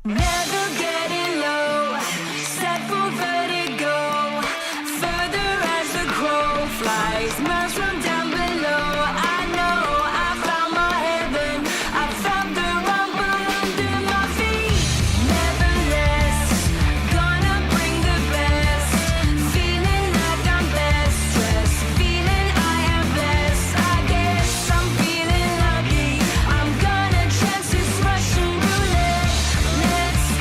Never getting low, set for vertigo, further as the crow flies, miles from down below. I know I found my heaven, I found the rumble under my feet. Never less, gonna bring the best, feeling like I'm best dressed, feeling I am blessed. I guess I'm feeling lucky, I'm gonna chance this Russian roulette. Let's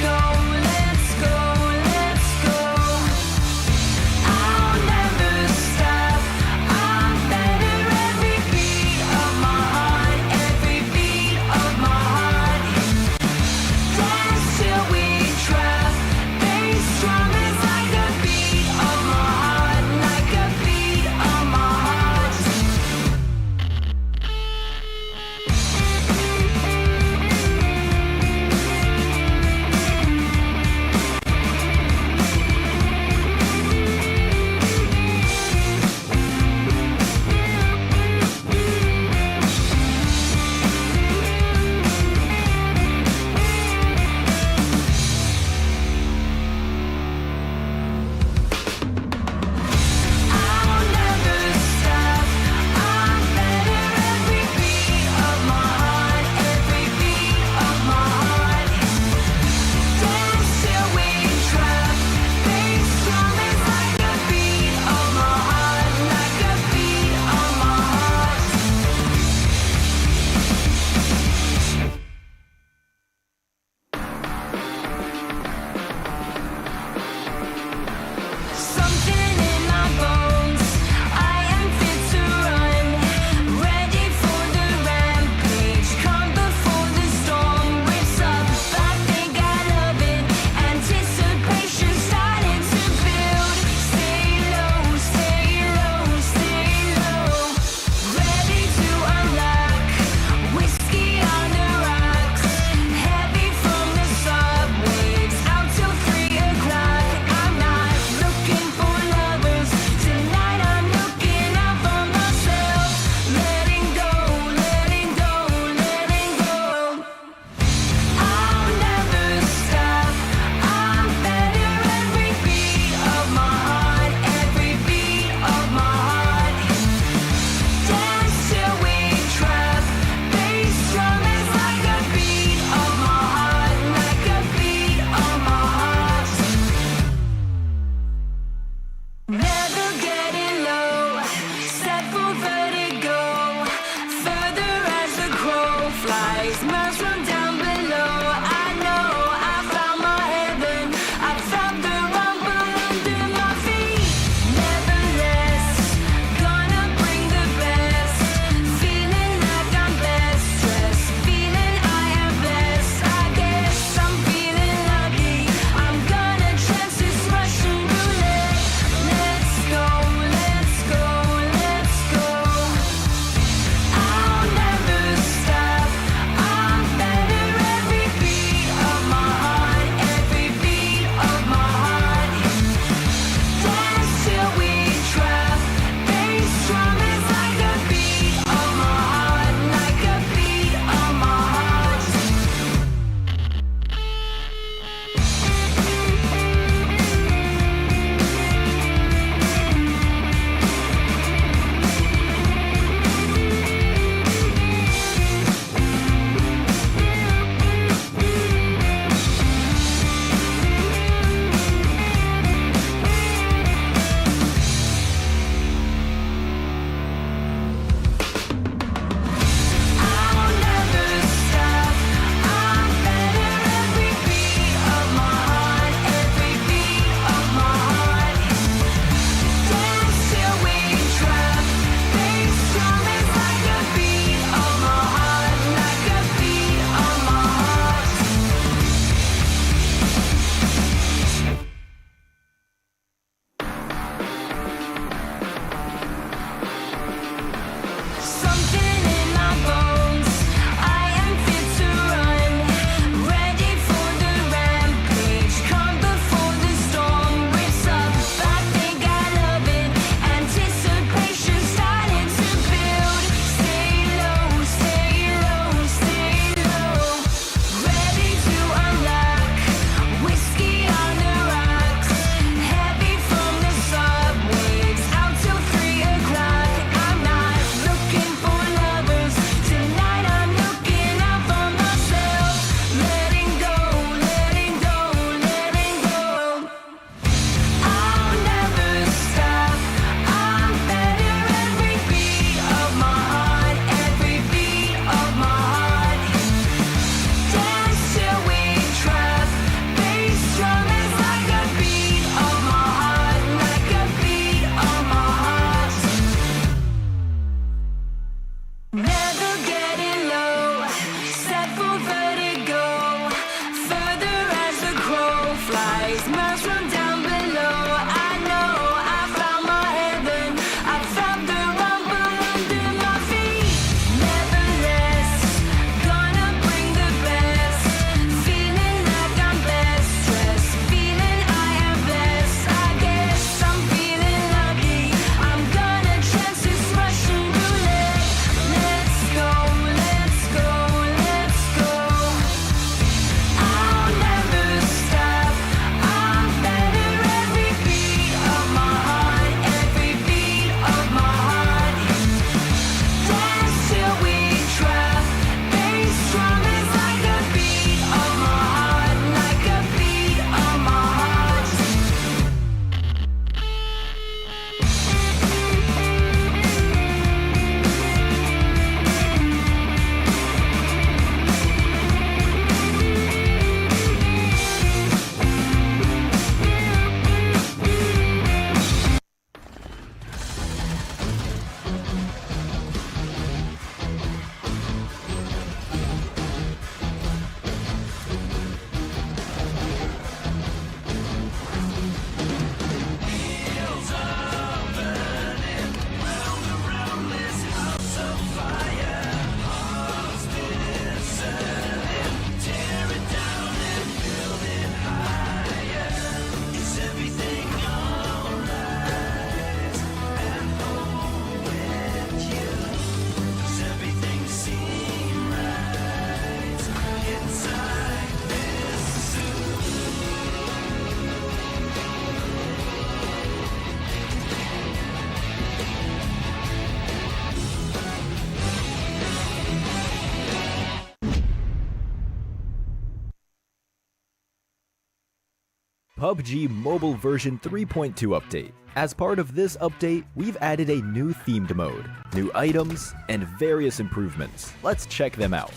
PUBG Mobile version 3.2 update. As part of this update, we've added a new themed mode, new items, and various improvements. Let's check them out.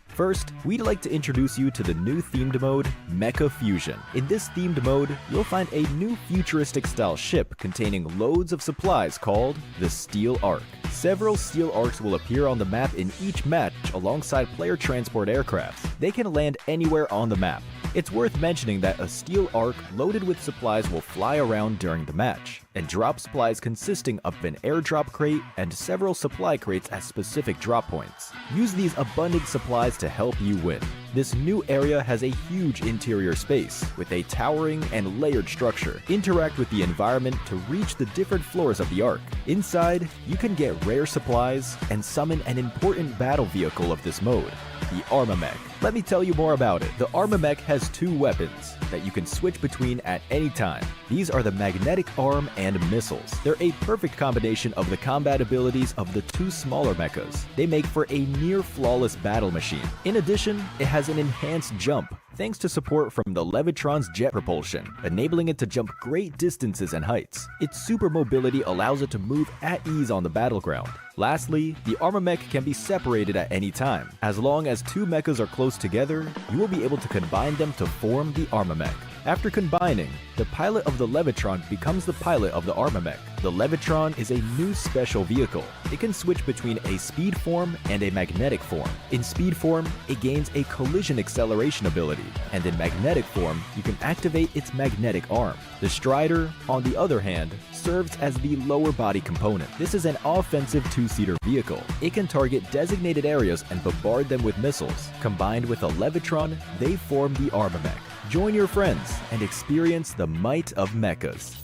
First, we'd like to introduce you to the new themed mode, Mecha Fusion. In this themed mode, you'll find a new futuristic-style ship containing loads of supplies called the Steel Ark. Several Steel Arks will appear on the map in each match alongside player transport aircrafts. They can land anywhere on the map. It's worth mentioning that a Steel Ark loaded with supplies will fly around during the match, and drop supplies consisting of an airdrop crate and several supply crates at specific drop points. Use these abundant supplies to help you win. This new area has a huge interior space with a towering and layered structure. Interact with the environment to reach the different floors of the Ark. Inside, you can get rare supplies and summon an important battle vehicle of this mode, the Armamech. Let me tell you more about it. The Armamech has two weapons that you can switch between at any time. These are the magnetic arm and missiles. They're a perfect combination of the combat abilities of the two smaller mechas. They make for a near-flawless battle machine. In addition, it has an enhanced jump, thanks to support from the Levitron's jet propulsion, enabling it to jump great distances and heights. Its super mobility allows it to move at ease on the battleground. Lastly, the Armamech can be separated at any time. As long as two mechas are close together, you will be able to combine them to form the Armamech. After combining, the pilot of the Levitron becomes the pilot of the Armamech. The Levitron is a new special vehicle. It can switch between a speed form and a magnetic form. In speed form, it gains a collision acceleration ability, and in magnetic form, you can activate its magnetic arm. The Strider, on the other hand, serves as the lower body component. This is an offensive two-seater vehicle. It can target designated areas and bombard them with missiles. Combined with a Levitron, they form the Armamech. Join your friends and experience the might of mechas.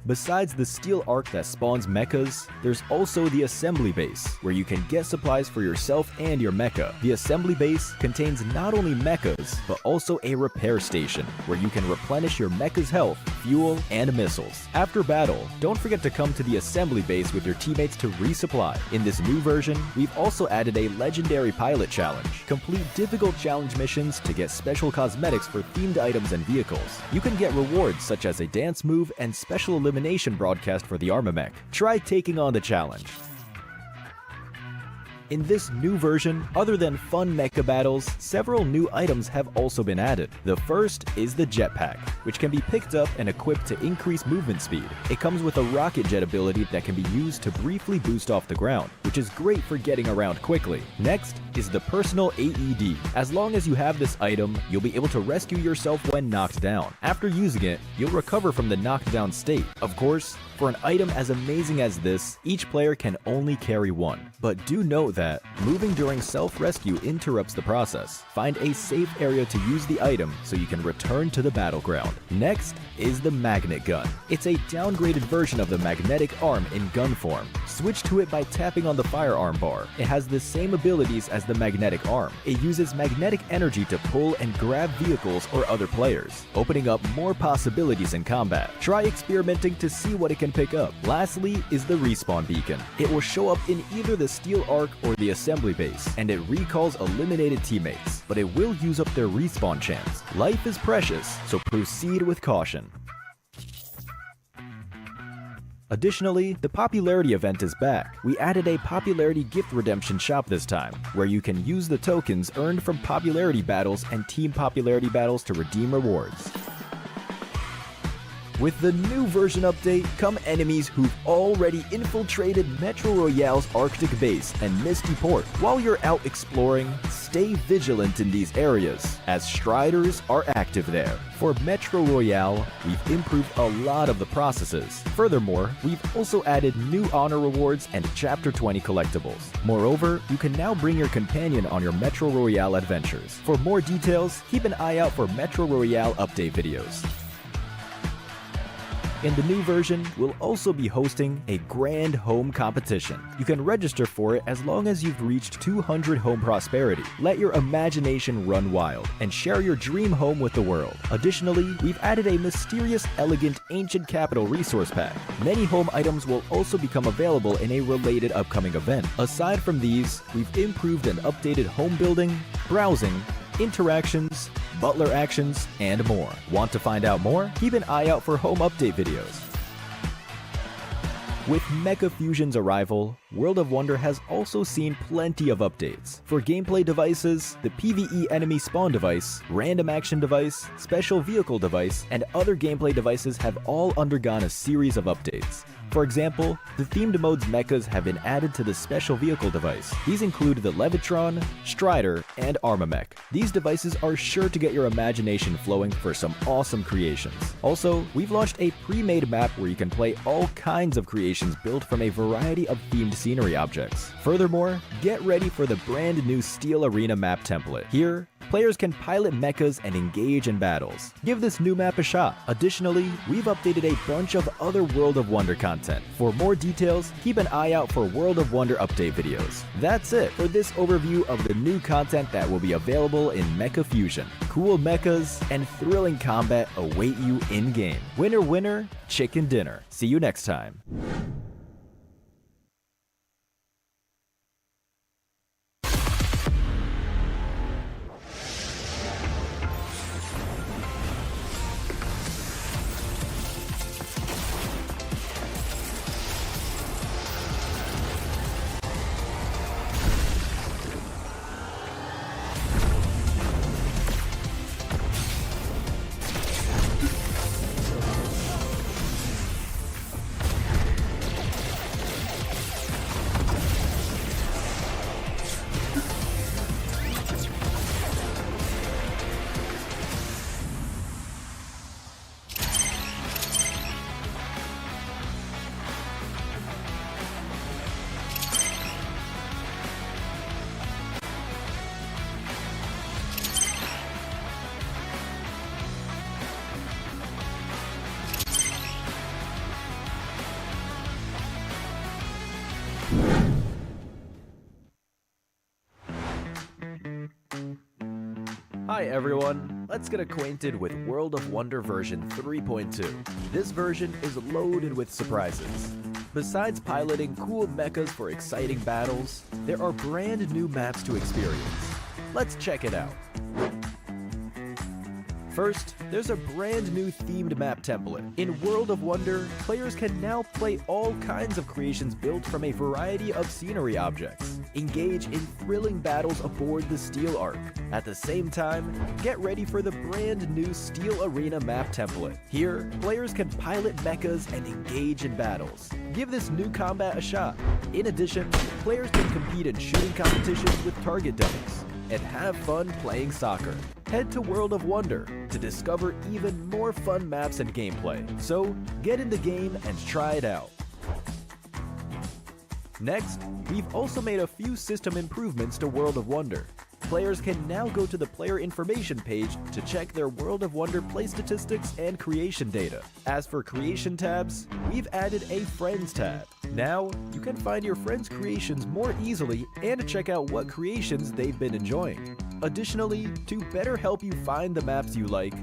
Besides the Steel Ark that spawns mechas, there's also the Assembly Base, where you can get supplies for yourself and your mecha. The Assembly Base contains not only mechas, but also a repair station, where you can replenish your mecha's health, fuel, and missiles. After battle, don't forget to come to the Assembly Base with your teammates to resupply. In this new version, we've also added a Legendary Pilot Challenge. Complete difficult challenge missions to get special cosmetics for themed items and vehicles. You can get rewards such as a dance move and special elimination broadcast for the Armamech. Try taking on the challenge. In this new version, other than fun mecha battles, several new items have also been added. The first is the jetpack, which can be picked up and equipped to increase movement speed. It comes with a rocket jet ability that can be used to briefly boost off the ground, which is great for getting around quickly. Next is the personal AED. As long as you have this item, you'll be able to rescue yourself when knocked down. After using it, you'll recover from the knocked down state. Of course, for an item as amazing as this, each player can only carry one. But do note that moving during self-rescue interrupts the process. Find a safe area to use the item so you can return to the battleground. Next is the magnet gun. It's a downgraded version of the magnetic arm in gun form. Switch to it by tapping on the firearm bar. It has the same abilities as the magnetic arm. It uses magnetic energy to pull and grab vehicles or other players, opening up more possibilities in combat. Try experimenting to see what it can pick up. Lastly is the respawn beacon. It will show up in either the Steel Ark or the Assembly Base, and it recalls eliminated teammates, but it will use up their respawn chance. Life is precious, so proceed with caution. Additionally, the popularity event is back. We added a popularity gift redemption shop this time, where you can use the tokens earned from popularity battles and team popularity battles to redeem rewards. With the new version update come enemies who've already infiltrated Metro Royale's Arctic base and Misty Port. While you're out exploring, stay vigilant in these areas, as Striders are active there. For Metro Royale, we've improved a lot of the processes. Furthermore, we've also added new honor rewards and Chapter 20 collectibles. Moreover, you can now bring your companion on your Metro Royale adventures. For more details, keep an eye out for Metro Royale update videos. In the new version, we'll also be hosting a grand home competition. You can register for it as long as you've reached 200 home prosperity. Let your imagination run wild and share your dream home with the world. Additionally, we've added a mysterious, elegant, ancient capital resource pack. Many home items will also become available in a related upcoming event. Aside from these, we've improved and updated home building, browsing, interactions, butler actions, and more. Want to find out more? Keep an eye out for home update videos. With Mecha Fusion's arrival, World of Wonder has also seen plenty of updates. For gameplay devices, the PvE enemy spawn device, random action device, special vehicle device, and other gameplay devices have all undergone a series of updates. For example, the themed mode's mechas have been added to the special vehicle device. These include the Levitron, Strider, and Armamech. These devices are sure to get your imagination flowing for some awesome creations. Also, we've launched a pre-made map where you can play all kinds of creations built from a variety of themed scenery objects. Furthermore, get ready for the brand new Steel Arena map template. Here, players can pilot mechas and engage in battles. Give this new map a shot. Additionally, we've updated a bunch of other World of Wonder content. For more details, keep an eye out for World of Wonder update videos. That's it for this overview of the new content that will be available in Mecha Fusion. Cool mechas and thrilling combat await you in-game. Winner, winner, chicken dinner. See you next time. Hi everyone, let's get acquainted with World of Wonder version 3.2. This version is loaded with surprises. Besides piloting cool mechas for exciting battles, there are brand new maps to experience. Let's check it out. First, there's a brand new themed map template. In World of Wonder, players can now play all kinds of creations built from a variety of scenery objects. Engage in thrilling battles aboard the Steel Ark. At the same time, get ready for the brand new Steel Arena map template. Here, players can pilot mechas and engage in battles. Give this new combat a shot. In addition, players can compete in shooting competitions with target dummies and have fun playing soccer. Head to World of Wonder to discover even more fun maps and gameplay. So, get in the game and try it out. Next, we've also made a few system improvements to World of Wonder. Players can now go to the player information page to check their World of Wonder play statistics and creation data. As for creation tabs, we've added a Friends tab. Now, you can find your friends' creations more easily and check out what creations they've been enjoying. Additionally, to better help you find the maps you like,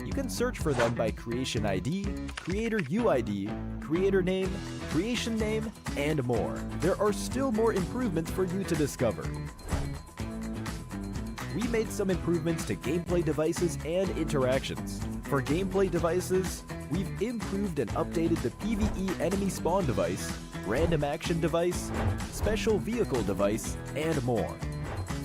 you can search for them by creation ID, creator UID, creator name, creation name, and more. There are still more improvements for you to discover. We made some improvements to gameplay devices and interactions. For gameplay devices, we've improved and updated the PvE enemy spawn device, random action device, special vehicle device, and more.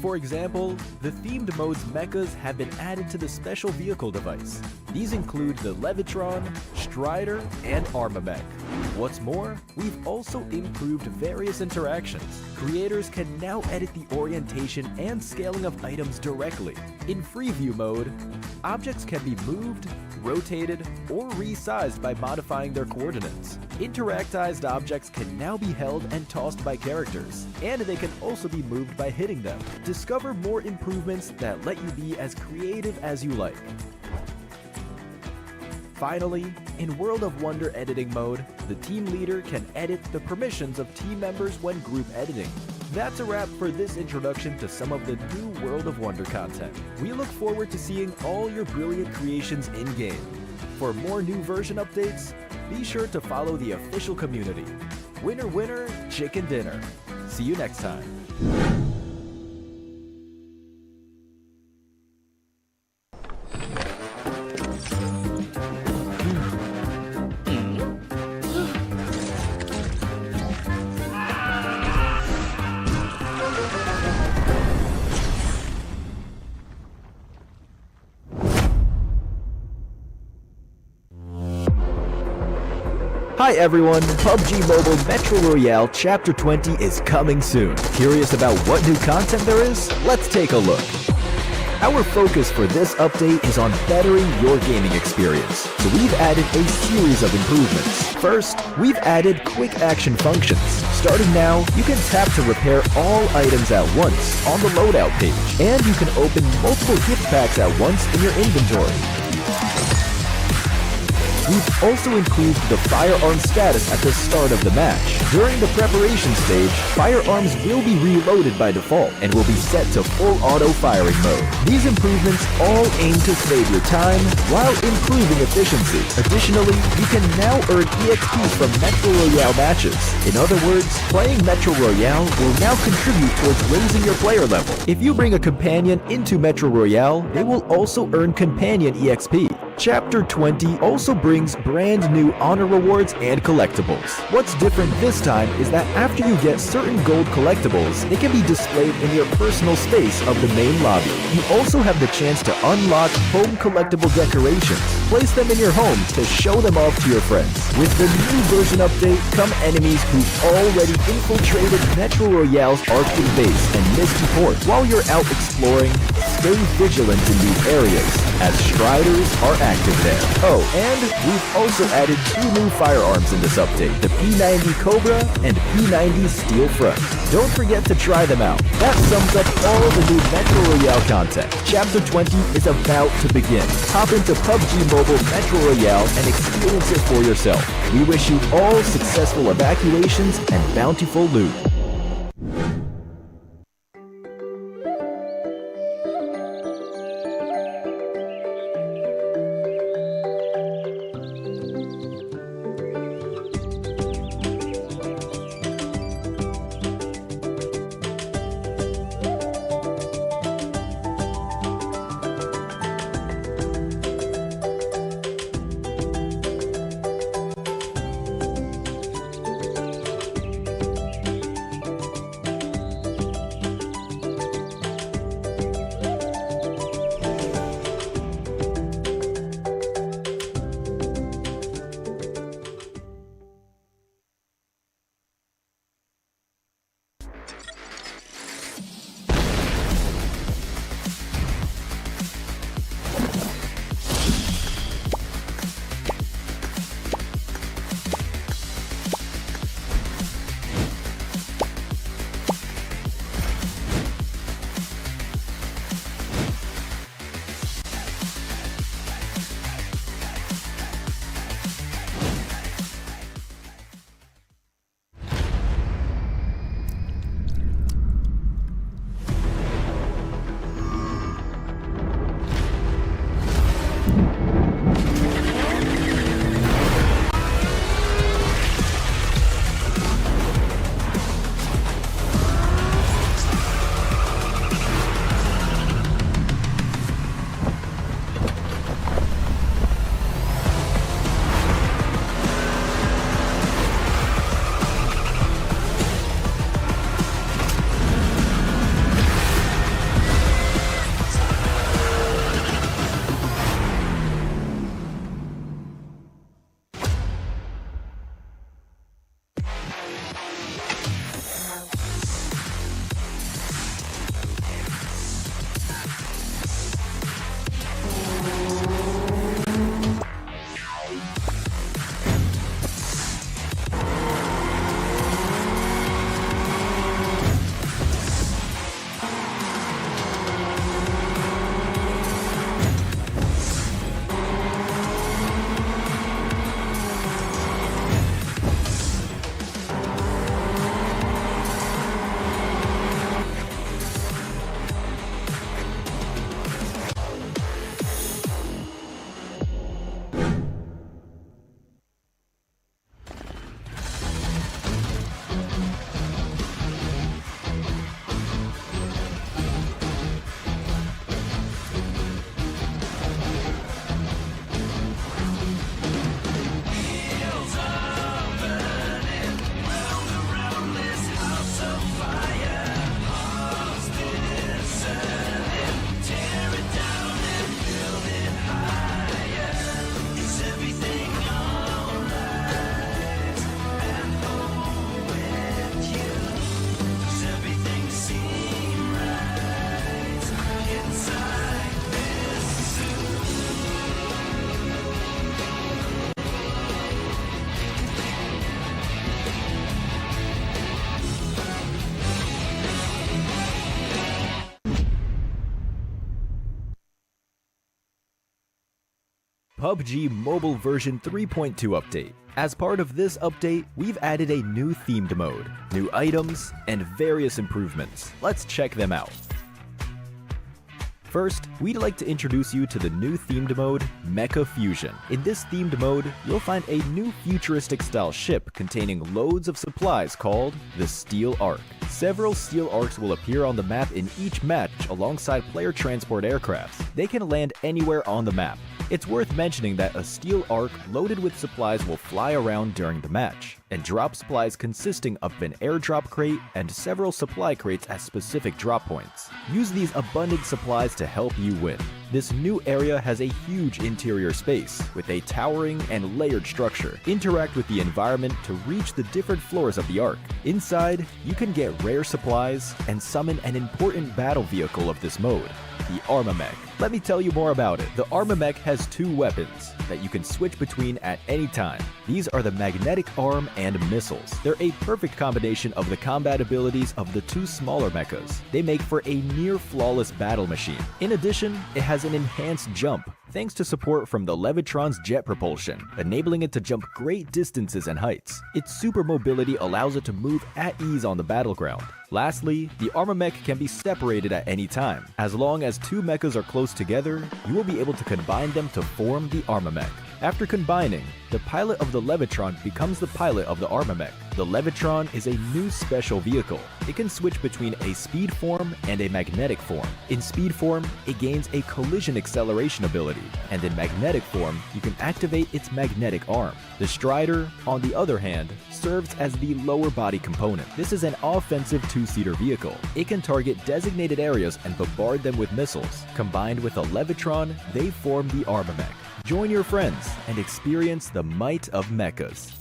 For example, the themed mode's mechas have been added to the special vehicle device. These include the Levitron, Strider, and Armamech. What's more, we've also improved various interactions. Creators can now edit the orientation and scaling of items directly. In free view mode, objects can be moved, rotated, or resized by modifying their coordinates. Interactized objects can now be held and tossed by characters, and they can also be moved by hitting them. Discover more improvements that let you be as creative as you like. Finally, in World of Wonder editing mode, the team leader can edit the permissions of team members when group editing. That's a wrap for this introduction to some of the new World of Wonder content. We look forward to seeing all your brilliant creations in-game. For more new version updates, be sure to follow the official community. Winner, winner, chicken dinner. See you next time. Hi everyone, PUBG Mobile Metro Royale Chapter 20 is coming soon. Curious about what new content there is? Let's take a look. Our focus for this update is on bettering your gaming experience, so we've added a series of improvements. First, we've added quick action functions. Starting now, you can tap to repair all items at once on the loadout page, and you can open multiple gift packs at once in your inventory. We've also improved the firearm status at the start of the match. During the preparation stage, firearms will be reloaded by default and will be set to full auto firing mode. These improvements all aim to save your time while improving efficiency. Additionally, you can now earn EXP from Metro Royale matches. In other words, playing Metro Royale will now contribute towards raising your player level. If you bring a companion into Metro Royale, they will also earn companion EXP. Chapter 20 also brings brand new honor rewards and collectibles. What's different this time is that after you get certain gold collectibles, they can be displayed in your personal space of the main lobby. You also have the chance to unlock home collectible decorations. Place them in your home to show them off to your friends. With the new version update come enemies who've already infiltrated Metro Royale's Arctic base and Misty Port. While you're out exploring, stay vigilant in these areas, as Striders are active there. Oh, and we've also added 2 new firearms in this update, the P90 Cobra and P90 Steel Front. Don't forget to try them out. That sums up all the new Metro Royale content. Chapter 20 is about to begin. Hop into PUBG Mobile Metro Royale and experience it for yourself. We wish you all successful evacuations and bountiful loot. PUBG Mobile version 3.2 update. As part of this update, we've added a new themed mode, new items, and various improvements. Let's check them out. First, we'd like to introduce you to the new themed mode, Mecha Fusion. In this themed mode, you'll find a new futuristic-style ship containing loads of supplies called the Steel Ark. Several Steel Arks will appear on the map in each match alongside player transport aircrafts. They can land anywhere on the map. It's worth mentioning that a Steel Ark loaded with supplies will fly around during the match, and drop supplies consisting of an airdrop crate and several supply crates at specific drop points. Use these abundant supplies to help you win. This new area has a huge interior space with a towering and layered structure. Interact with the environment to reach the different floors of the Ark. Inside, you can get rare supplies and summon an important battle vehicle of this mode, the Armamech. Let me tell you more about it. The Armamech has two weapons that you can switch between at any time. These are the magnetic arm and missiles. They're a perfect combination of the combat abilities of the two smaller mechas. They make for a near-flawless battle machine. In addition, it has an enhanced jump, thanks to support from the Levitron's jet propulsion, enabling it to jump great distances and heights. Its super mobility allows it to move at ease on the battleground. Lastly, the Armamech can be separated at any time. As long as two mechas are close together, you will be able to combine them to form the Armamech. After combining, the pilot of the Levitron becomes the pilot of the Armamech. The Levitron is a new special vehicle. It can switch between a speed form and a magnetic form. In speed form, it gains a collision acceleration ability, and in magnetic form, you can activate its magnetic arm. The Strider, on the other hand, serves as the lower body component. This is an offensive two-seater vehicle. It can target designated areas and bombard them with missiles. Combined with a Levitron, they form the Armamech. Join your friends and experience the might of mechas.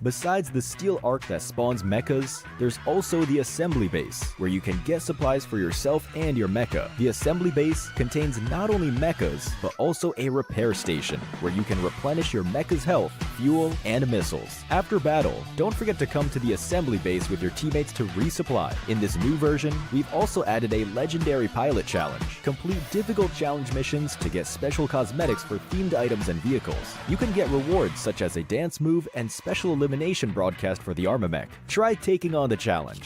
Besides the Steel Ark that spawns mechas, there's also the Assembly Base, where you can get supplies for yourself and your mecha. The Assembly Base contains not only mechas, but also a repair station, where you can replenish your mecha's health, fuel, and missiles. After battle, don't forget to come to the Assembly Base with your teammates to resupply. In this new version, we've also added a legendary pilot challenge. Complete difficult challenge missions to get special cosmetics for themed items and vehicles. You can get rewards such as a dance move and special elimination broadcast for the Armamech. Try taking on the challenge.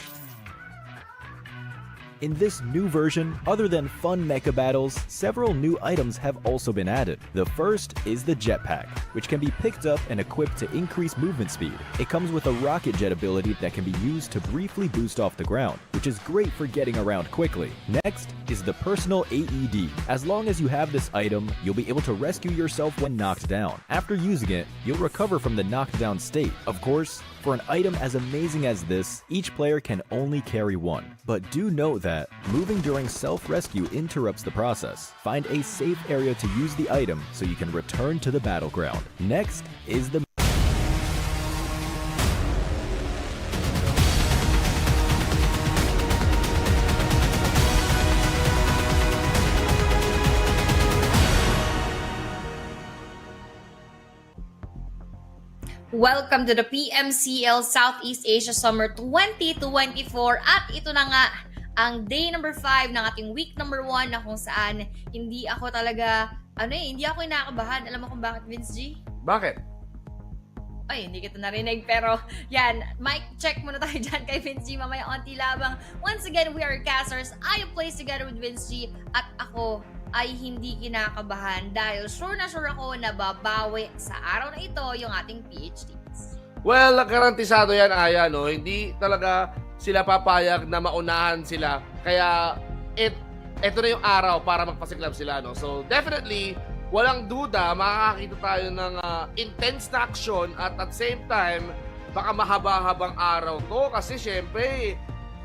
In this new version, other than fun mecha battles, several new items have also been added. The first is the jetpack, which can be picked up and equipped to increase movement speed. It comes with a rocket jet ability that can be used to briefly boost off the ground, which is great for getting around quickly. Next is the personal AED. As long as you have this item, you'll be able to rescue yourself when knocked down. After using it, you'll recover from the knocked down state. Of course, for an item as amazing as this, each player can only carry one. But do note that moving during self-rescue interrupts the process. Find a safe area to use the item so you can return to the battleground. Next is the Welcome to the PMCL Southeast Asia Summer 2024 at ito na nga ang day number 5 ng ating week number 1 na kung saan hindi ako talaga, hindi ako inakabahan. Alam mo kung bakit, Vince G? Bakit? Ay, hindi kita narinig. Pero, yan, mic check muna tayo dyan kay Vince G. Mamaya onti labang. Once again, we are casters. I am placed together with Vince G. At ako ay hindi kinakabahan dahil sure na sure ako na babawi sa araw na ito yung ating PhDs. Well, nagkarantisado yan, Aya, no? Hindi talaga sila papayag na maunahan sila. Kaya, ito na yung araw para magpasiklab sila, no? So, definitely, walang duda, makakakita tayo ng intense na action at the same time, baka mahaba-habang araw to kasi syempre,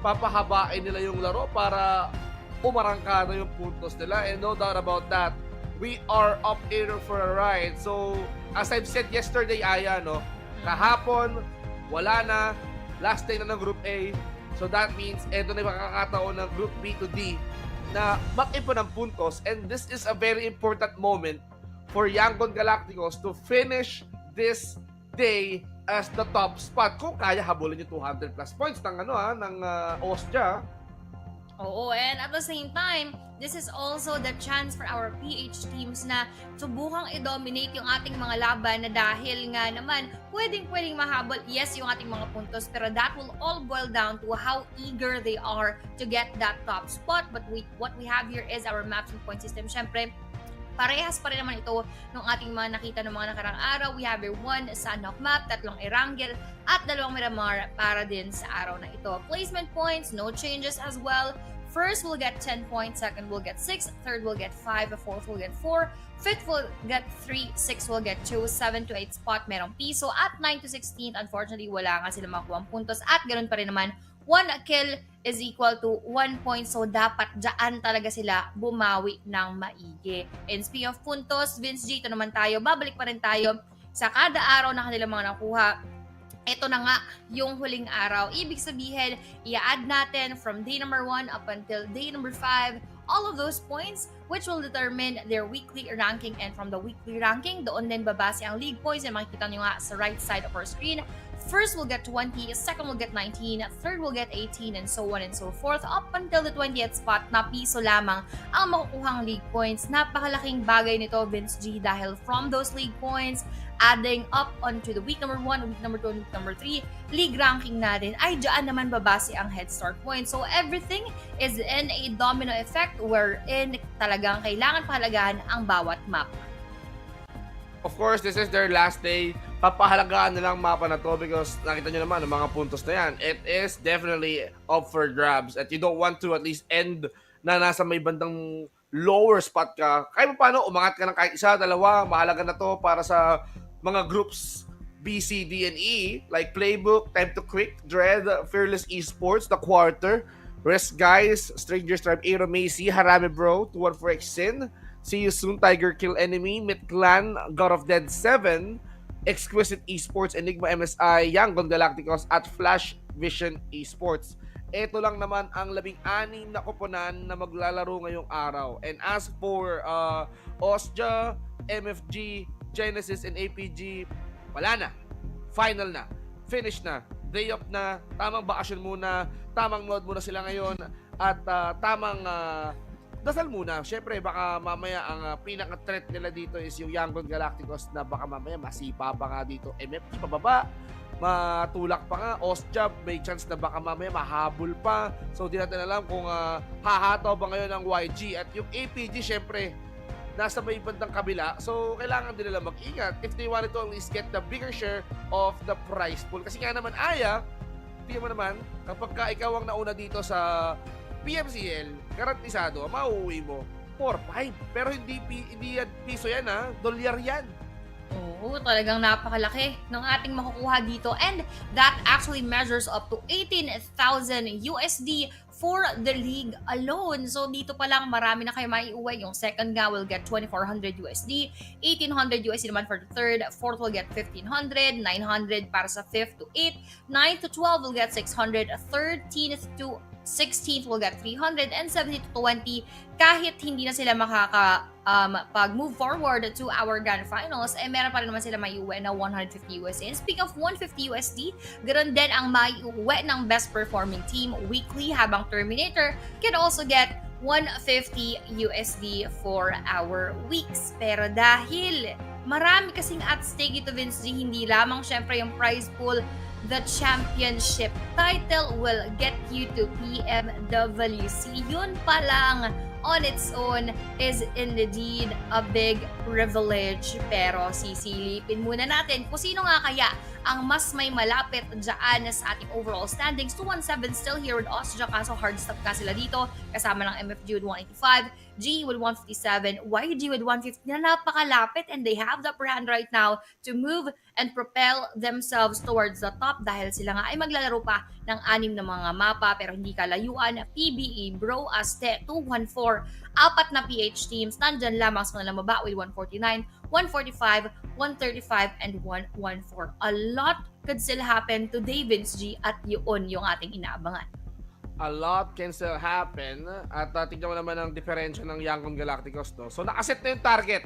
papahabain nila yung laro para umarangkada yung puntos nila, and no doubt about that, we are up here for a ride. So, as I've said yesterday, Aya, no, kahapon, wala na, last day na ng Group A, so that means, eto na yung makakataon ng Group B to D na mag-ipon ng puntos, and this is a very important moment for Yangon Galacticos to finish this day as the top spot. Kung kaya habulin yung 200 plus points ng, ng Austria. Oo, and at the same time, this is also the chance for our PH teams na subukang i-dominate yung ating mga laban na dahil nga naman pwedeng mahabol, yes, yung ating mga puntos, pero that will all boil down to how eager they are to get that top spot. But what we have here is our maps and point system. Syempre, parehas pa rin naman ito ng ating mga nakita ng mga nakarang araw. We have a 1 Sanhok map, 3 Erangel, at 2 Miramar para din sa araw na ito. Placement points, no changes as well. First will get 10 points, second will get 6, third will get 5, fourth will get 4, fifth will get 3, 6 will get 2, 7 to 8 spot merong piso, at 9 to 16, unfortunately wala nga sila makuha puntos, at ganun pa rin naman 1 kill is equal to 1 point. So, dapat dyan talaga sila bumawi ng maigi. And speaking of puntos, Vince G, ito naman tayo. Babalik pa rin tayo sa kada araw na kanilang mga nakuha. Ito na nga yung huling araw. Ibig sabihin, i-add natin from day number 1 up until day number 5 all of those points which will determine their weekly ranking, and from the weekly ranking, doon din babase ang league points na makikita nyo nga sa right side of our screen. First will get 20, second will get 19, third will get 18, and so on and so forth up until the 20th spot na piso lamang ang makukuhang league points. Napakalaking bagay nito, Vince G, dahil from those league points, adding up onto the week number 1, week number 2, week number 3, league ranking natin, ay dyan naman babase ang head start points. So everything is in a domino effect wherein talagang kailangan pahalagahan ang bawat map. Of course, this is their last day. Papahalagaan na lang mapa na to because nakita nyo naman ang mga puntos na yan. It is definitely up for grabs at you don't want to at least end na nasa may bandang lower spot ka. Kahit paano, umangat ka ng kahit isa, dalawa, mahalaga na to para sa mga groups B, C, D, and E, like Playbook, Time to Quick, Dread, Fearless Esports, The Quarter, Rest Guys, Strangers Tribe, Aero Macy, Harame Bro, 214X Sin, See You Soon, Tiger Kill Enemy, Myth Clan, God of Dead 7, Exquisite Esports, Enigma MSI, Yangon Galacticos, at Flash Vision Esports. Ito lang naman ang 16 na koponan na maglalaro ngayong araw. And as for Osja, MFG, Genesis, and APG, wala na. Final na. Finish na. Day off na. Tamang bakasyon muna. Tamang mode muna sila ngayon. At tamang dasal muna. Syempre, baka mamaya ang pinaka-threat nila dito is yung Yangon Galacticos na baka mamaya masipa pa nga dito. MFG pababa. Matulak pa nga. Osjob, may chance na baka mamaya mahabol pa. So, di natin alam kung hahataw ba ngayon ang YG. At yung APG, syempre, nasa may bandang kabila. So, kailangan din nila mag-ingat if they wanted to at least get the bigger share of the prize pool. Kasi nga naman, tingnan mo naman, kapag ka ikaw ang nauna dito sa PMCL, garantisado, mauuwi mo 4-5. Pero hindi yan piso yan, dolyar yan. Oo, talagang napakalaki ng ating makukuha dito, and that actually measures up to 18,000 USD for the league alone. So dito pa lang marami na kayo maiuwi. Yung second nga will get 2,400 USD, 1,800 USD naman for the third, fourth will get 1,500, 900 para sa 5th to 8, 9 to 12 will get 600, 13th to 16th will get 300, and 17th to 20 kahit hindi na sila pag-move forward to our grand finals, meron pa rin naman sila maiuwi na 150 USD. And speaking of 150 USD, ganoon din ang maiuwi ng best performing team weekly, habang Terminator can also get 150 USD for our weeks. Pero dahil marami kasing at stake ito, Vince G, hindi lamang syempre yung prize pool, the championship title will get you to PMWC. Yun pa lang on its own is indeed a big privilege. Pero sisilipin muna natin kung sino nga kaya ang mas may malapit dyan sa ating overall standings. 217 still here with Osja, kaso hard stop ka sila dito. Kasama ng MFG with 185, G with 157, YG with 150 na napakalapit, and they have the upper hand right now to move and propel themselves towards the top dahil sila nga ay maglalaro pa ng 6 na mga mapa, pero hindi kalayuan. PBE, Bro, Aste, 214, 4 na PH teams, nandyan lamang sa kanilang baba with 149, 145, 135, and 114. A lot could still happen today, Vince G, at yun yung ating inaabangan. A lot can still happen. At tignan mo naman ang diferensya ng Yangon Galacticos, no? So, nakaset na yung target.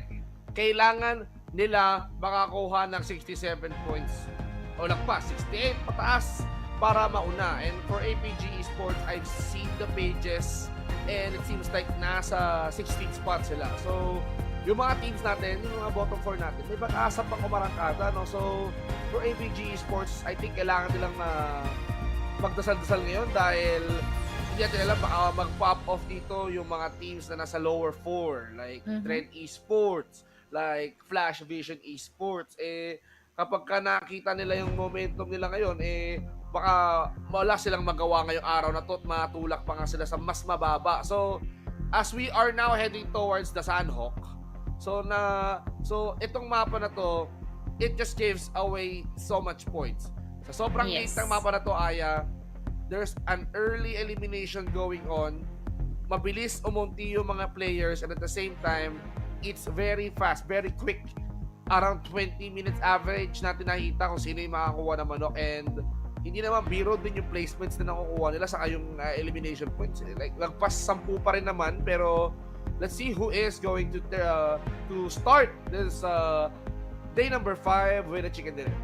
Kailangan nila makakuha ng 67 points. O lagpas, 68, pataas. para mauna. And for APG Esports, I've seen the pages and it seems like nasa 16th spot sila. So, yung mga teams natin, yung mga bottom 4 natin, may pag-asa pang kumarangkada, no? So, for APG Esports, I think kailangan nilang magdasal-dasal ngayon dahil hindi natin alam, baka mag-pop off dito yung mga teams na nasa lower 4, like Trend Esports, like Flash Vision Esports. Kapag ka nakita nila yung momentum nila ngayon, baka wala silang magawa ngayong araw na to at matulak pa nga sila sa mas mababa. So, as we are now heading towards the Sanhok, so itong mapa na to, it just gives away so much points. Sa sobrang late ng mapa na to, Aya, there's an early elimination going on. Mabilis umunti yung mga players and at the same time, it's very fast, very quick. Around 20 minutes average natin nakita kung sino yung makakuha ng manok, and hindi naman biro din yung placements na nakukuha nila sa yung elimination points. Like, lagpas 10 pa rin naman, pero let's see who is going to start this day number 5 with a chicken dinner.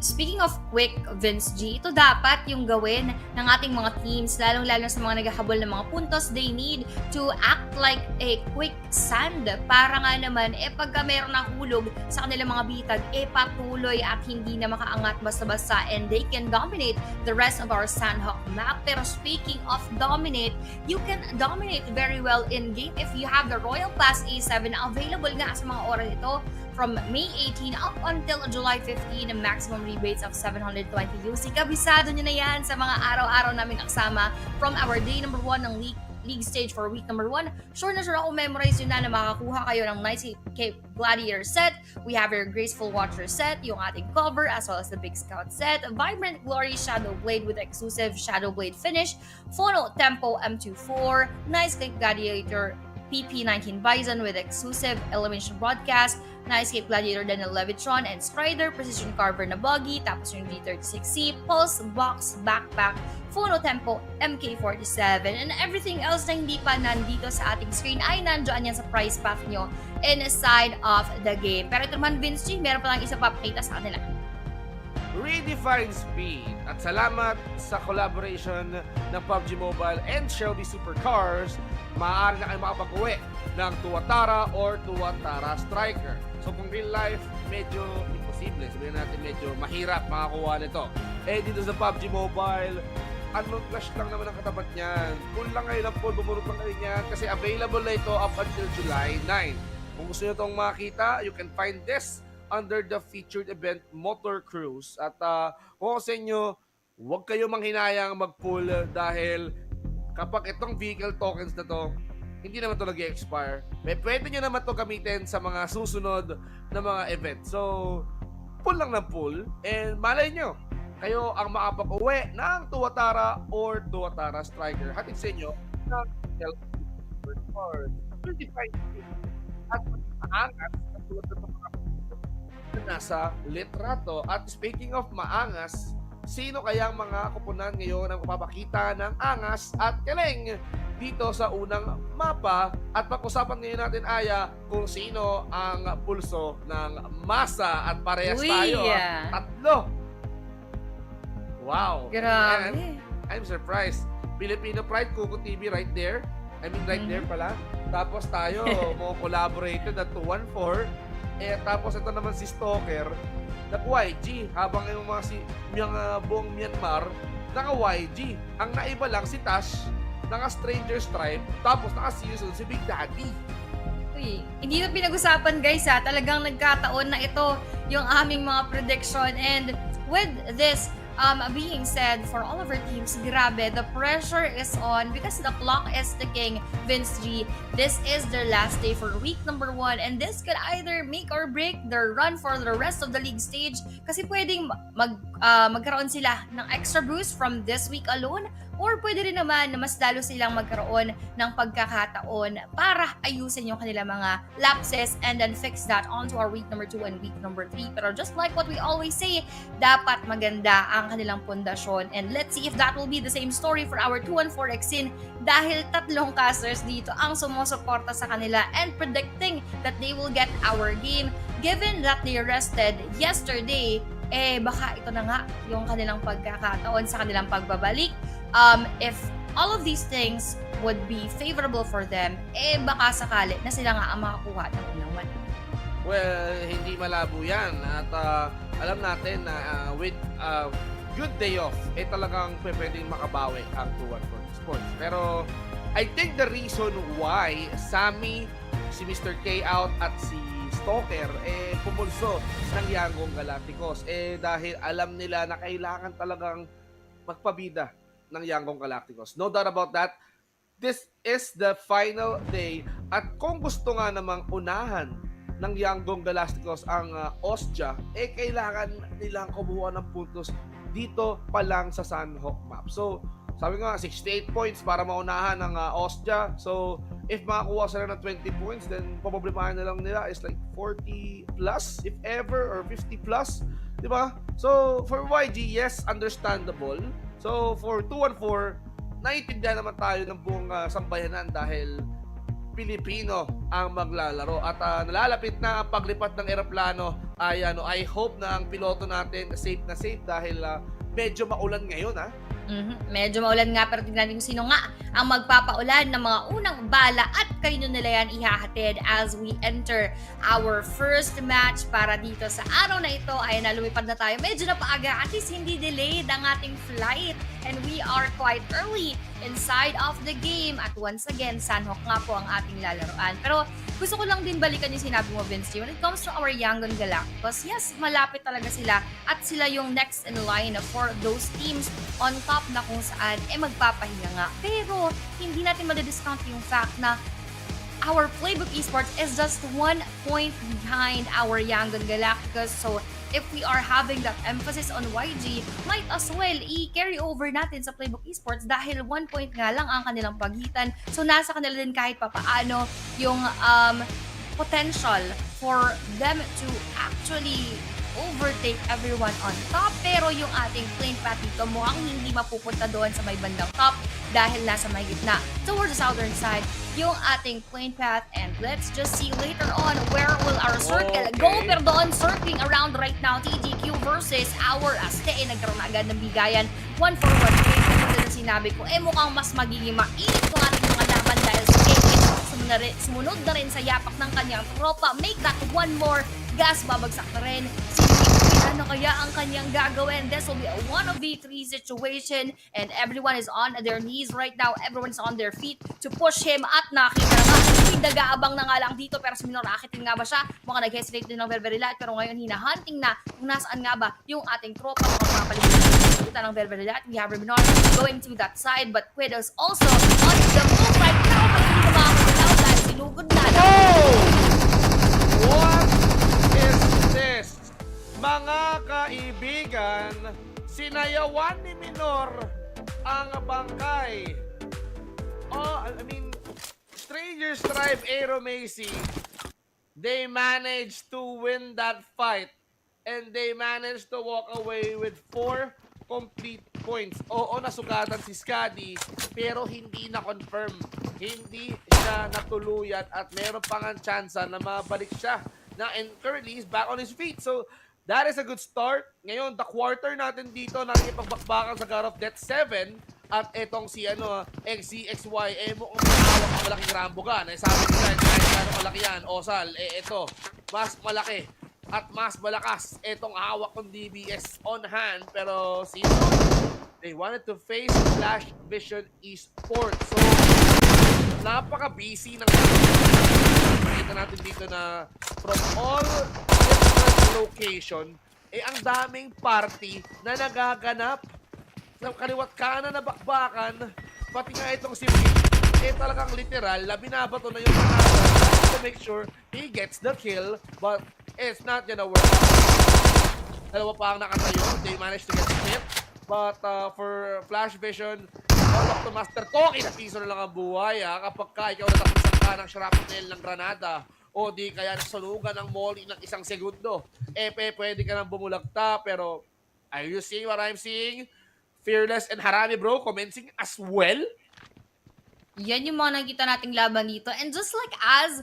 Speaking of quick, Vince G, ito dapat yung gawin ng ating mga teams, lalong-lalo sa mga naghahabol ng mga puntos. They need to act like a quick sand para nga naman, pagka meron nahulog sa kanilang mga bitag, patuloy at hindi na makaangat basta-basta, and they can dominate the rest of our Sanhok map. Pero speaking of dominate, you can dominate very well in game if you have the Royale Class A7 na available nga sa mga oras ito from May 18 up until July 15, a maximum rebates of 720 UC. Kabisado nyo na yan sa mga araw-araw namin kasama from our day number 1 ng league stage for week number 1. Sure na sure ako memorize yun na makakuha kayo ng Nice Cape Gladiator set. We have your Graceful Watcher set, yung ating cover, as well as the Big Scout set, Vibrant Glory Shadow Blade with exclusive Shadow Blade finish, Phono Tempo M24, Nice Cape Gladiator PP19 Bison with exclusive Elimination Broadcast, Nice Cape Gladiator Daniel Levitron, and Strider Precision Carver na buggy, tapos yung G36C, Pulse Box Backpack, Phono Tempo MK47, and everything else na hindi pa nandito sa ating screen ay nandiyan yan sa prize path nyo inside of the game. Pero ito naman, Vince G, meron pa lang isa papakita sa kanila. Redefine Speed. At salamat sa collaboration ng PUBG Mobile and Shelby Supercars, maaari na kayo makapag-uwi ng Tuatara or Tuatara Striker. So kung real life, medyo imposible. Sabihin natin medyo mahirap makakuha nito. Dito sa PUBG Mobile, unlock flash lang naman ang katapat niyan. Full lang kayo ng full, bumunot lang kayo niyan kasi available na ito up until July 9. Kung gusto nyo itong makita, you can find this under the featured event Motor Cruise. At kung sa inyo, huwag kayo manghinayang mag-pull dahil kapag itong vehicle tokens na to, hindi naman to nag-expire. Pwede nyo naman to gamitin sa mga susunod na mga event. So, pull lang ng pull and malay nyo, kayo ang makapag-uwi ng Tuatara or Tuatara Striker. Hatid sa inyo ng or 25 at maangas at tulad ng mga nasa litrato. At speaking of maangas, sino kayang mga kupunan ngayon ang mapapakita ng angas at galing dito sa unang mapa? At pag-usapan ngayon natin, Aya, kung sino ang pulso ng masa at parehas tayo. Tatlo. Wow. Grabe. I'm surprised. Filipino Pride, Kuko TV right there. I mean right there pala. Tapos tayo, mo collaborated at 214. Tapos ito naman si Stalker, nag-YG, habang yung buong Myanmar, naka-YG. Ang naiba lang si Tash, naka-Stranger Stripe, tapos naka-season si Big Daddy. Uy, hindi na pinag-usapan guys ha, talagang nagkataon na ito yung aming mga prediction, and with this being said, for all of our teams, grabe, the pressure is on because the clock is ticking. Vince G, this is their last day for week number 1, and this could either make or break their run for the rest of the league stage kasi pwedeng magkaroon sila ng extra boost from this week alone, or pwede rin naman na mas lalo silang magkaroon ng pagkakataon para ayusin yung kanilang mga lapses and then fix that onto our week number 2 and week number 3. Pero just like what we always say, dapat maganda ang kanilang pundasyon, and let's see if that will be the same story for our 2-4 Exin dahil tatlong casters dito ang sumusuporta sa kanila and predicting that they will get our game given that they rested yesterday baka ito na nga yung kanilang pagkakataon sa kanilang pagbabalik. If all of these things would be favorable for them, baka sakali na sila nga ang makakuha ng unang win. Well, hindi malabo yan. At alam natin na with good day off, talagang pwedeng makabawi ang 2-1 for Esports. Pero I think the reason why Sammy, si Mr. K out at si Stalker pumulso ng Yanggong Galacticos dahil alam nila na kailangan talagang magpabida ng Yanggong Galacticos. No doubt about that. This is the final day at kung gusto nga namang unahan ng Yanggong Galacticos ang Ostia, kailangan nilang kumuha ng puntos dito pa lang sa Sanhok map. So, sabi nga, 68 points para maunahan ng Ostia. So, if makakuha sila ng 20 points, then problemahin na lang nila is like 40 plus, if ever, or 50 plus. Diba? So, for YG, yes, understandable. So, for 2-1-4, naiintindihan naman tayo ng buong sambayanan dahil Pilipino ang maglalaro. At nalalapit na ang paglipat ng eroplano. I hope na ang piloto natin safe na safe dahil medyo maulan ngayon, Medyo maulan nga, pero tingnan natin sino nga ang magpapaulan ng mga unang bala at kanino nila yan ihahatid as we enter our first match para dito sa araw na ito. Ay lumipad na tayo. Medyo na paaga, at least hindi delayed ang ating flight and we are quite early inside of the game. At once again, Sanhok nga po ang ating lalaroan. Pero gusto ko lang din balikan yung sinabi mo, Vince. When it comes to our Yanggong Galacticos, yes, malapit talaga sila at sila yung next in line for those teams on top na kung saan magpapahinga nga. Pero hindi natin madidiscount yung fact na our Playbook Esports is just 1 point behind our Yanggong Galacticos. So, if we are having that emphasis on YG, might as well i-carry over natin sa Playbook Esports dahil 1 point nga lang ang kanilang pagitan. So, nasa kanila din kahit papaano yung potential for them to actually overtake everyone on top. Pero yung ating plane path dito mukhang hindi mapupunta doon sa may bandang top dahil nasa may gitna. Towards the southern side, yung ating plane path, and let's just see later on where will our circle go. Pero doon, circling around right now, TGQ versus our Aste. Nagkaroon agad ng bigayan. 1 for 1 game. Ito na sinabi ko, mukhang mas magiging mainit yung ating mga laban dahil si Kevin sumunod na rin sa yapak ng kanyang tropa. Make that one more gas, babagsak na rin. Ano kaya ang kanyang gagawin? This will be a 1v3 situation and everyone is on their knees right now. Everyone is on their feet to push him at nakita na nga. Nag-aabang na nga lang dito pero si Minor akitin nga ba siya? Mukhang nag-hesitate din ng very light pero ngayon hinahunting na kung nasaan nga ba yung ating tropa. Mukhang mapalibig kita ng very light. We have Minor going to that side but Quid is also on the move right now. But hindi na makakagalaw dahil sinugod na. What is this? Mga kaibigan, sinayawan ni Minor ang bangkay. Strangers Tribe Aero Macy, they managed to win that fight and they managed to walk away with 4 complete points. Oo, nasugatan si Skadi pero hindi na-confirm. Hindi siya natuluyan at meron pang ang chance na mabalik siya. And currently, he's back on his feet. So, that is a good start. Ngayon, the quarter natin dito, nakikipagbakbakan sa God of Death 7. At etong si XCXY, mukhang mahawak ang malaking Rambogan. Sabi nila, kahit gano'ng malaki yan, Osal, ito, mas malaki at mas malakas itong hawak ng DBS on hand. Pero sino? They wanted to face Flash Vision Esports. So, napaka-busy ng kita natin dito na from all different location, ang daming party na nagaganap sa kaliwat kanan na bakbakan, pati nga itong si Vic, talagang literal na binabato na yung to make sure he gets the kill, but it's not gonna work. Dalawa pa ang nakatayo, they managed to get hit, but for Flash Vision, all of the Master Toki na piso na lang ang buhay kapag ka ikaw natapisan ka ng shrapnel ng granada o di kaya nasulugan ng molly ng 1 segundo, pwede ka nang bumulagta. Pero are you seeing what I'm seeing? Fearless and Harami bro commencing as well. Yan yung mga nakita nating laban dito. And just like as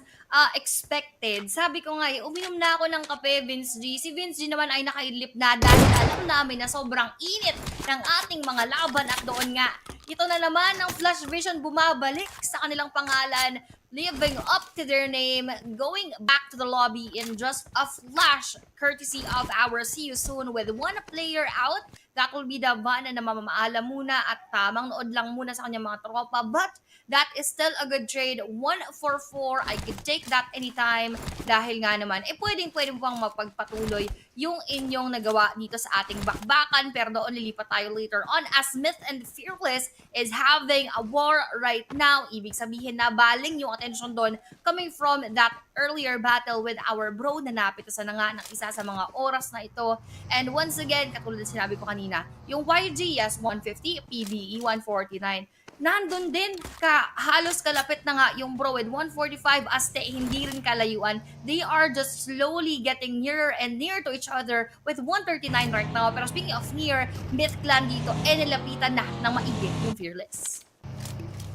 expected, sabi ko nga, uminom na ako ng kape, Vince G. Si Vince G naman ay nakaidlip na dahil alam namin na sobrang init ng ating mga laban at doon nga. Ito na naman ang Flash Vision bumabalik sa kanilang pangalan, living up to their name, going back to the lobby in just a flash, courtesy of our See You Soon with one player out. That will be the Van na mamamaala muna at tamang nood lang muna sa kanyang mga tropa. But that is still a good trade. 1 for 4. I could take that anytime. Dahil nga naman, pwedeng pang mapagpatuloy yung inyong nagawa dito sa ating bakbakan. Pero doon lilipat tayo later on as Myth and Fearless is having a war right now. Ibig sabihin na baling yung attention doon coming from that earlier battle with our bro na napitasan na nga ng isa sa mga oras na ito. And once again, katulad na sinabi ko kanina, yung YG, yes, 150, PBE 149. Nandun din halos kalapit na nga yung bro with 145 Aste, hindi rin kalayuan. They are just slowly getting nearer and near to each other with 139 right now. Pero speaking of near, Myth Clan dito, nilapitan na ng maigi yung Fearless.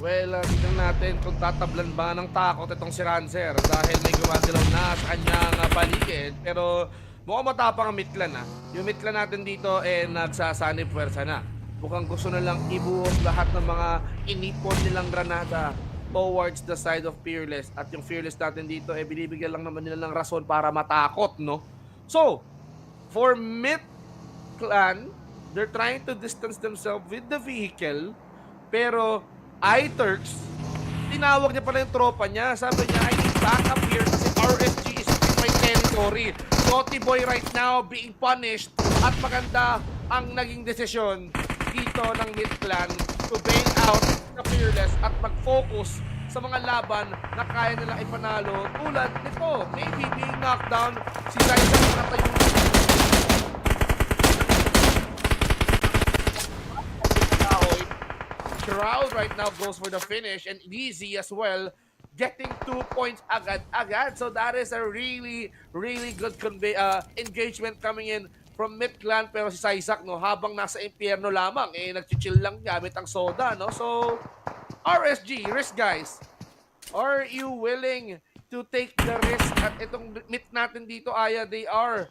Well, tignan natin kung tatablan ba ng takot itong si Rancer dahil may gumagalaw na sa kanyang paligid. Pero mukhang matapang ang Midclan Yung Midclan natin dito nagsasanib puwersa na. Mukhang gusto na lang ibuhos lahat ng mga inipon nilang granada towards the side of Fearless. At yung Fearless natin dito, binibigyan lang naman nila ng rason para matakot, no? So, for Midclan, they're trying to distance themselves with the vehicle. Pero iTurks, tinawag niya pala yung tropa niya. Sabi niya, I need backup here kasi RSG is in my territory. Naughty Boy right now being punished at maganda ang naging desisyon dito ng Midclan to bail out the Fearless at mag-focus sa mga laban na kaya nila ipanalo tulad nito. Maybe being knocked down, si Liza nakatayo Crowd right now goes for the finish and Easy as well getting 2 points agad-agad. So that is a really good engagement coming in from Midclan. Pero si Isaac, no, habang nasa impyerno lamang, nagchichill lang gamit ang soda, no? So, RSG, risk guys. Are you willing to take the risk? At itong Myth natin dito, they are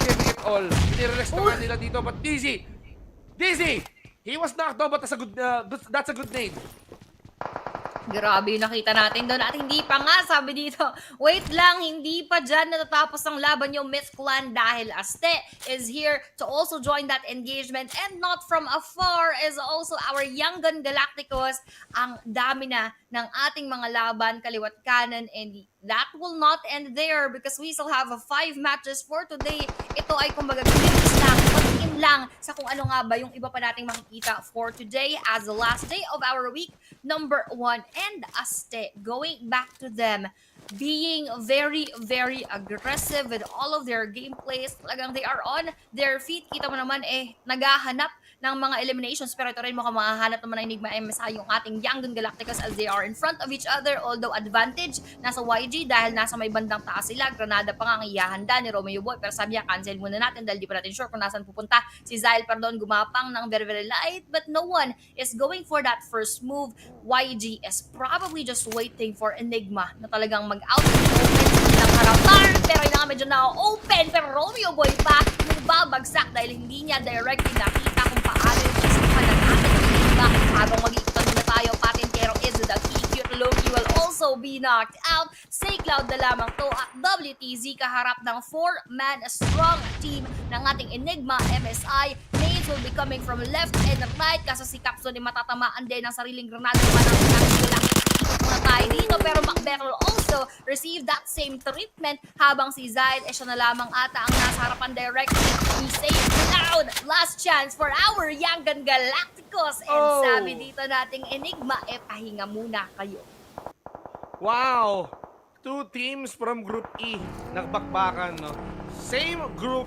giving it all. Nire-risk naman nila dito, but Dizzy! He was knocked down, but that's a good name. Grabe yung nakita natin doon. At hindi pa nga, sabi dito, wait lang, hindi pa dyan natatapos ang laban yung Myth Clan dahil Aste is here to also join that engagement. And not from afar is also our Young Gun Galacticos. Ang dami na ng ating mga laban, kaliwat kanan, and that will not end there because we still have 5 matches for today. Ito ay kumbaga glimpse lang, pag-in lang sa kung ano nga ba yung iba pa nating makikita for today as the last day of our week number 1. And Aste, going back to them, being very aggressive with all of their gameplays. Talagang they are on their feet. Kita mo naman naghahanap ng mga eliminations. Pero ito rin mukhang mahahanap naman ng Enigma MSI yung ating Young Gun Galacticos as they are in front of each other. Although advantage nasa YG dahil nasa may bandang taas sila. Granada pa nga ang iyahanda ni Romeo Boy. Pero sabi niya, cancel muna natin dahil di pa natin sure kung nasan pupunta. Si Zyle pardon, gumapang ng very light. But no one is going for that first move. YG is probably just waiting for Enigma na talagang mag-out ng harapan. Pero yun nga medyo na-open. Pero Romeo Boy pa babagsak dahil hindi niya directly nakita kung paano yung isipan ng ating Enigma. Habang mag-iitan muna tayo, Patintero is the key. Cute Loki will also be knocked out. Say Cloud na lamang to at WTZ kaharap ng 4-man strong team ng ating Enigma MSI. Nades will be coming from left and right kasi si Capsule ay matatamaan din ng sariling granada naman ang kanilang muna tayo dito. Pero Macbeth will also receive that same treatment habang si Zyd siya na lamang ata ang nasa harapan directly. He saved Cloud. Last chance for our Young Gun Galacticos. And sabi dito nating Enigma, pahinga muna kayo. Wow! 2 teams from Group E nagbakbakan, no? Same group,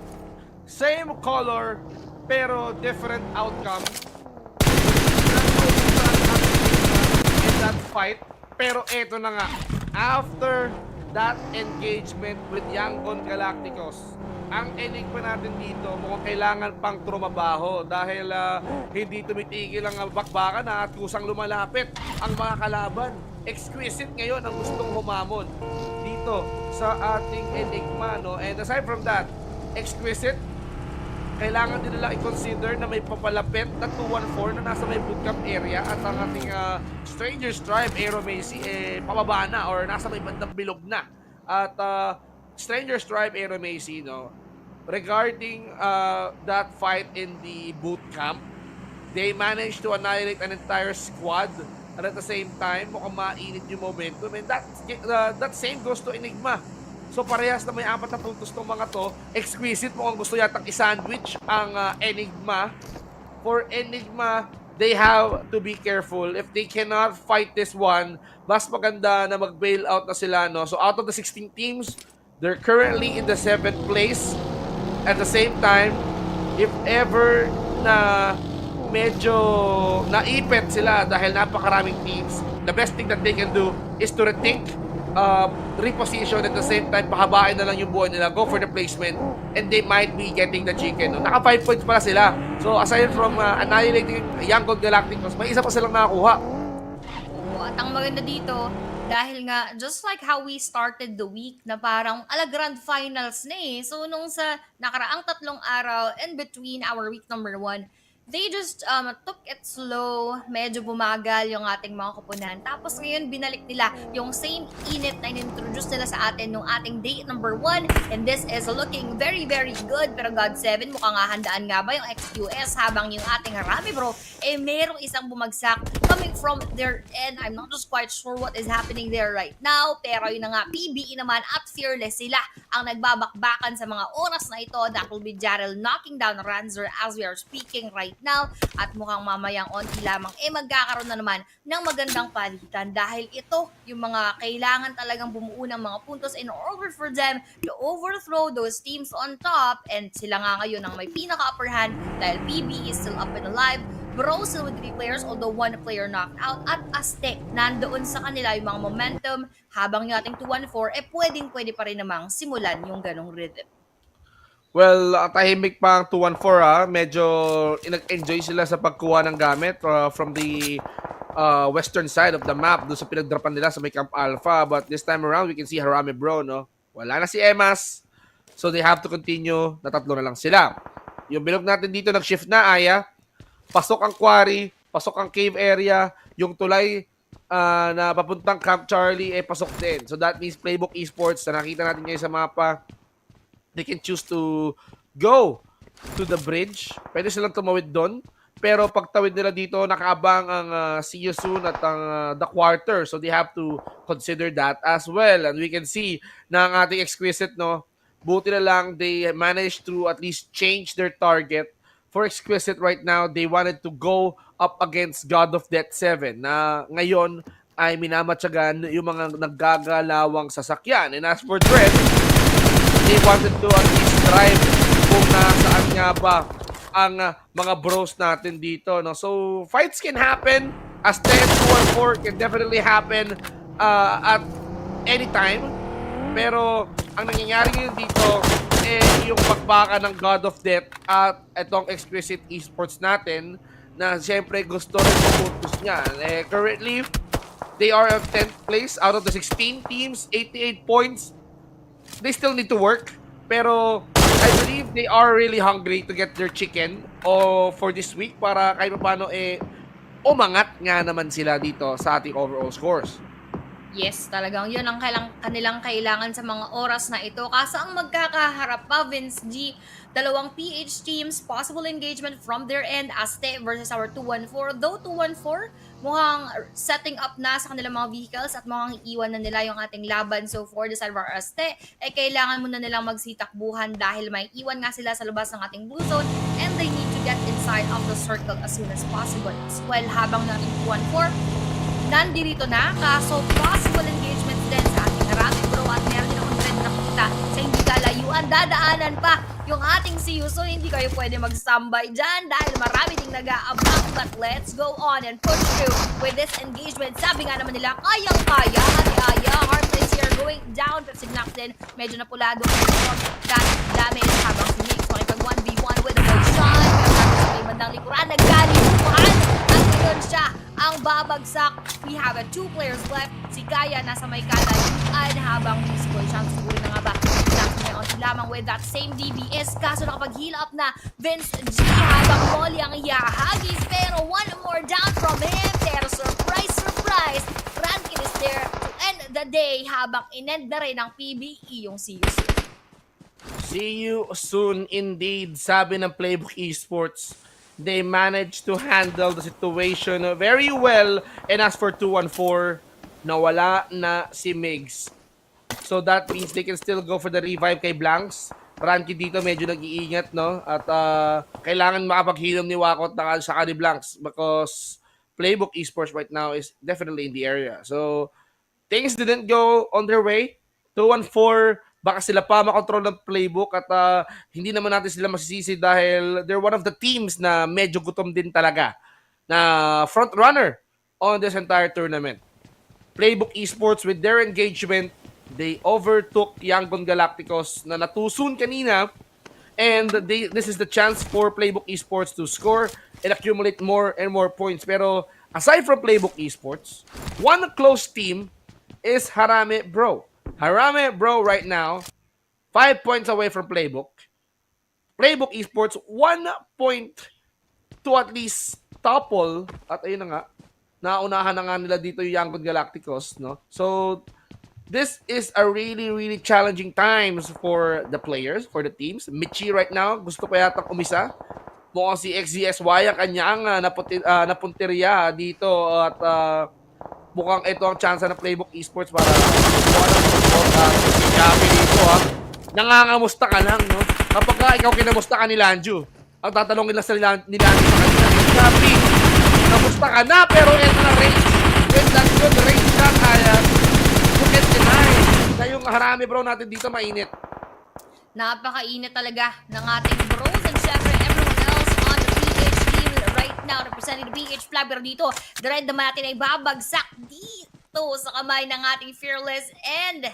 same color, pero different outcome. In that fight. Pero eto na nga, after that engagement with Young Gun Galacticos, ang enigma natin dito mukhang kailangan pang trumabaho dahil hindi tumitigil ang bakbakan at kusang lumalapit ang mga kalaban. Exquisite ngayon ang gustong humamon dito sa ating enigma, no? And aside from that, Exquisite, kailangan din nila i-consider na may papalapit na 214 na nasa may bootcamp area at ang ating Stranger's Tribe, Aero Macy, pababa na or nasa may bandang bilog na. At Stranger's Tribe, Aero Macy, no, regarding that fight in the bootcamp, they managed to annihilate an entire squad and at the same time, mukhang mainit yung momentum. And that same goes to Enigma. So parehas na may 4 na puntos ng mga to. Exquisite, mukhang gusto yatang i-sandwich ang Enigma. For Enigma, they have to be careful. If they cannot fight this one, mas maganda na mag-bail out na sila, no? So out of the 16 teams, they're currently in the 7th place. At the same time, if ever na medyo naipit sila dahil napakaraming teams, the best thing that they can do is to rethink, reposition, at the same time pahabain na lang yung buhay nila, go for the placement, and they might be getting the chicken. No? Naka 5 points pala sila. So aside from annihilating Young Gold Galacticos, may isa pa silang nakakuha. At ang maganda dito, dahil nga, just like how we started the week, na parang grand finals na eh. So, nung sa nakaraang 3 araw, in between our week number 1, they just took it slow, medyo bumagal yung ating mga kupunan. Tapos ngayon, binalik nila yung same init na in-introduce nila sa atin nung ating date number 1. And this is looking very, very good. Pero God 7, mukhang handaan nga ba yung XQS habang yung ating Harami bro, merong isang bumagsak coming from their end. I'm not just quite sure what is happening there right now. Pero yun na nga, PBE naman at Fearless sila ang nagbabakbakan sa mga oras na ito. That will be Jarrell knocking down Ranzer as we are speaking right now, at mukhang mamayang onti lamang magkakaroon na naman ng magandang palitan dahil ito yung mga kailangan talagang bumuo ng mga puntos in order for them to overthrow those teams on top, and sila nga ngayon ang may pinaka-upper hand dahil PB is still up and alive. Bro still with 3 players, although 1 player knocked out, at Aztec nandoon sa kanila yung mga momentum habang yung ating 214 pwede pa rin namang simulan yung ganong rhythm. Well, tahimik pa ang 214 medyo nag-enjoy sila sa pagkuha ng gamit from the western side of the map doon sa pinagdrapan nila sa may Camp Alpha. But this time around, we can see Harami bro, no? Wala na si Emas. So they have to continue. Na 3 na lang sila. Yung bilog natin dito nag-shift na, Aya. Pasok ang quarry, pasok ang cave area, yung tulay na papuntang Camp Charlie pasok din. So that means Playbook Esports na nakita natin ngayon sa mapa, they can choose to go to the bridge. Pwede silang tumawid doon. Pero pagtawid nila dito, nakaabang ang See You Soon at ang The Quarter. So they have to consider that as well. And we can see na ang ating Exquisite, no, buti na lang they managed to at least change their target. For Exquisite right now, they wanted to go up against God of Death 7 na ngayon ay minamatsagan yung mga naggagalawang sasakyan. And as for Dread, they wanted to at least drive kung nasaan nga ba ang mga bros natin dito, no? So, fights can happen. As 10, 2, 4 can definitely happen at any time. Pero, ang nangyayari ngayon dito, yung pagbaka ng God of Death at itong Exquisite Esports natin na siyempre gusto rin pupuntos niya. Currently, they are at 10th place out of the 16 teams, 88 points. They still need to work, pero I believe they are really hungry to get their chicken for this week para kahit paano umangat nga naman sila dito sa ating overall scores. Yes, talagang yun ang kanilang kailangan sa mga oras na ito. Kaso ang magkakaharap pa, Vince G, 2 PH teams, possible engagement from their end, Aztec versus our 214. Though 214, mukhang setting up na sa kanilang mga vehicles at mukhang iiwan na nila yung ating laban. So for the side of our Aztec, kailangan muna nilang magsitakbuhan dahil may iwan nga sila sa labas ng ating blue zone and they need to get inside of the circle as soon as possible. Well, habang natin 214, nandirito na, kaso possible engagement din sa ating Harami bro at meron din akong trend nakita sa hindi kalayuan. Dadaanan pa yung ating CU, so hindi kayo pwede mag-standby dyan dahil marami ding nag-aabang. But let's go on and push through with this engagement. Sabi nga naman nila, kayang-kaya, Ate Aya, Heartlays here going down, Pepsi Black natin. Medyo napulado ang that damage habang si Mix makipag 1v1 with a good shot. Pero natin sa may bandang likuran, nagkalimuhan. At ngayon siya ang babagsak. We have 2 players left. Si Kaya nasa may kalayuan habang peaceful siya. Siguro na nga ba? Lamang with that same DBS, kaso nakapag-heal up na Vince G habang Molly ang ihahagis, pero one more down from him. Pero surprise, surprise, Rankin is there to end the day habang inend na rin ng PBE yung see you soon. See you soon indeed, sabi ng Playbook Esports. They managed to handle the situation very well, and as for 2-1-4, nawala na si Migs. So that means they can still go for the revive kay Blanks. Ranky dito medyo nag-iingat, no? At kailangan makapaghilom ni Wakot na sa ni Blanks because Playbook Esports right now is definitely in the area. So things didn't go on their way. 2-1-4, baka sila pa makontrol ng Playbook at hindi naman natin sila masisisi dahil they're one of the teams na medyo gutom din talaga na front runner on this entire tournament. Playbook Esports with their engagement, they overtook Yangon Galacticos na natusun kanina, and this is the chance for Playbook Esports to score and accumulate more and more points. Pero aside from Playbook Esports, one close team is Harame Bro. Harame Bro right now, 5 points away from Playbook. Playbook Esports, 1 point to at least topple. At ayun na nga, naunahan na nga nila dito yung Yangon Galacticos, no? So this is a really, really challenging times for the players, for the teams. Michi right now, gusto pa yata umisa. Mukhang si XZSY ang kanyang napunteriya dito at mukhang ito ang chance ng Playbook Esports para si Javi dito, ha. Nangangamusta ka lang, no? Kapag ikaw kinamusta ka ni Lanju, ang tatanungin lang sa ni Lanju sa kanila, Javi, kamusta ka na? Pero ito na range. When that's good range na kaya, forget deny na yung Harame Bro natin dito mainit. Napakainit talaga ng ating bros and syempre everyone else on the PH team right now representing the PH flag. Pero dito, the red naman natin ay babagsak dito sa kamay ng ating Fearless, and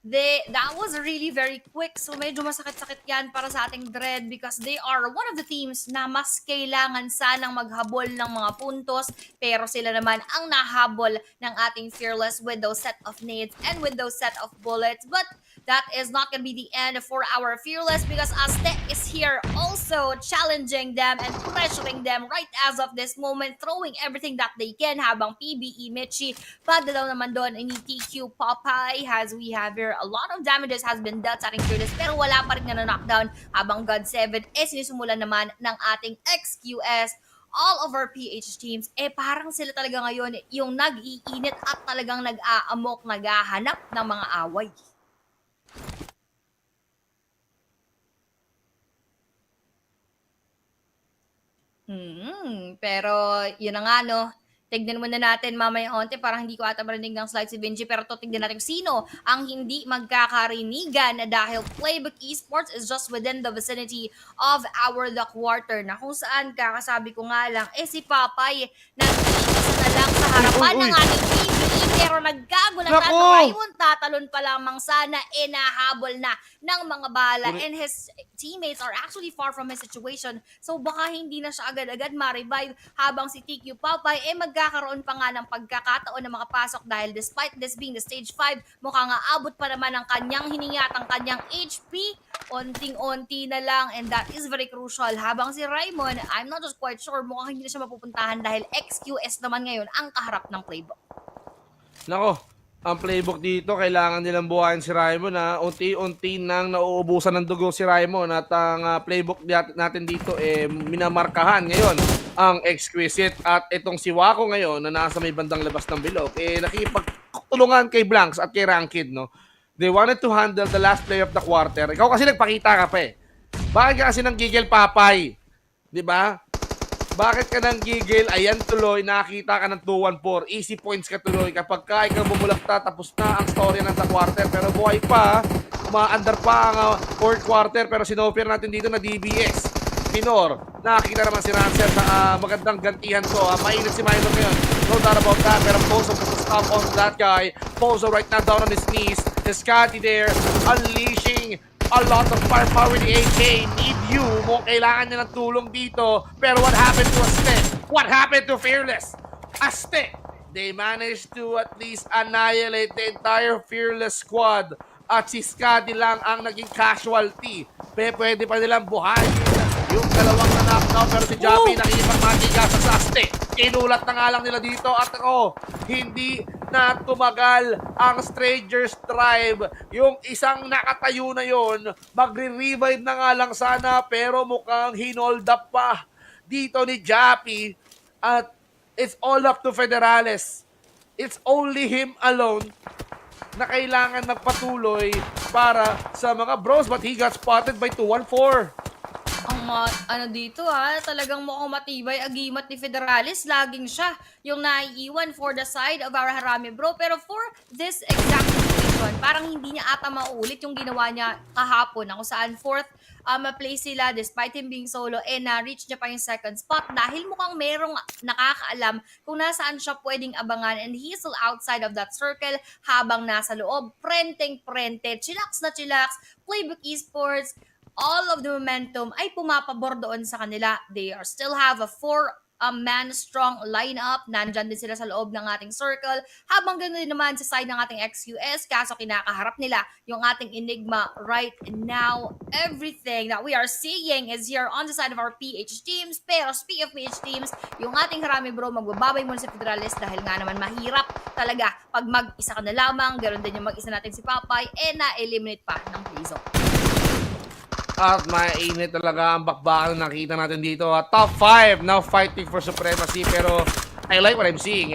that was really very quick. So medyo masakit-sakit yan para sa ating Dread because they are one of the teams na mas kailangan sanang maghabol ng mga puntos, pero sila naman ang nahabol ng ating Fearless with those set of nades and with those set of bullets. But that is not gonna be the end for our Fearless because Aztec is here also challenging them and pressuring them right as of this moment, throwing everything that they can habang PBE Michi padalaw naman doon ni TQ Popeye. As we have here, a lot of damages has been dealt sa ating Fearless pero wala pa rin na knockdown habang God7 sinisimulan naman ng ating XQS. All of our PH teams, parang sila talaga ngayon yung nag-iinit at talagang nag-aamok, naghahanap ng mga away. Pero yun na nga, no? Tignan muna natin mamaya onte, parang hindi ko ata marinig ng slide si Benji, pero to tignan natin sino ang hindi magkakarinigan dahil Playbook Esports is just within the vicinity of the quarter na kung saan kakasabi ko nga lang, si Papay nag-iisa na lang sa harapan ng ating PBE pero nagkagulat na Raymond, tatalon pa lamang sana, nahabol na ng mga bala and his teammates are actually far from his situation, so baka hindi na siya agad-agad ma-revive habang si TQ Papay magkakaroon pa nga ng pagkakataon na makapasok dahil despite this being the stage 5, mukhang aabot pa naman ang kanyang hiningat, ang kanyang HP, onting-onti na lang, and that is very crucial. Habang si Raymond, I'm not just quite sure, mukhang hindi na siya mapupuntahan dahil XQS naman ngayon ang kaharap ng Playbook. Nako, ang Playbook dito, kailangan nilang buhayin si Raymond na unti-unti nang nauubusan ng dugo si Raymond at ang Playbook natin dito minamarkahan ngayon ang Exquisite at itong si Wako ngayon na nasa may bandang labas ng bilog nakipagtulungan kay Blanks at kay Rankid, no? They wanted to handle the last play of the quarter. Ikaw kasi nagpakita ka pa Bakit ka kasi nang gigil, Papay? Di ba? Bakit ka nang gigil? Ayan tuloy, nakita ka ng 2-1-4. Easy points ka tuloy. Kapag ka ikaw bumulakta, tapos na ang story ng the quarter. Pero buhay pa, ma-under pa ang fourth quarter. Pero sinoffer natin dito na DBS. Minor. Nakakita naman si Rancel sa magandang gantihan ko. Mainit si Minor ngayon. No doubt about that. Pero Pozo put a stop on that guy. Pozo right now down on his knees. Scotty there, unleashing a lot of firepower with the AK. Need you. Mo kailangan niya ng tulong dito. Pero what happened to Aste? What happened to Fearless? Aste, they managed to at least annihilate the entire Fearless squad. At si Scotty lang ang naging casualty. Pwede pa nilang buhayin yung dalawang na-knockdown. Pero si Jappy nakikipang matigasan sa Aste. Kinulat na nga lang nila dito. At hindi na tumagal ang Stranger's Tribe. Yung isang nakatayo na yon, magre-revive na nga lang sana. Pero mukhang hinold up pa dito ni Jappy. At it's all up to Federales. It's only him alone na kailangan magpatuloy para sa mga bros, but he got spotted by 214. Ang dito talagang mukhang matibay agimat ni Federalis. Laging siya yung naiiwan for the side of our Harami bro. Pero for this exact situation, parang hindi niya ata mauulit yung ginawa niya kahapon na kung saan fourth place sila despite him being solo na-reach niya pa yung second spot dahil mukhang merong nakakaalam kung nasaan siya pwedeng abangan and he's still outside of that circle habang nasa loob. Prenteng-prente, chillax na chillax, Playbook Esports, all of the momentum ay pumapabor doon sa kanila. They are still have a 4-man strong lineup. Nandyan din sila sa loob ng ating circle. Habang ganoon din naman sa side ng ating XQS, kaso kinakaharap nila yung ating Enigma right now. Everything that we are seeing is here on the side of our PH teams. Pero speaking of PH teams, yung ating Harami bro, magbababay muna sa Federales dahil nga naman mahirap talaga pag mag-isa ka na lamang. Ganoon din yung mag-isa natin si Papay na-eliminate pa ng Blizzard. At mainit talaga ang bakbakan na nakita natin dito. Top 5 now fighting for supremacy. Pero I like what I'm seeing.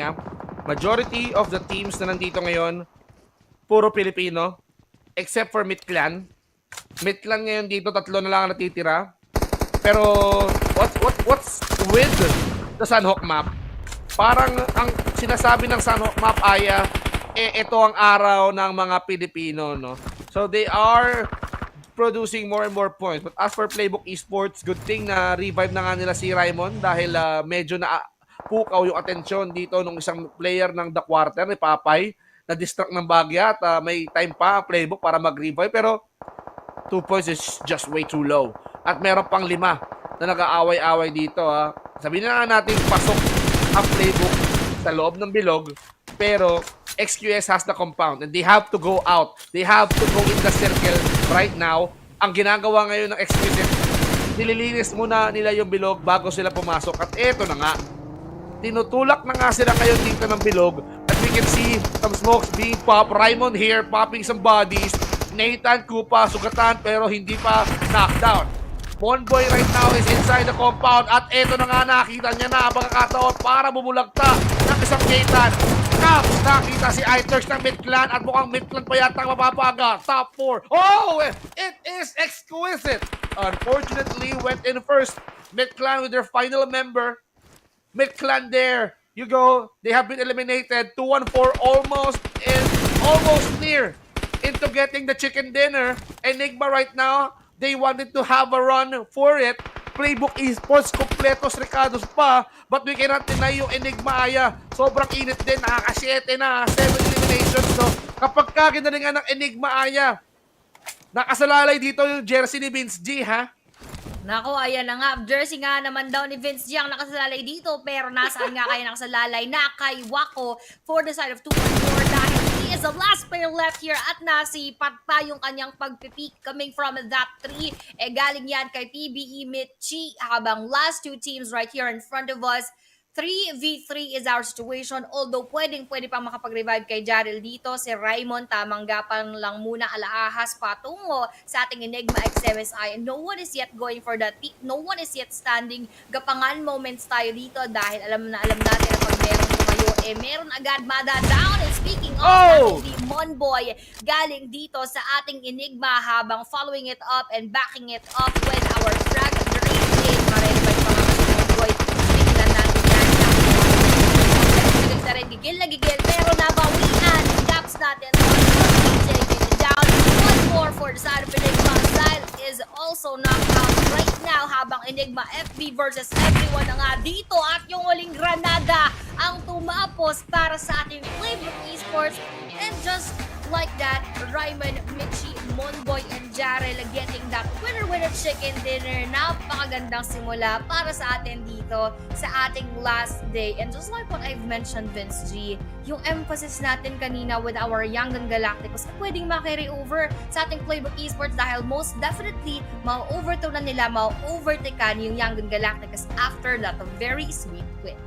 Majority of the teams na nandito ngayon, puro Pilipino. Except for Midclan. Midclan ngayon dito, 3 na lang ang natitira. Pero what's with the Sanhok map? Parang ang sinasabi ng Sanhok map ay ito ang araw ng mga Pilipino. No? So they are producing more and more points. But as for Playbook Esports, good thing na revive na nga nila si Raymond dahil medyo na pukaw yung atensyon dito ng isang player ng The Quarter ni Papay na distract ng bagya at may time pa ang Playbook para mag-revive pero 2 points is just way too low. At meron pang 5 na nag-aaway-away dito. Sabihin na nga natin pasok ang Playbook sa loob ng bilog pero XQS has the compound and they have to go out. They have to go in the circle right now. Ang ginagawa ngayon ng XQS, nililinis muna nila yung bilog bago sila pumasok. At eto na nga, tinutulak na nga sila ngayon dito ng bilog. At we can see some smokes being popped. Raymond here popping some bodies. Nathan Kupa sugatan pero hindi pa knockdown. Monboy right now is inside the compound. At eto na nga, nakita niya na ang pagkakataon para bumulagta ng isang Nathan. Caps, nakita si Iters ng Midclan at mukhang Midclan pa yata ang mapapaga. Top 4. Oh, it is exquisite. Unfortunately, went in first. Midclan with their final member. Midclan there. You go. They have been eliminated. 2-1-4 almost near into getting the chicken dinner. Enigma right now, they wanted to have a run for it. Playbook Esports, kompletos Ricardos pa. But we cannot deny yung Enigma Aya. Sobrang init din. Nakaka-7 na. 7 eliminations. So, kapag kaginalingan ng Enigma Aya, nakasalalay dito yung jersey ni Vince G, ha? Nako, ayan na nga. Jersey nga naman daw ni Vince G ang nakasalalay dito. Pero nasaan nga kaya nakasalalay na kay Wako for the side of 2-4 dahil he is the last player left here at nasipat pa yung kanyang pagpipick coming from that 3. Galing yan kay PBE Mitchi habang last 2 teams right here in front of us. 3v3 is our situation. Although pwede pang makapag-revive kay Jarrell dito. Si Raymond, tamang gapan lang muna alaahas patungo sa ating Enigma XMSI. And no one is yet going for that pick. No one is yet standing. Gapangan moments tayo dito dahil alam natin na pag meron tumayo, meron agad mada-down. And speaking of the Monboy, galing dito sa ating Enigma habang following it up and backing it up with our frag during ma-revive pa nga si Monboy. Tingnan natin na rin gigil pero nabawian natin. Down 1-4 for the side of Enigma. Style is all also knocked out right now habang Enigma FB versus everyone na nga dito at yung huling granada ang tumapos para sa ating Playbook Esports. And just like that, Ryman, Mitchie, Monboy, and Jarrell getting that winner-winner chicken dinner. Napakagandang simula para sa atin dito sa ating last day. And just like what I've mentioned, Vince G, yung emphasis natin kanina with our Young Gun Galacticos na pwedeng ma-carry over sa ating Playbook Esports dahil most definitely ma-overthrow na nila, ma-overtaken yung Young Gun Galacticos after that very sweet win.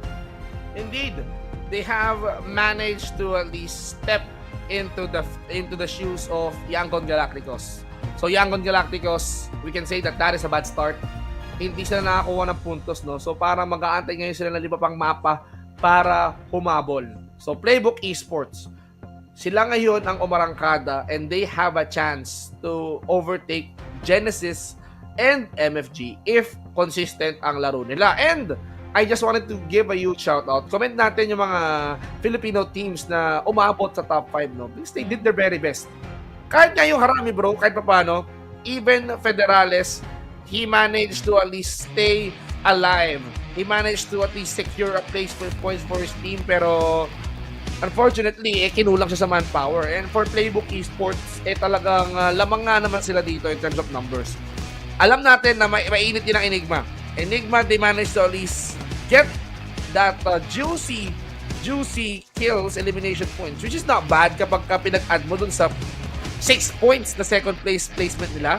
Indeed, they have managed to at least step into the shoes of Yangon Galacticos. So Yangon Galacticos, we can say that is a bad start. Hindi sila nakakuha ng puntos, no? So para mag-aantay ngayon sila ng iba pang mapa para humabol. So Playbook Esports, sila ngayon ang umarangkada and they have a chance to overtake Genesis and MFG if consistent ang laro nila. And I just wanted to give a huge shout out. Comment natin yung mga Filipino teams na umabot sa top 5, no? Because they did their very best. Kahit nga yung Harami, bro, kahit pa paano, even Federales, he managed to at least stay alive. He managed to at least secure a place for points for his team, pero unfortunately, kinulang siya sa manpower. And for Playbook Esports, talagang lamang nga naman sila dito in terms of numbers. Alam natin na mainit din ang Enigma. Enigma, they managed to at least get that juicy kills, elimination points, which is not bad kapag pinag-add mo dun sa 6 points na second place placement nila.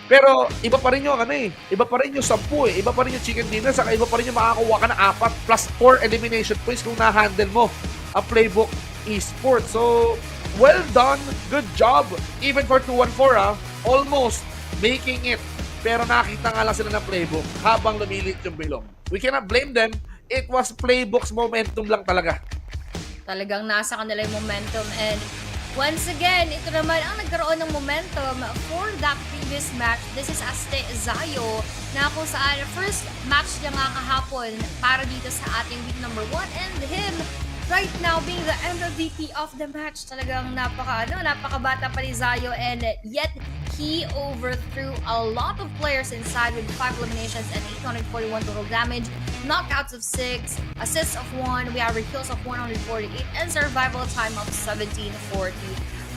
Pero iba pa rin yung iba pa rin yung 10 iba pa rin yung chicken dinner, saka iba pa rin yung makakuha ka ng 4 plus 4 elimination points kung na-handle mo ang Playbook Esports. So, well done, good job, even for 2-1-4, almost making it. Pero nakita nga lang sila ng Playbook habang lumilit yung bilong. We cannot blame them. It was Playbook's momentum lang talaga. Talagang nasa kanila yung momentum. And once again, ito naman ang nagkaroon ng momentum for that previous match. This is Aste Zayo na kung saan first match niya nga kahapon para dito sa ating week number 1. And him right now being the MVP of the match. Talagang napakabata pa ni Zayo, and yet he overthrew a lot of players inside with 5 eliminations and 841 total damage, knockouts of 6, assists of 1, we have kills of 148, and survival time of 1740.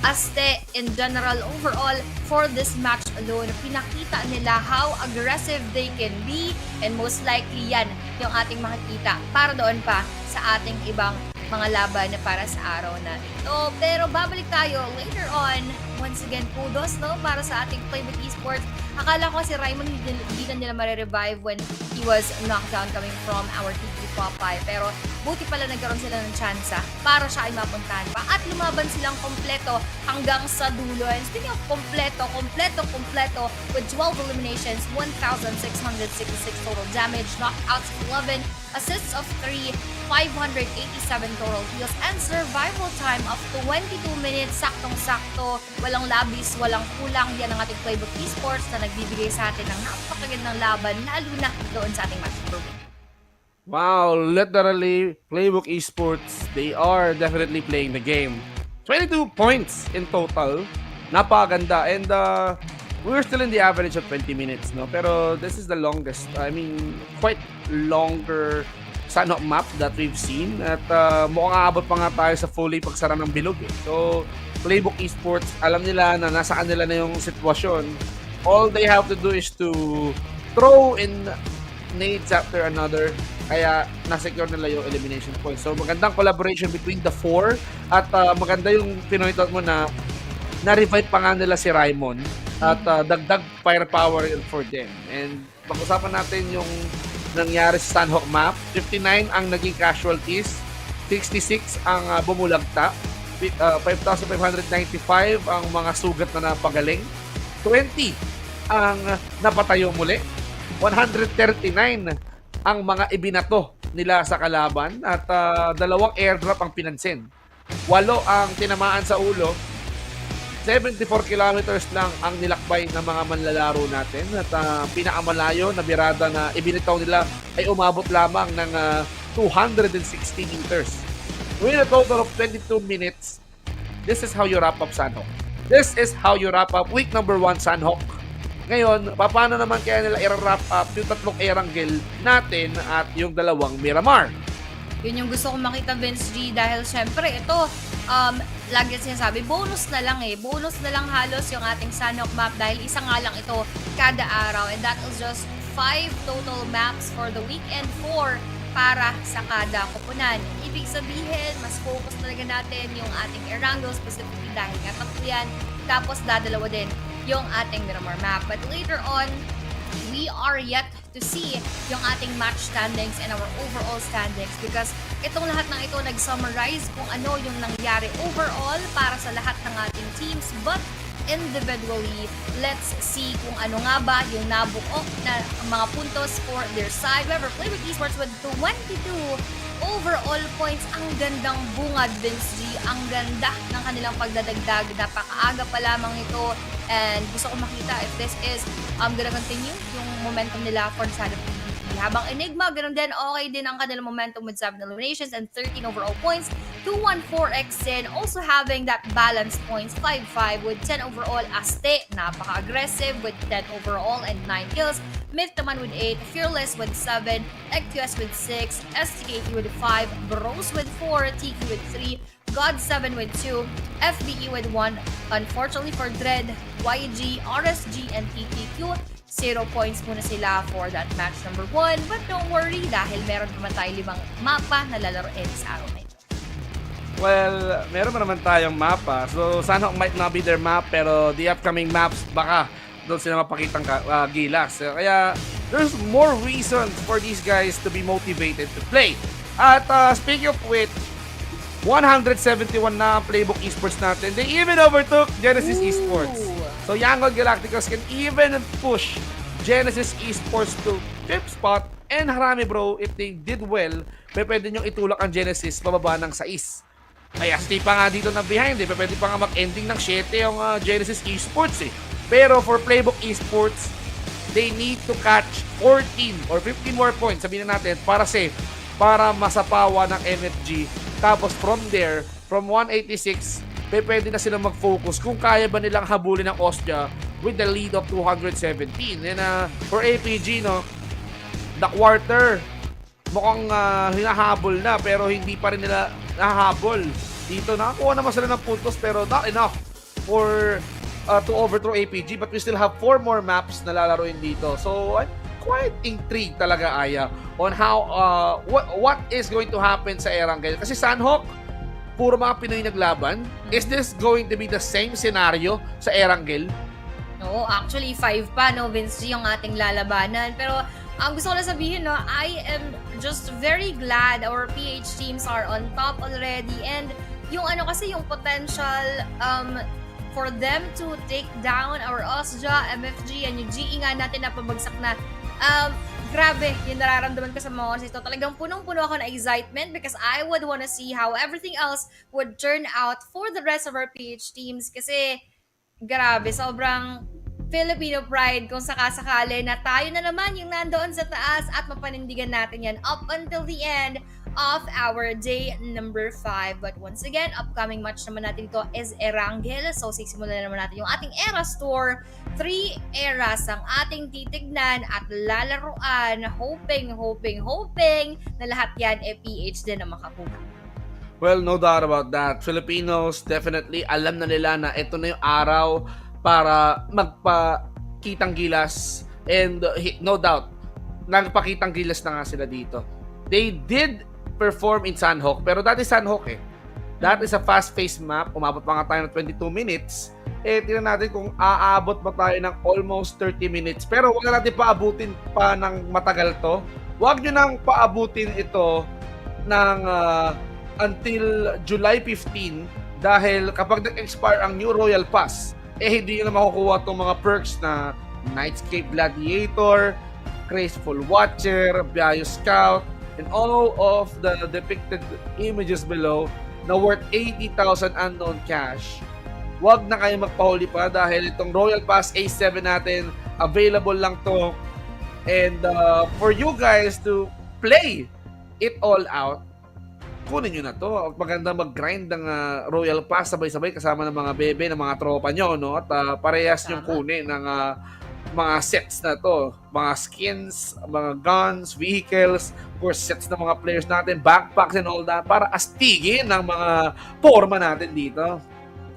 Aste, in general, overall, for this match alone, pinakita nila how aggressive they can be, and most likely yan yung ating makikita para doon pa sa ating ibang mga laban na para sa araw na ito. Pero babalik tayo later on. Once again, kudos, no, para sa ating Playbook Esports. Akala ko si Raymond hindi na nila marirevive when he was knocked down coming from our T3 Popeye. Pero buti pala nagkaroon sila ng tsansa para siya ay mapuntahan pa. At lumaban silang kompleto hanggang sa dulo. And speaking of kompleto with 12 eliminations, 1,666 total damage, knockouts of 11, assists of 3, 587 total kills, and survival time of 22 minutes. Saktong-sakto, walang labis, walang kulang. Yan ang ating Playbook Esports na nagbibigay sa atin ng napakagandang laban, lalo na doon sa ating match group. Wow, literally, Playbook Esports, they are definitely playing the game. 22 points in total. Napakaganda. And we're still in the average of 20 minutes, no? Pero this is the longest, quite longer Sanhok map that we've seen. At mukhang aabot pa nga tayo sa fully pagsara ng bilog, eh. So, Playbook Esports, alam nila na nasa kanila na yung sitwasyon. All they have to do is to throw in nades after another. Kaya nasecure nila yung elimination points. So magandang collaboration between the 4. At maganda yung pinoint out mo na na-revive pa nga nila si Raymond. At dagdag firepower for them. And pag-usapan natin yung nangyari sa Sanhok map. 59 ang naging casualties. 66 ang bumulagta. 5,595 ang mga sugat na napagaling. 20 ang napatayo muli. 139 ang mga ibinato nila sa kalaban at 2 airdrop ang pinansin. 8 ang tinamaan sa ulo. 74 kilometers lang ang nilakbay ng mga manlalaro natin at pinakamalayo na birada na ibinitaw nila ay umabot lamang ng 260 meters. With a total of 22 minutes, this is how you wrap up Sanhok. This is how you wrap up week number 1 Sanhok. Ngayon, paano naman kaya nila i-wrap up yung tatlong Erangel natin at yung dalawang Miramar? Yun yung gusto kong makita, Vince G, dahil syempre ito, lagi sinasabi, bonus na lang bonus na lang halos yung ating Sanhok map dahil isa nga lang ito kada araw, and that is just 5 total maps for the week and 4 para sa kada koponan. Ibig sabihin, mas focus talaga natin yung ating Erangel specifically dahil nga tatlo yan, tapos dadalawa din yung ating Miramar map. But later on, we are yet to see yung ating match standings and our overall standings because itong lahat ng ito nag-summarize kung ano yung nangyari overall para sa lahat ng ating teams, but individually, let's see kung ano nga ba yung nabuo na mga puntos for their side. However, play with Esports with 22 overall points. Ang gandang bungad, Vince G. Ang ganda ng kanilang pagdadagdag. Napakaaga pa lamang ito. And gusto ko makita if this is gonna continue yung momentum nila for the side of PvP. Habang Enigma, ganun din, okay din ang kanilang momentum with 7 eliminations and 13 overall points. 2-1-4X Sin also having that balance points, 5-5 with 10 overall. Aste, napaka-aggressive with 10 overall and 9 kills. Myth naman with 8, Fearless with 7, EQS with 6, STKT with 5, Bros with 4, TQ with 3, God 7 with 2, FBE with 1. Unfortunately for Dread, YG, RSG, and TTQ, 0 points muna sila for that match number 1. But don't worry dahil meron naman tayo 5 mapa na lalaroin sa araw na ito. Well, meron pa naman tayong mapa. So, Sanhok might not be their map, pero the upcoming maps, baka doon sila mapakitang gilas. Kaya, there's more reasons for these guys to be motivated to play. At speaking of which, 171 na ang playbook esports natin. They even overtook Genesis Esports. So, Yangon Galacticos can even push Genesis Esports to 5th spot. And Harami bro, if they did well, pwede nyo itulak ang Genesis pababa ng 6. Ay, asti pa nga dito na behind pwede pa nga mag-ending ng 7 yung Genesis Esports Pero for Playbook Esports, they need to catch 14 or 15 more points, sabihin na natin, para safe, para masapawa ng MFG. Tapos from there, from 186, pwede na silang mag-focus kung kaya ba nilang habulin ng Austria with the lead of 217. And for APG, no, the quarter, mukhang hinahabol na pero hindi pa rin nila nahabol. Dito nakakuha naman sila ng puntos pero not enough for to overthrow APG, but we still have 4 more maps na lalaroin dito. So I'm quite intrigued talaga, Aya, on how what is going to happen sa Erangel. Kasi Sanhok, puro mga Pinoy naglaban. Is this going to be the same scenario sa Erangel? No, actually 5 pa, no, Vince G, yung ating lalabanan. Pero ang gusto ko lang sabihin, no, I am just very glad our PH teams are on top already. And yung ano kasi, yung potential for them to take down our Austria, MFG, and yung GE nga natin na pabagsak na, grabe, yung nararamdaman ko sa mga oras ito. Talagang punong-puno ako na excitement because I would wanna see how everything else would turn out for the rest of our PH teams. Kasi, grabe, sobrang Filipino pride kung sakasakali na tayo na naman yung nandoon sa taas at mapanindigan natin yan up until the end of our day number 5. But once again, upcoming match naman natin ito is Erangel. So, sisimulan naman natin yung ating Era Store. 3 eras ang ating titignan at lalaruan. Hoping na lahat yan PH din na makakuha. Well, no doubt about that. Filipinos, definitely, alam na nila na ito na yung araw para magpakitang gilas. And no doubt, nagpakitang gilas na nga sila dito. They did perform in Sanhok, pero that is Sanhok That is a fast-paced map. Umabot pa nga tayo ng 22 minutes. Tingnan natin kung aabot pa tayo ng almost 30 minutes. Pero huwag na natin paabutin pa ng matagal to. Huwag nyo nang paabutin ito ng until July 15 dahil kapag nag-expire ang new Royal Pass, hindi nyo na makukuha itong mga perks na Nightscape Gladiator, Graceful Watcher, Bio Scout, and all of the depicted images below na worth 80,000 unknown cash. Huwag na kayo magpahuli pa dahil itong Royal Pass A7 natin, available lang to. And for you guys to play it all out, kunin nyo na to. Maganda mag-grind ng Royal Pass sabay-sabay kasama ng mga bebe, ng mga tropa nyo, no? At parehas yung kunin ng mga sets na to, mga skins, mga guns, vehicles, of course, sets ng mga players natin, backpacks and all that, para astigin ang mga forma natin dito.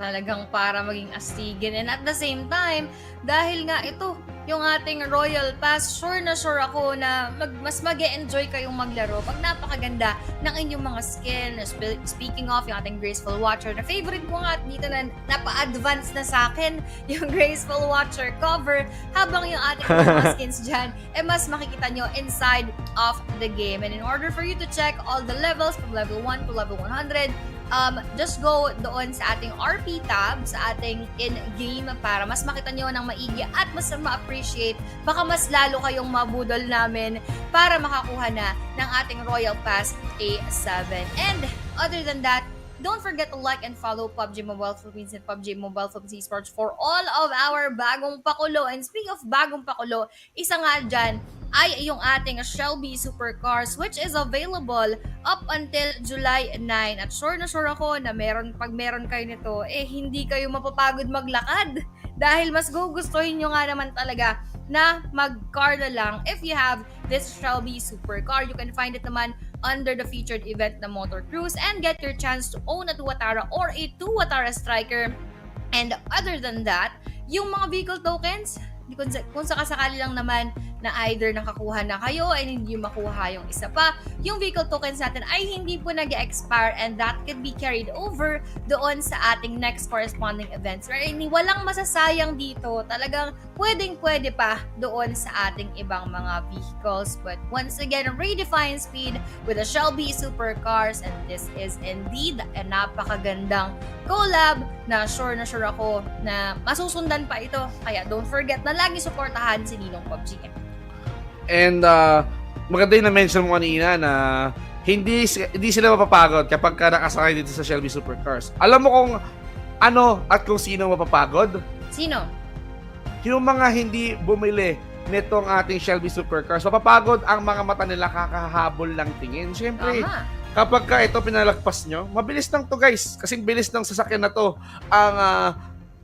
Talagang para maging astigin. And at the same time, dahil nga ito, yung ating Royal Pass, sure na sure ako na mas mag-e-enjoy kayong maglaro pag napakaganda ng inyong mga skin. Speaking of, yung ating Graceful Watcher, na favorite ko nga dito na napa-advance na sa akin, yung Graceful Watcher cover, habang yung ating mga skins dyan, mas makikita nyo inside of the game. And in order for you to check all the levels from level 1 to level 100, just go doon sa ating RP tab, sa ating in-game para mas makita nyo ng maigi at mas ma-appreciate. Baka mas lalo kayong mabudol namin para makakuha na ng ating Royal Pass A7. And other than that, don't forget to like and follow PUBG Mobile Philippines and PUBG Mobile Philippines Esports for all of our bagong pakulo. And speaking of bagong pakulo, isa nga dyan ay yung ating Shelby Supercars, which is available up until July 9. At sure na sure ako na pag meron kayo nito, hindi kayo mapapagod maglakad. Dahil mas gugustuhin nyo nga naman talaga na mag-car na lang if you have this Shelby Supercar. You can find it naman under the featured event na Motor Cruise and get your chance to own a Tuatara or a Tuatara Striker. And other than that, yung mga vehicle tokens, kung sakasakali lang naman na either nakakuha na kayo and hindi makuha yung isa pa, yung vehicle tokens natin ay hindi po nag-expire and that could be carried over doon sa ating next corresponding events. Walang masasayang dito. Talagang pwedeng-pwede pa doon sa ating ibang mga vehicles. But once again, redefine speed with the Shelby Supercars, and this is indeed a napakagandang collab na sure ako na masusundan pa ito. Kaya don't forget na lagi suportahan si Ninong PUBGM. And maganda yung na-mention mo kanina na hindi sila mapapagod kapag nakasakay dito sa Shelby Supercars. Alam mo kung ano at kung sino mapapagod? Sino? Yung mga hindi bumili nitong ating Shelby Supercars. Mapapagod ang mga mata nila kakahabol lang tingin. Siyempre, kapag ka ito pinalagpas nyo, mabilis lang to guys. Kasing bilis ng sasakyan na to ang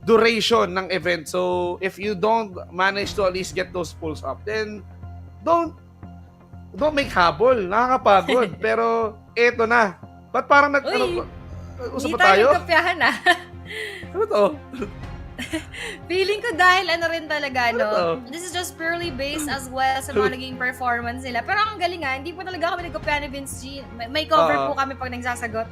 duration ng event. So, if you don't manage to at least get those pulls up, then don't make habol. Nakakapagod. Pero, eto na. Ba't parang usap pa tayo? Hindi tayo nagkapiyahan Ano to? Feeling ko dahil rin talaga, no? This is just purely based as well sa mga naging performance nila. Pero ang galing hindi po talaga kami nagkopya ni Vince G. May cover po kami pag nagsasagot.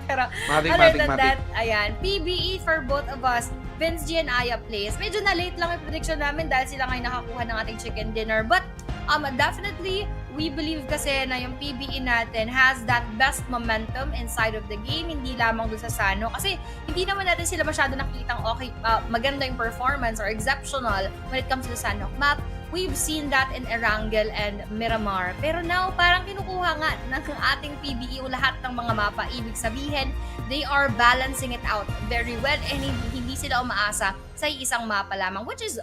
Pero other than that, ayan, PBE for both of us, Vince G and Aya plays. Medyo na-late lang yung prediction namin dahil sila ngayon nakakuha ng ating chicken dinner. But definitely, we believe kasi na yung PBE natin has that best momentum inside of the game, hindi lamang dun sa Sanhok. Kasi hindi naman natin sila masyado nakikitang maganda yung performance or exceptional when it comes to the Sanhok map. We've seen that in Erangel and Miramar. Pero now, parang kinukuha nga ng ating PBE lahat ng mga mapa. Ibig sabihin, they are balancing it out very well and hindi sila umaasa sa isang mapa lamang, which is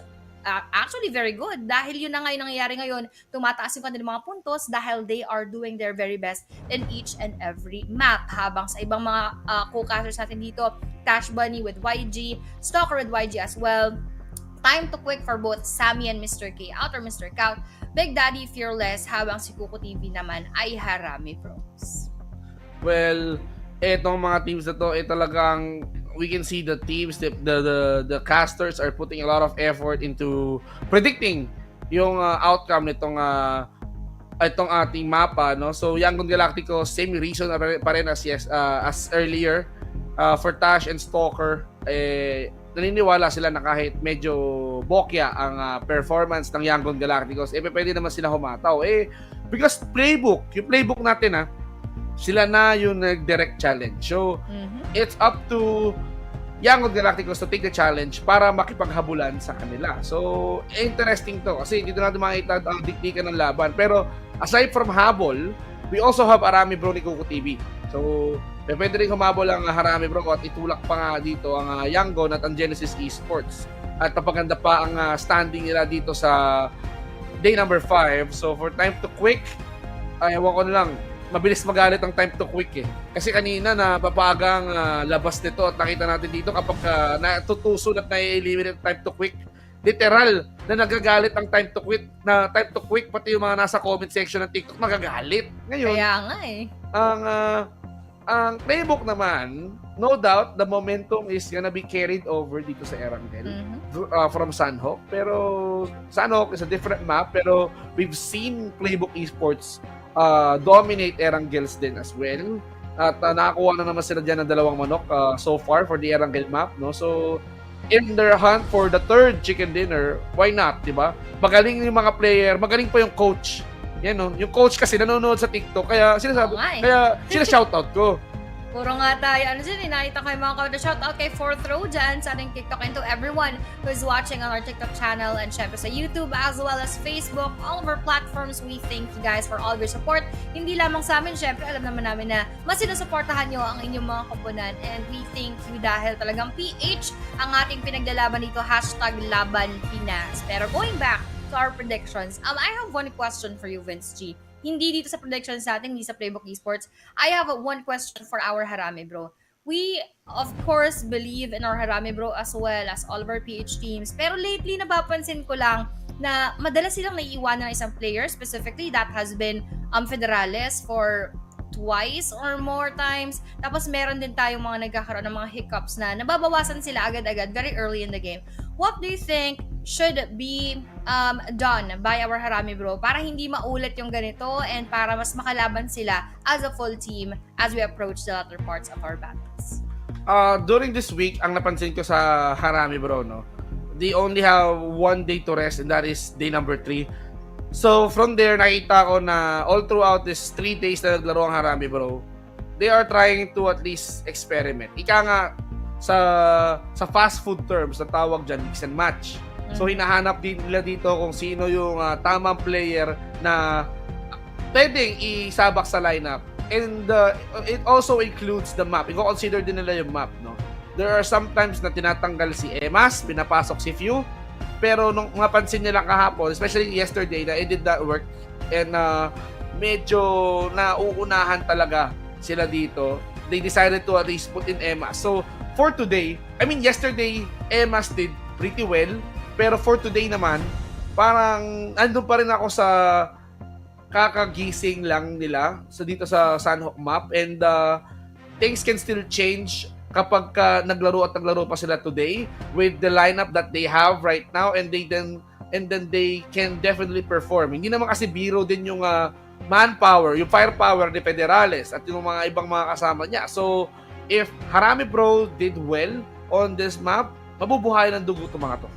actually very good dahil yun na nga yung nangyayari ngayon, tumataas yung kanilang mga puntos dahil they are doing their very best in each and every map. Habang sa ibang mga co-casters natin dito, Cash Bunny with YG, Stalker with YG as well, Time to Quick for both Sammy and Mr. K out or Mr. Kaut, Big Daddy Fearless, habang si Kuko TV naman ay Harami Bros. Well, etong mga teams na to, talagang we can see the teams, the casters are putting a lot of effort into predicting yung outcome nitong itong ating mapa, no? So, Yangon Galactico, same reason pa rin as earlier. For Tash and Stalker, naniniwala sila na kahit medyo bokya ang performance ng Yangon Galacticos, pwede naman sila humataw. Because yung playbook natin, sila na yung nag-direct challenge. So, it's up to Yangon Galacticos to take the challenge para makipaghabulan sa kanila. So, interesting to. Kasi dito natin makita ang dikdikan ng laban. Pero, aside from habol, we also have Arami Bro ni Kuko TV. So, pwede rin humabol ang Harami Bro at itulak pa nga dito ang Yangon at ang Genesis Esports. At napaganda pa ang standing nila dito sa day number 5. So, for Time to Quick, ewan ko na lang, mabilis magalit ang Time to Quick Kasi kanina napapagang labas nito at nakita natin dito kapag natutuso at na-eliminate Time to Quick, literal na nagagalit ang time to quit, pati yung mga nasa comment section ng TikTok nagagalit. Ngayon, Kaya nga eh. ang playbook naman, no doubt, the momentum is gonna be carried over dito sa Erangel from Sanhok. Pero Sanhok is a different map, pero we've seen Playbook Esports dominate Erangels din as well. At nakakuha na naman sila dyan ng 2 manok so far for the Erangel map, no? So, in their hunt for the 3rd chicken dinner, why not, di ba? Magaling yung mga player, magaling pa yung coach. Yan, no? Yung coach kasi nanonood sa TikTok, kaya sinasabi, kaya sina-shoutout ko. Puro nga tayo, nakita ko yung mga kawada. Shoutout kay Fourth Row dyan sa ating TikTok and to everyone who's watching on our TikTok channel and syempre sa YouTube as well as Facebook, all of our platforms. We thank you guys for all your support. Hindi lamang sa amin, syempre alam naman namin na mas sinusuportahan nyo ang inyong mga koponan and we thank you dahil talagang PH ang ating pinaglalaban dito, #LabanPinas. Pero going back to our predictions, I have one question for you, Vince G. Hindi dito sa predictions natin, hindi sa Playbook Esports. I have one question for our Harami Bro. We, of course, believe in our Harami Bro as well as all of our PH teams. Pero lately, napapansin ko lang na madalas silang naiiwanan ng isang player. Specifically, that has been Federales for twice or more times. Tapos meron din tayong mga nagkakaroon ng mga hiccups na nababawasan sila agad-agad very early in the game. What do you think should be done by our Harami Bro para hindi maulit yung ganito and para mas makalaban sila as a full team as we approach the latter parts of our battles? During this week, ang napansin ko sa Harami Bro, no, they only have 1 day to rest and that is day number 3. So from there, nakita ko na all throughout this 3 days na naglaro ang Harami Bro, they are trying to at least experiment. Ika nga, sa fast food terms, na tawag dyan, mix and match. So hinahanap din nila dito kung sino yung tamang player na pwedeng isabak sa lineup. And it also includes the map. I-consider din nila yung map, no? There are sometimes na tinatanggal si Emas, pinapasok si Few. Pero nung mapansin nila kahapon, especially yesterday, na it did not work. And medyo nauunahan talaga sila dito. They decided to at least put in Emas. So for today, yesterday, Emas did pretty well. Pero for today naman, parang andun pa rin ako sa kakagising lang nila dito sa Sanhok map and things can still change kapag naglaro pa sila today with the lineup that they have right now and then they can definitely perform. Hindi naman kasi biro din yung manpower, yung firepower ni Federales at yung mga ibang mga kasama niya. So, if Harami Pro did well on this map, mabubuhay ng dugo itong mga to.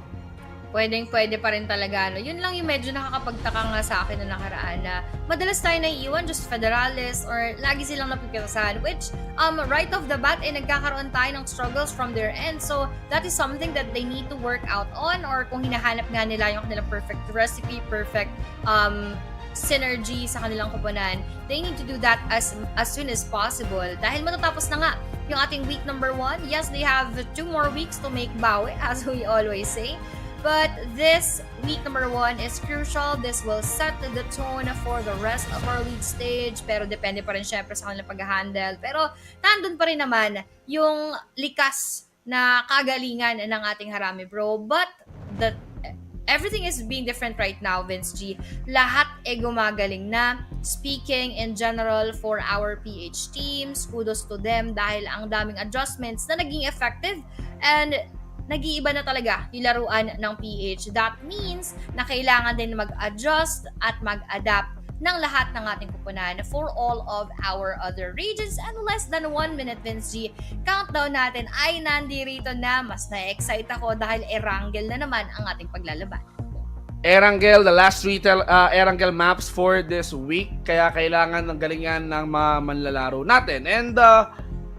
Pwede pa rin talaga. No? Yun lang yung medyo nakakapagtaka nga sa akin na nakaraan na madalas tayo naiiwan just Federales or lagi silang napipirasan which right off the bat nagkakaroon tayo ng struggles from their end. So that is something that they need to work out on or kung hinahanap nga nila yung kanilang perfect recipe, perfect synergy sa kanilang koponan, they need to do that as soon as possible. Dahil matatapos na nga yung ating week number 1. Yes, they have 2 more weeks to make bawi as we always say. But this week number 1 is crucial. This will set the tone for the rest of our league stage. Pero depende pa rin syempre sa kanilang pag-handle. Pero nandun pa rin naman yung likas na kagalingan ng ating Harami Bro. But everything is being different right now, Vince G. Lahat gumagaling na. Speaking in general for our PH teams, kudos to them dahil ang daming adjustments na naging effective and nag-iiba na talaga yung laruan ng PH. That means na kailangan din mag-adjust at mag-adapt ng lahat ng ating kupunan for all of our other regions. And less than 1 minute, Vince G, countdown natin ay nandirito na. Mas na-excite ako dahil Erangel na naman ang ating paglalaban. Erangel, the last retail Erangel maps for this week. Kaya kailangan ng galingan ng mga manlalaro natin. And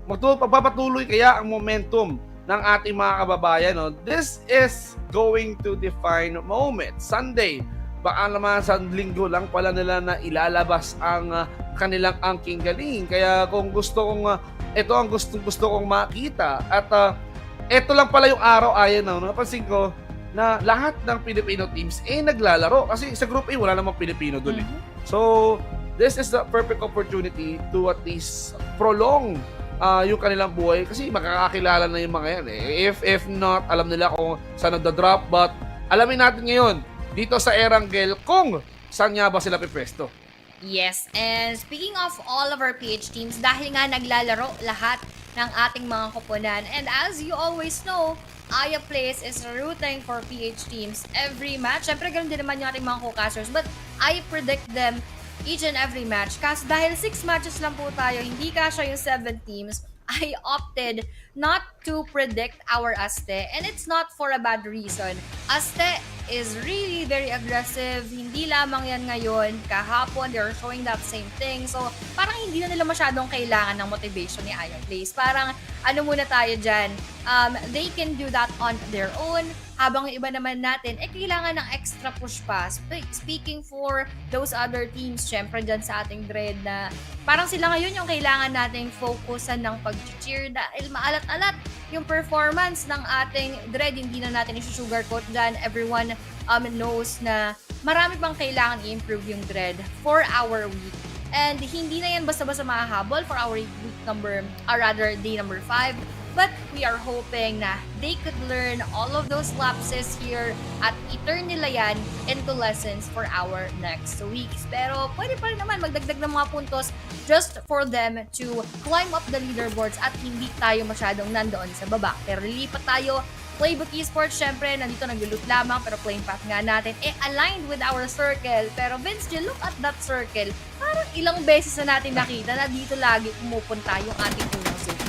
magpapatuloy kaya ang momentum ng ating mga kababayan, no? This is going to define moment. Sunday, baka naman sa linggo lang pala nila na ilalabas ang kanilang angking galing. Kaya kung gusto kong, ito ang gusto kong makita. At ito lang pala yung araw, ayan na, napansin ko na lahat ng Filipino teams naglalaro. Kasi sa Group A, wala namang Pilipino doon. So, this is the perfect opportunity to at least prolong yung kanilang buhay kasi makakakilala na yung mga yan If not, alam nila kung saan nagda-drop but Alamin natin ngayon dito sa Erangel kung saan nga ba sila pipwesto. Yes, and speaking of all of our PH teams, dahil nga naglalaro lahat ng ating mga koponan, and as you always know, Aya Place is rooting for PH teams every match. Siyempre, ganoon din naman yung ating mga co-casters, but I predict them each and every match. Kasi dahil 6 matches lang po tayo, hindi kasha yung 7 teams, I opted not to predict our Aste, and it's not for a bad reason. Aste is really very aggressive. Hindi lamang yan ngayon. Kahapon, they're showing that same thing. So, parang hindi na nila masyadong kailangan ng motivation ni Iron Place. Parang, ano muna tayo dyan, they can do that on their own. Habang yung iba naman natin, kailangan ng extra push pa. Speaking for those other teams, syempre dyan sa ating Dread na parang sila ngayon yung kailangan nating focusan ng pag-cheer dahil maalat-alat yung performance ng ating Dread. Hindi na natin isusugarcoat dyan. Everyone knows na marami pang kailangan i-improve yung Dread for our week. And hindi na yan basta-basta mahahabol for our week number, or rather day number 5. But we are hoping na they could learn all of those lapses here at i-turn nila yan into lessons for our next weeks. Pero pwede pa rin naman magdagdag ng mga puntos just for them to climb up the leaderboards at hindi tayo masyadong nandoon sa baba. Pero lilipat tayo. Playbook Esports, syempre, nandito nag-loot lamang, pero playing path nga natin, aligned with our circle. Pero Vince, look at that circle. Parang ilang beses na natin nakita na dito lagi pumupunta yung ating unang circle.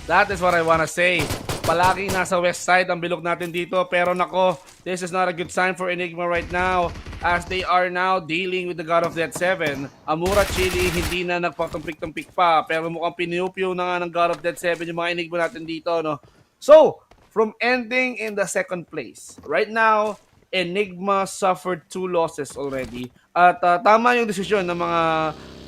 That is what I wanna say. Palaging nasa west side ang bilog natin dito. Pero nako, this is not a good sign for Enigma right now as they are now dealing with the God of Death 7. Amura Chili hindi na nagpatumpik-tumpik pa pero mukhang pinupyo na nga ng God of Death 7 yung mga Enigma natin dito, no? So, from ending in the second place, right now, Enigma suffered 2 losses already. At tama yung desisyon ng mga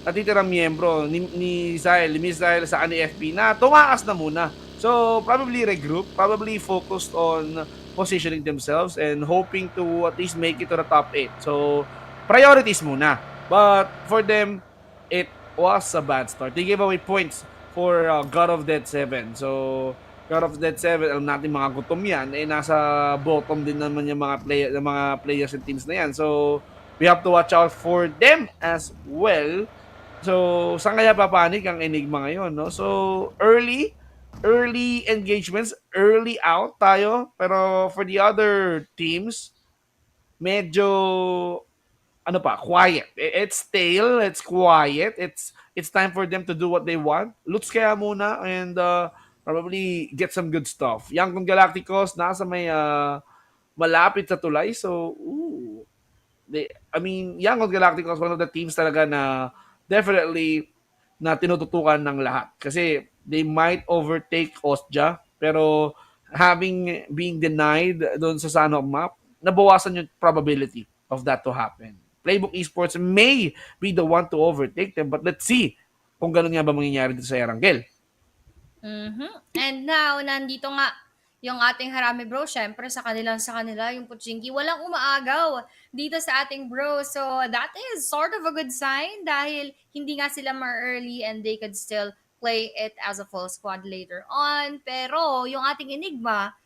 natitirang miyembro ni Misael sa ni FP na tumakas na muna. So, probably regroup, probably focused on positioning themselves and hoping to at least make it to the top 8. So, priorities muna. But for them, it was a bad start. They gave away points for God of Death 7. So, God of Death 7, alam natin mga gutom yan, nasa bottom din naman yung mga players and teams na yan. So, we have to watch out for them as well. So, saan kaya papanik ang Enigma ngayon, no? So, early engagements, early out tayo. Pero for the other teams, medyo, quiet. It's stale, it's quiet. It's time for them to do what they want. Loots kaya muna and probably get some good stuff. Young Galacticos, nasa may malapit sa tulay. So, Young Galacticos, one of the teams talaga na definitely na tinututukan ng lahat. Kasi they might overtake Ostja, pero being denied doon sa Sanhok map, nabawasan yung probability of that to happen. Playbook Esports may be the one to overtake them, but let's see kung ganun nga ba mangyayari dito sa Erangel. And now, nandito nga yung ating Harami bro, syempre sa kanila yung Pochinki, walang umaagaw dito sa ating bro. So that is sort of a good sign dahil hindi nga sila ma-early and they could still play it as a full squad later on. Pero yung ating Enigma,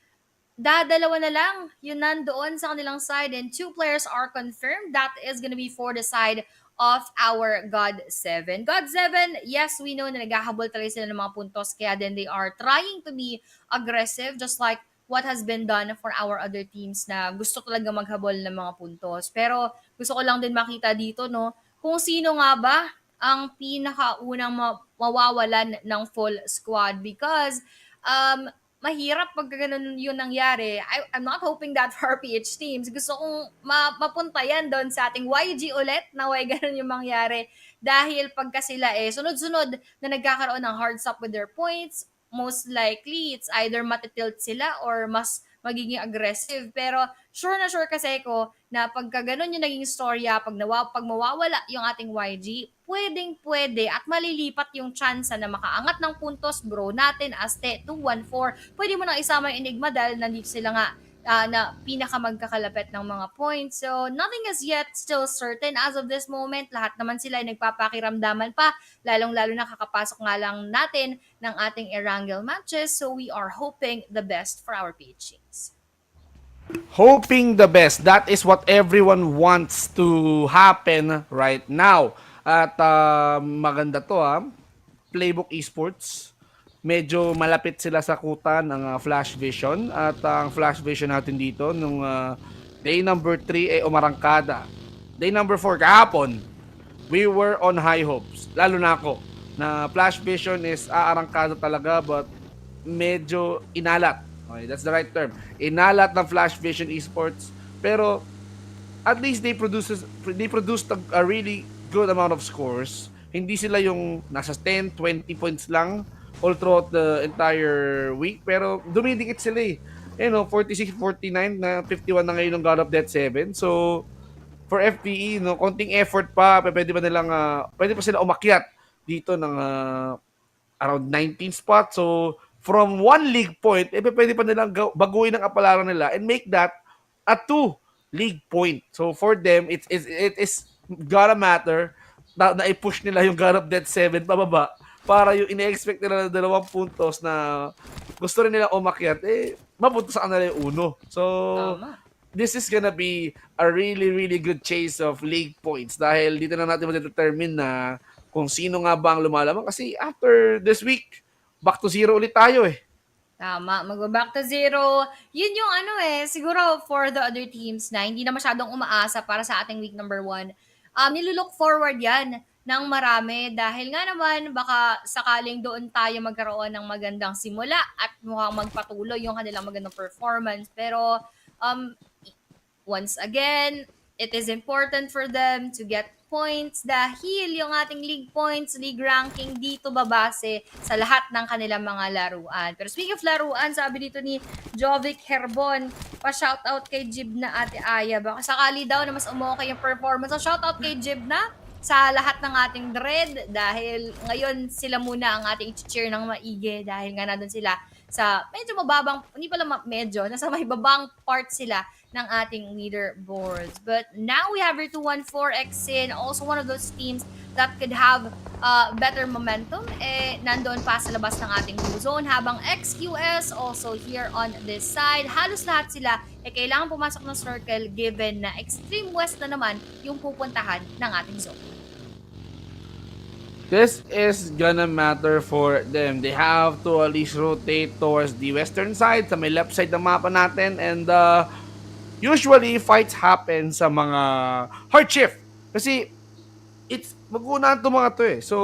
dadalawa na lang yung nandoon sa kanilang side and 2 players are confirmed. That is gonna be for the side of our God 7. God 7, yes, we know na naghahabol talaga sila ng mga puntos kaya then they are trying to be aggressive just like what has been done for our other teams na gusto talaga maghabol ng mga puntos. Pero gusto ko lang din makita dito, no, kung sino nga ba ang pinakaunang mawawalan ng full squad because mahirap pag ganun yun nangyari. I'm not hoping that for our PH teams. Gusto kong mapunta yan doon sa ating YG ulit na way ganun yung mangyari. Dahil pagka sila sunod-sunod na nagkakaroon ng hard stop with their points, most likely it's either matitilt sila or mas magiging aggressive. Pero sure na sure kasi ko na pagka ganun yung naging storya, pag mawawala yung ating YG, pwedeng-pwede at malilipat yung chance na makaangat ng puntos bro natin as 2-1-4. Pwede mo nang isama yung Enigma dahil nandito sila nga na pinakamagkakalapit ng mga points. So, nothing is yet still certain as of this moment. Lahat naman sila ay nagpapakiramdaman pa, lalong-lalo na kakapasok nga lang natin ng ating Erangel matches. So, we are hoping the best for our PHs. hoping the best. That is what everyone wants to happen right now. At maganda to Playbook Esports. Medyo malapit sila sa kuta ng Flash Vision. At ang Flash Vision natin dito nung day number 3 ay umarangkada. Day number 4 kahapon, we were on high hopes. Lalo na ako na Flash Vision is aarangkada talaga but medyo inalat. Okay, that's the right term. Inalat ng Flash Vision Esports. Pero at least they produced a really good amount of scores. Hindi sila yung nasa 10, 20 points lang all throughout the entire week. Pero dumidikit sila eh. 46-49 na 51 na ngayon ng God of Death 7. So, for FPE, konting effort pa, pwede pa sila umakyat dito ng around 19 spots. So, from 1 league point, pwede pa nilang baguhin ang kapalaran nila and make that a 2 league point. So, for them, it is gotta matter na i-push nila yung God of Death 7 pababa para yung ine-expect nila na 2 puntos na gusto rin nila umakyat, mapunta sa kanila yung uno. So, this is gonna be a really, really good chase of league points dahil dito na natin ma-determine na kung sino nga ba ang lumalamang kasi after this week, back to zero ulit tayo eh. Tama, mag-back to zero. Yun yung siguro for the other teams na hindi na masyadong umaasa para sa ating week number 1. Nilulook forward yan ng marami dahil nga naman baka sakaling doon tayo magkaroon ng magandang simula at mukhang magpatuloy yung kanilang magandang performance. Pero once again, it is important for them to get points dahil yung ating league points, league ranking dito babase sa lahat ng kanilang mga laruan. Pero speaking of laruan, sabi dito ni Jovic Herbon, pa-shoutout kay Jib na Ate Aya. Baka sakali daw na mas umokay yung performance. So shoutout kay Jib na sa lahat ng ating dread dahil ngayon sila muna ang ating i-cheer ng maigi dahil nga nandun sila sa medyo mababang, hindi pala medyo, nasa may babang part sila ng ating leaderboards. But now we have here 214Xin, also one of those teams that could have better momentum. Nandoon pa sa labas ng ating blue zone, habang XQS also here on this side. Halos lahat sila kailangan pumasok ng circle given na extreme west na naman yung pupuntahan ng ating zone. This is gonna matter for them. They have to at least rotate towards the western side, sa may left side ng mapa natin, and usually fights happen sa mga hard shift. Kasi mag-uunaan itong mga to eh. So,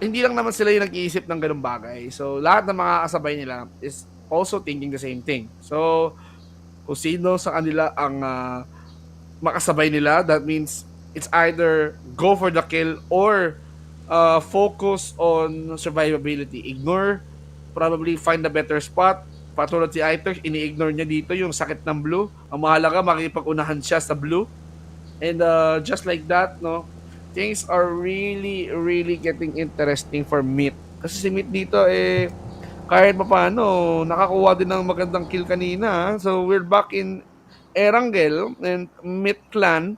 hindi lang naman sila yung nag-iisip ng ganung bagay. So, lahat ng mga kasabay nila is also thinking the same thing. So, kung sino sa kanila ang makasabay nila, that means it's either go for the kill or focus on survivability. Ignore, probably find a better spot. Patulad si Itox, ini-ignore niya dito yung sakit ng blue. Ang mahalaga, makikipag-unahan siya sa blue. And just like that, things are really, really getting interesting for Meat. Kasi si Meat dito, kahit pa paano, nakakuha din ng magandang kill kanina. So, we're back in Erangel and Meat Clan.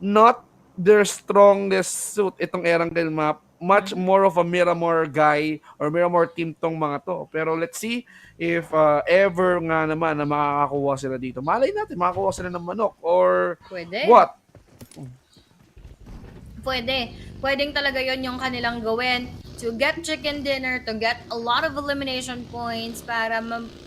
Not their strongest suit, itong Erangel map. Much more of a Miramar guy or Miramar team tong mga to. Pero let's see if ever nga naman na makakakuha sila dito. Malay natin, makakuha sila ng manok or Pwede. what? Pwede. Pwedeng talaga yon yung kanilang gawin to get chicken dinner, to get a lot of elimination points para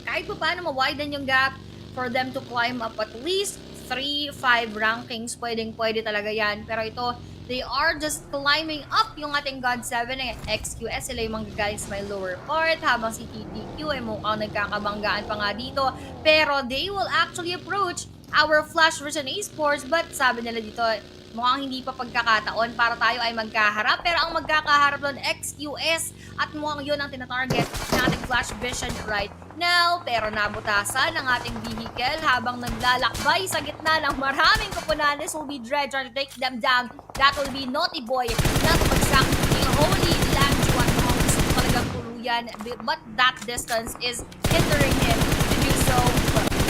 kahit pa paano ma-widen yung gap for them to climb up at least 3-5 rankings. Pwede talaga yan. Pero ito, they are just climbing up yung ating God 7 ng XQS. Sila yung manggagaling sa may lower part, habang si TTQ ay mukhang nagkakabanggaan pa nga dito. Pero they will actually approach our Flash Vision Esports, but sabi nila dito, mukhang hindi pa pagkakataon para tayo ay magkaharap. Pero ang magkakaharap doon, XQS, at mukhang yun ang tinatarget ng ating Flash Vision right now. Pero nabutasan ang ating vehicle habang naglalakbay sa gitna ng maraming kupunanes. Will be Dread trying to take them down. That will be Naughty Boy na tumagsak ni Holy Lanjuan. Mukhang gusto talagang tuluyan, but that distance is hindering him to do so.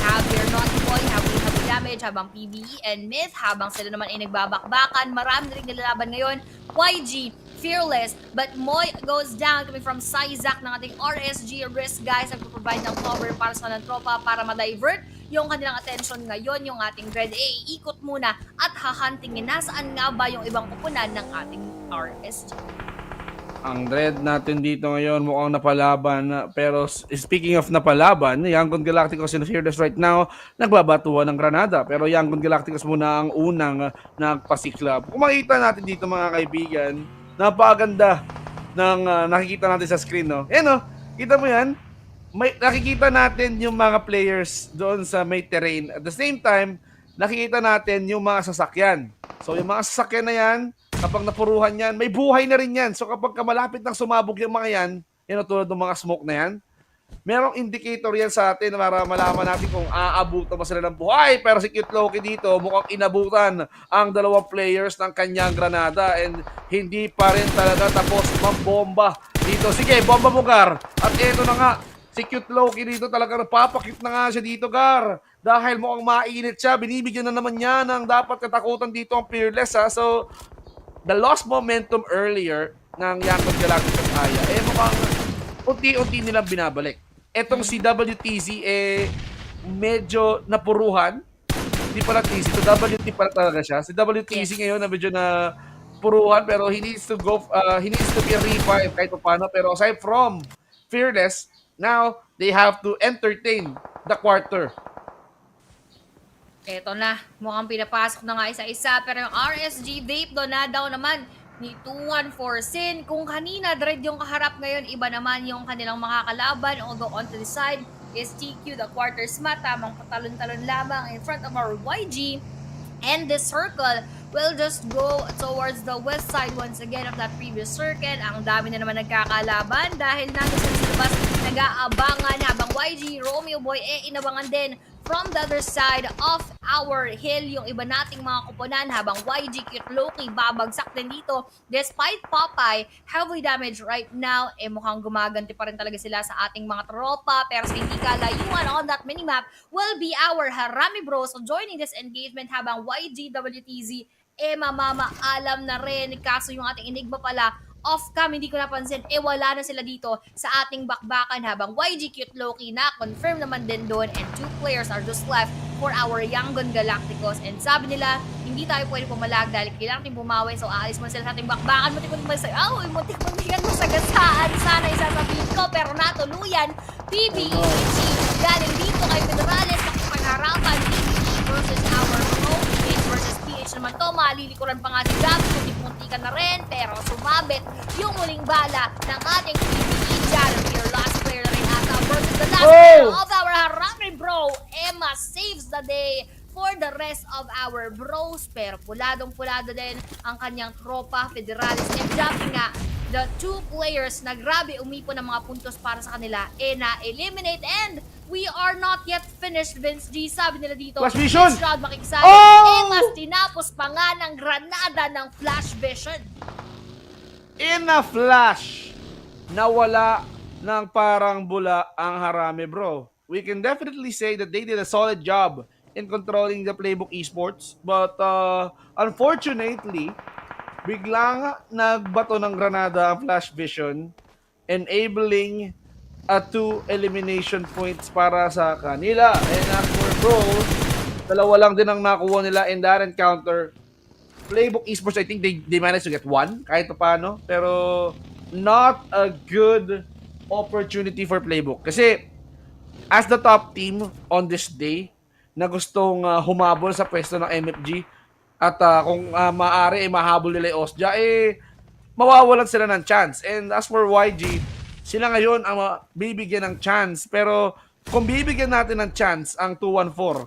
Have your Naughty Boy, have damage, habang PBE and Myth, habang sila naman ay nagbabakbakan. Marami na rin nilalaban ngayon. YG, Fearless, but Moy goes down coming from Sizak ng ating RSG Risk guys. Nagpo-provide ng cover para sa kanang tropa para ma-divert yung kanilang attention ngayon, yung ating Dread ikot muna at hahuntingin nasaan nga ba yung ibang kupunan ng ating RSG. Ang Dread natin dito ngayon mukhang napalaban. Pero speaking of napalaban, Yangon Galacticos and Fearless right now nagbabatuhan ng Granada. Pero Yangon Galacticos muna ang unang nagpasiklab. Kung makita natin dito mga kaibigan, napakaganda ng nakikita natin sa screen. No? Kita mo yan? Nakikita natin yung mga players doon sa may terrain. At the same time, nakikita natin yung mga sasakyan. So yung mga sasakyan na yan, kapag napuruhan yan, may buhay na rin yan. So kapag malapit nang sumabog yung mga yan, tulad ng mga smoke na yan, merong indicator yan sa atin para malaman natin kung aabutan ba sila ng buhay. Pero si Cute Loki dito, mukhang inabutan ang dalawang players ng kanyang granada and hindi pa rin talaga tapos mambomba dito. Sige, bomba mo, Gar. At eto na nga, si Cute Loki dito talaga napapakit na nga siya dito, Gar. Dahil mukhang mainit siya, binibigyan na naman niya ng dapat katakutan dito ang Fearless. So, the lost momentum earlier ng Yangon Galacticos Aya, mukhang unti-unti nilang binabalik. Etong si WTZ, medyo napuruhan. Hindi pala TZ, so WT pala talaga siya. Si WTZ ngayon na medyo na puruhan, pero he needs to be revived kahit paano. Pero aside from Fearless, now they have to entertain the quarter. Eto na, mukhang pinapasok na nga isa-isa, pero yung RSG Vape doon na daw naman ni 2-1 for Sin. Kung kanina, Dread yung kaharap ngayon, iba naman yung kanilang makakalaban. Although on to the side is TQ, the quarter smat, tamang patalon-talon lamang in front of our YG. And this circle will just go towards the west side once again of that previous circuit. Ang dami na naman nagkakalaban dahil nandun sila sa labas nag-aabangan habang YG, Romeo Boy, inabangan din from the other side of our hill yung iba nating mga kuponan habang YG, Cute Loki babagsak din dito despite Popeye heavily damage right now, mukhang gumaganti pa rin talaga sila sa ating mga tropa, pero sa hindi kalayuan on that minimap will be our Harami Bros joining this engagement habang YG, WTZ mamamaalam na rin, kaso yung ating Enigma pala off-cam, hindi ko napansin, wala na sila dito sa ating bakbakan habang YG, Cute Loki na confirm naman din doon and 2 players are just left for our Yangon Galacticos and sabi nila, hindi tayo pwede pumalag dahil kailangan natin bumawi, so aalis mo sila sa ating bakbakan, muntik-muntikan masagasaan, sana isasabihin ko, pero natuluyan, PBEG, galing dito kay Federales, nakipagharapan, PBE versus our PH versus PH naman to, malilikuran pa nga si Gab, muntik-muntikan na rin, pero sumabit yung muling bala ng ating PBE dyan. Your last player na rin ata versus the last player of our Harami Bro. Emma saves the day for the rest of our bros. Pero puladong-pulado din ang kanyang tropa, Federales. And jumping nga, the 2 players na grabe umipo ng mga puntos para sa kanila, na-eliminate. And we are not yet finished, Vince G. Sabi nila dito, Flash Vision! this round makiksali. Mas tinapos pa nga ng granada ng Flash Vision. In a flash, nawala ng parang bula ang Harami Bro. We can definitely say that they did a solid job in controlling the playbook esports. But unfortunately, biglang nagbato ng granada ang Flash Vision, enabling 2 elimination points para sa kanila. And as for Bro, dalawa lang din ang nakuha nila in that encounter. Playbook Esports, I think they managed to get 1 kahit paano, pero not a good opportunity for Playbook. Kasi as the top team on this day na gustong humabol sa pwesto ng MFG at kung maaari mahabol nila yung Osja, mawawalan sila ng chance. And as for YG, sila ngayon ang bibigyan ng chance, pero kung bibigyan natin ng chance ang 2-1-4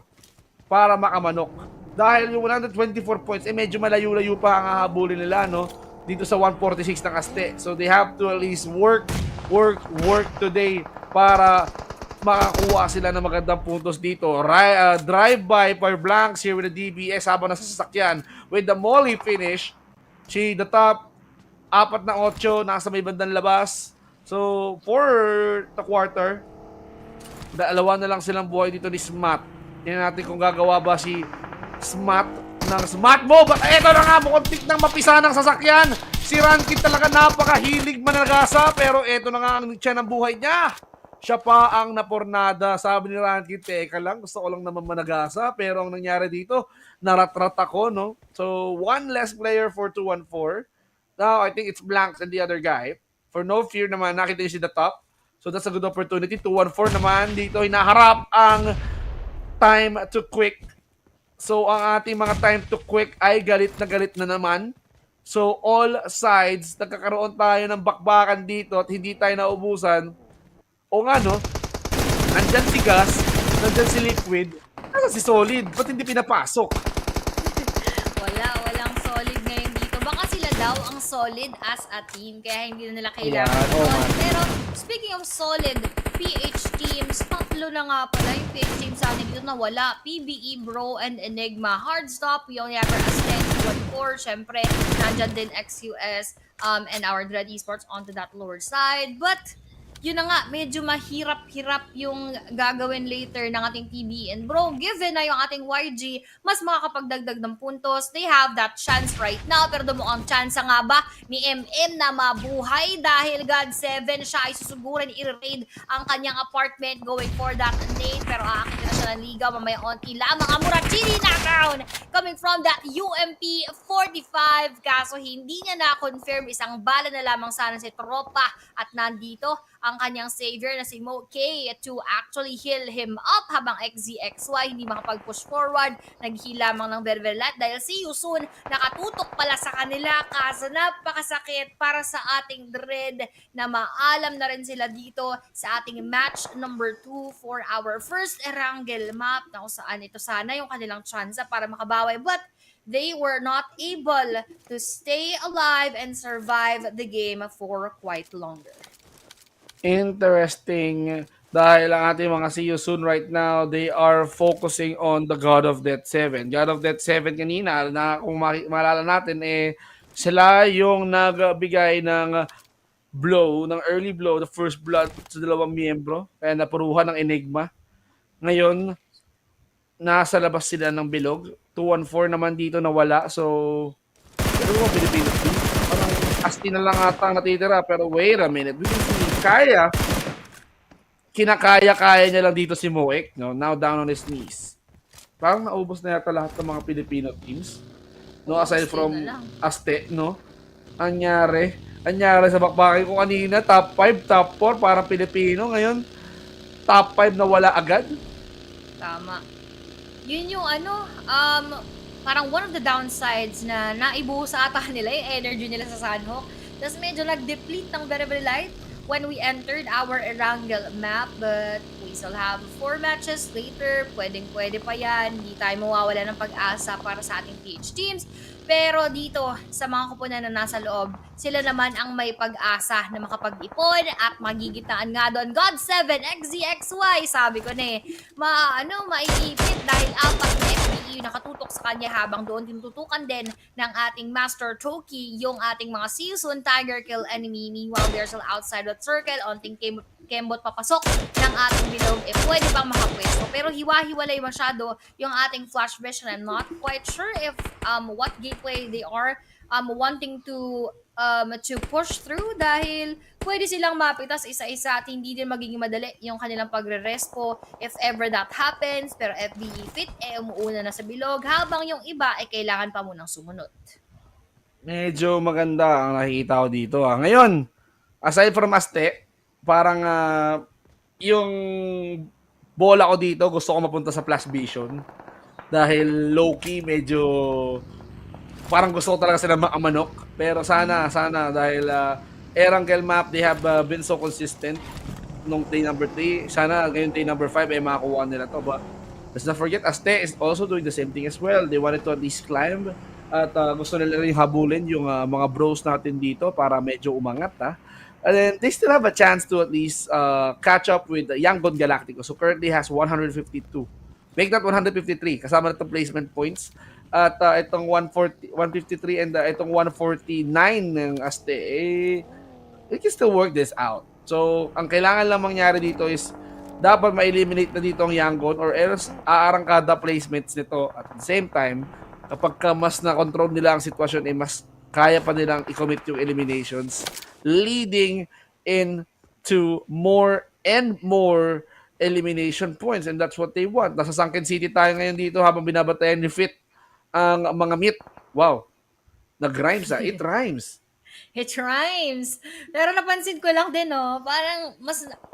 para makamanok, dahil yung 124 points, medyo malayo-layo pa ang hahabulin nila, no? Dito sa 146 ng Aste. So they have to at least work today para makakuha sila ng magandang puntos dito. Drive-by for Blanks here with the DBS habang nasa sasakyan. With the Molly finish, the top 4 na 8 nasa may bandang labas. So for the quarter, dalawa na lang silang buhay dito ni Smat. Tingnan natin kung gagawa ba si Smat ng Smat mo. But eto na nga, mukuntik ng mapisa ng sasakyan. Si Rankid talaga napakahilig managasa, pero eto na nga ang tiyan ng buhay niya. Siya pa ang napornada. Sabi ni Rankin, teka lang, gusto ko lang naman managasa. Pero ang nangyari dito, naratrat ako, no? So, one less player for 214. Now, I think it's Blanks and the other guy. For no fear naman, nakita niyo si the top. So, that's a good opportunity. 214 naman dito, hinaharap ang time to quick. So, ang ating mga time to quick ay galit na naman. So, all sides, nagkakaroon tayo ng bakbakan dito at hindi tayo naubusan. O nga, no? Nandyan si Gas, nandyan si Liquid, nandyan si Solid. Ba't hindi pinapasok? Walang solid ngayon dito. Baka sila daw ang solid as a team, kaya hindi na nila kailangan. Ayan, oo nga. Pero, speaking of solid, PH teams, tatlo na nga pala yung PH teams sa atin dito na wala. PBE, Bro, and Enigma. Hard stop, we only have our Ascent, 1-4. Syempre, nandyan din XUS and our Dread Esports onto that lower side. But, yun na nga, medyo mahirap-hirap yung gagawin later ng ating PB and Bro. Given na yung ating YG, mas makakapagdagdag ng puntos. They have that chance right now. Pero ang chance nga ba ni MM na mabuhay dahil God 7 siya ay susugurin i-raid ang kanyang apartment going for that nade. Pero aakit na siya ng liga. Mamaya onti lamang ang Murachiri knockdown coming from that UMP 45. Kaso hindi niya na-confirm. Isang bala na lamang sana si Tropa at nandito ang kanyang savior na si Mo K to actually heal him up habang XZXY hindi makapag-push forward. Nag-heal lamang ng very light dahil si Yusun nakatutok pala sa kanila kaso napakasakit para sa ating Dread na maalam na rin sila dito sa ating match number 2 for our first Erangel map na kung saan ito sana yung kanilang chance para makabawi but they were not able to stay alive and survive the game for quite longer. Interesting. Dahil ang ating mga see you soon right now, they are focusing on the God of Death 7. God of Death 7 kanina, na kung maalala natin, sila yung nagbigay ng blow, ng early blow, the first blood sa dalawang miyembro. Kaya napuruhan ng Enigma. Ngayon, nasa labas sila ng bilog. 214 naman dito na wala. So, pero mga Pilipino team, parang asti na lang ata ang natitira. Pero wait a minute, we can see kinakaya niya lang dito si Moek, no? Now down on his knees. Parang naubos na yata lahat ng mga Filipino teams. No, aside from Aste, no? Anyari sa bakbakin ko kanina, top 5, top 4, parang Pilipino. Ngayon, top 5 na wala agad. Tama. Yun yung parang one of the downsides na naibuhos sa ata nila yung energy nila sa Sanhok. Tapos medyo nag-deplete ng very light when we entered our Erangel map, but we still have 4 matches later. Pwede pa yan. Hindi tayo mawawala ng pag-asa para sa ating PH teams. Pero dito, sa mga kupunan na nasa loob, sila naman ang may pag-asa na makapag-ipon at magigitaan nga doon. God 7, XZXY, sabi ko na maiipit dahil 4 na FBE nakatutok sa kanya habang doon tinututukan din ng ating Master Toki yung ating mga season Tiger Kill enemy. Meanwhile, they're still outside that circle. Onting kembot papasok ng ating bilog, pwede pang makapwesto. Pero hiwa-hiwalay masyado yung ating flash vision. I'm not quite sure if what gateway they are wanting to push through dahil pwede silang mapitas isa-isa at hindi din magiging madali yung kanilang pagre-respo if ever that happens. Pero FBE fit, umuuna na sa bilog habang yung iba ay kailangan pa munang sumunod. Medyo maganda ang nakikita ko dito. Ngayon, aside from Aste, parang yung bola ko dito, gusto ko mapunta sa Flash Vision. Dahil low-key, medyo parang gusto ko talaga sila manok. Pero sana dahil Erangel map, they have been so consistent nung day number 3. Sana ngayon day number 5 ay makakuha nila to. But let's not forget, Aste is also doing the same thing as well. They wanted to at least climb. At gusto nila rin habulin yung mga bros natin dito para medyo umangat. And then they still have a chance to at least catch up with Yangon Galactico. So currently has 152. Make that 153 kasama na itong placement points. At itong 153 and itong 149 ng Aste, we can still work this out. So ang kailangan lang mangyari dito is dapat ma-eliminate na dito ang Yangon or else aarangkada placements nito. At the same time, kapag mas na-control nila ang sitwasyon, mas kaya pa nilang i-commit yung eliminations, leading into more and more elimination points, and that's what they want. Nasa Sunken City tayo ngayon dito habang binabatayan ni Fit ang mga meet. Wow, nag-rhymes It rhymes. It rhymes. Pero napansin ko lang din,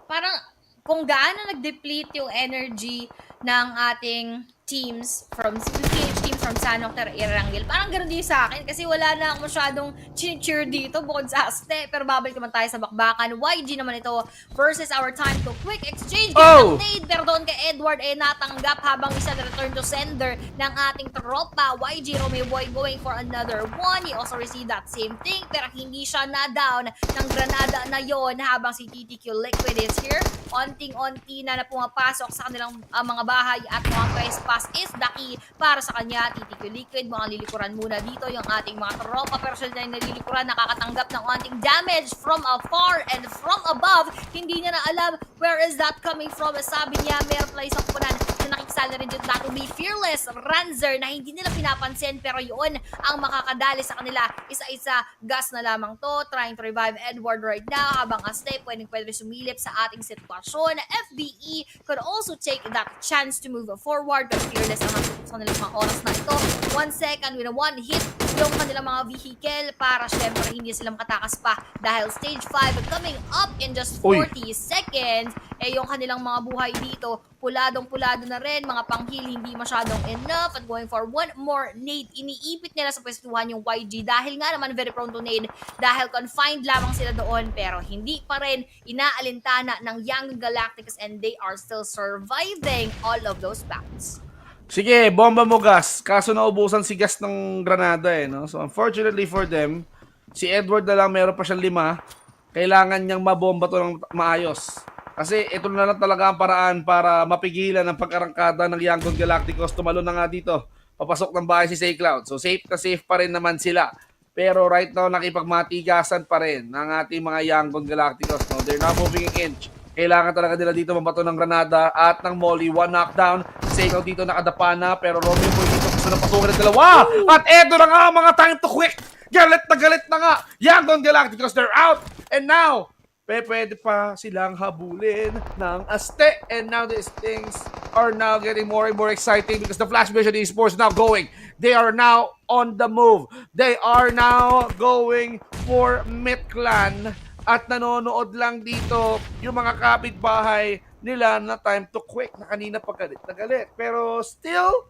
parang kung gaano nag-deplete yung energy ng ating teams from PH teams from Sanhok to Erangel. Parang ganun din sa akin kasi wala na akong masyadong cheer dito bukod sa Aste. Pero babalik naman tayo sa bakbakan. YG naman ito versus our time to quick exchange. Oh! Nade, pero doon kay Edward natanggap habang isa na return to sender ng ating tropa. YG Romeo Boy going for another one. He also received that same thing pero hindi siya na-down ng granada na yon habang si TTQ Liquid is here. Onting-onti na pumapasok sa kanilang mga bahay at mga press pass is the key para sa kanya. TTQ Liquid, mga lilikuran muna dito yung ating mga tropa pero sila na nililikuran, nakakatanggap ng onting damage from afar and from above. Hindi niya na alam where is that coming from. Sabi niya, meron pala isang punan na nakikisala rin dito. That will be Fearless Ranzer na hindi nila pinapansin pero yun ang makakadali sa kanila. Isa-isa, gas na lamang to. Trying to revive Edward right now habang Aste pwede sumilip sa ating sitwasyon. FBE could also take that chance to move forward but Fearless ang sa kanilang mga oras na ito. 1 second with a 1 hit yung kanilang mga vehicle para syempre hindi sila makatakas pa dahil stage 5 coming up in just 40 seconds. Yung kanilang mga buhay dito puladong-pulado na rin, mga panghil hindi masyadong enough at going for one more nade. Iniipit nila sa pwestuhan yung YG dahil nga naman very prone to nade dahil confined lamang sila doon pero hindi pa rin inaalintana ng Young Galacticos and they are still surviving all of those bouts. Sige, bomba mo gas. Kaso naubusan si gas ng granada no? So unfortunately for them, si Edward na lang meron pa siyang 5. Kailangan niyang mabomba to ng maayos. Kasi ito na lang talaga ang paraan para mapigilan ang pagkarangkada ng Young Galacticos. Tumalon na nga dito. Papasok ng bahay si Saycloud. So safe na safe pa rin naman sila. Pero right now nakipagmatigasan pa rin ng ating mga Young Galacticos. No? They're not moving an inch. Kailangan talaga nila dito mabato ng granada at ng molly. 1 knockdown. Saycloud dito nakadapa na pero Romeo Boy dito gusto na pasukin ng dalawa. At eto na nga mga time to quick. Galit na nga. Young Galacticos, they're out. And now, pwede pa silang habulin ng Aste. And now these things are now getting more and more exciting because the Flash Vision Esports now going. They are now on the move. They are now going for Mid-Clan. At nanonood lang dito yung mga kapitbahay nila na time to quick na kanina pa galit na galit. Pero still,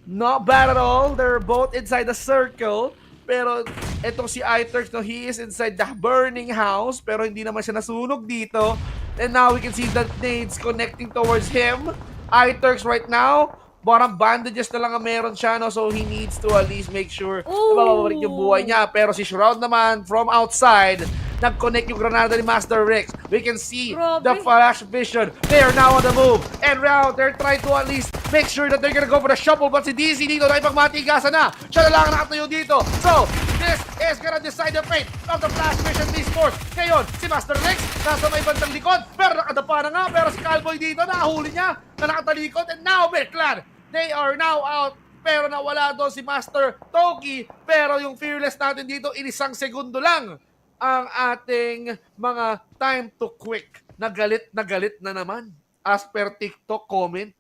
not bad at all. They're both inside the circle. Pero etong si iTurks, no, he is inside the burning house. Pero hindi naman siya nasunog dito. And now we can see the nades connecting towards him. iTurks right now, parang bandages na lang ang meron siya. No? So he needs to at least make sure na mababalik yung buhay niya. Pero si Shroud naman from outside, nag-connect yung granada ni Master Rex. We can see the Flash Vision. They are now on the move. And now, they're trying to at least make sure that they're gonna go for the shuffle. But si DC dito, nakipagmatigasan na. Siya na lang nakatayo dito. So, this is gonna decide the fate of the Flash Vision Esports. Ngayon, si Master Rex nasa may bandang likod. Pero nakadapa na nga. Pero si Calboy dito, nakahuli niya na nakatalikod. And now, Mid-Clan, they are now out. Pero nawala doon si Master Toki. Pero yung Fearless natin dito, inisang segundo lang ang ating mga time to quick. Nagalit na naman as per TikTok comment.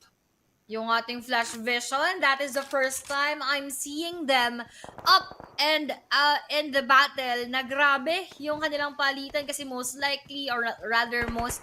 Yung ating Flash Vision, that is the first time I'm seeing them up and in the battle na grabe yung kanilang palitan kasi most likely or rather most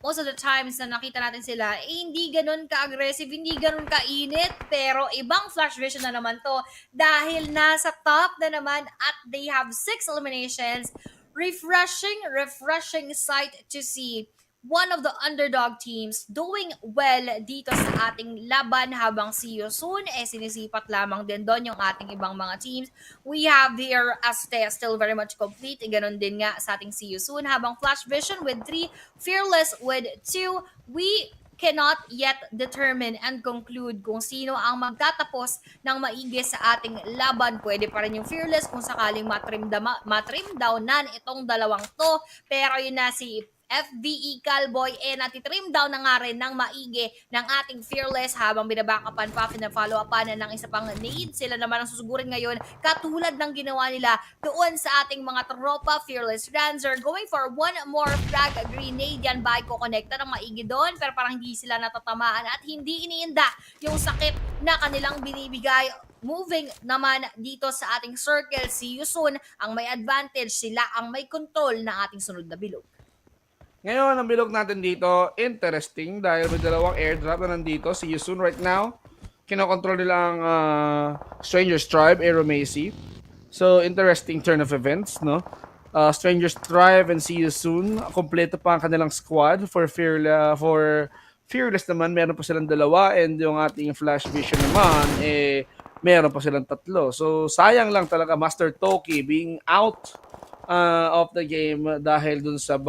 of the times na nakita natin sila, hindi ganun ka-aggressive, hindi ganun ka-init, pero ibang Flash Vision na naman to dahil nasa top na naman at they have 6 eliminations. Refreshing sight to see one of the underdog teams doing well dito sa ating laban habang see you soon sinisipat lamang din doon yung ating ibang mga teams. We have here Aste still very much complete. Ganon din nga sa ating see you soon habang Flash Vision with 3, Fearless with 2. We cannot yet determine and conclude kung sino ang magtatapos ng maigi sa ating laban. Pwede pa rin yung Fearless kung sakaling matrim downan itong dalawang to. Pero yun na si FVE Calboy, natitrim down na nga rin ng maigi ng ating Fearless habang binabackupan pa, follow upan ng isa pang need. Sila naman ang susugurin ngayon katulad ng ginawa nila doon sa ating mga tropa. Fearless Ranzer going for one more frag grenade. Yan ba ay kukonekta ng maigi doon, pero parang hindi sila natatamaan at hindi iniinda yung sakit na kanilang binibigay. Moving naman dito sa ating circle, si Yusun ang may advantage, sila ang may control ng ating sunod na bilog. Ngayon, ang bilog natin dito, interesting dahil may dalawang airdrop na nandito. Si Yusun right now, kinokontrol nila ang Stranger's Tribe, Aero Macy. So, interesting turn of events, no? Stranger's Tribe and si Yusun, kompleto pa ang kanilang squad for Fearless naman, meron pa silang dalawa and yung ating Flash Vision naman, meron pa silang tatlo. So, sayang lang talaga Master Toki being out of the game dahil dun sa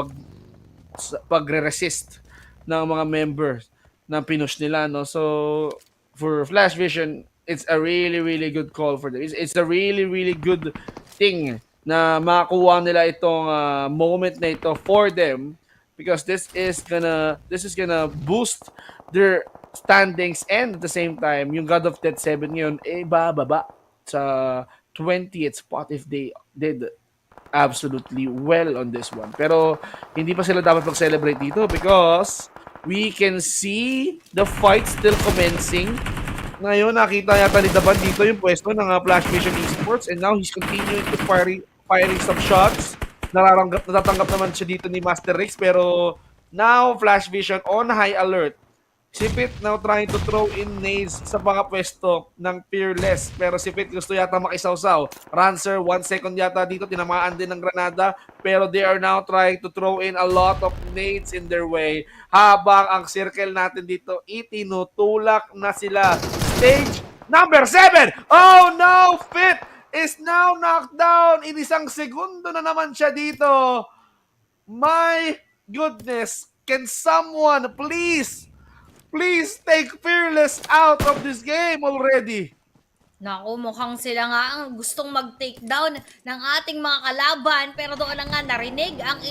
pagre-resist ng mga members na pinush nila, no? So, for Flash Vision, it's a really, really good call for them. It's a really, really good thing na makakuha nila itong moment na ito for them because this is gonna boost their standings and at the same time, yung God of Death 7 ngayon, bababa sa 20th spot if they did absolutely well on this one. Pero hindi pa sila dapat mag-celebrate dito because we can see the fight still commencing. Ngayon, nakita yata ni Daban dito yung pwesto ng Flash Vision Esports and now he's continuing to firing some shots. Natatanggap naman siya dito ni Master Rix pero now Flash Vision on high alert. Sipit now trying to throw in nades sa mga pwesto ng Fearless. Pero Sipit gusto yata makisawsaw. Rancer, 1 second yata dito. Tinamaan din ng granada. Pero they are now trying to throw in a lot of nades in their way. Habang ang circle natin dito, itinutulak na sila. Stage number 7! Oh no! Fit is now knocked down. In isang segundo na naman siya dito. My goodness. Can someone please take Fearless out of this game already. Naku, mukhang sila nga ang gustong mag-take down ng ating mga kalaban pero doon na nga narinig ang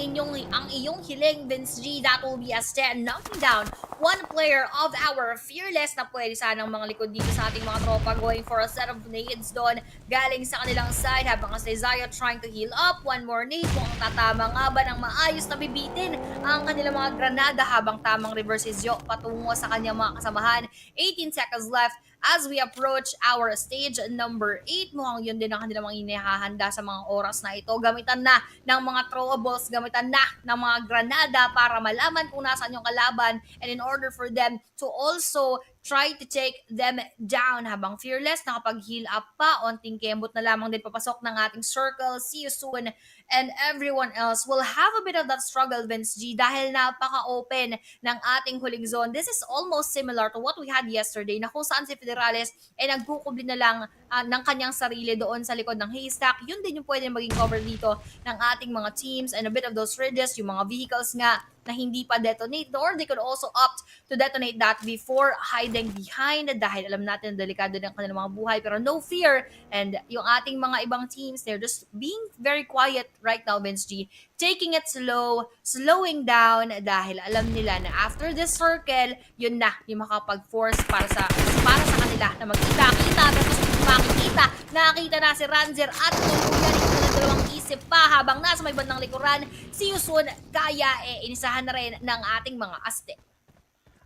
iyong hiling, Vince G. That will be a stand knocking down one player of our Fearless na pwede sanang mga likod dito sa ating mga tropa going for a set of nades doon galing sa kanilang side habang si Zaya trying to heal up. One more nade, mukhang tatama nga ba ng maayos na bibitin ang kanilang mga granada habang tamang reverse is Yo patungo sa kanyang mga kasamahan. 18 seconds left as we approach our stage number 8. Mukhang yun din ang kanilang mga inihahanda sa mga oras na ito. Gamitan na ng mga throwables, gamitan na ng mga granada para malaman kung nasaan yung kalaban and in order for them to also try to take them down habang Fearless nakapag-heal up pa. Onting kembot na lamang din papasok ng ating circle. See you soon. And everyone else will have a bit of that struggle, Vince G, dahil napaka-open ng ating huling zone. This is almost similar to what we had yesterday na kung saan si Federales ay nagkukubli na lang ng kanyang sarili doon sa likod ng haystack. Yun din yung pwede maging cover dito ng ating mga teams and a bit of those ridges, yung mga vehicles nga na hindi pa detonate, or they could also opt to detonate that before hiding behind dahil alam natin delikado ng kanilang mga buhay pero no fear. And yung ating mga ibang teams, they're just being very quiet right now, Vince G, taking it slow, slowing down dahil alam nila na after this circle, yun na yung makapag-force para sa kanila na magkita-kita. Pero makikita, nakita na si Ranzer at tuluyan ito na dalawang isip pa habang nasa may bandang likuran si Yusun, kaya inisahan na rin ng ating mga aste.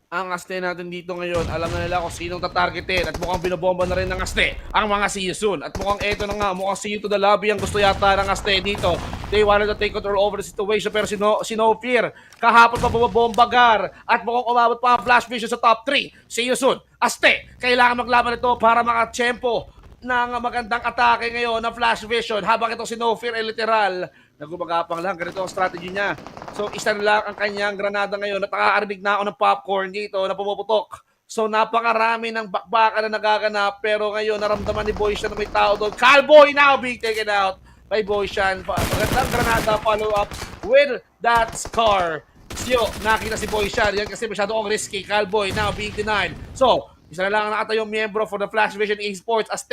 Ang aste natin dito ngayon, alam na nila kung sinong tatargetin at mukhang binobomba na rin ng aste ang mga si Yusun. At mukhang eto na nga, mukhang see you to the lobby ang gusto yata ng aste dito. They wanted to take control over the situation pero si No Fear kahapon pa bumabombagar at mukhang umabot pa ang Flash Vision sa top 3. Si Yusun, aste, kailangan maglaban ito para makatsyempo ng magandang atake ngayon ng Flash Vision habang ito si No Fear ay literal nagumagapang lang, ganito ang strategy niya. So, isa na lang ang kanyang granada ngayon at nakakarinig na ako ng popcorn dito na pumuputok. So, napakarami ng bakbakan na nagaganap pero ngayon naramdaman ni Boyshan na may tao doon. Calboy now being taken out by Boyshan. Magandang granada follow up with that scar. Siyo, nakita si Boyshan. Yan kasi masyado risky. Calboy now being denied. So, isa na lang ang nakatayong miyembro for the Flash Vision Esports as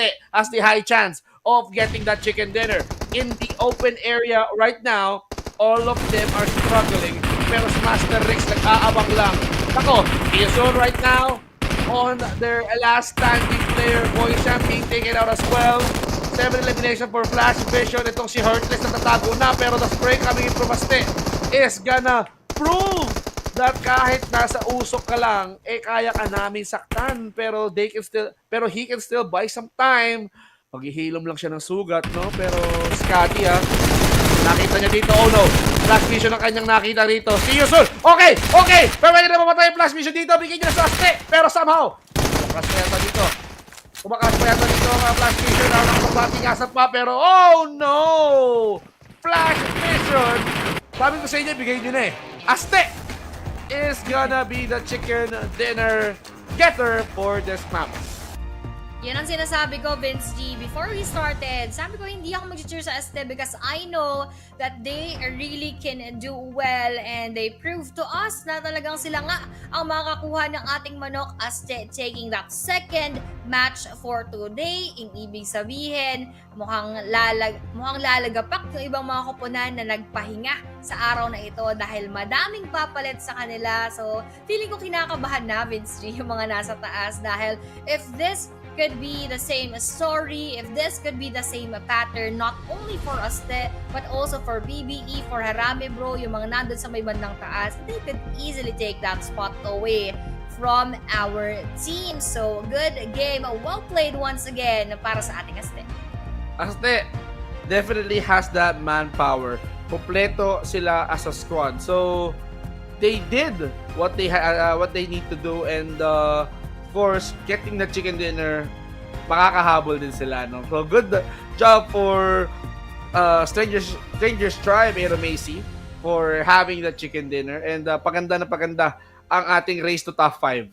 the high chance of getting that chicken dinner. In the open area right now, all of them are struggling to pero si Master Rex nag-aabang lang. Nako, Yuzon right now on their last standing player. Boy Champ being taken out as well. 7 elimination for Flash Vision. Itong si Heartless na tatago na, pero the spray coming in from Aste is gonna prove that kahit nasa usok ka lang, kaya ka namin saktan. Pero he can still buy some time. Maghihilom lang siya ng sugat, no? Pero Scotty, nakita niya dito, oh no, flash vision ang kanyang nakita rito. Si Yuzon, okay! Pero pwede na mamatay yung flash vision dito, bigyan niya na sa Aste, pero somehow, kumakas pa yata dito ang flash vision, nakapating asat pa, pero oh no! Flash vision, sabi ko sa inyo, bigay niyo na Aste is gonna be the chicken dinner getter for this map. Yan ang sinasabi ko, Vince G. Before we started, sabi ko hindi ako mag-cheer sa Aste because I know that they really can do well and they prove to us na talagang sila nga ang makakuha ng ating manok. Aste taking that second match for today. Ang ibig sabihin, mukhang lalagapak yung ibang mga koponan na nagpahinga sa araw na ito dahil madaming papalit sa kanila. So, feeling ko kinakabahan na, Vince G, yung mga nasa taas dahil if this could be the same story, if this could be the same pattern, not only for Aste, but also for BBE, for Harame Bro, yung mga nandun sa may bandang taas, they could easily take that spot away from our team. So, good game. Well played once again para sa ating Aste. Aste definitely has that manpower. Kompleto sila as a squad. So, they did what they need to do, and course, getting the chicken dinner, makakahabol din sila, no? So, good job for Strangers Tribe, Aero Macy, for having the chicken dinner. And paganda na paganda ang ating race to top 5,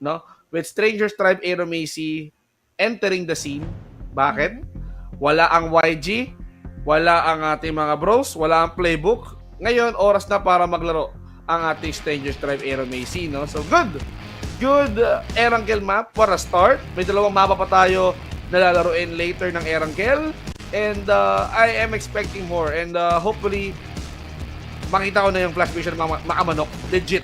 no? With Strangers Tribe, Aero Macy entering the scene. Bakit? Wala ang YG, wala ang ating mga bros, wala ang playbook. Ngayon, oras na para maglaro ang ating Strangers Tribe, Aero Macy, no? So, good Erangel map for a start. May dalawang mapa pa tayo na lalaroin later ng Erangel. And I am expecting more. And hopefully, makita ko na yung flash vision ng makamanok. Legit.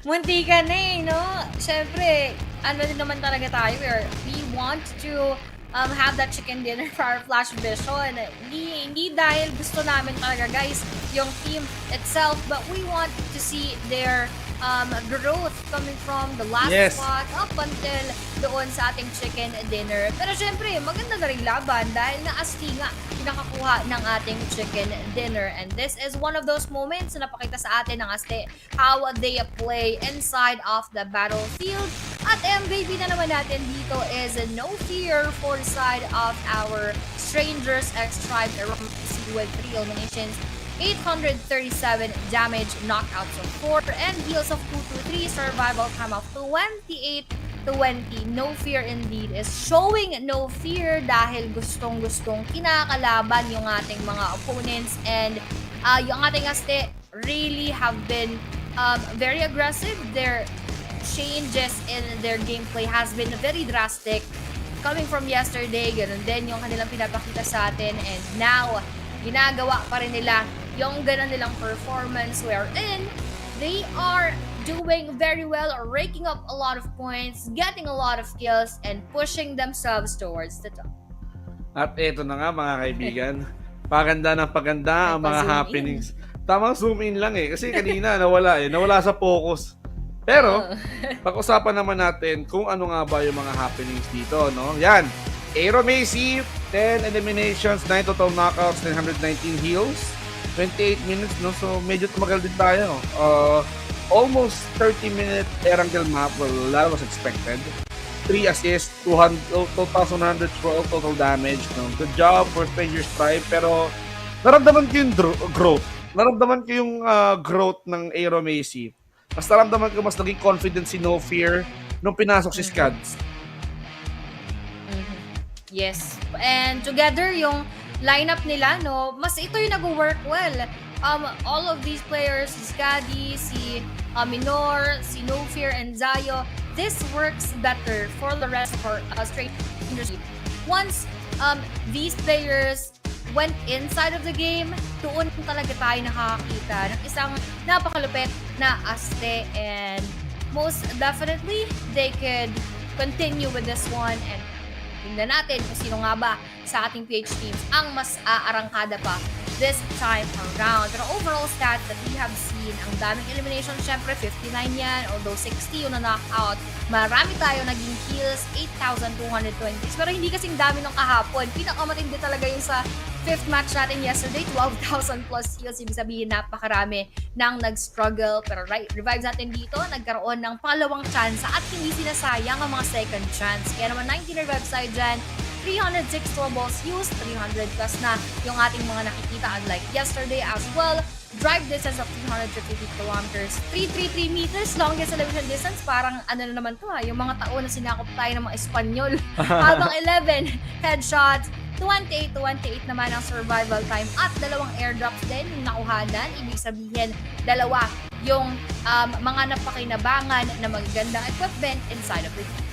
Munti ka na no? Siyempre, ano din naman talaga tayo. We want to have that chicken dinner for our flash vision. Hindi dahil gusto namin talaga, guys, yung team itself, but we want to see their growth coming from the last spot up until doon sa ating chicken dinner. Pero syempre, maganda na rin laban dahil na-Asti nga nakakuha ng ating chicken dinner. And this is one of those moments na napakita sa atin ng Aste how they play inside of the battlefield. At MVP na naman natin dito is No Fear for the side of our Strangers X Tribe with 3 eliminations, 837 damage, knockouts of 4, and heals of 2 to 3, survival time of 28-20. No Fear indeed is showing no fear dahil gustong-gustong kinakalaban yung ating mga opponents, and yung ating Aste really have been very aggressive. Their changes in their gameplay has been very drastic. Coming from yesterday, ganun din yung kanilang pinapakita sa atin, and now, ginagawa pa rin nila yung ganun nilang performance wherein they are doing very well, raking up a lot of points, getting a lot of kills, and pushing themselves towards the top. At eto na nga mga kaibigan, paganda ng paganda ang mga happenings. Tamang zoom in lang kasi kanina nawala sa focus. Pero, pag-usapan naman natin kung ano nga ba yung mga happenings dito, no? Yan, Aero Macy, 10 eliminations, 9 total knockouts, 919 heals, 28 minutes, no? So, medyo tumagal din tayo. Almost 30-minute Erangel map. Well, that was expected. 3 assists, 2,112 total damage, no? Good job for Strangers Tribe. Pero, naramdaman ko yung growth. Naramdaman ko yung growth ng Aero Macy. Mas naramdaman ko mas naging confident si No Fear nung pinasok si Scads. Yes. And together, yung lineup nila, no, mas ito yung nag-work well. All of these players, si Scadi, si Minor, si No Fear, and Zayo, this works better for the rest of our Strangers. Once these players went inside of the game, doon talaga tayo nakakakita ng isang napakalupit na Aste, and most definitely, they could continue with this one, and tingnan natin kung sino nga ba sa ating PH teams ang mas aarangkada pa this time around. Pero overall stats that we have seen, ang daming elimination, syempre 59 yan, although 60 yung na-knockout. Marami tayo naging kills, 8,220. Pero hindi kasing dami nung kahapon. Pinakamatindi talaga yung sa 5th match natin yesterday, 12,000 plus kills. Ibig sabihin, napakarami nang nag-struggle. Pero revives natin dito, nagkaroon ng pangalawang chance at hindi sinasayang ang mga second chance. Kaya naman 19 revives tayo dyan, 306 throw balls used, 300 plus na yung ating mga nakikita, unlike yesterday as well. Drive distance of 350 kilometers, 333 meters, longest elevation distance. Parang ano na naman to yung mga taon na sinakop tayo ng mga Espanyol. Habang 11 headshots, 28 naman ang survival time at dalawang airdrops din yung nakuhanan. Ibig sabihin, dalawa yung mga napakinabangan na magagandang equipment inside of the game.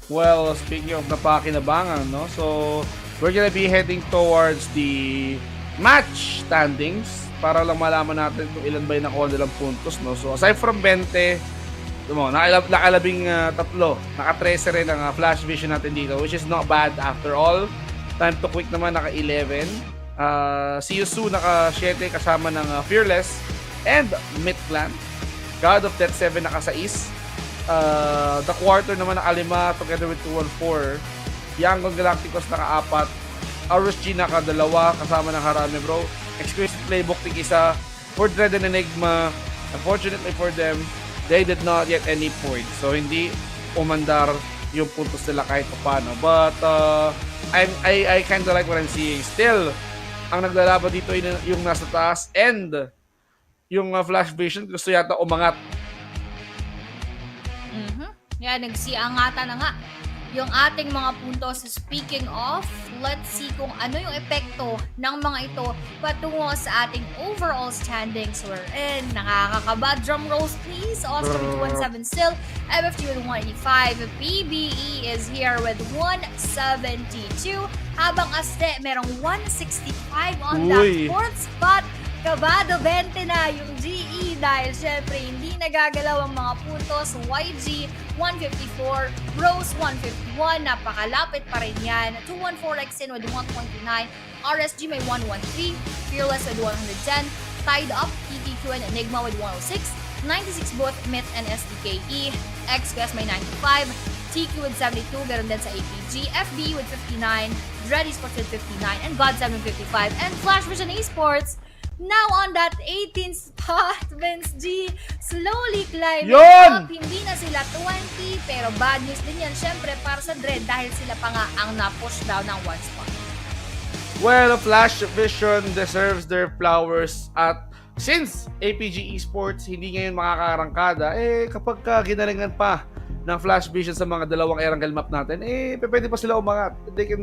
Well, speaking of napakinabangan, no? So, we're gonna be heading towards the match standings para lang malaman natin kung ilan ba yung nakuha nilang puntos, no? So, aside from 20, nakalabing tatlo, naka-13 rin ang flash vision natin dito, which is not bad after all. Time to quick naman, naka-11. Si Yusu naka-7 kasama ng Fearless and Midland. God of Death 7 naka-6. The Quarter naman naka-5 together with 214. Yangon Galacticos naka-4. RSG naka-2 kasama ng Harame bro. Exclusive Playbook tig-isa. For Dread and Enigma, unfortunately for them, they did not get any points. So hindi umandar yung puntos nila kahit paano. But I kind of like what I'm seeing. Still, ang naglalaban dito yung nasa taas and yung Flash Vision gusto yata umangat. Yan, nagsiangatan na nga yung ating mga puntos. Speaking of, let's see kung ano yung epekto ng mga ito patungo sa ating overall standings. We're in. Nakakakaba. Drum rolls please. Oscar with 117 still. MFG with 185. PBE is here with 172. Habang Aste, merong 165 on the 4th spot. Kabado 20 na yung GE dahil syempre hindi nagagalaw ang mga puntos. YG 154, Rose 151, napakalapit pa rin yan. 214 Lexin with 129, RSG may 113, Fearless with 110, tied up ETQ and Enigma with 106, 96 both Myth and SDKE, XQS may 95, TQ with 72, ganoon din sa APG, FB with 59, Dread Esports with 59, and God7 with 55, and Flash Vision Esports now on that 18th spot. Vince G slowly climbing up. Hindi na sila 20, pero bad news din yan syempre para sa Dread dahil sila pa nga ang na-push down ng 1 spot. Well, Flash Vision deserves their flowers at since APG Esports hindi ngayon makakarangkada, kapag ginalingan pa ng Flash Vision sa mga dalawang Erangel map natin, pwede pa sila umangat. They can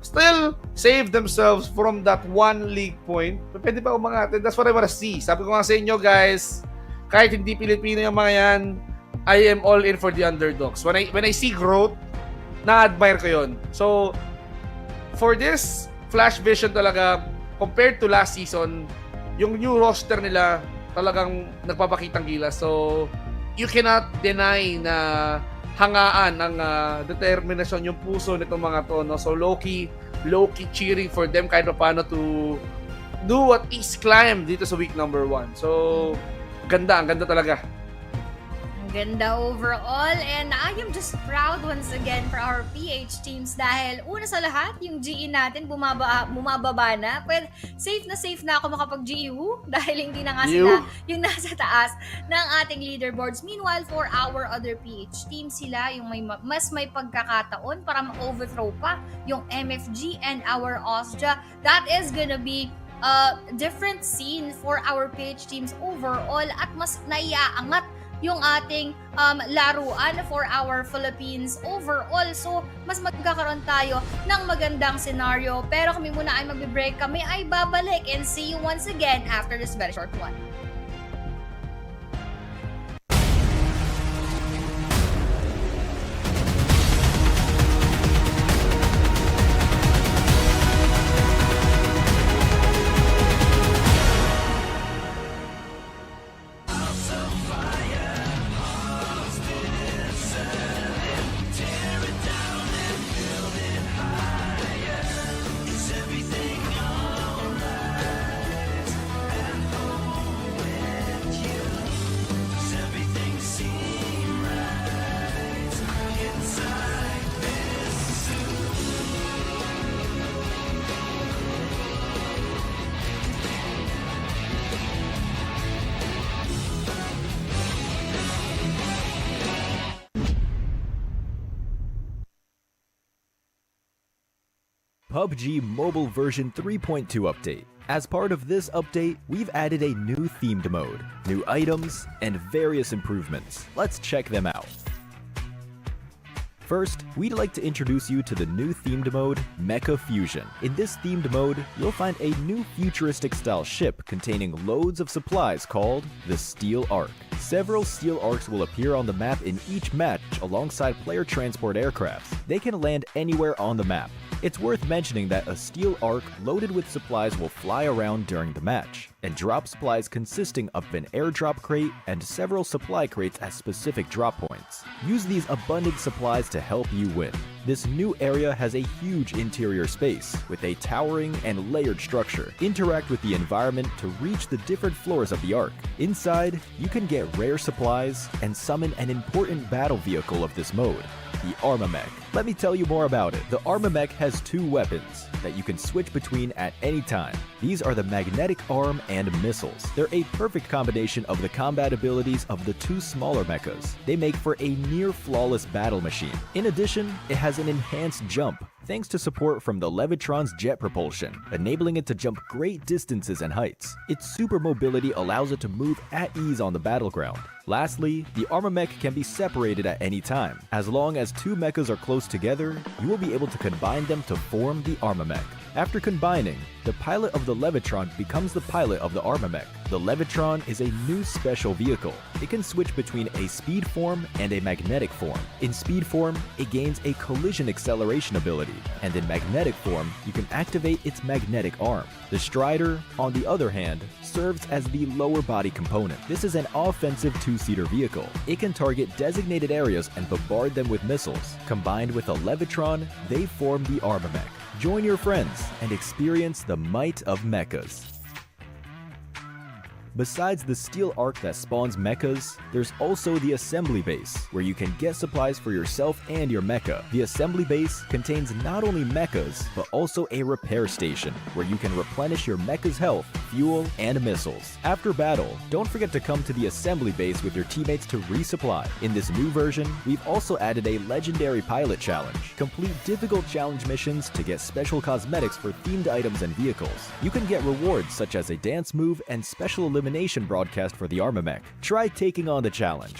still save themselves from that one league point. Pwede pa umangat. And that's what I wanna see. Sabi ko nga sa inyo guys, kahit hindi Pilipino yung mga yan, I am all in for the underdogs. When I see growth, na-admire ko yun. So, for this Flash Vision talaga, compared to last season, yung new roster nila talagang nagpapakitang gilas. So, you cannot deny na hangaan ng determinasyon yung puso nitong mga to, no? So low-key cheering for them kahit paano to do at least climb dito sa week number 1. So ang ganda talaga. Ganda overall, and I am just proud once again for our PH teams dahil una sa lahat, yung GE natin bumababa na. Well, safe na ako makapag-GU dahil hindi na nga sila yung nasa taas ng ating leaderboards. Meanwhile, for our other PH teams, sila yung mas may pagkakataon para ma-overthrow pa yung MFG and our Austria. That is gonna be a different scene for our PH teams overall at mas naiaangat yung ating laruan for our Philippines overall. So, mas magkakaroon tayo ng magandang scenario. Pero kami muna ay magbe-break, kami ay babalik and see you once again after this very short one. PUBG Mobile version 3.2 update. As part of this update, we've added a new themed mode, new items, and various improvements. Let's check them out. First, we'd like to introduce you to the new themed mode, Mecha Fusion. In this themed mode, you'll find a new futuristic-style ship containing loads of supplies called the Steel Ark. Several Steel Arks will appear on the map in each match alongside player transport aircrafts. They can land anywhere on the map. It's worth mentioning that a Steel Ark loaded with supplies will fly around during the match, and drop supplies consisting of an airdrop crate and several supply crates at specific drop points. Use these abundant supplies to help you win. This new area has a huge interior space with a towering and layered structure. Interact with the environment to reach the different floors of the Ark. Inside, you can get rare supplies and summon an important battle vehicle of this mode, the Armamech. Let me tell you more about it. The Armamech has two weapons that you can switch between at any time. These are the magnetic arm and missiles. They're a perfect combination of the combat abilities of the two smaller mechas. They make for a near flawless battle machine. In addition, it has an enhanced jump, thanks to support from the Levitron's jet propulsion, enabling it to jump great distances and heights. Its super mobility allows it to move at ease on the battleground. Lastly, the Armamech can be separated at any time. As long as two mechas are close together, you will be able to combine them to form the Armamech. After combining, the pilot of the Levitron becomes the pilot of the Armamech. The Levitron is a new special vehicle. It can switch between a speed form and a magnetic form. In speed form, it gains a collision acceleration ability, and in magnetic form, you can activate its magnetic arm. The Strider, on the other hand, serves as the lower body component. This is an offensive two-seater vehicle. It can target designated areas and bombard them with missiles. Combined with a Levitron, they form the Armamech. Join your friends and experience the might of mechas. Besides the Steel Ark that spawns mechas, there's also the Assembly Base, where you can get supplies for yourself and your mecha. The Assembly Base contains not only mechas, but also a repair station, where you can replenish your mecha's health, fuel, and missiles. After battle, don't forget to come to the Assembly Base with your teammates to resupply. In this new version, we've also added a legendary pilot challenge. Complete difficult challenge missions to get special cosmetics for themed items and vehicles. You can get rewards such as a dance move and special elimination broadcast for the Armamech. Try taking on the challenge.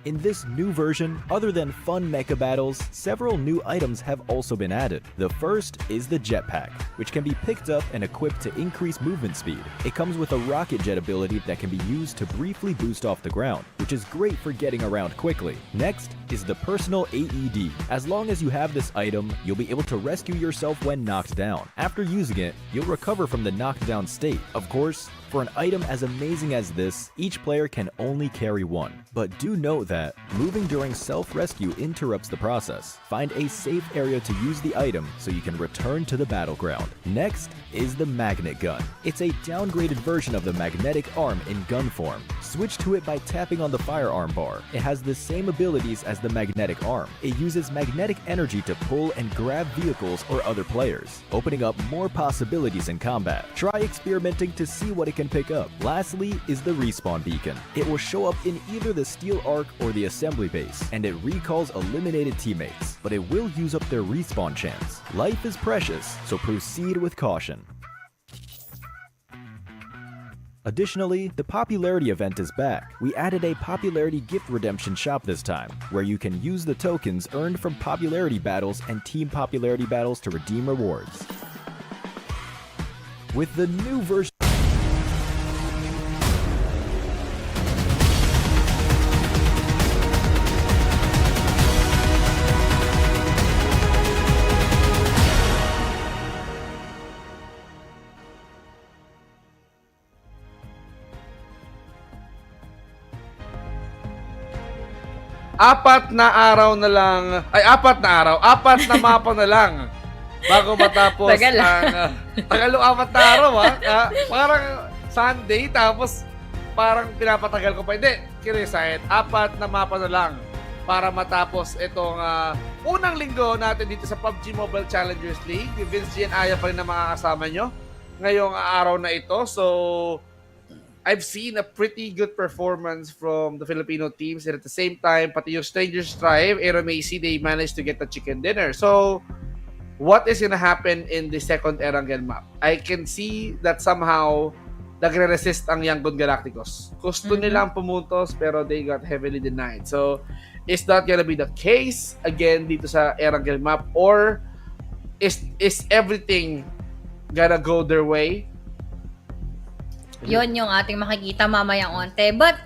In this new version, other than fun mecha battles, several new items have also been added. The first is the jetpack, which can be picked up and equipped to increase movement speed. It comes with a rocket jet ability that can be used to briefly boost off the ground, which is great for getting around quickly. Next is the personal AED. As long as you have this item, you'll be able to rescue yourself when knocked down. After using it, you'll recover from the knocked down state. Of course, for an item as amazing as this, each player can only carry one. But do note that moving during self-rescue interrupts the process. Find a safe area to use the item so you can return to the battleground. Next is the magnet gun. It's a downgraded version of the magnetic arm in gun form. Switch to it by tapping on the firearm bar. It has the same abilities as the magnetic arm. It uses magnetic energy to pull and grab vehicles or other players, opening up more possibilities in combat. Try experimenting to see what it can pick up. Lastly is the respawn beacon. It will show up in either the Steel Ark or the Assembly Base, and it recalls eliminated teammates, but it will use up their respawn chance. Life is precious, so proceed with caution. Additionally, the popularity event is back. We added a popularity gift redemption shop this time, where you can use the tokens earned from popularity battles and team popularity battles to redeem rewards. With the new version apat na mapa na lang bago matapos Tagal. ang tagal ng 4 na araw parang Sunday tapos parang pinapatagal ko pa. Hindi, Kirisahit, 4 na mapa na lang para matapos itong unang linggo natin dito sa PUBG Mobile Challengers League. Vince G and Aya pa rin na makakasama nyo ngayong araw na ito. So I've seen a pretty good performance from the Filipino teams, and at the same time, pati yung Strangers Tribe, Aero Macy, they managed to get the chicken dinner. So, what is gonna happen in the second Erangel map. I can see that somehow nagre-resist ang Yangon Galacticos. Gusto nilang pumuntos pero they got heavily denied. So, is that gonna be the case again dito sa Erangel map, or is everything gonna go their way? Yun yung ating makikita mamayang onte. But,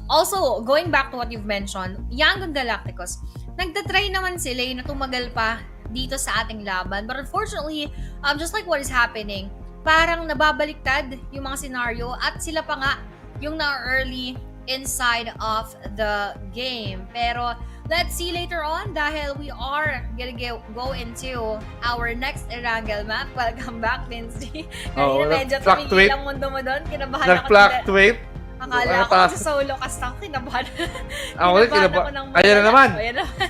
also, going back to what you've mentioned, Yangon Galacticos, nagtatry naman sila na tumagal pa dito sa ating laban. But unfortunately, just like what is happening, parang nababaliktad yung mga scenario at sila pa nga yung na-early inside of the game. Pero let's see later on dahil we are gonna go into our next Erangel map. Welcome back, Lindsay. Oo, Kanina medyo nag-fluctuate. tumigil ang mundo mo doon. Kinabahan ako. Nag-fluctuate. Akala ko sa solo cast ako, kinabahan. Ako rin, Kinabahan ako ng Ayan na naman. Ayan naman.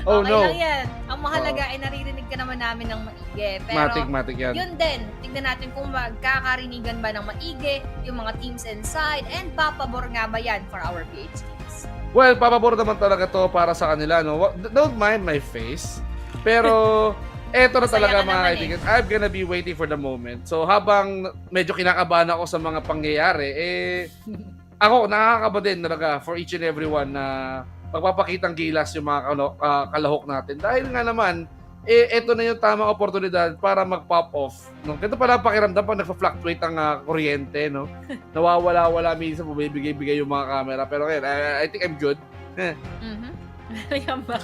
Oh, Okay no. lang yan. Ang mahalaga ay naririnig ka naman namin ng maigi. Pero Matik yan. yun din, tignan natin kung magkakarinigan ba ng maigi yung mga teams inside and papabor nga ba yan for our PH teams. Well, papabor naman talaga to para sa kanila, no? Don't mind my face. Pero, eto na Masaya talaga ka mga naman kaibigan. I'm gonna be waiting for the moment. So, habang medyo kinakabahan ako sa mga pangyayari, ako, nakakaba din talaga for each and every one na magpapakitang gilas yung mga kalahok natin. Dahil nga naman, eto na yung tamang oportunidad para mag-pop off. No? Ganito pala pakiramdam pag nagpa-fluctuate ang kuryente, no? Nawawala-wala minsan, bumibigay-bigay yung mga camera. Pero ngayon, I think I'm good. Welcome back.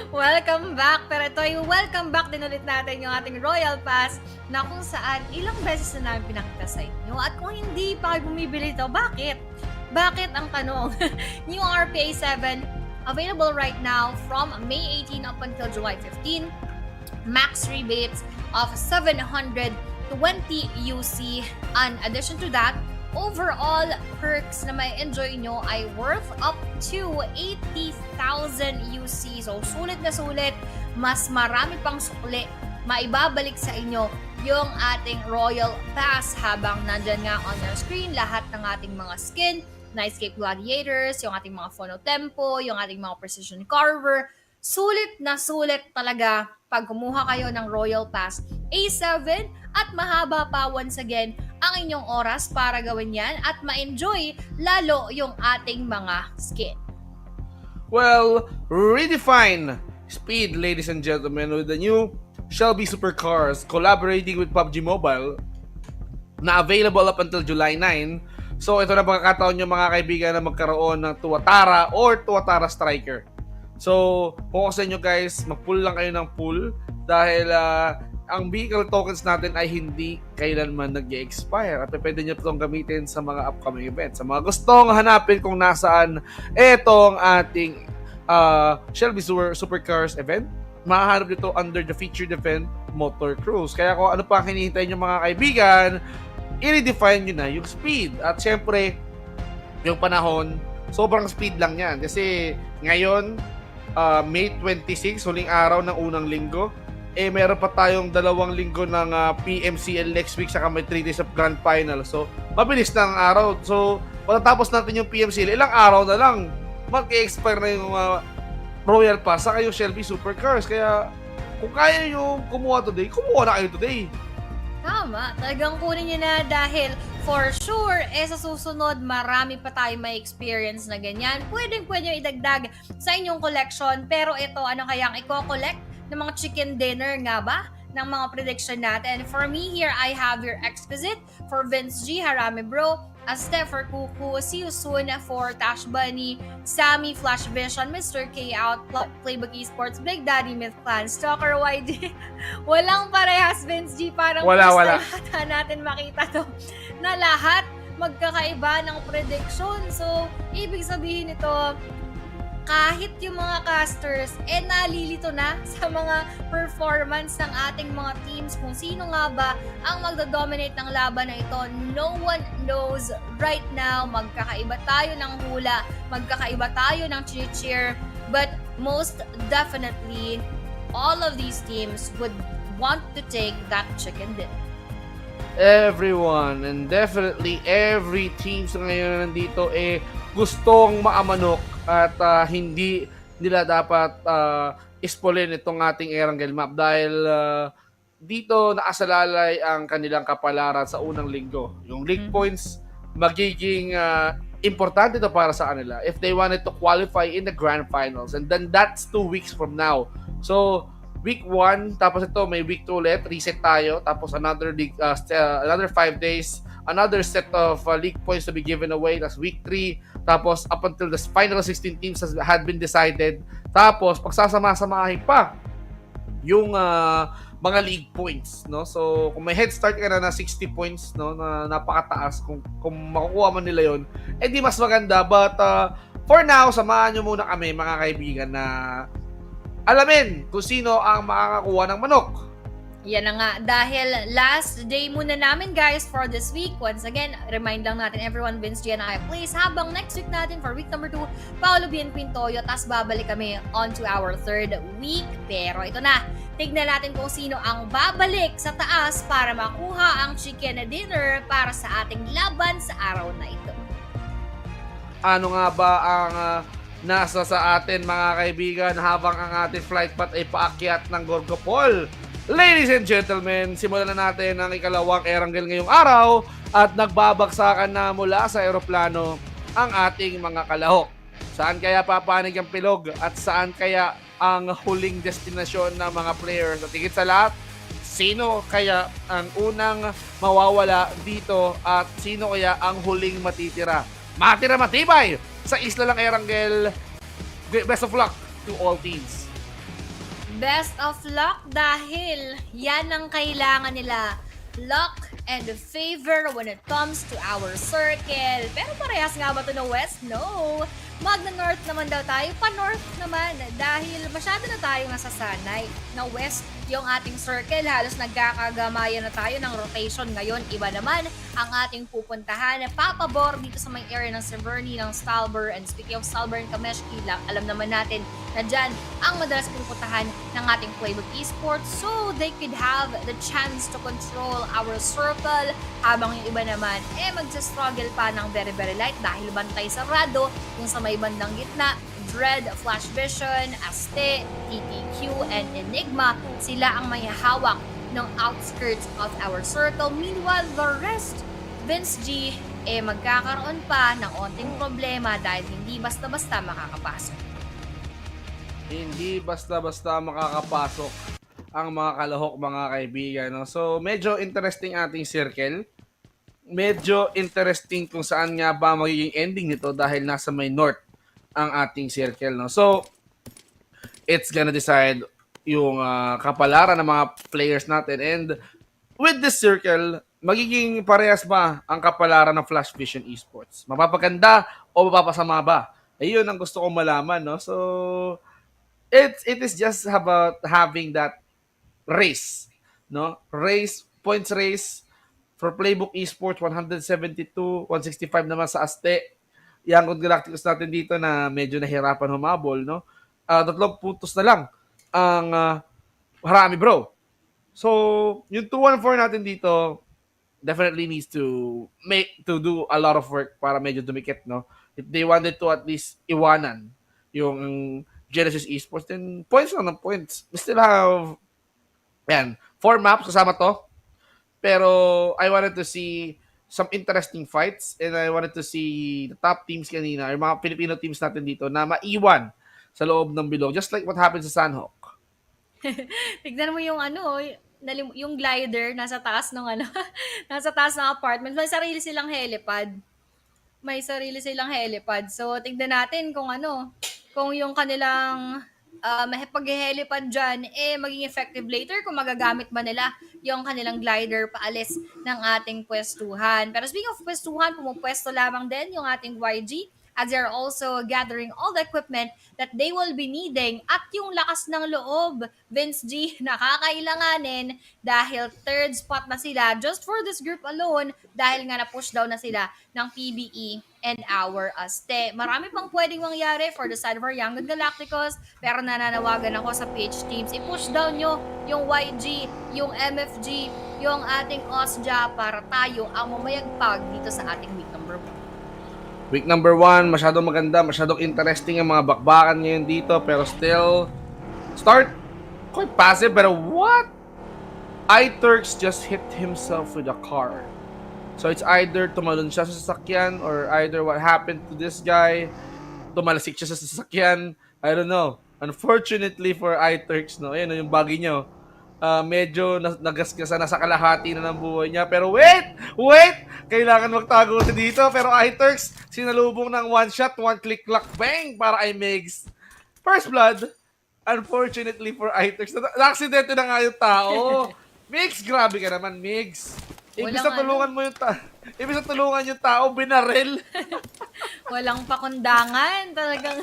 Welcome back. Pero ito yung welcome back din ulit natin yung ating Royal Pass na kung saan ilang beses na namin pinakita sa inyo. At kung hindi pa kayo bumibili ito, bakit? Bakit ang tanong? New RPA 7 available right now from May 18 up until July 15. Max rebates of 720 UC. In addition to that, overall perks na may enjoy nyo ay worth up to 80,000 UC. So, sulit na sulit. Mas marami pang sukli maibabalik sa inyo yung ating Royal Pass habang nandyan nga on your screen lahat ng ating mga skin, Nightscape Gladiators, yung ating mga Phonotempo, yung ating mga Precision Carver. Sulit na sulit talaga pag kumuha kayo ng Royal Pass A7 at mahaba pa once again ang inyong oras para gawin yan at ma-enjoy lalo yung ating mga skin. Well, redefine speed, ladies and gentlemen, with the new Shelby Supercars collaborating with PUBG Mobile na available up until July 9. So, ito na pagkakataon nyo mga kaibigan na magkaroon ng Tuatara or Tuatara Striker. So, kung sa inyo guys, mag-pull lang kayo ng pull dahil ang vehicle tokens natin ay hindi kailanman nag-expire at pwede nyo itong gamitin sa mga upcoming events. Sa mga gustong hanapin kung nasaan itong ating Shelby Supercars event, mahahanap nyo ito under the featured event Motor Cruise. Kaya kung ano pa hinihintay nyo mga kaibigan, i-redefine nyo na yung speed. At syempre, yung panahon, sobrang speed lang yan. Kasi ngayon, May 26, huling araw ng unang linggo, meron pa tayong 2 linggo ng PMCL next week saka may 3 days of Grand Final. So, mabilis na ang araw. So, pagkatapos natin yung PMCL, ilang araw na lang, mag-expire na yung Royal Pass saka yung Shelby Supercars. Kaya, kung kaya nyo kumuha today, kumuha na kayo today. Tama, talagang kunin nyo na dahil for sure, sa susunod, marami pa tayo may experience na ganyan. Pwede nyo idagdag sa inyong collection. Pero ito, ano kayang i-collect ng mga chicken dinner nga ba? Ng mga prediction natin. For me here, I have your exquisite for Vince G. Harame Bro. Aste for Kuku. See you soon for Tash Bunny. Sammy, Flash Vision, Mr. K Out, Playbook Esports, Big Daddy Myth Clan, Stalker YD. Walang parehas, Vince G. Parang wala. Lahat natin makita to na lahat magkakaiba ng prediction. So, ibig sabihin nito, kahit yung mga casters, nalilito na sa mga performance ng ating mga teams kung sino nga ba ang magdodominate ng laban na ito. No one knows right now. Magkakaiba tayo ng hula, magkakaiba tayo ng cheer, but most definitely, all of these teams would want to take that chicken dinner. Everyone, and definitely every team sa ngayon na nandito gustong maamanok at hindi nila dapat ispolin itong ating Erangel map dahil dito nakasalalay ang kanilang kapalaran sa unang linggo. Yung league points magiging importante to para sa kanila if they wanted to qualify in the grand finals, and then that's 2 weeks from now. So week 1, tapos ito may week 2 ulit, reset tayo, tapos another 5 days, another set of league points to be given away. That's week 3, tapos up until the final 16 teams had been decided, tapos pagsasama-samahin pa yung mga league points, no? So kung may head start ka na 60 points, no, na napakataas, kung makukuha man nila yon, di mas maganda. But for now, samahan nyo muna kami mga kaibigan na alamin kung sino ang makakakuha ng manok. Yan na nga, dahil last day muna namin guys for this week. Once again, remind lang natin everyone, Vince G and I plays habang next week natin for week number 2, Paolo B and Quintoyo, tas babalik kami on to our 3rd week. Pero ito na, tignan natin kung sino ang babalik sa taas para makuha ang chicken dinner para sa ating laban sa araw na ito. Ano nga ba ang nasa sa atin mga kaibigan habang ang ating flight path ay paakyat ng Gorgopol? Ladies and gentlemen, simulan na natin ang ikalawang Erangel ngayong araw at nagbabagsakan na mula sa eroplano ang ating mga kalahok. Saan kaya papanig ang pilog at saan kaya ang huling destinasyon ng mga players? At higit sa lahat, sino kaya ang unang mawawala dito at sino kaya ang huling matitira? Matira matibay sa isla ng Erangel. Best of luck to all teams. Best of luck dahil yan ang kailangan nila. Luck and favor when it comes to our circle. Pero parehas nga ba ito na West? No. Magna-North naman daw tayo. Pa-North naman dahil masyado na tayong nasasanay na West yung ating circle. Halos nagkakagamayan na tayo ng rotation ngayon. Iba naman ang ating pupuntahan. Papabor dito sa may area ng Severny, ng Stalber. And speaking of Stalber and Kameshki, alam naman natin na dyan ang madalas pupuntahan ng ating Playbook Esports. So they could have the chance to control our circle. Habang yung iba naman, magsa-struggle pa ng very very light dahil bantay sarado yung sa may bandang gitna. Dread, Flash Vision, Aste, TTQ, and Enigma, sila ang may hawak ng outskirts of our circle. Meanwhile, the rest, Vince G, magkakaroon pa ng onting problema dahil hindi basta-basta makakapasok. Hindi basta-basta makakapasok ang mga kalahok mga kaibigan, no? So, medyo interesting ating circle. Medyo interesting kung saan nga ba magiging ending nito dahil nasa may north ang ating circle, no? So, it's gonna decide yung kapalaran ng mga players natin. And with this circle, magiging parehas ba ang kapalaran ng Flash Vision Esports? Mapapaganda o mapapasama ba? Ayun ang gusto kong malaman, no? So, it is just about having that race, no? Points race for Playbook Esports, 172, 165 naman sa Aste. Yung Galacticos natin dito na medyo nahirapan humabol, no? 3 puntos na lang ang harami, bro. So, yung 214 natin dito definitely needs to do a lot of work para medyo dumikit, no? If they wanted to at least iwanan yung Genesis Esports, then points lang ng points. We still have 4 maps kasama to. Pero I wanted to see some interesting fights and I wanted to see the top teams kanina, yung mga Filipino teams natin dito na maiwan sa loob ng bilog. Just like what happened sa Sanhok. Tignan mo yung yung glider nasa taas ng nasa taas ng apartment. May sarili silang helipad. So tignan natin kung kung yung kanilang pag-helipad dyan, maging effective later kung magagamit ba nila yung kanilang glider paalis ng ating pwestuhan. Pero speaking of pwestuhan, pumupwesto lamang din yung ating YG as they are also gathering all the equipment that they will be needing. At yung lakas ng loob, Vince G, nakakailanganin dahil 3rd spot na sila just for this group alone dahil nga na-push down na sila ng PBE and our Aste. Marami pang pwedeng mangyari for the side of our Young Galacticos, pero nananawagan ako sa PH teams, i-push down nyo yung YG, yung MFG, yung ating Osja para tayo ang mamayagpag dito sa ating week number 1. Week number 1, masyadong maganda, masyadong interesting ang mga bakbakan ngayon dito, pero still, start quite passive, pero what? iTurks just hit himself with a car. So it's either tumalon siya sa sasakyan or either what happened to this guy, tumalasik siya sa sasakyan. I don't know. Unfortunately for iTurks, no, ayun yung buggy niyo. Medyo nagasgasan na sa kalahati na ng buhay niya. Pero wait! Kailangan magtago siya dito. Pero iTurks, sinalubong ng one shot, one click lock, bang! Para kay Migs. First blood. Unfortunately for iTurks, na-aksidente na nga yung tao. Migs, grabe ka naman, Migs. Ibig sa tulungan mo yung Ibig sa tulungan yung tao, binaril. Walang pakundangan. Talagang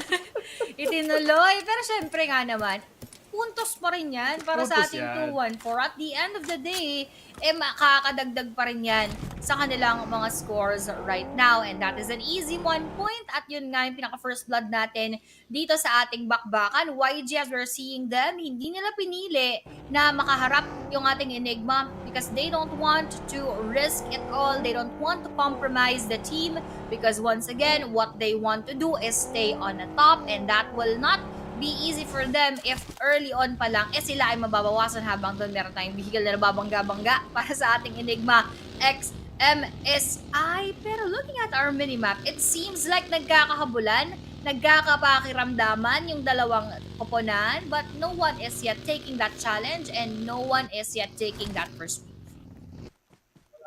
itinuloy. Pero syempre nga naman, puntos pa rin yan para sa Puntos ating yan. 2-1. For at the end of the day, makakadagdag pa rin yan sa kanilang mga scores right now. And that is an easy 1 point. At yun nga yung pinaka-first blood natin dito sa ating bakbakan. YG, as we're seeing them, hindi nila pinili na makaharap yung ating Enigma because they don't want to risk it all. They don't want to compromise the team because once again, what they want to do is stay on the top and that will not be easy for them if early on pa lang sila ay mababawasan habang doon meron tayong vehicle na nababangga-bangga para sa ating Enigma X MSI. Pero looking at our minimap, it seems like nagkakahabulan, nagkakapakiramdaman yung dalawang koponan, but no one is yet taking that challenge and no one is yet taking that first move.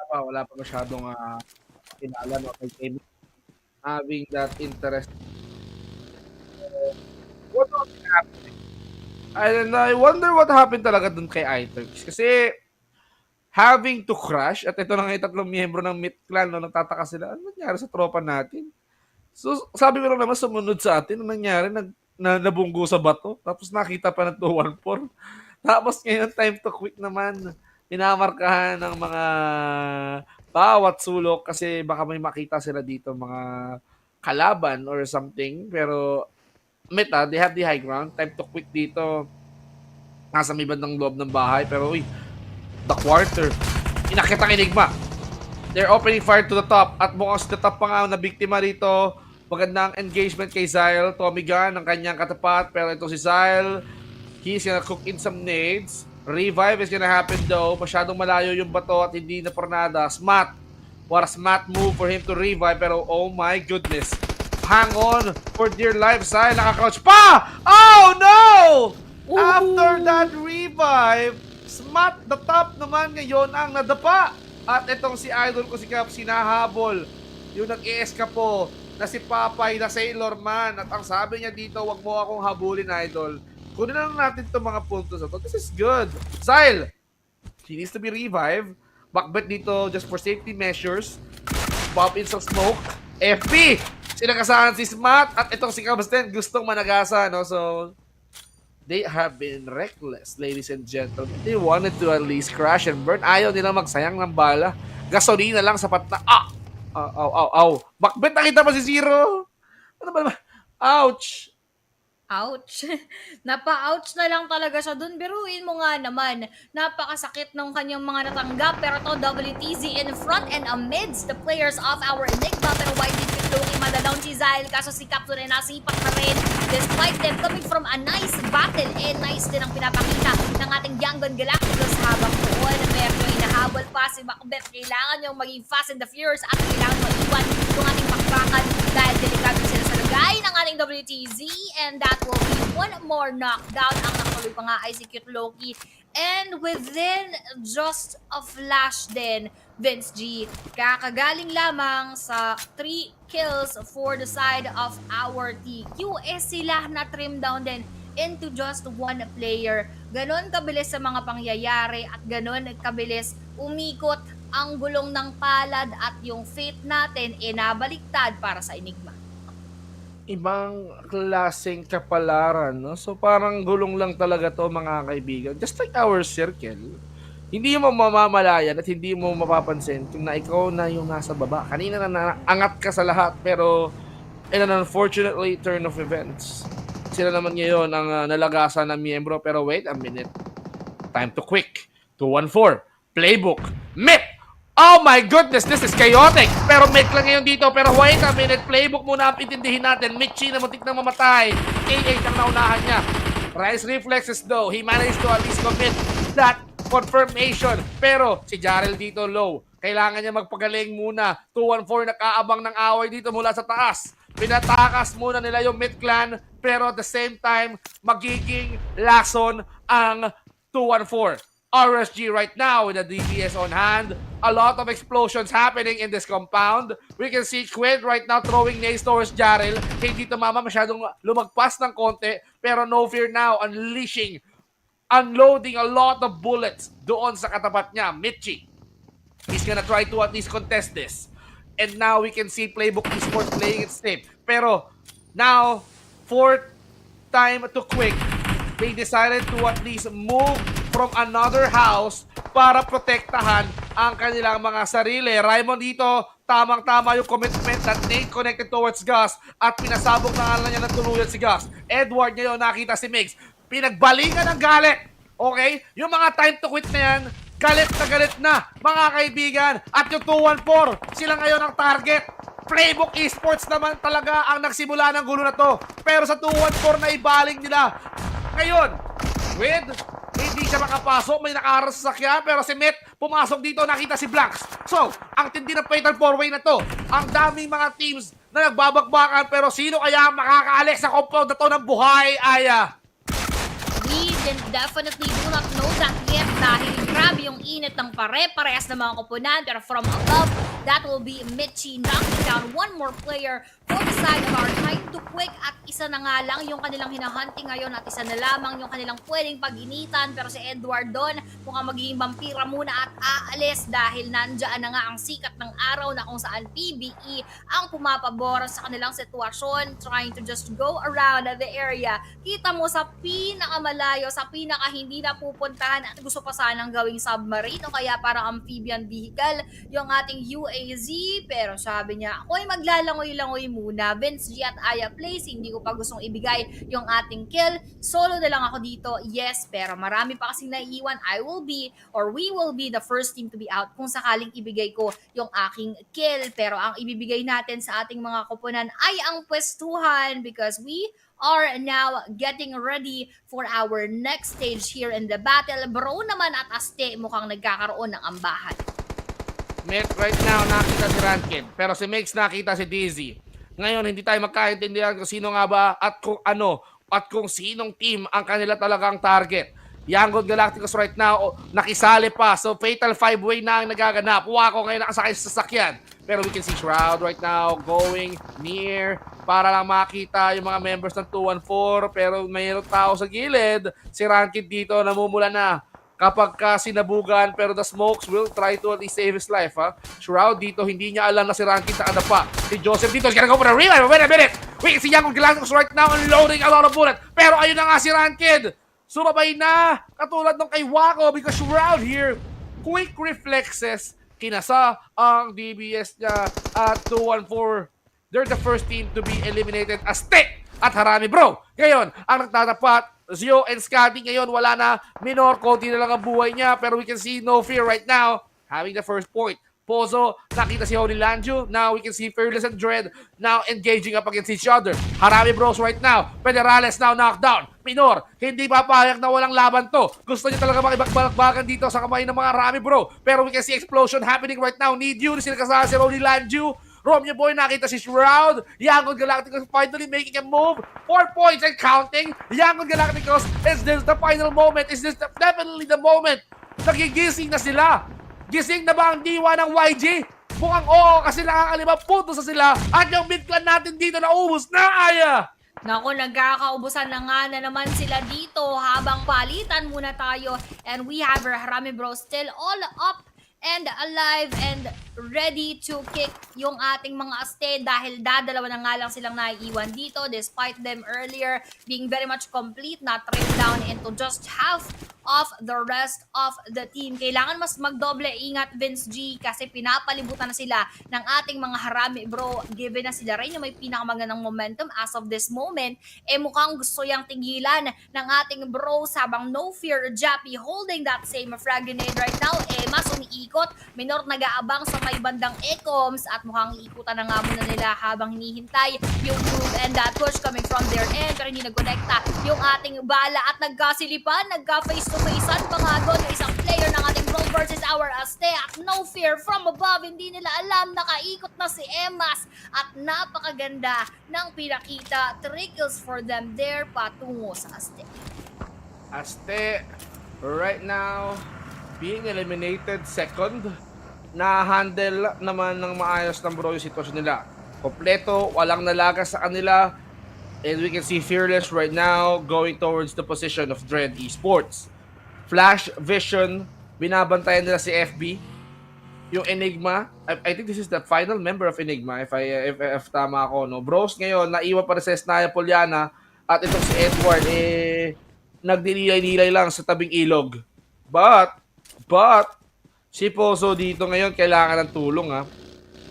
Wala pa masyadong kilala no kay Kevin having that interest. What happened? And I wonder what happened talaga dun kay iTurks. Kasi having to crash, at ito na nga yung tatlong miyembro ng Myth Clan, no, nagtataka sila, ano nangyari sa tropa natin? So, sabi ko lang naman, sumunod sa atin, ano nangyari? Nabunggo sa bato, tapos nakita pa ng 214. Tapos ngayon, time to quit naman. Pinamarkahan ng mga bawat sulok kasi baka may makita sila dito, mga kalaban or something. Pero Meta, they have the high ground. Time to quit dito. Nasa may bandang loob ng bahay. Pero uy, the quarter. Inakit ang Enigma. They're opening fire to the top. At mukhang si the top pa nga na biktima rito. Magandang engagement kay Zyle. Tommy gun ang kanyang katapat. Pero ito si Zyle. He's gonna cook in some nades. Revive is gonna happen though. Masyadong malayo yung bato at hindi na pornada. Smart. What a smart move for him to revive. Pero oh my goodness. Hang on for dear life, Zyle. Nakakrouch pa! Oh no! Ooh. After that revive, Smart the top naman ngayon ang nadapa. At itong si idol ko si Cap sinahabol. Yung nag-i-eskapo na si Papay na Sailor Man. At ang sabi niya dito, wag mo akong habulin, idol. Kunin na lang natin itong mga puntos na to. This is good. Zyle, he needs to be revived. Backbet dito just for safety measures. Pop in some smoke. FP! Sinagasahan si Smart at itong si Kabasten gustong managasa, no? So, they have been reckless, ladies and gentlemen. They wanted to at least crash and burn. Ayaw nila magsayang ng bala. Gasolina lang sapat na. Backbet, nakita pa si Zero. Ano ba naman? Ouch! Ouch. Napa-ouch na lang talaga siya dun. Biruin mo nga naman. Napakasakit ng kanyang mga natanggap. Pero to WTZ in front and amidst the players of our Enigma. Pero why did Loki madadown si Zyle? Kaso si Captain ay nasipat na rin. Despite them coming from a nice battle. Nice din ang pinapakita ng ating Yangon Galacticos. Habang doon, medyo inahabol pa si Macbeth. Kailangan yung maging fast and the furious at kailangan maiwan yung ating pakbakan dahil delikado sila sa lagay ng ating WTZ. And that will be one more knockdown. Ang nakatuloy pa nga ay si Cute Loki. And within just a flash din, Vince G, kakagaling lamang sa 3 kills for the side of our TQ. Sila na trim down din into just 1 player. Ganon kabilis sa mga pangyayari at ganon kabilis umikot ang gulong ng palad at yung fate natin nabaliktad para sa Enigma. Ibang klaseng kapalaran, no? So parang gulong lang talaga to, mga kaibigan. Just like our circle. Hindi mo mamamalayan at hindi mo mapapansin kung na ikaw na yung nasa baba. Kanina na naangat ka sa lahat pero in an unfortunately turn of events. Sila naman ngayon ang nalagasan ng miyembro pero wait a minute. Time to quick. 214. Playbook. Myth! Oh my goodness, this is chaotic. Pero Mick lang ngayon dito. Pero wait a minute, playbook muna ang itindihin natin. Mitchie na muntik nang mamatay. K8 ang naunahan niya. Rise reflexes though. He managed to at least commit that confirmation. Pero si Jarrell dito low. Kailangan niya magpagaling muna. 2-1-4 nakaabang ng away dito mula sa taas. Pinatakas muna nila yung mid clan. Pero at the same time, magiging lason ang 2-1-4. RSG right now with the DPS on hand. A lot of explosions happening in this compound. We can see Quid right now throwing nades towards Jarrell. Hindi tumama, masyadong lumagpas ng konti. Pero no fear now, unloading a lot of bullets doon sa katapat niya. Mitchie, he's gonna try to at least contest this. And now we can see Playbook Esports playing it safe. Pero now, fourth time to Quick, they decided to at least move from another house para protektahan ang kanilang mga sarili. Raymond dito, tamang-tama yung commitment that Nate connected towards Gus at pinasabog na nga niya ng tuluyan si Gus. Edward ngayon nakita si Migs. Pinagbalingan ng galit. Okay? Yung mga time to quit na yan, galit na mga kaibigan. At yung 2-1-4, sila ngayon ang target. Playbook Esports naman talaga ang nagsimula ng gulo na to. Pero sa 2-1-4 na ibaling nila. Ngayon, with hindi siya makapasok, may nakaharap sa sakyan, pero si Met pumasok dito, nakita si Blanks. So, ang tindi ng fatal 4-way na to. Ang daming mga teams na nagbabagbakan, pero sino kaya makakaalis sa compound na to ng buhay, Aya? We definitely do not know that yet dahil grabe yung init ng pare-parehas ng mga koponan. Pero from above, that will be Mitchie knocking down one more player for the side of our time to Quick. At isa na nga lang yung kanilang hinahunting ngayon at isa na lamang yung kanilang pwedeng pag-initan. Pero si Edward doon mukhang magiging vampira muna at aalis dahil nandyan na nga ang sikat ng araw na kung saan PBE ang pumapabor sa kanilang sitwasyon, trying to just go around the area. Kita mo sa pinakamalayo, sa pinaka hindi napupuntahan at gusto pa sanang gawing submarine o kaya parang amphibian vehicle yung ating UAZ. Pero sabi niya, ako'y maglalangoy-langoy muna. Vince G at Aya Place, hindi ko pa gustong ibigay yung ating kill. Solo na lang ako dito, yes, pero marami pa kasing naiiwan. We will be the first team to be out kung sakaling ibigay ko yung aking kill. Pero ang ibibigay natin sa ating mga koponan ay ang pwestuhan because we are now getting ready for our next stage here in the battle. Bro naman at Aste mukhang nagkakaroon ng ambahan. Met right now nakita si Rankin, pero si Mix nakita si Dizzy. Ngayon hindi tayo magkaintindihan kung sino nga ba at kung ano at kung sinong team ang kanila talagang target. Yangon Galacticos right now nakisali pa, so fatal 5-way na ang nagaganap. Wako ngayon nakasakay sa sasakyan. Pero we can see Shroud right now going near para lang makita yung mga members ng 2-1-4. Pero mayroong tao sa gilid. Si Rankin dito namumula na kapag sinabugan, pero the smokes will try to at least save his life. Shroud dito, hindi niya alam na si Rankin nakadapa. Si Joseph dito, he's gonna go for a revive. Wait a minute. Wait, si Yangon Galacticos right now unloading a lot of bullets. Pero ayun na nga si Rankin. Sumabay na, katulad ng kay Wako because Shroud here, quick reflexes, kinasa ang DBS niya at 2-1-4. They're the first team to be eliminated as Tek at Harami Bro. Ngayon, ang nagtatapat, Zio and Scotty ngayon, wala na, minor, konti na lang ang buhay niya, pero we can see no fear right now, having the first point. Pozo, nakita si Holy Lanju. Now we can see Fearless and Dread now engaging up against each other. Harami Bros right now. Federales now knocked down. Minor, hindi papayag na walang laban to. Gusto niya talaga makibagbalakbakan dito sa kamay ng mga Harami Bro. Pero we can see explosion happening right now. Need you. Sila kasama si Holy Lanju. Romeo Boy, nakita si Shroud. Yangon Galacticos finally making a move. 4 points and counting. Yangon Galacticos, is this the final moment? Is this definitely the moment? Nagigising na sila. Gising na ba ang diwa ng YG? Mukhang oo kasi nakaka5 puntos na sila at yung mid clan natin dito naubos na, Aya! Naku, nagkakaubusan na nga na naman sila dito habang palitan muna tayo and we have our Harami Bros still all up and alive and ready to kick yung ating mga Aste dahil dadalawa na nga lang silang naiiwan dito despite them earlier being very much complete, not trimmed down into just half of the rest of the team. Kailangan mas magdoble ingat Vince G kasi pinapalibutan na sila ng ating mga Harami Bro given na sila rin yung may pinakamagandang momentum as of this moment. Mukhang gusto yung tigilan ng ating bros habang no fear Jappy holding that same frag grenade right now Emas umiikot, Minor nag-aabang sa may bandang Ecoms at mukhang iikutan na nga muna nila habang hinihintay yung move and that push coming from their end pero hindi nagkonekta yung ating bala at nagkasilipan, nagka-face-to-facean pa nga doon yung isang player ng ating Brawl versus our Azte at no fear from above, hindi nila alam, nakaikot na si Emas at napakaganda ng pinakita, trickles for them there patungo sa Azte. Azte, right now, being eliminated second, na-handle naman ng maayos ng bro yung sitwasyon nila. Kompleto, walang nalagas sa kanila, and we can see Fearless right now going towards the position of Dread Esports. Flash Vision, binabantayan nila si FB. Yung Enigma, I think this is the final member of Enigma, if tama ako, no? Bros ngayon, naiwan pa rin sa Snaya Poliana, at itong si Edward, nagdililay-nilay lang sa tabing ilog. But, si Pozo dito ngayon, kailangan ng tulong, ha?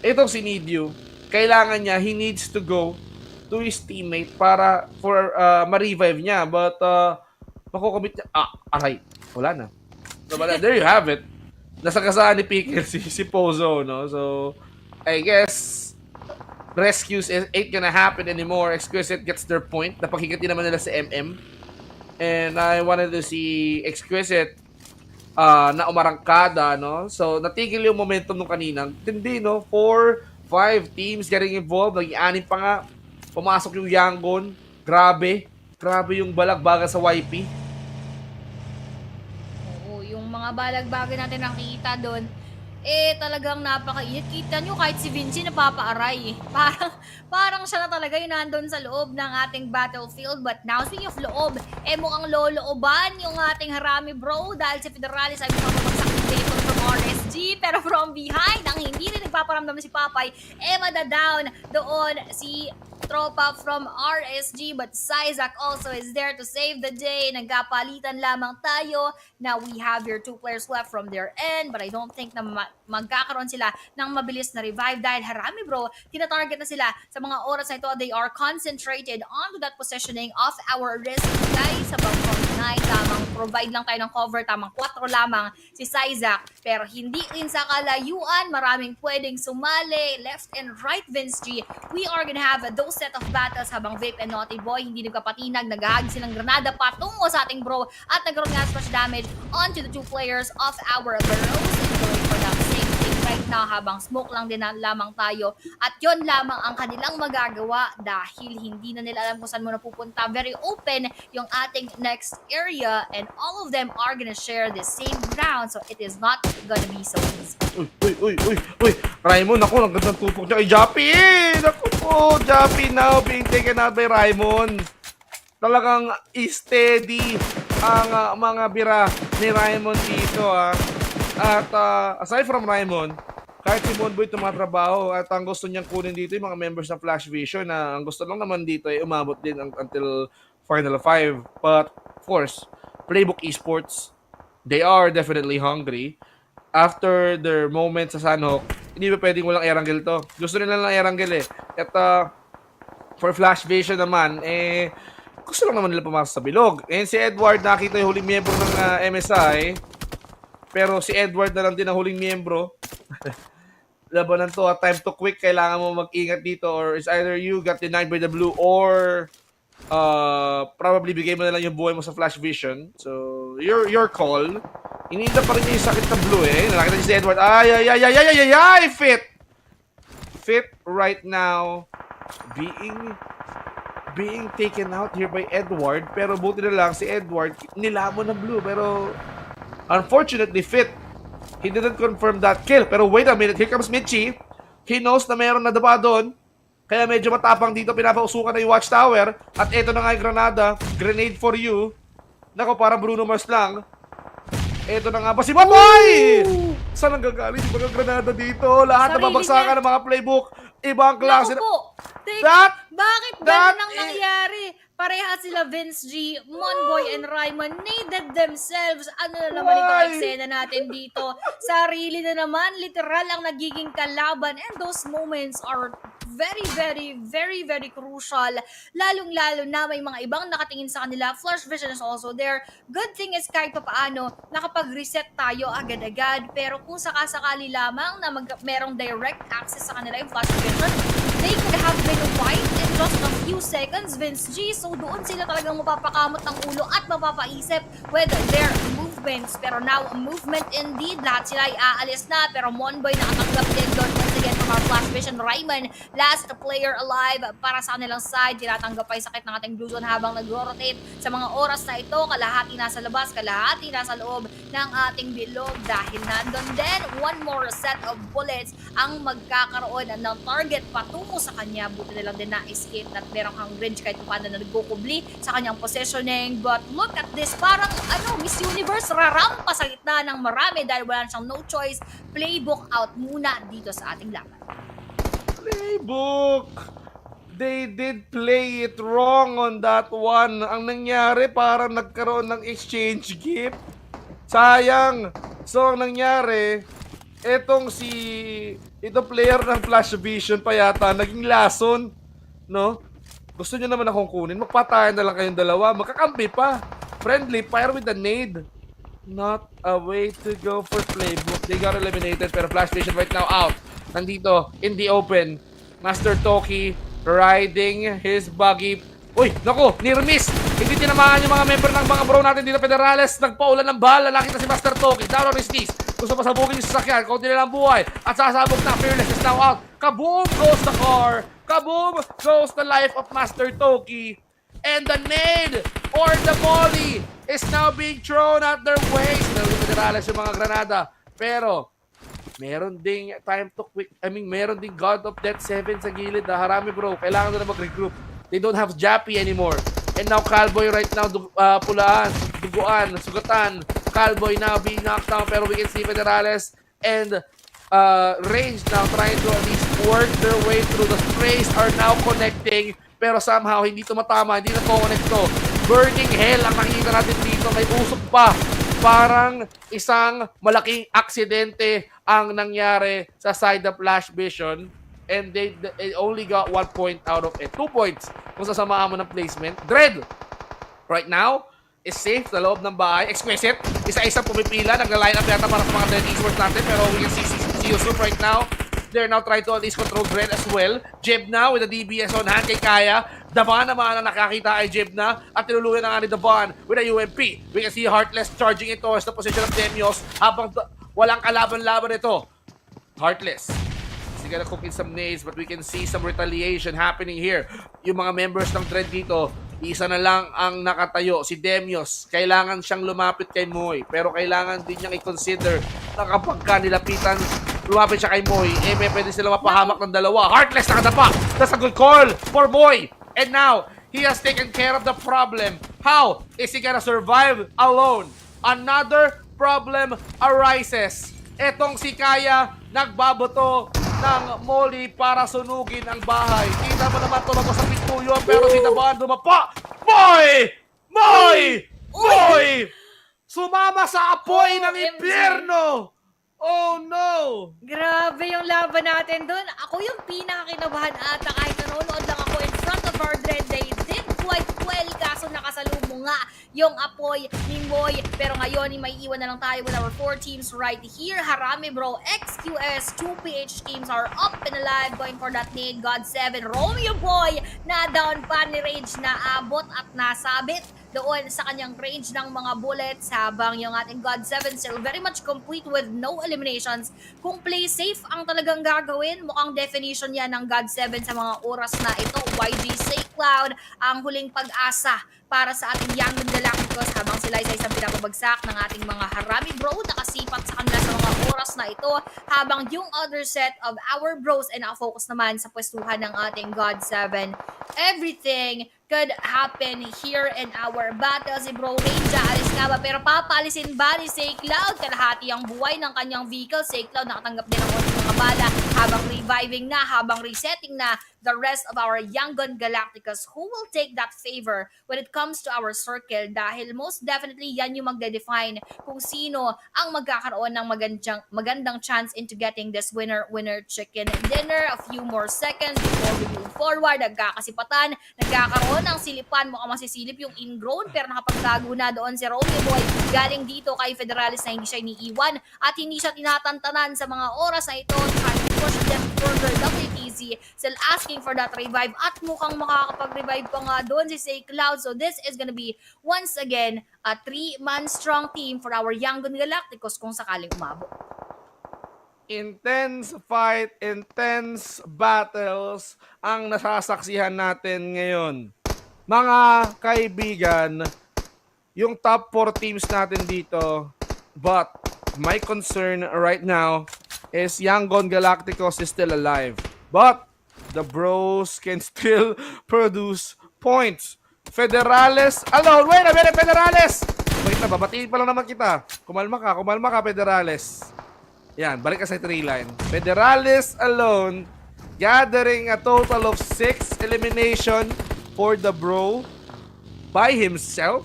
Itong si Nidio, kailangan niya, he needs to go to his teammate para, ma-revive niya. But, makukomit niya, aray, wala na. So, there you have it. Nasagasaan ni Pickle si Pozo, no? So, I guess, rescues ain't gonna happen anymore. Exquisite gets their point. Napakikiti naman nila sa MM. And I wanted to see Exquisite na umarangkada, no? So, natigil yung momentum nung kanina. Hindi, no? 4, 5 teams getting involved. Nag-i-anim pa nga. Pumasok yung Yangon. Grabe. Grabe yung balagbaga sa YP. Yung mga balagbagan natin nakikita doon, talagang napakainit. Kita nyo kahit si Vinci napapaaray. Parang siya na talaga yung nandun sa loob ng ating battlefield. But now, speaking of loob, mukhang lolooban yung ating Harami bro dahil si Federalis ay mukhang mabagsak from RSG. Pero from behind, ang hindi rin nagpaparamdam na si Papay, madadown doon si tropa from RSG, but Syzak also is there to save the day. Nagkapalitan lamang tayo na we have your 2 players left from their end, but I don't think na magkakaroon sila ng mabilis na revive dahil Harami bro, tinatarget na sila sa mga oras na ito. They are concentrated onto that positioning of our risk guys. About from 9 lamang, provide lang tayo ng cover, tamang 4 lamang si Syzak, pero hindi rin sa kalayuan, maraming pwedeng sumali left and right. Vince G, we are gonna have those set of battles habang Vape and Naughty Boy hindi nagkapatinag, naghahag silang granada patungo sa ating bro at nagkaroon nga splash damage onto the 2 players of our Burrows. And going for that same thing right now habang smoke lang din lamang tayo at yon lamang ang kanilang magagawa dahil hindi na nila alam kung saan mo napupunta. Very open yung ating next area and all of them are gonna share the same ground, so it is not gonna be so easy. Uy, Raymond, ako, ang gandang tupok niya kay Jappy! Naku po, Jappy now being taken out by Raymond. Talagang steady ang mga bira ni Raymond dito, ha. At aside from Raymond, kahit si Monboy tumatrabaho at ang gusto niyang kunin dito yung mga members ng Flash Vision na ang gusto lang naman dito ay umabot din until Final 5. But, of course, Playbook Esports, they are definitely hungry. After their moment sa Sanhok, hindi ba pwedeng walang Erangel to? Gusto nila ng Erangel At for Flash Vision naman, gusto lang naman nila pumasok sa bilog. And si Edward, nakita yung huling miyembro ng MSI. Pero si Edward na lang din ang huling miyembro. Labanan to, time to quick. Kailangan mo mag-ingat dito or it's either you got denied by the blue or probably bigay mo na lang yung buhay mo sa Flash Vision. So, your call. Ininda pa rin niya yung sakit ng blue Nakita niya si Edward. Ay! Fit right now. Being taken out here by Edward. Pero buti na lang si Edward nilamon ng blue. Pero unfortunately, Fit, he didn't confirm that kill. Pero wait a minute, here comes Mitchie. He knows na meron na daba doon. Kaya medyo matapang dito, pinapausukan na yung watchtower. At eto na nga yung granada. Grenade for you. Nako, parang Bruno Mars lang. Eto na nga ba si Baboy! Saan ang gagaling yung mga granada dito? Lahat na babagsakan ng mga playbook. Ibang klase. Naku po! Bakit ganun ang nangyari? pareha sila Vince G, Monboy, and Raimon needed themselves. Ano na naman itong eksena natin dito? Sarili na naman, literal ang nagiging kalaban, and those moments are very crucial. Lalong-lalo na may mga ibang nakatingin sa kanila. Flash vision is also there. Good thing is kahit pa paano, nakapag-reset tayo agad-agad. Pero kung sakasakali lamang na merong direct access sa kanila yung flash vision, they could have been wiped in just a few seconds, Vince G. So doon sila talagang mapapakamot ng ulo at mapapaisip with their movements. Pero now, movement indeed. Lahat sila ay aalis na. Pero Monboy nakatanggap din doon once again from our flash vision. Raimon, last player alive para sa kanilang side. Tinatanggap pa yung sakit ng ating blue zone habang nag-rotate sa mga oras na ito. Kalahati nasa labas, kalahati nasa loob ng ating bilog. Dahil nandun din, one more set of bullets ang magkakaroon ng target patungo sa kanya. Buti na lang din na-escape at merong hang range kahit paano na nagkukubli sa kanyang positioning. But look at this, parang Miss Universe rarampa sa gitna ng marami dahil wala siyang no choice. Playbook out muna dito sa ating laban. Playbook! They did play it wrong on that one. Ang nangyari, parang nagkaroon ng exchange gift. Sayang. So, ang nangyari, itong player ng Flash Vision pa yata, naging lason, no? Gusto nyo naman akong kunin, magpatayan na lang kayong dalawa, magkakampi pa. Friendly, fire with the nade. Not a way to go for playbook. They got eliminated, pero Flash Vision right now out. Nandito, in the open. Master Toki riding his buggy. Uy, naku, near miss. Hindi tinamaan yung mga member ng mga bro natin dito, Federales. Nagpaulan ng bala, nakita si Master Toki. Down on his knees. Gusto pasabugin yung sasakyan, konti na lang buhay. At sasabog na, Fearless is now out. Kaboom goes the car. Kaboom goes the life of Master Toki. And the nade or the molly is now being thrown at their waist. Federales yung mga granada. Pero, meron ding time to quick. Meron ding God of Death 7 sa gilid. Harami bro, kailangan na mag-regroup. They don't have Jappy anymore. And now Calboy right now, pulaan, duguan, sugatan. Calboy now being knocked down, pero we can see Federales and Range now trying to at least work their way through. The sprays are now connecting, pero somehow hindi tumatama, hindi na connect to. Burning hell ang nakikita natin dito, may usok pa. Parang isang malaking aksidente ang nangyari sa side of Flash Vision. And they only got 1 point out of it. 2 points kung sasamaan mo ng placement. Dread, right now, is safe sa loob ng bahay. Exquisite, isa-isa pumipila. Nagla-line up yata para sa mga Dread Esports natin. Pero we can see Yusuf right now. They're now trying to at least control Dread as well. Jeb now with the DBS on hand kay Kaya. Davan naman ang nakakita ay Jeb na. At tinuluyan na nga ni Davan with a UMP. We can see Heartless charging it towards the position of Demios. Habang walang kalaban-laban ito. Heartless. He's gonna cook in some nades, but we can see some retaliation happening here. Yung mga members ng Dread dito, isa na lang ang nakatayo, si Demios. Kailangan siyang lumapit kay Moy, pero kailangan din niyang i-consider na kapag nilapitan, lumapit siya kay Moy, may pwede sila mapahamak ng dalawa. Heartless nakadapa! That's a good call for Moy! And now, he has taken care of the problem. How is he gonna survive alone? Another problem arises. Etong si Kaya, nagbabato ng molly para sunugin ang bahay. Kita mo naman tumago sa pinto yun, pero si Daban dumapa. Moy! Moy! Moy! Sumama sa apoy ng impyerno! Oh no! Grabe yung laban natin dun. Ako yung pinakakinabahan ata kahit nanonood lang ako in front of our Dread. They did quite well, kaso nakasalubong nga yung apoy ni Moy. Pero ngayon, may iwan na lang tayo with our 4 teams right here. Harami bro, XQS, 2 PH teams are up and alive going for that nade. God 7, Romeo Boy na down pa ni Rage na abot at nasabit doon sa kanyang range ng mga bullets, habang yung ating God 7 still very much complete with no eliminations. Kung play safe ang talagang gagawin, mukhang definition yan ng God 7 sa mga oras na ito. YG Say Cloud ang huling pag-asa para sa ating Young Galacticos, habang sila isa isang pinapabagsak ng ating mga Harami bro. Nakasipat sa kanila sa mga oras na ito, habang yung other set of our bros ay nakafocus naman sa pwestuhan ng ating God 7. Everything could happen here in our battle. Si Bro Range, alis nga ba? Pero papalisin ba ni Say Cloud? Kalahati ang buhay ng kanyang vehicle. Say Cloud nakatanggap din ng mga bala habang reviving na, habang resetting na. the rest of our Young Gun Galacticos who will take that favor when it comes to our circle dahil most definitely yan yung magde-define kung sino ang magkakaroon ng magandang chance into getting this winner chicken dinner. A few more seconds before we move forward, nagkakasipatan, nagkakaroon ng silipan, mukhang masisilip yung ingrown pero nakapagtago na doon si Romeo Boy galing dito kay Federalis na hindi siya iniiwan at hindi siya tinatantanan sa mga oras na ito, trying to push them further. WTZ still asking for that revive at mukhang makakapag-revive pa nga doon si Say Cloud. So this is gonna be once again a 3-man strong team for our Young Gun Galacticos kung sakaling umabot. Intense fight, intense battles ang nasasaksihan natin ngayon. Mga kaibigan, yung top 4 teams natin dito, but my concern right now is Young Gun Galacticos is still alive. But the bros can still produce points. Federales alone. Wait a minute, Federales! Wait na, babatiin pa lang naman kita. Kumalma ka, Federales. Yan, balik ka sa 3 line. Federales alone, gathering a total of 6 elimination for the bro by himself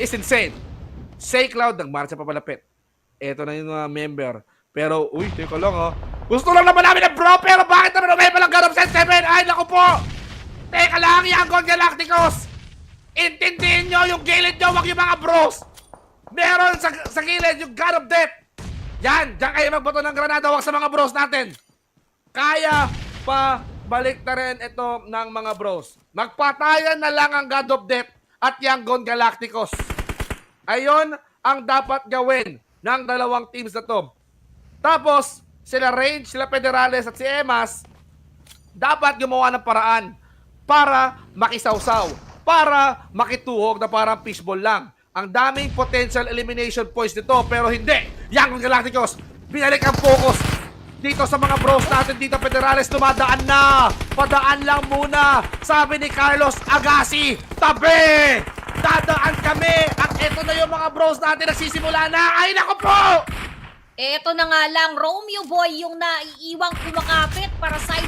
is insane. Say Cloud, nagmarcha pa palapit. Ito na yung mga member. Pero, uy, teka lang ha. Gusto lang naman namin ng bro, pero bakit naman may palang God of Set 7? Ay, naku po! Teka lang, Young Gun Galacticos! Intindihin nyo yung gilid nyo, wag yung mga bros! Meron sa gilid yung God of Death! Yan, diyan kayo magbato ng granada, wag sa mga bros natin. Kaya pa balik na rin ito ng mga bros. Magpatayan na lang ang God of Death at Young Gun Galacticos. Ayon ang dapat gawin ng dalawang teams na to. Tapos, sila Range, sila Federales at si Emas, dapat gumawa ng paraan para makisawsaw, para makituhog na parang fishball lang. Ang daming potential elimination points nito, pero hindi. Young Gun Galacticos, binalik ang focus dito sa mga bros natin dito. Federales, tumadaan na. Padaan lang muna. Sabi ni Carlos Agassi, tabi! Dadaan kami. At ito na yung mga bros natin nagsisimula na. Ay, naku po! Eto na nga lang, Romeo Boy yung naiiwang kumakapit para sa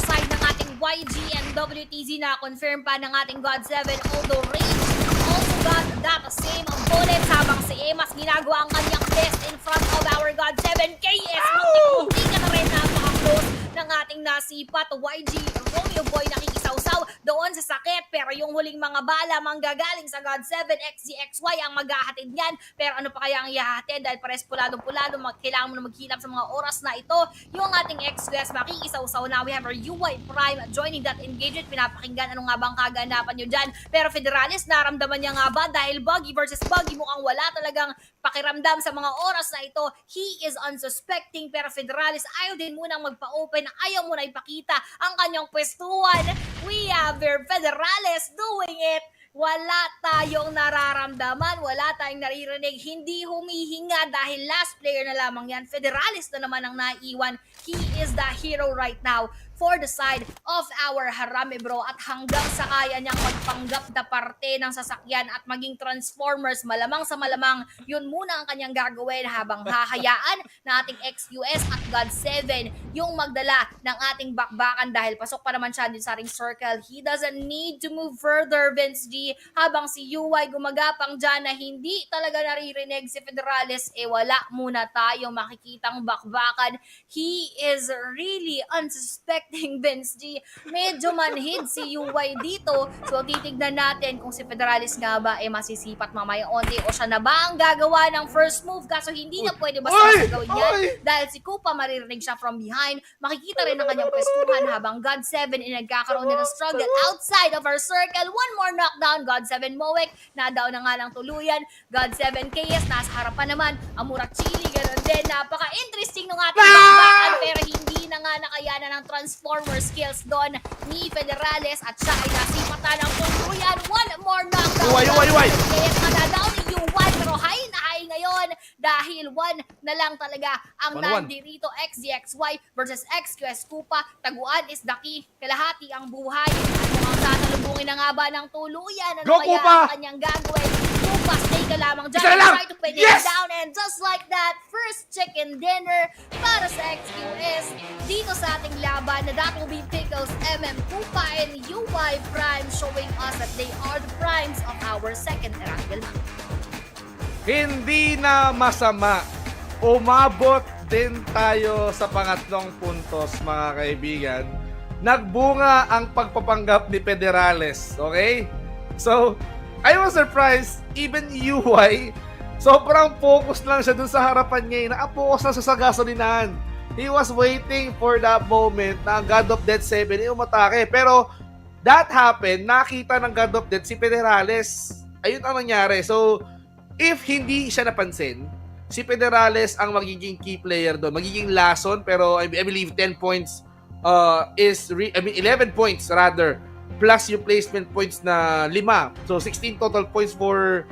side ng ating YG and WTZ na confirm pa ng ating God 7, although Range also got that same opponent habang si Emas ginagawa ang kanyang best in front of our God 7. KS, muntik-muntik na rin napaka-close ng ating nasipat. YG, Romeo Boy nakikisawsaw doon sa sakit, pero yung huling mga bala manggagaling sa God 7, XZXY ang maghahatid niyan. Pero ano pa kaya ang ihahatid dahil pares pulado-pulado, kailangan mo na maghilap sa mga oras na ito. Yung ating XQS makikisawsaw na. We have our UI Prime joining that engagement. Pinapakinggan ano nga bang kaganapan nyo dyan. Pero Federalis, naramdaman niya nga ba dahil Buggy versus Buggy mukhang wala talagang pakiramdam sa mga oras na ito. He is unsuspecting, pero Federalis ayaw din munang magpa-open, ayaw muna ipakita ang kanyang pwestuhan. We have Federales doing it. Wala tayong nararamdaman, wala tayong naririnig, hindi humihinga dahil last player na lamang yan. Federalis na naman ang naiwan. He is the hero right now for the side of our Harame bro, at hanggang sa kaya niyang magpanggap na parte ng sasakyan at maging transformers, malamang sa malamang yun muna ang kanyang gagawin habang hahayaan na ating XQS at God 7 yung magdala ng ating bakbakan dahil pasok pa naman siya din sa ring circle. He doesn't need to move further, Vince G, habang si UI gumagapang dyan na hindi talaga naririnig si Federalis, wala muna tayong makikitang bakbakan. He is really unsuspecting, Vince G. Medyo manhid si UI dito. So titignan natin kung si Federalis nga ba masisipat mamaya onti o siya na ba ang gagawa ng first move. Kaso hindi na pwede basta gawin yan dahil si Kupa maririnig siya from behind. Makikita rin ang kanyang pwestuhan habang God 7 nagkakaroon din ng struggle outside of our circle. One more knockdown. God 7 Moek na daw na nga lang tuluyan. God 7 KS nasa harapan naman. Amurak Chili, ganoon din. Napaka-interesting ng ating bakbakan pero hindi na nga nakayanan ng transformer skills doon ni Federales at siya ay nasipatan ng tuluyan. One more knockdown. Uway. KS madadaw ni UI pero high na high ngayon dahil one na lang talaga ang nandirito. XZXY versus XQS Kupa. Taguan is the key. Kalahati ang buhay. Mukhang tatalubungin na nga ba ng tuluyan? Ano Go, kaya Kupa! ang kanyang gagawin? Kupa, stay ka lamang dyan. Isa na lang! Try to pin Yes! it down, and just like that, first chicken dinner para sa XQS dito sa ating laban na that will be Pickles, MM, Pupa, and UI Prime, showing us that they are the primes of our second Erangel map. Hindi na masama. Umabot din tayo sa pangatlong puntos, mga kaibigan. Nagbunga ang pagpapanggap ni Federales, okay? So, I was surprised, even UI, sobrang focus lang siya dun sa harapan niya. Nakapokus lang siya sa gasolinahan. He was waiting for that moment na ang God of Death 7 ay umatake. Pero, that happened, nakita ng God of Death si Federales. Ayun ang nangyari. So, if hindi siya napansin, si Federales ang magiging key player doon. Magiging lason, pero I believe 10 points 11 points rather, plus yung placement points na 5. So 16 total points for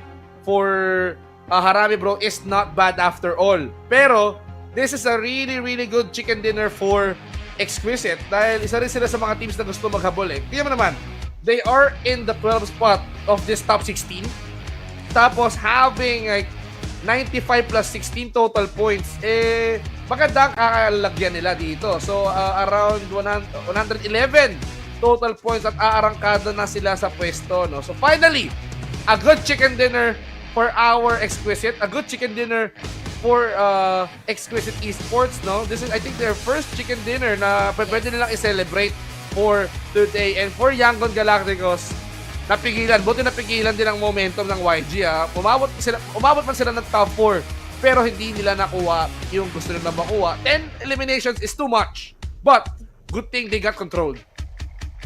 Harami bro is not bad after all. Pero this is a really good chicken dinner for Exquisite dahil isa rin sila sa mga teams na gusto maghabol eh. Tingnan mo naman, they are in the 12th spot of this top 16. Tapos having like 95 plus 16 total points, magandang kakalagyan nila dito. So, around 111 total points at aarangkada na sila sa pwesto, no? So, finally, a good chicken dinner for our Exquisite. A good chicken dinner for Exquisite Esports, no? This is, I think, their first chicken dinner na pwede nilang i-celebrate for today. And for Yangon Galacticos, napigilan. Buti napigilan din ang momentum ng YG. Umabot man sila ng top 4 pero hindi nila nakuha yung gusto nila makuha. 10 eliminations is too much. But, good thing they got controlled.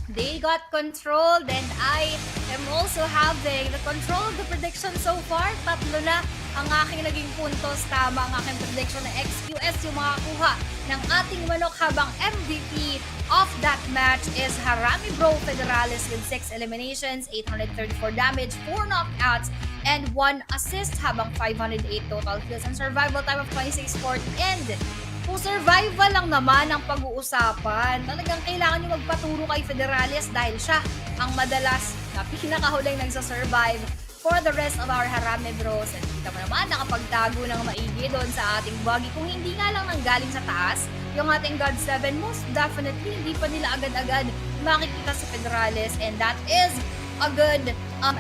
They got controlled, and I am also having the control of the prediction so far. 3 na ang aking naging puntos. Tama ang aking prediction na XQS yung makakuha ng ating manok, habang MVP of that match is Harami Bro Federales with 6 eliminations, 834 damage, 4 knockouts, and 1 assist, habang 508 total kills and survival time of 26-4. And kung survival lang naman ang pag-uusapan, talagang kailangan nyo magpaturo kay Federales dahil siya ang madalas na pinakahuling nagsasurvive for the rest of our Harami Bros. And kita mo naman, nakapagtago ng maigi doon sa ating buggy. Kung hindi nga lang nanggaling sa taas, yung ating God 7, most definitely hindi pa nila agad-agad makikita si Federales. And that is a good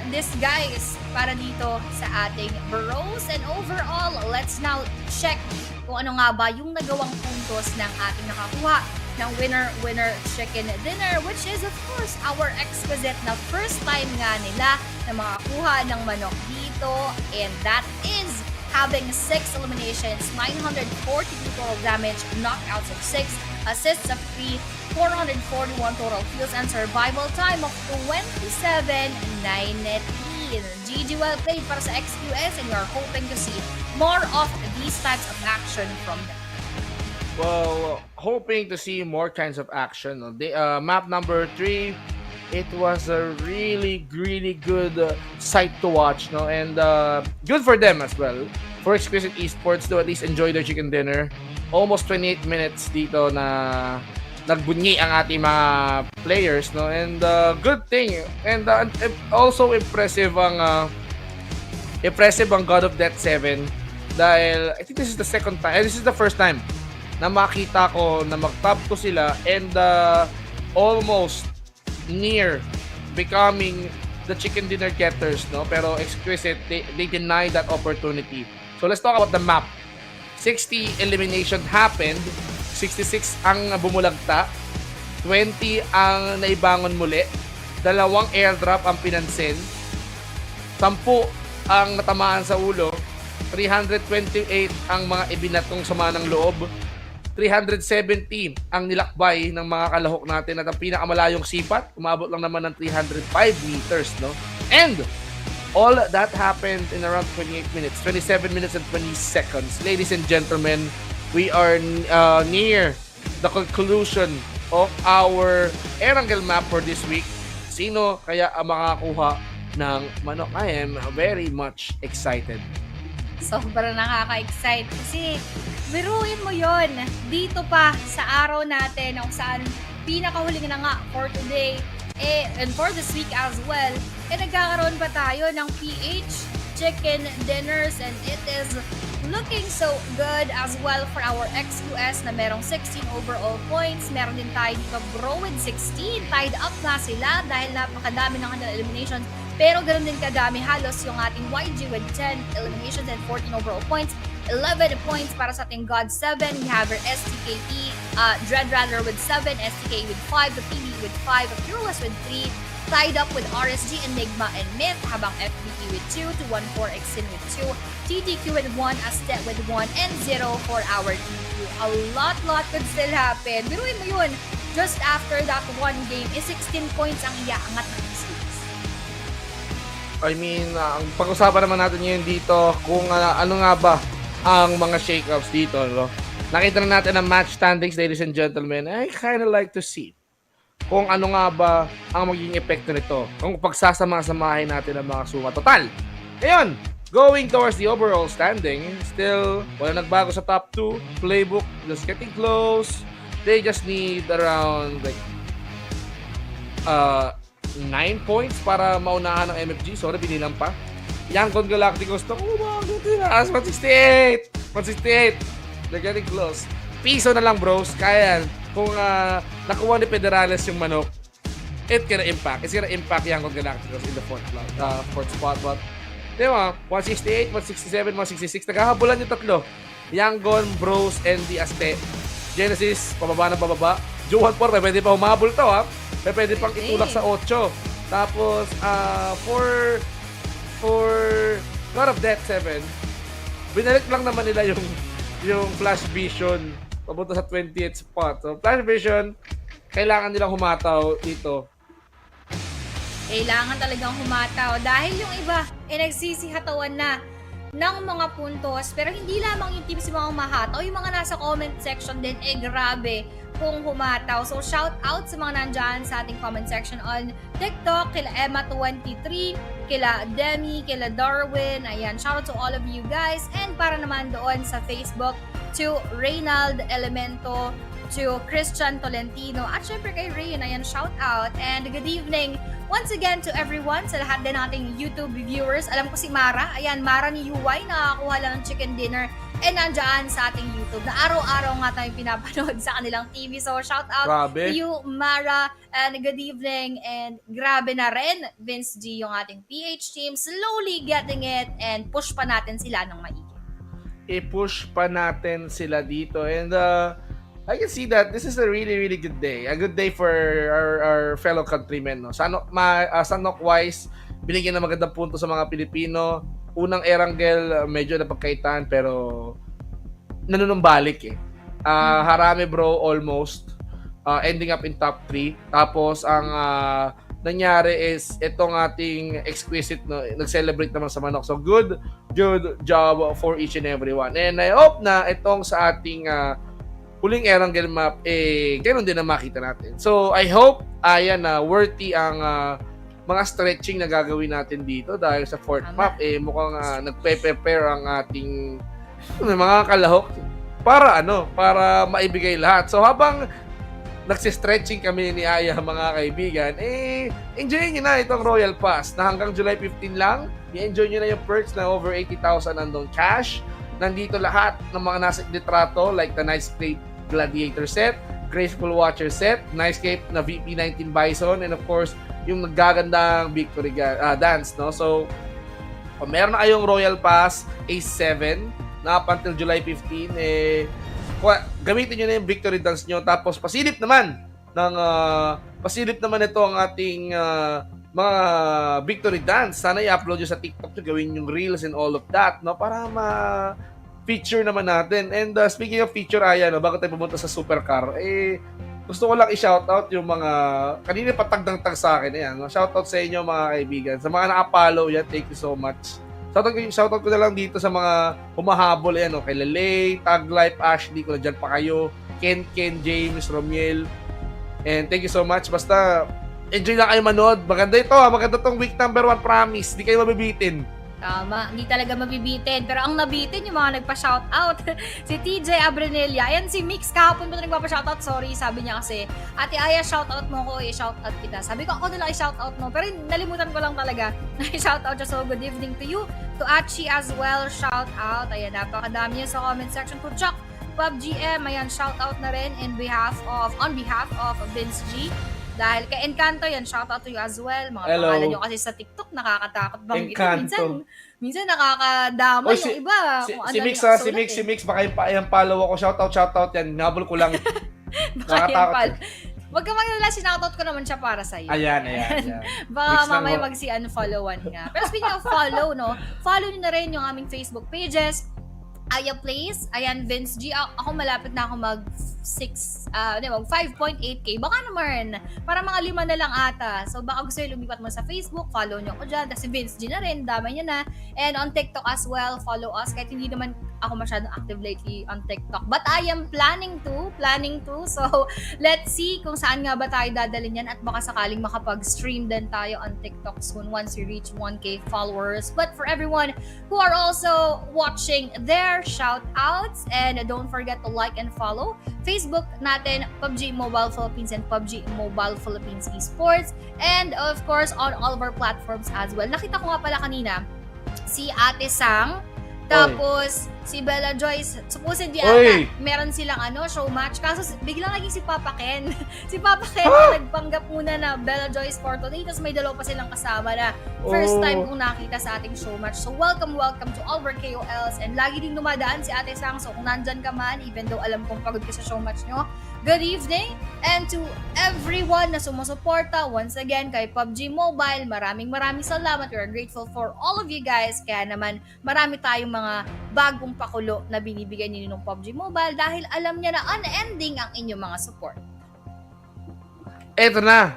disguise para dito sa ating bros. And overall, let's now check kung ano nga ba yung nagawang puntos ng ating nakakuha ng winner chicken dinner, which is of course our Exquisite na first time nga nila na makakuha ng manok dito, and that is having 6 eliminations, 942 total damage, knockouts of 6, assists of 3, 441 total kills, and survival time of 27-19. GG, well played para sa XQS, and we are hoping to see more of these types of action from them. Well, hoping to see more kinds of action. Map number 3, it was a really good sight to watch, no? And good for them as well. For Exquisite Esports to at least enjoy their chicken dinner. Almost 28 minutes dito na nagbunyi ang ating mga players, no? And good thing. And also impressive ang God of Death 7 dahil I think this is the first time na makita ko na mag-top 2 sila and almost near becoming the chicken dinner getters, no? Pero Exquisite, they denied that opportunity. So let's talk about the map. 60 elimination happened, 66 ang bumulagta, 20 ang naibangon muli, 2 airdrop ang pinansin, 10 ang natamaan sa ulo, 328 ang mga ibinatong sama ng loob, 370 ang nilakbay ng mga kalahok natin at ang pinakamalayong sipat, umabot lang naman ng 305 meters, no? And all that happened in around 28 minutes, 27 minutes and 20 seconds. Ladies and gentlemen, we are near the conclusion of our Erangel map for this week. Sino kaya ang makakakuha ng manok? I am very much excited. Sobrang nakaka-excite kasi biruin mo yon dito pa sa araw natin kung saan pinakahuling na nga for today and for this week as well, nagkakaroon pa tayo ng PH chicken dinners, and it is looking so good as well for our XQS na merong 16 overall points. Meron din tayo dito bro with 16. Tied up na sila dahil napakadami ng kanilang eliminations. Pero ganoon din kadami halos yung ating YG with 10 eliminations and 14 overall points. 11 points para sa ating God 7. We have our STKE, Dreadrunner with 7, STK with 5, the PB with 5, Fearless with 3, tied up with RSG, Enigma, and Myth, habang FBT with 2, 214 Exin with 2, TTQ with 1, Aztec with 1, and 0 for our TQ. A lot could still happen. Biruin mo yun, just after that one game, is 16 points ang iaangat ng Esports. I mean, ang pag-usapan naman natin ngayon dito kung ano nga ba ang mga shakeups dito, no? Nakita na natin ang match standings, ladies and gentlemen. I kinda like to see kung ano nga ba ang magiging epekto nito. Kung pagsasama-samahin natin ang mga suma. Total! Ngayon, going towards the overall standing, still, wala nagbago sa top 2. Playbook, just getting close. They just need around, like, 9 points para maunahan ng MFG. Sorry, binilang pa. Yangon Galacticos to. Oh, bakit tinaas? 168! 168! They're getting close. Piso na lang, bros. Kaya yan. Kung nakuha ni Federales yung manok, it can impact. It's gonna impact Yangon Galacticos in the fourth spot. But, di ba? 168, 167, 166. Naghahabulan yung tatlo. Yangon, Bros, and the Aztec. Genesis, pababa na pababa. Juan 4, pwede pa humabol to, ha? Pwede pang itulak sa 8. Tapos, for God of Death 7, binalik lang naman nila yung Flash Vision papunta sa 20th spot. So, Flash Vision, kailangan nilang humataw dito. Kailangan talagang humataw dahil yung iba nagsisihatawan na ng mga puntos, pero hindi lamang yung teams yung mga humahataw, yung mga nasa comment section din, grabe kung humataw. So, shout out sa mga nandyan sa ating comment section on TikTok, kila Emma23, kila Demi, kila Darwin, ayan, shout out to all of you guys, and para naman doon sa Facebook, to Reynald Elemento, to Christian Tolentino, at syempre kay Rain, ayan, shout out, and good evening once again to everyone, sa lahat din nating YouTube viewers. Alam ko si Mara, ayan, Mara ni UI, nakakuha lang ng chicken dinner, and nandyan sa ating YouTube, na araw-araw nga tayong pinapanood sa kanilang TV. So, shout out Grabe. to you, Mara, and good evening, and grabe na rin, Vince G, yung ating PH team, slowly getting it, and push pa natin sila ng maigi. I-push pa natin sila dito. And I can see that this is a really good day. A good day for our fellow countrymen. No? Sanhok wise, binigyan ng magandang punto sa mga Pilipino. Unang Erangel, medyo napagkaitan pero nanunumbalik eh. Harame bro, almost. Ending up in top 3. Tapos ang nangyari is itong ating exquisite, no, nag-celebrate naman sa manok. So good job for each and everyone. And I hope na itong sa ating huling Erangel map, ganoon din na makita natin. So I hope ayan na worthy ang mga stretching na gagawin natin dito dahil sa fourth map mukhang nagpe-prepare ang ating mga kalahok para maibigay lahat. So habang nagsi-stretching kami ni Aya, mga kaibigan, enjoy nyo na itong Royal Pass na hanggang July 15 lang. I-enjoy nyo na yung perks na over 80,000 nandong cash. Nandito lahat ng mga nasa litrato like the Nice Cape Gladiator set, Graceful Watcher set, Nice Cape na VP19 Bison, and of course, yung naggagandang Victory Dance, no? So, kung meron na kayong Royal Pass Ace 7 na up until July 15, gamitin nyo na yung Victory Dance nyo, tapos pasilip naman ito ang ating mga Victory Dance. Sana i-upload nyo sa TikTok nyo, gawin yung reels and all of that, no, para ma-feature naman natin. And speaking of feature, no, bago tayo pumunta sa supercar, gusto ko lang i-shoutout yung mga kanina patagdang-tag sa akin, no? Shoutout sa inyo mga kaibigan, sa mga na-follow yan, thank you so much. Shoutout ko na lang dito sa mga humahabol, no? Kay Lele, Tag Life, Ashley, kung nandiyan pa kayo, Ken, James, Romiel, and thank you so much. Basta, enjoy lang kayo manood. Maganda ito, maganda tong week number 1, promise. Di kayo mabibitin. Tama, hindi talaga mabibitin. Pero ang nabitin yung mga nagpa-shoutout. Si TJ Abrenelia. Ayan, si Mix kahapon pa na nagpa-shoutout. Sorry, sabi niya kasi, Ate Aya, shoutout mo ko, shoutout kita. Sabi ko, ako nila i-shoutout mo. Pero nalimutan ko lang talaga na i-shoutout siya. So, good evening to you. To Achi as well, shout out. Ayan, napakadami niya sa comment section. To Chuck, PUBGM, ayan, shout out na rin on behalf of Vince G. Dahil kay Encanto yan, shout out to you as well. Mga Hello. pangalan nyo kasi sa TikTok, nakakatakot bang Encanto. Minsan nakakadama Oy, yung iba. kung ano Mix yung ha, sulat si Mix, baka yung follow ako. Shout out yan. Nabol ko lang. Baka yan Nakatakot. pal. Huwag ka magalala, sinoutout ko naman siya para sa'yo. Ayan. Baka Mix lang mamaya ho. mag-unfollowan nga. Pero speaking of follow, no? Follow nyo na rin yung aming Facebook pages. Aya Place, ayan, Vince G. Ako malapit na ako mag 5.8k. Baka naman, para mga 5 na lang ata. So baka gusto nyo lumipat mo sa Facebook, follow nyo ako dyan. Kasi Vince G na rin, dami nyo na. And on TikTok as well, follow us. Kahit hindi naman ako masyadong active lately on TikTok. But I am planning to. So let's see kung saan nga ba tayo dadalhin yan. At baka sakaling makapag-stream din tayo on TikTok soon once we reach 1k followers. But for everyone who are also watching there, shout outs. And don't forget to like and follow Facebook natin, PUBG Mobile Philippines and PUBG Mobile Philippines Esports. And of course, on all of our platforms as well. Nakita ko nga pala kanina, si Ate Sang, tapos si Bella Joyce, supposedly ata, meron silang show match. Kaso biglang naging si Papa Ken. Si Papa Ken nagpanggap muna na Bella Joyce for today. Tapos may dalawa pa silang kasama na first time kong nakita sa ating show match. So welcome to all of our KOLs. And lagi din dumadaan si Ate Sang. So kung nandyan ka man, even though alam kong pagod ka sa show match nyo, good evening. And to everyone na sumusuporta, once again, kay PUBG Mobile, maraming salamat. We are grateful for all of you guys. Kaya naman, marami tayong mga bagong pakulo na binibigay ninyo ng PUBG Mobile dahil alam niya na unending ang inyong mga support. Eto na.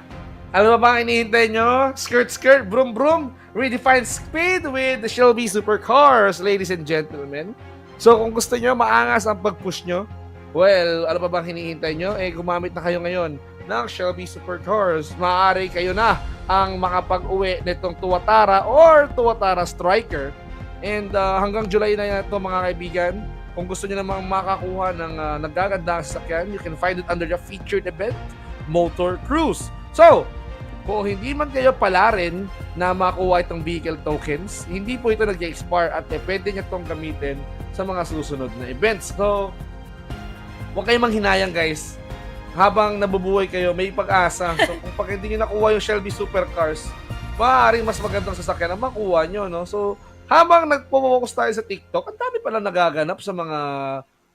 Alam mo ba ang inihintay nyo? Skirt, broom, redefine speed with the Shelby Supercars, ladies and gentlemen. So kung gusto nyo maangas ang pag-push nyo, well, ano pa bang hinihintay nyo? Gumamit na kayo ngayon ng Shelby Supercars. Maaari kayo na ang makapag-uwi nitong Tuatara or Tuatara Striker. And hanggang July na yan ito mga kaibigan. Kung gusto nyo namang makakuha ng nagagandang sasakyan, you can find it under the featured event, Motor Cruise. So, kung hindi man kayo pala rin na makuha itong vehicle tokens, hindi po ito nag-expire at pwede nyo itong gamitin sa mga susunod na events. So, huwag kayong manghinayang guys. Habang nabubuhay kayo, may pag-asa. So, kung pag hindi nyo nakuha yung Shelby Supercars, maaaring mas magandang sasakyan ang makuha nyo, no? So, habang nagpo-focus tayo sa TikTok, ang dami pala nagaganap sa mga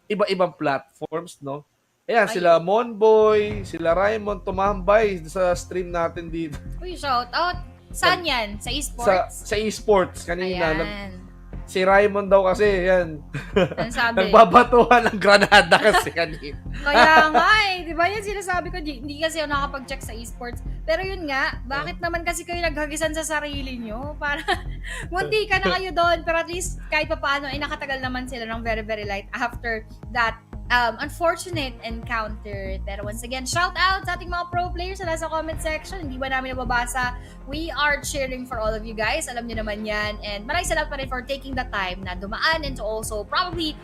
iba-ibang platforms, no? Ayan, sila Monboy, sila Raymond, tumambay sa stream natin dito. Uy, shout out. Saan yan? Sa Esports? Sa Esports, kanina. Ayan. Si Raymond daw kasi, yan. Ano sabi? Nagbabatuhan ng granada kasi kanina. Kaya nga di ba yan sinasabi ko, hindi kasi ako nakapag-check sa Esports. Pero yun nga, bakit naman kasi kayo naghagisan sa sarili nyo? Para, munti ka na kayo doon, pero at least kahit pa paano, nakatagal naman sila ng very light after that unfortunate encounter. Pero once again, shout out sa ating mga pro players na nasa comment section. Hindi ba namin nababasa? We are cheering for all of you guys. Alam niyo naman yan. And maraming salamat pa rin for taking the time na dumaan and to also probably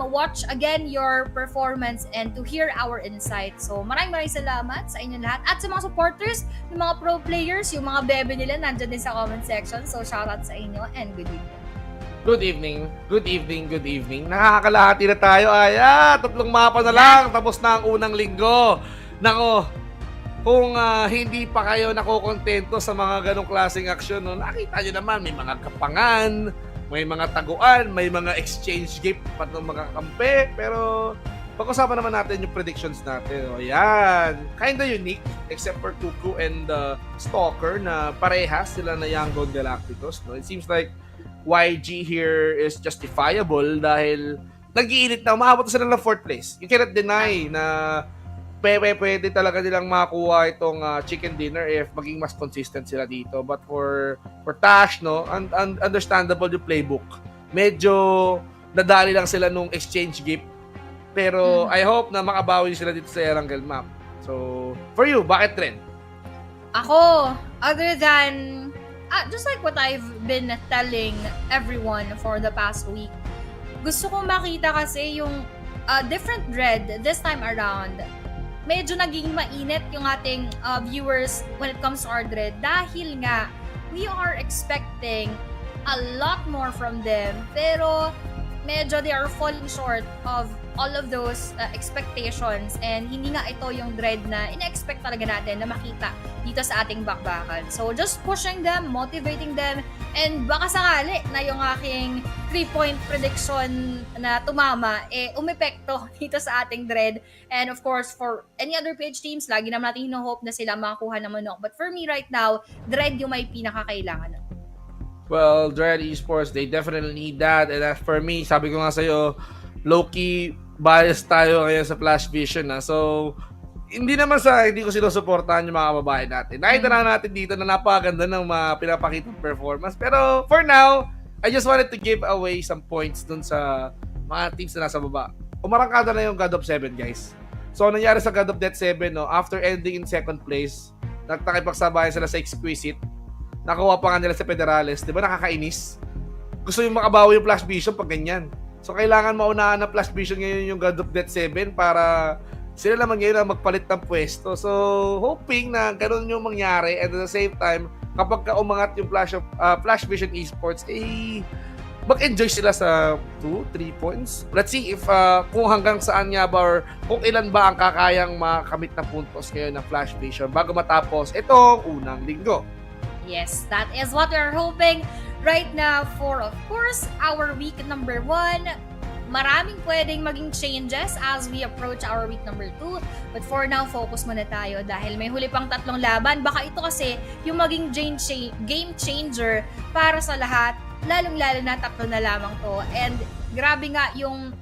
watch again your performance and to hear our insights. So maraming salamat sa inyo lahat. At sa mga supporters, yung mga pro players, yung mga bebe nila, nandyan din sa comment section. So shout out sa inyo and good evening. Good evening. Nakakalahati na tayo. Aya, 3 mapa na lang. Tapos na ang unang linggo. Nako, kung hindi pa kayo nakokontento sa mga ganong klaseng aksyon, no, nakita nyo naman, may mga kapangan, may mga taguan, may mga exchange gift pat ng mga kampe. Pero, pag-usapan naman natin yung predictions natin. O, yan. Kinda unique, except for Tuku and Stalker na parehas sila na Yangon Galacticos. No? It seems like YG here is justifiable dahil nag-iinit na, umabot na sila ng 4th place. You cannot deny na pwede talaga nilang makuha itong chicken dinner if maging mas consistent sila dito. But for Tash, no, understandable yung playbook. Medyo nadali lang sila nung exchange gift. Pero I hope na makabawi sila dito sa Erangel map. So, for you, bakit trend? Ako, other than just like what I've been telling everyone for the past week, gusto kong makita kasi yung different dread this time around. Medyo naging mainit yung ating viewers when it comes to our dread dahil nga we are expecting a lot more from them. Pero medyo they are falling short of all of those expectations, and hindi nga ito yung Dread na ina-expect talaga natin na makita dito sa ating bakbakan. So just pushing them, motivating them, and baka sakali na yung aking 3-point prediction na tumama, umepekto dito sa ating Dread. And of course, for any other PH teams, lagi naman natin hino-hope na sila makakuha ng manok. But for me right now, Dread yung may pinakakailangan. Well, Dread Esports, they definitely need that. And for me, sabi ko nga sa'yo, low-key bias tayo ngayon sa Flash Vision. So, hindi ko sinusuportahan yung mga kababayan natin. Nakita na natin dito na napakaganda ng mga pinapakitang performance. Pero for now, I just wanted to give away some points dun sa mga teams na nasa baba. Umarangkada na yung God of 7, guys. So, nangyari sa God of Death 7, no, after ending in second place, nagtakipagsabayan sila sa Exquisite. Nakuha pa nga nila sa Federales. Di ba nakakainis? Gusto yung makabawi yung Flash Vision pag ganyan. So, kailangan maunahan ng Flash Vision ngayon yung God of Death 7 para sila naman ngayon na magpalit ng pwesto. So, hoping na ganun yung mangyari, and at the same time, kapag umangat yung Flash Vision Esports, mag-enjoy sila sa 2-3 points. Let's see if kung hanggang saan nga ba or kung ilan ba ang kakayang makamit na puntos ngayon ng Flash Vision bago matapos itong unang linggo. Yes, that is what we're hoping right now for, of course, our week number 1. Maraming pwedeng maging changes as we approach our week number 2. But for now, focus muna tayo dahil may huli pang 3 laban. Baka ito kasi yung maging game changer para sa lahat. Lalong-lalo na 3 na lamang to. And grabe nga yung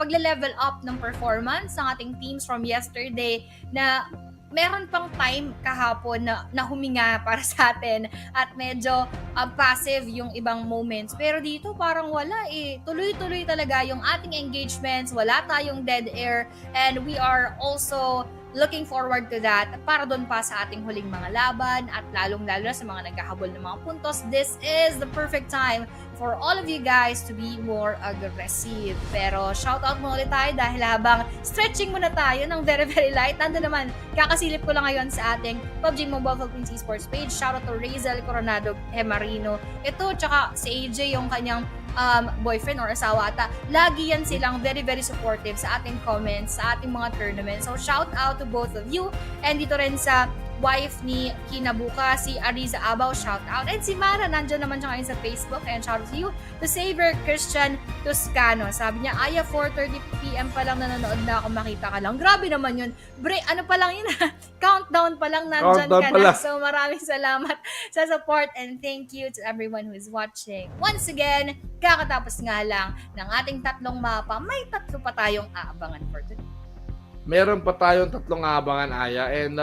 pagle-level up ng performance ng ating teams from yesterday na meron pang time kahapon na huminga para sa atin at medyo passive yung ibang moments. Pero dito parang wala Tuloy-tuloy talaga yung ating engagements, wala tayong dead air, and we are also looking forward to that para doon pa sa ating huling mga laban at lalong-lalo sa mga naghahabol ng mga puntos. This is the perfect time for all of you guys to be more aggressive. Pero shoutout muna ulit tayo dahil habang stretching muna tayo ng very very light, nandun naman, kakasilip ko lang ngayon sa ating PUBG Mobile Philippines Esports page. Shoutout to Erangel, Coronado, Hemarino. Ito, tsaka si AJ, yung kanyang boyfriend or asawa ata. Lagi yan silang very very supportive sa ating comments, sa ating mga tournaments. So shout out to both of you. And dito rin sa wife ni Kinabuka, si Ariza Abaw, shout out. And si Mara, nandyan naman siya ngayon sa Facebook. And shout out to you. To Saver Christian Toscano. Sabi niya, Aya, 4:30 PM pa lang nanonood na ako, makita ka lang. Grabe naman yun. Ano pa lang yun? Countdown pa lang, nandyan ka na. So maraming salamat sa support and thank you to everyone who is watching. Once again, kakatapos nga lang ng ating 3 mapa, may 3 pa tayong aabangan for today. Meron pa tayong 3 aabangan, Aya, and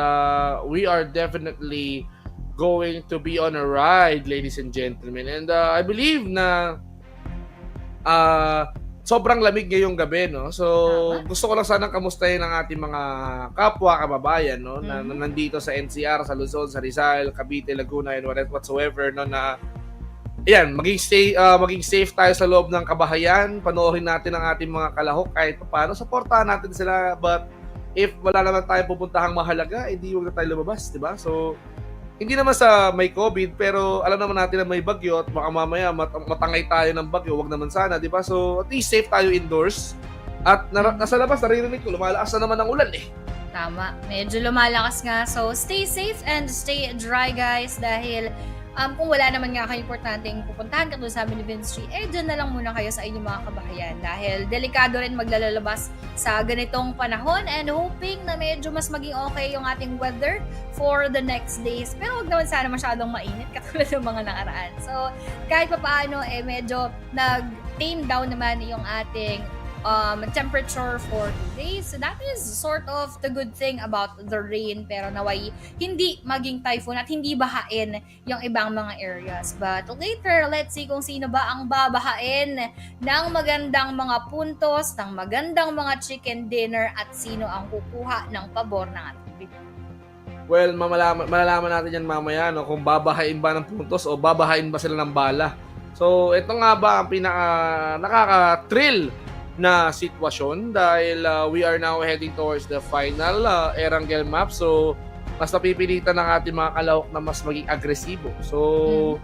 we are definitely going to be on a ride, ladies and gentlemen. And I believe na sobrang lamig ngayong gabi, no? So, gusto ko lang sanang kamustahin ang ating mga kapwa, kababayan, no? Na nandito sa NCR, sa Luzon, sa Rizal, Cavite, Laguna, and whatsoever, no? Na ayan, maging safe tayo sa loob ng kabahayan. Panoorin natin ang ating mga kalahok kahit paano. Supportahan natin sila. But if wala naman tayo pupuntahang mahalaga, hindi huwag na tayo lumabas, di ba? So, hindi naman sa may COVID, pero alam naman natin na may bagyo at baka mamaya matangay tayo ng bagyo. Huwag naman sana, di ba? So, at least safe tayo indoors. At nasa labas, naririnig ko, lumalakas na naman ang ulan Tama. Medyo lumalakas nga. So, stay safe and stay dry, guys, dahil kung wala naman nga kayo importanteng pupuntahan katulad sabi ni Vince G, dyan na lang muna kayo sa inyong mga kabahayan dahil delikado rin maglalabas sa ganitong panahon, and hoping na medyo mas maging okay yung ating weather for the next days. Pero huwag naman sana masyadong mainit katulad ng mga nakaraan. So, kahit pa paano, medyo nag-tame down naman yung ating temperature for today. So that is sort of the good thing about the rain, pero naway hindi maging typhoon at hindi bahain yung ibang mga areas. But later, let's see kung sino ba ang babahain ng magandang mga puntos, ng magandang mga chicken dinner, at sino ang kukuha ng pabor ng ating video. Well, malalaman natin yan mamaya, no, kung babahain ba ng puntos o babahain ba sila ng bala. So, ito nga ba ang pinaka nakaka-thrill na sitwasyon dahil we are now heading towards the final Erangel map. So, mas napipilitan ng ating mga kalahok na mas maging agresibo. So,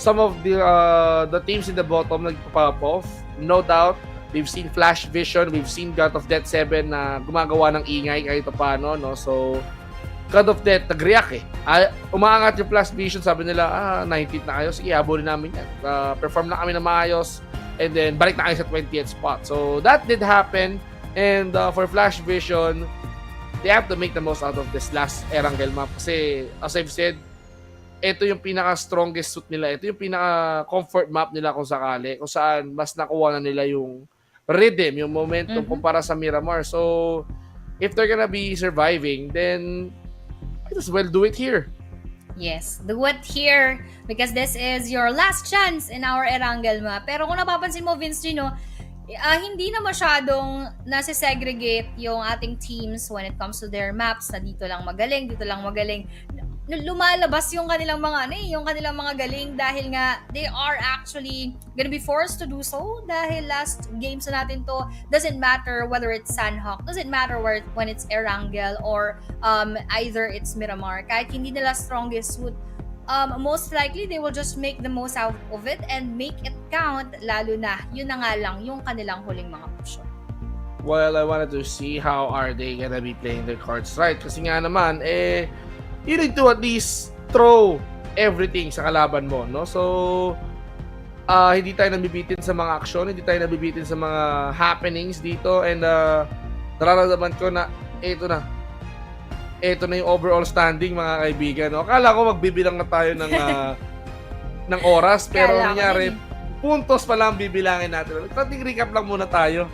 some of the teams in the bottom nagpa-pop off. No doubt, we've seen Flash Vision, we've seen God of Death 7 na gumagawa ng ingay kahit paano, no? So, God of Death, nag-react umaangat yung Flash Vision, sabi nila, 19th na kayo, sige, habulin namin yan. Perform na kami na maayos, and then balik na kayo sa 20th spot. So, that did happen, and for Flash Vision, they have to make the most out of this last Erangel map kasi, as I've said, ito yung pinaka-strongest suit nila. Ito yung pinaka-comfort map nila kung sakali. Kung saan mas nakuha na nila yung rhythm, yung momentum kumpara sa Miramar. So, if they're gonna be surviving, then might as well do it here. Yes, do it here because this is your last chance in our Erangel map. Pero kung napapansin mo, Vince Gino, hindi na masyadong nasi-segregate yung ating teams when it comes to their maps na dito lang magaling, dito lang magaling. Lumalabas yung kanilang mga yung kanilang mga galing dahil nga they are actually gonna be forced to do so dahil last games na natin to, doesn't matter whether it's Sanhok, doesn't matter when it's Erangel or either it's Miramar, kahit hindi nila strongest suit, most likely they will just make the most out of it and make it count, lalo na yun na nga lang yung kanilang huling mga option. Well, I wanted to see how are they gonna be playing their cards right kasi nga naman you need to at least throw everything sa kalaban mo, no? So, hindi tayo nabibitin sa mga aksyon, hindi tayo nabibitin sa mga happenings dito, and nararamdaman ko na ito na yung overall standing, mga kaibigan, no? Akala ko magbibilang na tayo ng oras, pero nangyari, puntos pa lang bibilangin natin. Konting recap lang muna tayo.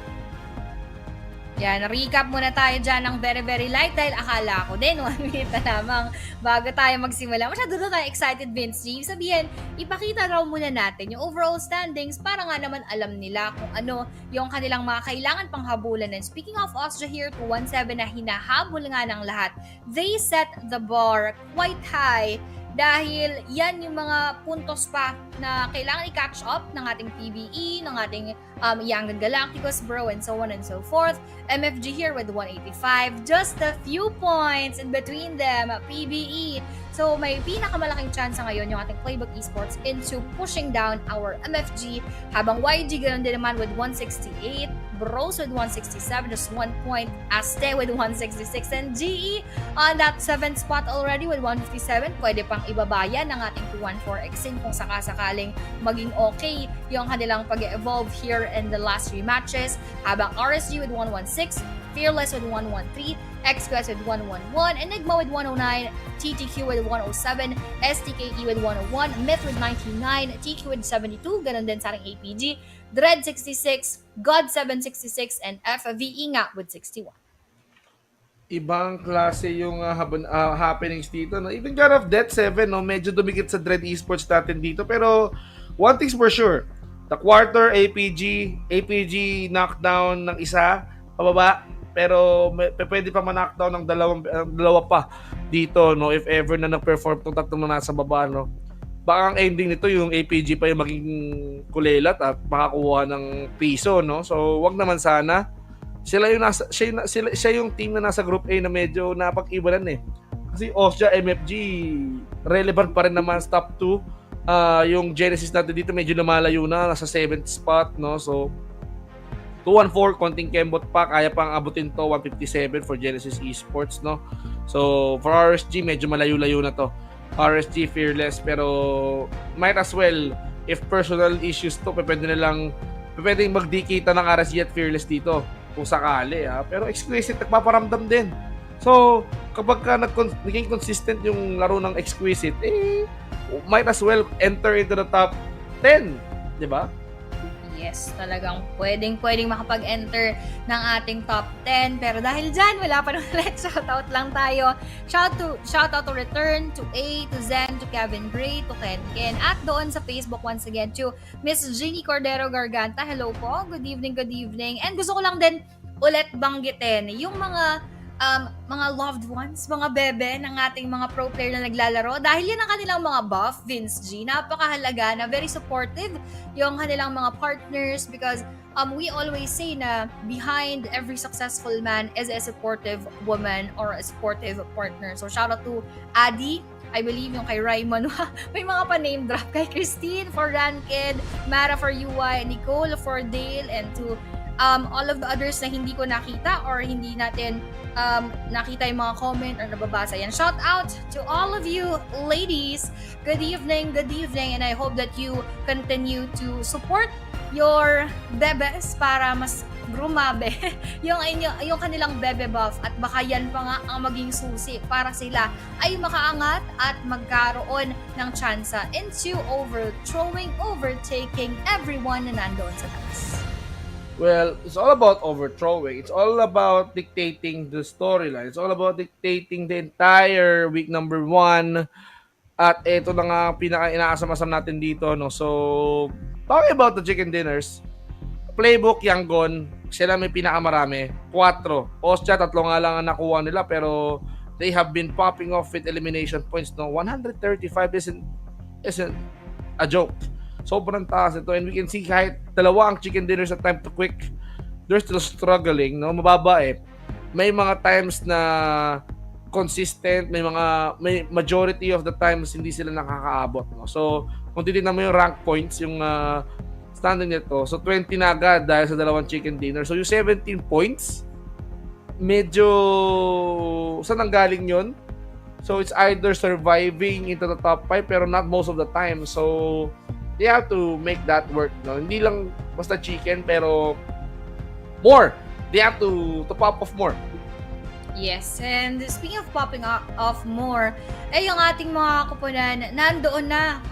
Yan, recap muna tayo dyan ng very, very light dahil akala ko din 1 minute na lamang bago tayo magsimula. Masyado tayo excited, Vince G. Sabihin, ipakita raw muna natin yung overall standings para nga naman alam nila kung ano yung kanilang mga kailangan pang habulan. And speaking of Austria here, 217 na hinahabol nga ng lahat. They set the bar quite high dahil yan yung mga puntos pa na kailangan i-catch up ng ating PBE, ng ating Young Galacticos, Bro, and so on and so forth. MFG here with 185, just a few points in between them, PBE. So may pinakamalaking chance ngayon yung ating Playbook Esports into pushing down our MFG, habang YG ganoon din naman with 168, Bros with 167, just 1 point, Aste with 166, and GE on that 7th spot already with 157. Pwede pang ibabayan ng ating 214 Exin kung sakasakaling maging okay yung kanilang pag-evolve here in the last 3 matches, habang RSG with 116, Fearless with 113, XQS with 111, Enigma with 109, TTQ with 107, STKE with 101, Myth with 99, TQ with 72, ganun din sa ating APG, Dread 66, God 766, and FVE nga with 61. Ibang klase yung happenings dito, no? Even God of Death 7, no? Medyo dumikit sa Dread Esports natin dito, pero one thing's for sure, the quarter APG knockdown ng isa pababa, pero pwede pa ma-knockdown ng dalawa pa dito, no? If ever na nag-perform tong tatlong na nasa baba, no? Baka ang ending nito yung APG pa yung maging kulelat at makakuha ng piso, no? So, wag naman sana. Siya yung team na nasa Group A na medyo napag-iwanan eh. Kasi Austria, MFG, relevant pa rin naman sa top 2. Yung Genesis natin dito medyo lumalayo na, nasa 7th spot, no? So, 214, konting kembot pa, kaya pang abutin to, 157 for Genesis Esports, no? So, for RSG, medyo malayo-layo na to. RSG, Fearless, pero might as well, if personal issues to, pwedeng magdikita ng RSG at Fearless dito, kung sakali, ha? Pero Exquisite, nagpaparamdam din. So, kapag naging consistent yung laro ng Exquisite, might as well enter into the top 10, di ba? Yes, talagang pwedeng makapag-enter ng ating top 10. Pero dahil dyan, wala pa naman ulit. Shoutout lang tayo. Shoutout to Return, to A, to Zen, to Kevin Gray, to Ken. At doon sa Facebook once again to Miss Jeannie Cordero Garganta. Hello po. Good evening, good evening. And gusto ko lang din ulit banggitin yung mga loved ones, mga bebe ng ating mga pro player na naglalaro. Dahil yan ang kanilang mga buff, Vince G. Napakahalaga na very supportive yung kanilang mga partners because we always say na behind every successful man is a supportive woman or a supportive partner. So shout out to Adi. I believe yung kay Raymond, may mga pa-name drop. Kay Christine for Ranked, Mara for UI, Nicole for Dale, and to all of the others na hindi ko nakita or hindi natin nakita yung mga comment or nababasa yan. Shout out to all of you ladies. Good evening, and I hope that you continue to support your bebes para mas grumabe yung kanilang bebe buff at baka yan pa nga ang maging susi para sila ay makaangat at magkaroon ng tsansa into overtaking everyone na nandoon sa taas. Well, it's all about overthrowing. It's all about dictating the storyline. It's all about dictating the entire week number 1. At ito na nga pinaka-inaasam-asam natin dito, no? So, talking about the chicken dinners, playbook Yangon, sila may pinakamarami, 4. Austria, 3 nga lang ang nakuha nila, pero they have been popping off with elimination points, no? 135 isn't a joke. Sobrang taas ito, and we can see kahit 2 ang chicken dinners at time to quick, they're still struggling, no? Mababa eh. May mga times na consistent, may majority of the times hindi sila nakakaabot, no? So, kung titignan mo yung rank points, yung standing nito, so 20 na agad dahil sa 2 chicken dinner. So, yung 17 points, medyo saan ang galing yun? So, it's either surviving into the top 5 pero not most of the time. So, they have to make that work, no? Hindi lang basta chicken, pero more. They have to pop off more. Yes, and speaking of popping off more, yung ating mga kupunan, nandoon na.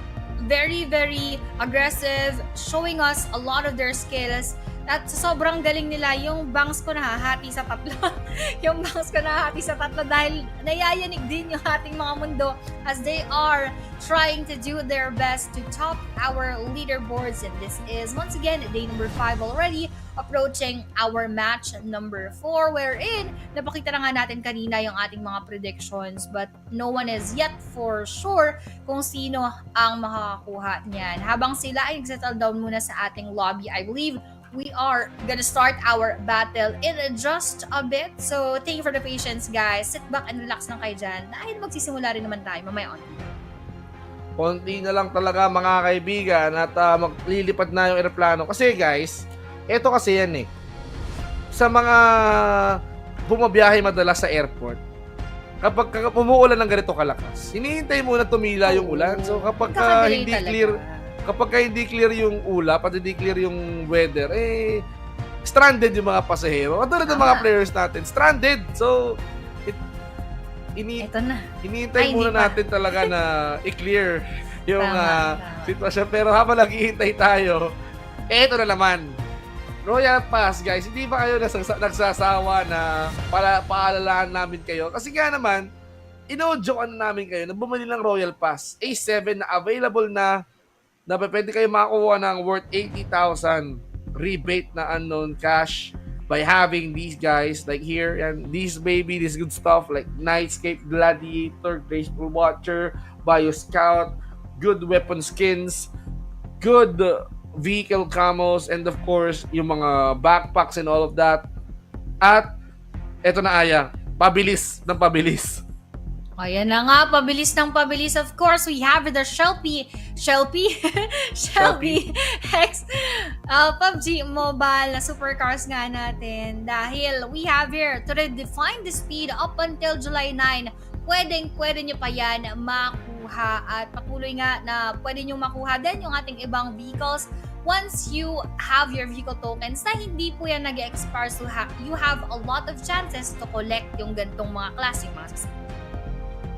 Very, very aggressive, showing us a lot of their skills. At sobrang galing nila, yung bangs ko nahahati sa 3. Yung bangs ko nahahati sa 3 dahil nayayanig din yung ating mga mundo as they are trying to do their best to top our leaderboards. And this is, once again, day number 5 already, approaching our match number 4, wherein napakita na nga natin kanina yung ating mga predictions, but no one is yet for sure kung sino ang makakakuha niyan. Habang sila ay nag-settle down muna sa ating lobby, I believe we are gonna start our battle in just a bit. So, thank you for the patience, guys. Sit back and relax lang kayo dyan dahil magsisimula rin naman tayo mamaya on. Konti na lang talaga mga kaibigan at maglilipad na yung aeroplano. Kasi guys, eto kasi yan eh. Sa mga bumabiyahe madalas sa airport, kapag umuulan ng ganito kalakas, hinihintay muna tumila yung ulan. So kapag hindi clear, hindi clear yung ulap at hindi clear yung weather, stranded yung mga pasahero. Katulad ng mga players natin, stranded. So, Ito na. hinihintay muna natin talaga na i-clear yung sitwasyon. Pero habang naghihintay tayo, eto na naman. Royal Pass, guys. Hindi ba kayo nagsasawa na paalalaan namin kayo? Kasi nga naman, ino-jokean namin kayo na bumili ng Royal Pass. A7 na available na pwede kayo makakuha ng worth 80,000 rebate na unknown cash by having these guys like here and this good stuff like Nightscape, Gladiator, Graceful Watcher, Bio Scout, good weapon skins, good vehicle camos, and of course yung mga backpacks and all of that. At eto na Aya, pabilis ng pabilis. Ayan na nga, pabilis ng pabilis. Of course, we have the Shelby X PUBG Mobile na supercars nga natin. Dahil we have here to redefine the speed up until July 9. Pwede nyo pa yan makuha at patuloy nga na pwede nyo makuha din yung ating ibang vehicles once you have your vehicle tokens na hindi po yan nag-expire. So you have a lot of chances to collect yung gantong mga klase, mga sasakyan.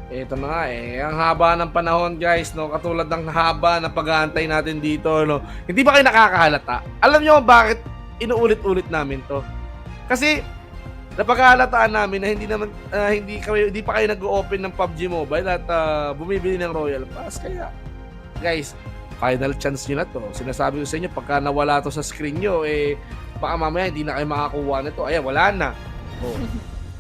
Ito na nga ang haba ng panahon guys, no? Katulad ng haba ng pag-aantay natin dito, no? Hindi ba kayo nakakahalata? Alam nyo bakit inuulit-ulit namin to? Kasi napag-ahalataan namin na hindi pa kayo nag-open ng PUBG Mobile at bumibili ng Royal Pass. Kaya guys, final chance nyo na to. Sinasabi ko sa inyo, pagka nawala to sa screen nyo, baka mamaya hindi na kayo makakuha nito. Ayan, wala na. Oh.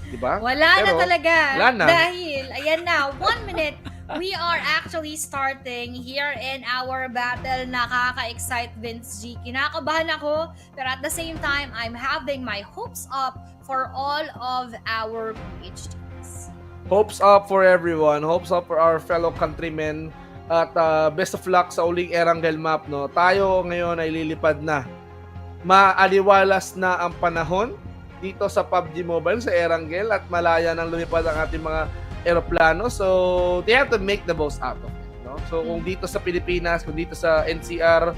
Diba? Wala na talaga. Wala na. Dahil, ayan na, 1 minute, we are actually starting here in our battle. Nakaka-excite, Vince G. Kinakabahan ako, pero at the same time, I'm having my hopes up for all of our PH teams. hopes up for everyone. Hopes up for our fellow countrymen. At best of luck sa uling Erangel map, no? Tayo ngayon ay lilipad na. Maaliwalas na ang panahon dito sa PUBG Mobile, sa Erangel, at malaya nang lumipad ang ating mga eroplano. So, they have to make the most out of it, no? So, kung dito sa Pilipinas, kung dito sa NCR,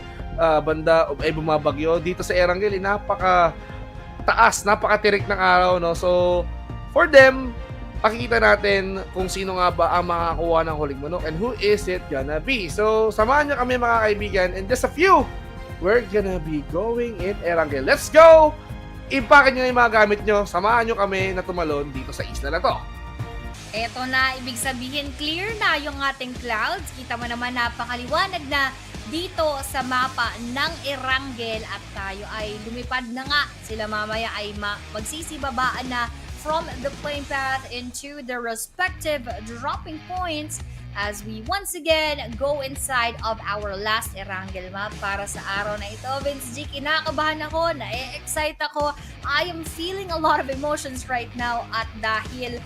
banda ay bumabagyo, dito sa Erangel, napaka taas, napakatirik ng araw, no? So, for them, pakikita natin kung sino nga ba ang makakakuha ng huling manok and who is it gonna be. So, samahan niyo kami mga kaibigan, and just a few, we're gonna be going in Erangel. Let's go! Ipakin niyo na yung mga gamit niyo, samahan niyo kami na tumalon dito sa isla na to. Eto na, ibig sabihin clear na yung ating clouds. Kita mo naman napakaliwanag na dito sa mapa ng Erangel at tayo ay lumipad na nga. Sila mamaya ay magsisibabaan na from the plane path into their respective dropping points as we once again go inside of our last Erangel map para sa araw na ito. Vince G, kinakabahan ako, na-excite ako. I am feeling a lot of emotions right now at dahil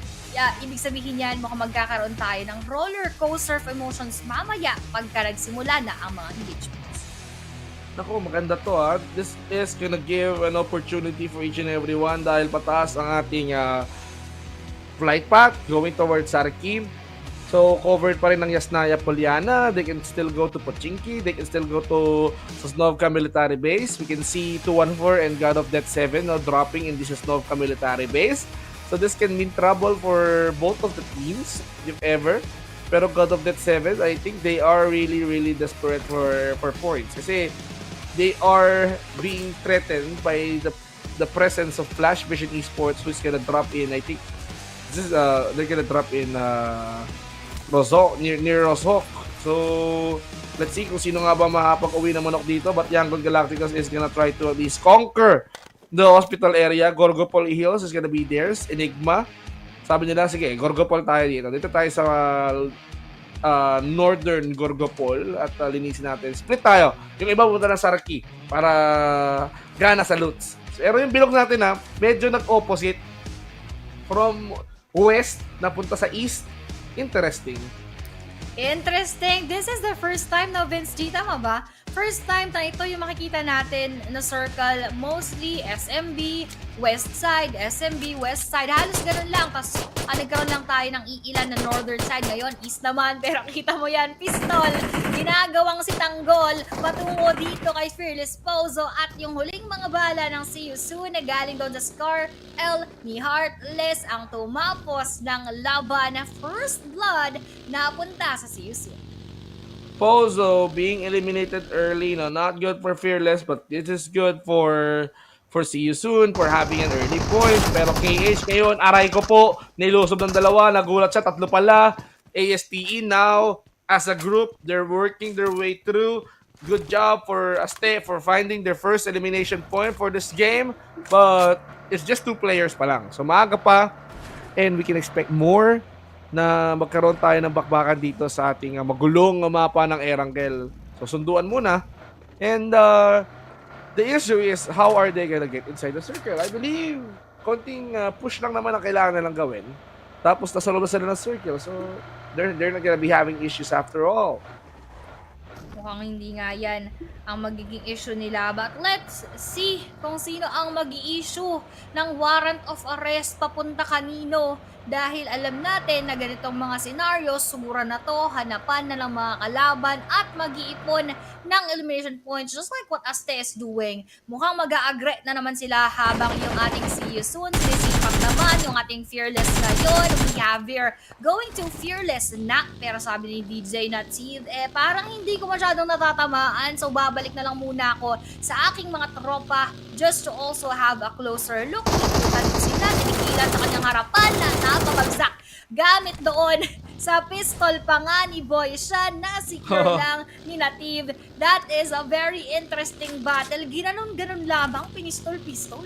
ibig sabihin yan, mukhang magkakaroon tayo ng roller coaster of emotions mamaya pagka nagsimula na ang mga engagements. Naku, maganda to ha. This is gonna give an opportunity for each and everyone dahil pataas ang ating flight path going towards Sarkim. So, covered pa rin ng Yasnaya Poliana. They can still go to Pochinki. They can still go to Sosnovka Military Base. We can see 214 and God of Death 7 dropping in the Sosnovka Military Base. So, this can mean trouble for both of the teams, if ever. Pero God of Death 7, I think they are really desperate for points. Kasi they are being threatened by the presence of Flash Vision Esports, who's gonna drop in, I think, this is, they're gonna drop in Rozhok, near Rozhok. So, let's see kung sino nga ba makapag-uwi ng manok dito. But Yangon Galacticos is gonna try to at least conquer the hospital area. Gorgopol Hills is gonna be theirs. Enigma. Sabi nila, sige, Gorgopol tayo dito. Dito tayo sa Northern Gorgopol at linisin natin. Split tayo. Yung iba punta na Sarki para gana sa loots. Pero yung bilog natin medyo nag-opposite from west na punta sa east. Interesting. This is the first time na Vince G, tama ba? First time na ito yung makikita natin na circle, mostly SMB, West Side, SMB, West Side. Halos ganun lang. Tapos nagkaroon lang tayo ng iilan na Northern Side. Ngayon, East naman. Pero kita mo yan, pistol. Ginagawang si Tanggol patungo dito kay Fearless Pozo. At yung huling mga bala ng See You Soon na galing doon sa Scar L ni Heartless ang tumapos ng laban na First Blood na punta sa See You Soon. Pozo being eliminated early, not good for Fearless, but this is good for See You Soon, for having an early point. Pero KH ngayon, aray ko po, nilusob ng dalawa, nagulat siya, tatlo pala. ASTE now, as a group, they're working their way through. Good job for Aste for finding their first elimination point for this game. But it's just 2 players pa lang. So maaga pa, and we can expect more na magkaroon tayo ng bakbakan dito sa ating magulong mapa ng Erangel. So sunduan muna. And the issue is, how are they gonna get inside the circle? I believe konting push lang naman ang kailangan nilang gawin. Tapos nasa loob sila ng circle. So they're not gonna be having issues after all. Mukhang hindi nga yan ang magiging issue nila. But let's see kung sino ang mag-i-issue ng warrant of arrest papunta kanino. Dahil alam natin na ganitong mga scenarios, sumura na to, hanapan na lang mga kalaban at mag-iipon ng elimination points just like what Aste is doing. Mukhang mag-a-agree na naman sila habang yung ating See You Soon, sinisipag naman yung ating Fearless ngayon. We have here going to Fearless na, pero sabi ni DJ Nativ, parang hindi ko masyadong natatamaan, so babalik na lang muna ako sa aking mga tropa just to also have a closer look. Ikutan sila, tinikilan sa kanyang harapan na napabagsak gamit doon sa pistol pa nga ni Boy siya, na-secure lang ni Nativ. That is a very interesting battle. Ginanon-ganon lamang, pinistol-pistol.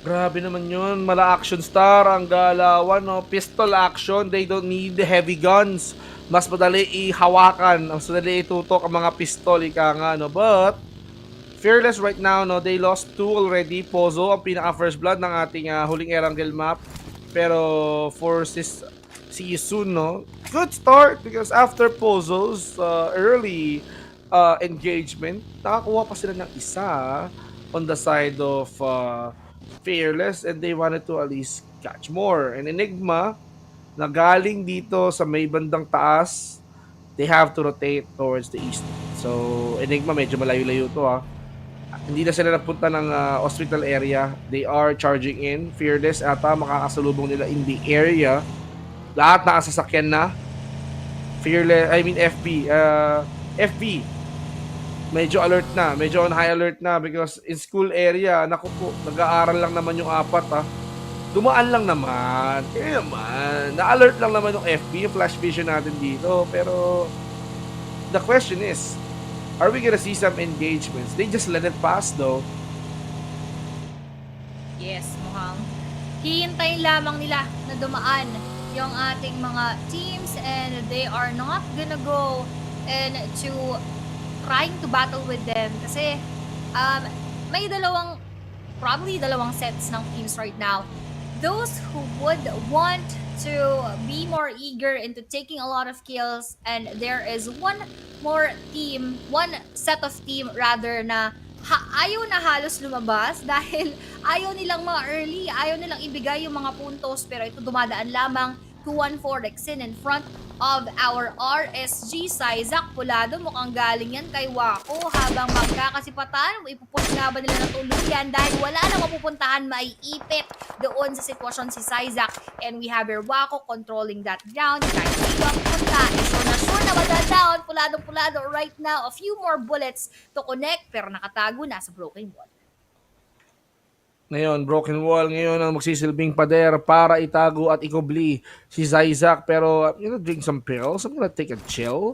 Grabe naman yun. Mala action star ang galawan, no? Pistol action. They don't need heavy guns. Mas madali ihawakan. Mas madali itutok ang mga pistol, ika nga, no? But Fearless right now, no? They lost 2 already. Pozo ang pinaka first blood ng ating huling Erangel map. Pero for See you soon, no? Good start because after Pozo's early engagement, nakakuha pa sila ng isa on the side of Fearless and they wanted to at least catch more. And Enigma, na galing dito sa may bandang taas, they have to rotate towards the east. So, Enigma, medyo malayo-layo to Hindi na sila napunta ng hospital area. They are charging in. Fearless ata makakasalubong nila in the area. Lahat nakasasakyan na. Fearless, I mean FB. FB. Medyo alert na. Medyo on high alert na because in school area, naku po, nag-aaral lang naman yung apat Dumaan lang naman. Kaya naman. Na-alert lang naman yung FB, yung flash vision natin dito. Pero, the question is, are we gonna see some engagements? They just let it pass though. Yes, mukhang hihintayin lamang nila na dumaan yung ating mga teams and they are not gonna go and to trying to battle with them kasi may probably dalawang sets ng teams right now. Those who would want to be more eager into taking a lot of kills and there is one set of team rather na ayaw na halos lumabas dahil ayaw nilang early, ayaw nilang ibigay yung mga puntos pero ito dumadaan lamang 214 Rexin in front of our RSG Isaac Pulado. Mukhang galing yan kay Wako habang magkakasipatan. Ipupush nga ba nila na tuluyan dahil wala na mapupuntahan, maiipit doon sa sitwasyon si Isaac. And we have here Wako controlling that ground. Kahit sino ang punta, sure na madadaon. Puladong-pulado right now. A few more bullets to connect pero nakatago na sa broken wall. Ngayon, broken wall ngayon ang magsisilbing pader para itago at ikubli si Isaac. Pero, drink some pills. I'm gonna take a chill.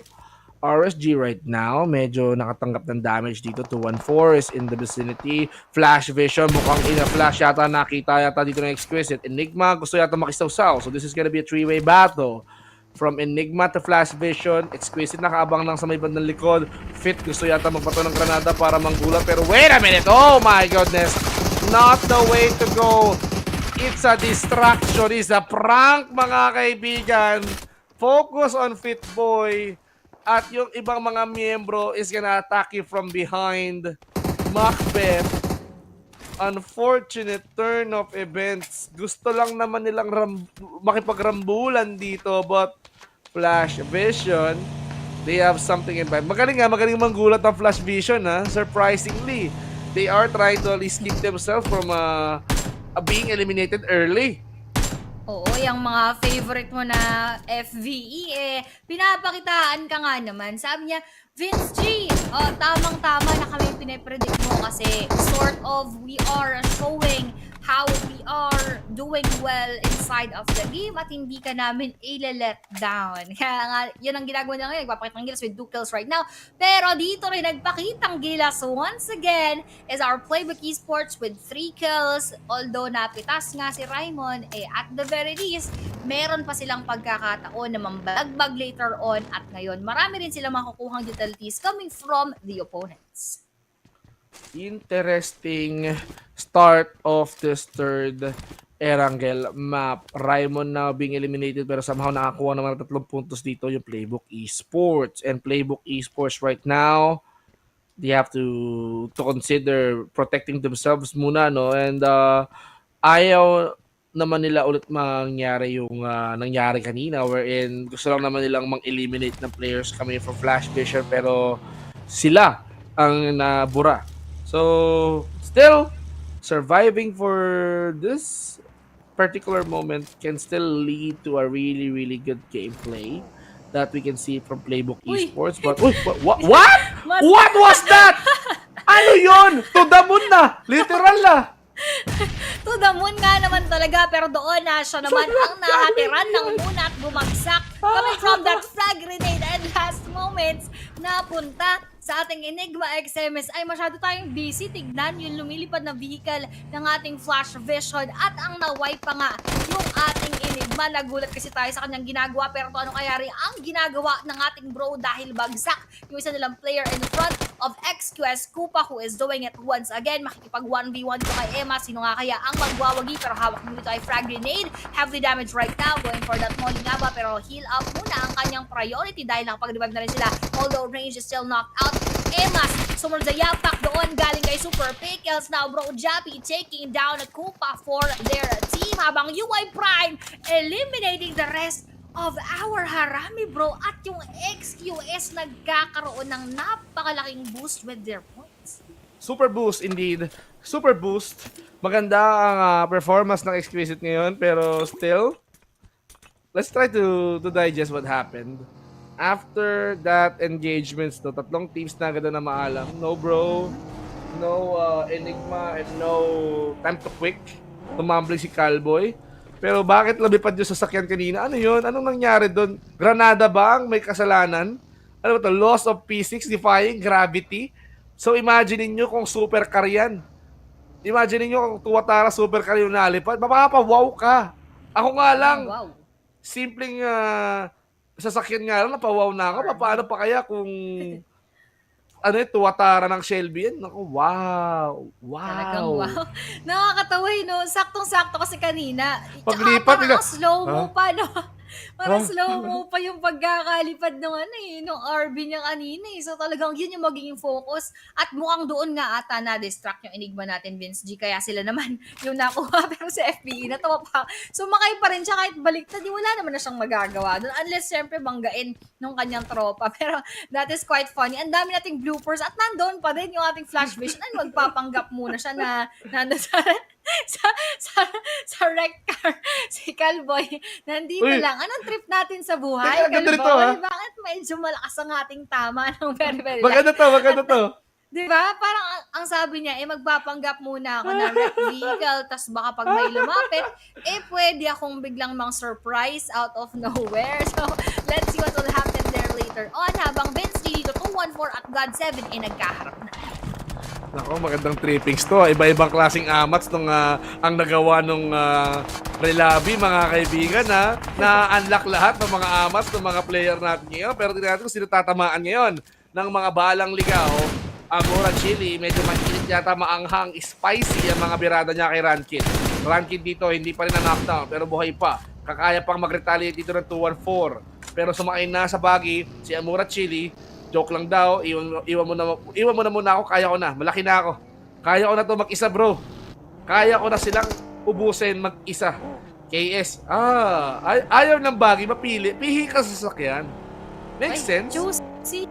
RSG right now, medyo nakatanggap ng damage dito. 214 is in the vicinity. Flash vision, mukhang ina-flash yata. Nakita yata dito ng Exquisite. Enigma, gusto yata makisawsaw. So, this is gonna be a three-way battle. From Enigma to Flash Vision, Exquisite nakaabang lang sa may bandang likod. Fit, gusto yata magpato ng granada para manggulat. Pero wait a minute! Oh my goodness! Not the way to go. It's a distraction. It's a prank, mga kaibigan. Focus on Fit Boy. At yung ibang mga miyembro is gonna attack you from behind. Macbeth. Unfortunate turn of events. Gusto lang naman nilang makipagrambulan dito. But Flash Vision, they have something in mind. Magaling manggulat ang Flash Vision surprisingly. They are trying to at least keep themselves from being eliminated early. Oo, yung mga favorite mo na FVE, pinapakitaan ka nga naman. Sabi niya, Vince G, tamang-tama na kami pinapredict mo kasi sort of we are showing how we are doing well inside of the game at hindi ka namin i-let down. Kaya nga, yun ang ginagawa niya ngayon. Nagpapakita ng gilas with 2 kills right now. Pero dito rin nagpakitang gilas once again is our Playbook Esports with 3 kills. Although napitas nga si Raymond, at the very least, meron pa silang pagkakataon na mambalagbag later on at ngayon marami rin silang makukuhang utilities coming from the opponents. Interesting start of this third Erangel map. Raymond now being eliminated pero somehow nakakuha naman ng 3 puntos dito yung Playbook Esports. And Playbook Esports right now, they have to consider protecting themselves muna, no? And ayaw naman nila ulit mangyari yung nangyari kanina wherein gusto lang naman nilang mang-eliminate ng players coming from Flash Vision pero sila ang nabura. So, still, surviving for this particular moment can still lead to a really, really good gameplay that we can see from Playbook Esports. But, what? What was that? Ano yun? To the moon na! Literal na! To the moon nga naman talaga, pero doon na siya naman ang nahatiran ng moon at bumagsak. Coming from that frag grenade and last moments, napunta sa ating Enigma XMS ay masyado tayong busy. Tignan yung lumilipad na vehicle ng ating Flash Vision at ang naway pa nga yung ating Enigma. Nagulat kasi tayo sa kanyang ginagawa pero ano kaya rin ang ginagawa ng ating bro dahil bagsak yung isa nilang player in front of XQS Kupa, who is doing it once again. Makikipag 1v1 dito kay Emma. Sino nga kaya ang magwawagi? Pero hawak mo dito ay frag grenade. Heavily damage right now. Going for that molly nga ba? Pero heal up muna ang kanyang priority dahil nakapag-revive na rin sila. Although range is still knocked out. Emma, sumunod sa yapak doon galing kay Super Pickles. Now bro, Jappy taking down a Kupa for their team. Habang UI Prime eliminating the rest of our Harami, bro. At yung XQS nagkakaroon ng napakalaking boost with their points. Super boost indeed. Super boost. Maganda ang performance ng Exquisite ngayon, pero still, let's try to digest what happened. After that engagements, no, tatlong teams na agad na maalam. No bro, no Enigma, and no time to quick. Tumambling si Calboy. Pero bakit lumipad yung sasakyan kanina? Ano yun? Anong nangyari doon? Granada ba ang may kasalanan? Ano ba ito? Loss of physics, defying gravity? So imagine niyo kung supercar yan. Imagine niyo kung tuwatara supercar yung nalipad. Mapapawaw ka. Ako nga lang. Wow. Simpleng sasakyan nga lang, napawaw na ako. Paano pa kaya kung ano yung tuwatara ng Shelby yan? Naku, wow. Talagang Wow. wow. Nakakatawa no? Saktong-sakto kasi kanina. Paglipat, Parang bigla- slow mo pa, no? Parang Huh? slow mo pa yung pagkakalipad ng nung RB niya kanina eh. So talagang yun yung magiging focus. At mukhang doon nga ata na-distract yung Enigma natin, Vince G. Kaya sila naman yung nakuha. Pero sa FBE, natawa pa. Sumakay pa rin siya kahit baliktad. Wala naman na siyang magagawa doon. Unless syempre banggain nung kanyang tropa. Pero that is quite funny. Ang dami nating bloopers. At nandoon pa din yung ating flash vision. Ano, magpapanggap muna siya na nandun sa wreck car. Si Calboy, nandito Uy. lang. Anong trip natin sa buhay? Teka, ganda Calboy? nito, ha? Bakit medyo malakas ang ating tama ng very, very Maganda to, maganda to. Di ba? Parang ang sabi niya, magpapanggap muna ako ng wreck vehicle, tas baka pag may lumapit, pwede akong biglang mang surprise out of nowhere. So, let's see what will happen there later on. Habang Vince dito, 214 at God7 nagkaharap na. Nako, magandang trippings to. Iba-ibang klaseng amats nung ang nagawa nung Relabi, mga kaibigan, na-unlock lahat ng mga amats ng mga player natin ngayon. Pero tingnan natin kung sino tatamaan ngayon ng mga balang ligaw. Amora Chili, medyo mainit yata, maanghang, spicy ang mga birada niya kay Rankin. Rankin dito, hindi pa rin na-knockdown, pero buhay pa. Kakaya pang mag-retaliate dito ng 214. Pero sumakay na sa bagi, si Amora Chili. Joke lang daw, iwan mo na muna ako, kaya ko na, malaki na ako. Kaya ko na to mag-isa, bro. Kaya ko na silang ubusin mag-isa. KS, ayaw ng bagi, mapili. Pihi ka sa sasakyan. Makes sense? Juicy.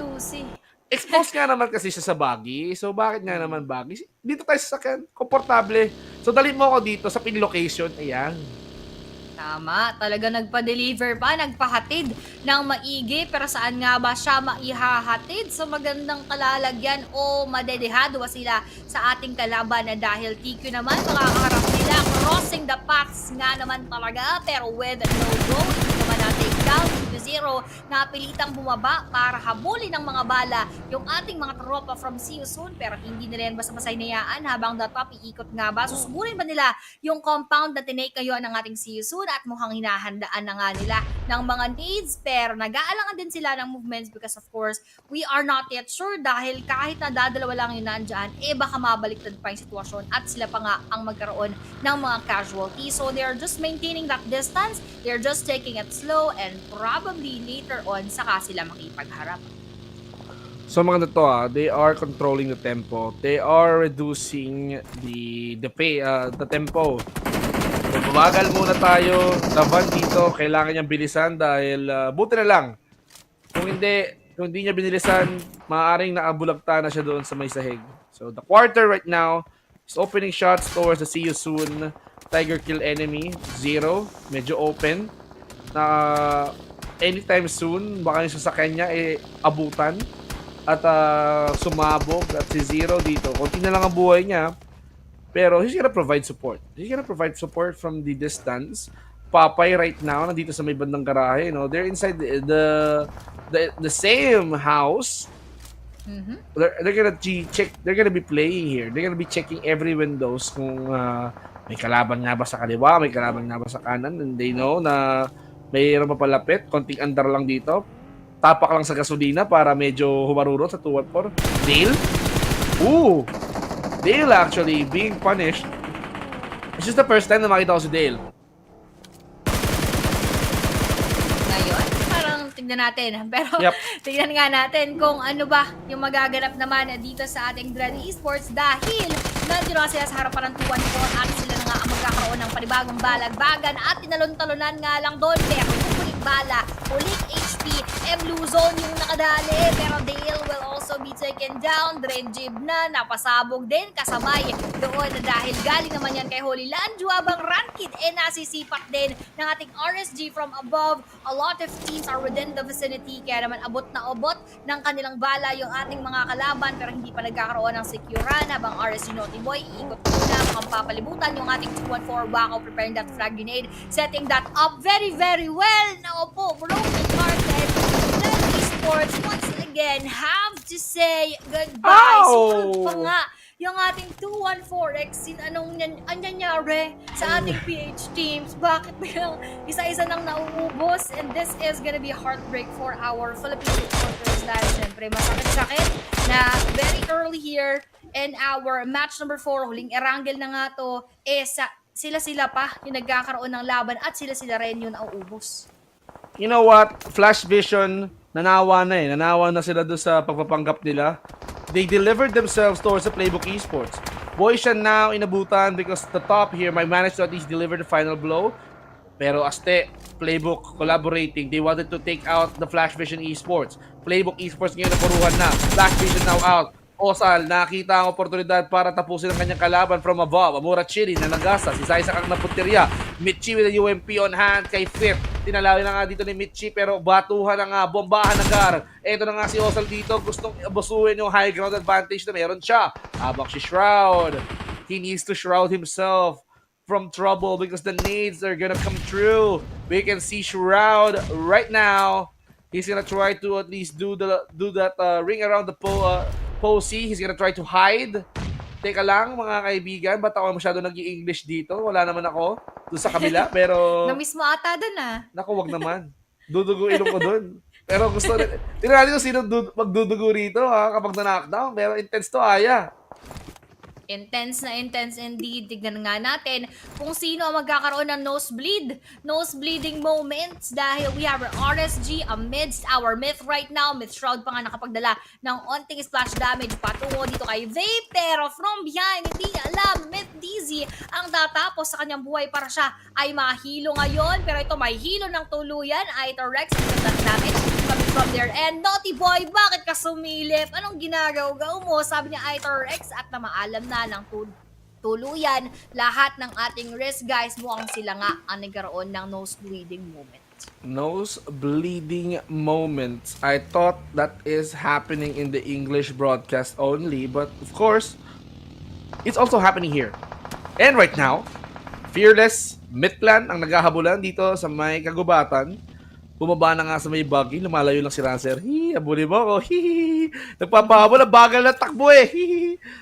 Juicy? Expose nga naman kasi siya sa bagi. So, bakit nga naman bagi? Dito tayo sa sakyan. Komportable. So, dali mo ako dito sa pin location. Ayan. Tama, talaga nagpa-deliver pa, nagpahatid ng maigi, pero saan nga ba siya maihahatid? Sa magandang kalalagyan o madedehado ba sila sa ating kalaban na dahil TQ naman, makakaharap nila, crossing the paths nga naman talaga, pero with no go, hindi naman natin down to 0, napilitang bumaba para habulin ng mga bala yung ating mga tropa from See You Soon, pero hindi nila yan basta-basta hinayaan habang the top iikot nga ba, susugurin ba nila yung compound na tinake ngayon ng ating See You Soon at mukhang hinahandaan na nga nila ng mga needs, pero nag-aalangan din sila ng movements because of course, we are not yet sure dahil kahit na dadalawa lang yung nandyan, baka mabaliktad pa yung sitwasyon at sila pa nga ang magkaroon ng mga casualties. So they're just maintaining that distance, they're just taking it slow and probably later on saka sila makipagharap. So mga to, they are controlling the tempo. They are reducing the tempo. So, bumagal muna tayo. Laban dito, kailangan niyang bilisan dahil buti na lang. Kung hindi niya binilisan, maaaring nakabulagta na siya doon sa may sahig. So the quarter right now is opening shots towards the See You Soon Tiger Kill enemy. 0. Medyo open. Na anytime soon, baka yung sasakyan niya abutan at sumabog at si Zero dito. Konti na lang ang buhay niya. Pero he's gonna provide support. He's gonna provide support from the distance. Papay right now, nandito sa may bandang garahe. No? They're inside the same house. Mm-hmm. They're gonna check. They're gonna be playing here. They're gonna be checking every windows kung may kalaban nga ba sa kaliwa, may kalaban nga ba sa kanan. And they know na mayroon pa palapit. Konting andar lang dito. tapak lang sa gasolina para medyo humarurot sa 2-1-4. Dale? Ooh! Dale actually being punished. It's just the first time na makita ko si Dale. Ngayon, parang tignan natin. Pero Yep. tignan nga natin kung ano ba yung magaganap naman dito sa ating Dread Esports dahil nandiyo na sila sa harapan ng 2-1-4 at sila na nga ang magkakaroon ng panibagong balagbagan at tinalon-talonan nga lang doon. Pero yung huling bala, huling HP, Blue Zone yung nakadali. Pero Dale will also be taken down. Drenjib na, napasabog din kasabay doon dahil galing naman yan kay Holy Lanju habang Rankid nasisipat din ng ating RSG from above. A lot of teams are within the vicinity kaya naman abot na abot ng kanilang bala yung ating mga kalaban pero hindi pa nagkakaroon ng securan habang RSG Naughty Boy iikot muna mukhang papalibutan yung ating 2-1-4 Wako preparing that frag grenade, setting that up very well. Now po, broken hearted. Then Esports once again have to say goodbye. Sumunod pa nga yung ating 2-1-4X, anong nangyari sa ating PH teams? Bakit biglang isa-isa nang nauubos? And this is gonna be a heartbreak for our Philippine supporters dahil syempre masakit-sakit na very early here in our match number 4, huling Erangel na nga to, sila-sila pa yung nagkakaroon ng laban at sila-sila rin yung nauubos. You know what? Flash Vision, nanawa na eh. Nanawa na sila doon sa pagpapanggap nila. They delivered themselves towards the Playbook Esports. Boys siya now inabutan because the top here might manage to at least deliver the final blow. Pero Aste, Playbook collaborating. They wanted to take out the Flash Vision Esports. Playbook Esports ngayon napuruhan na. Flash Vision now out. Osal, nakita ang oportunidad para tapusin ang kanyang kalaban from above. Amura Chiri na nagasa. Si Zaysak ang naputirya. Mitchi with the UMP on hand kay Fifth. Tinalawin na nga dito ni Mitchi pero batuhan na nga, bombahan na Gar. Ito na nga si Osal dito. Gustong abusuin yung high ground advantage na meron siya. Habang si Shroud. He needs to shroud himself from trouble because the nades are gonna come through. We can see Shroud right now. He's gonna try to at least do that ring around the Posey. He's gonna try to hide. Teka lang mga kaibigan, ba't ako masyado nag-i-English dito? Wala naman ako doon sa kabila, pero... Na-miss mo ata dun Naku, wag naman. Dudugo ilong ko doon. Pero gusto rin... Tingnan natin kung sino magdudugo rito kapag na-knockdown. Pero intense to, Aya. Intense na intense indeed. Tignan nga natin kung sino ang magkakaroon ng nosebleeding moments dahil we have our RSG amidst our Myth right now. Myth Shroud pa nga nakapagdala ng onting splash damage patungo dito kay Vape pero from behind, hindi niya alam Myth DZ ang tatapos sa kanyang buhay para siya ay mahilo ngayon pero ito may hilo ng tuluyan. Ito Rex ang damage coming from there. And Naughty Boy, bakit ka sumilip? Anong ginagaw mo? Sabi niya Ito Rex at na maalam na ng tuluyan lahat ng ating risk guys. Mukhang sila nga ang nagkaroon ng nosebleeding moment. Nosebleeding moments. I thought that is happening in the English broadcast only, but of course, it's also happening here. And right now, Fearless Midplan ang naghahabulan dito sa may kagubatan. Bumaba na nga sa may buggy, lumalayo lang si Rancer. Abuli mo ako. Nagpapahabol, ang bagal na takbo eh.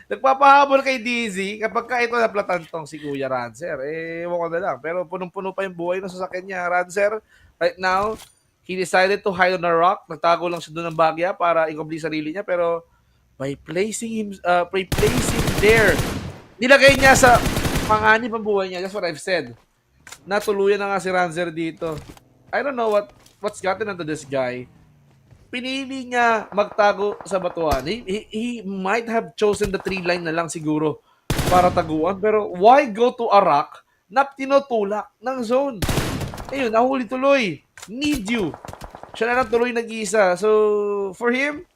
Nagpapahabol kay DZ. Kapag ka ito naplatan tong si Kuya Rancer, ewan ko na lang. Pero punong-puno pa yung buhay ng sasakyan niya. Rancer, right now, he decided to hide on a rock. Nagtago lang siya doon ng bagya para i-complete sarili niya. Pero by placing him there, nilagay niya sa panganib ang buhay niya. That's what I've said. Natuluyan na nga si Rancer dito. I don't know what's gotten into this guy. Pinili niya magtago sa batuan. He might have chosen the 3-line na lang siguro para taguan. Pero why go to a rock na tinutulak ng zone? Ayun, nahuli tuloy. Need you. Siya na lang tuloy nag-iisa. So, for him,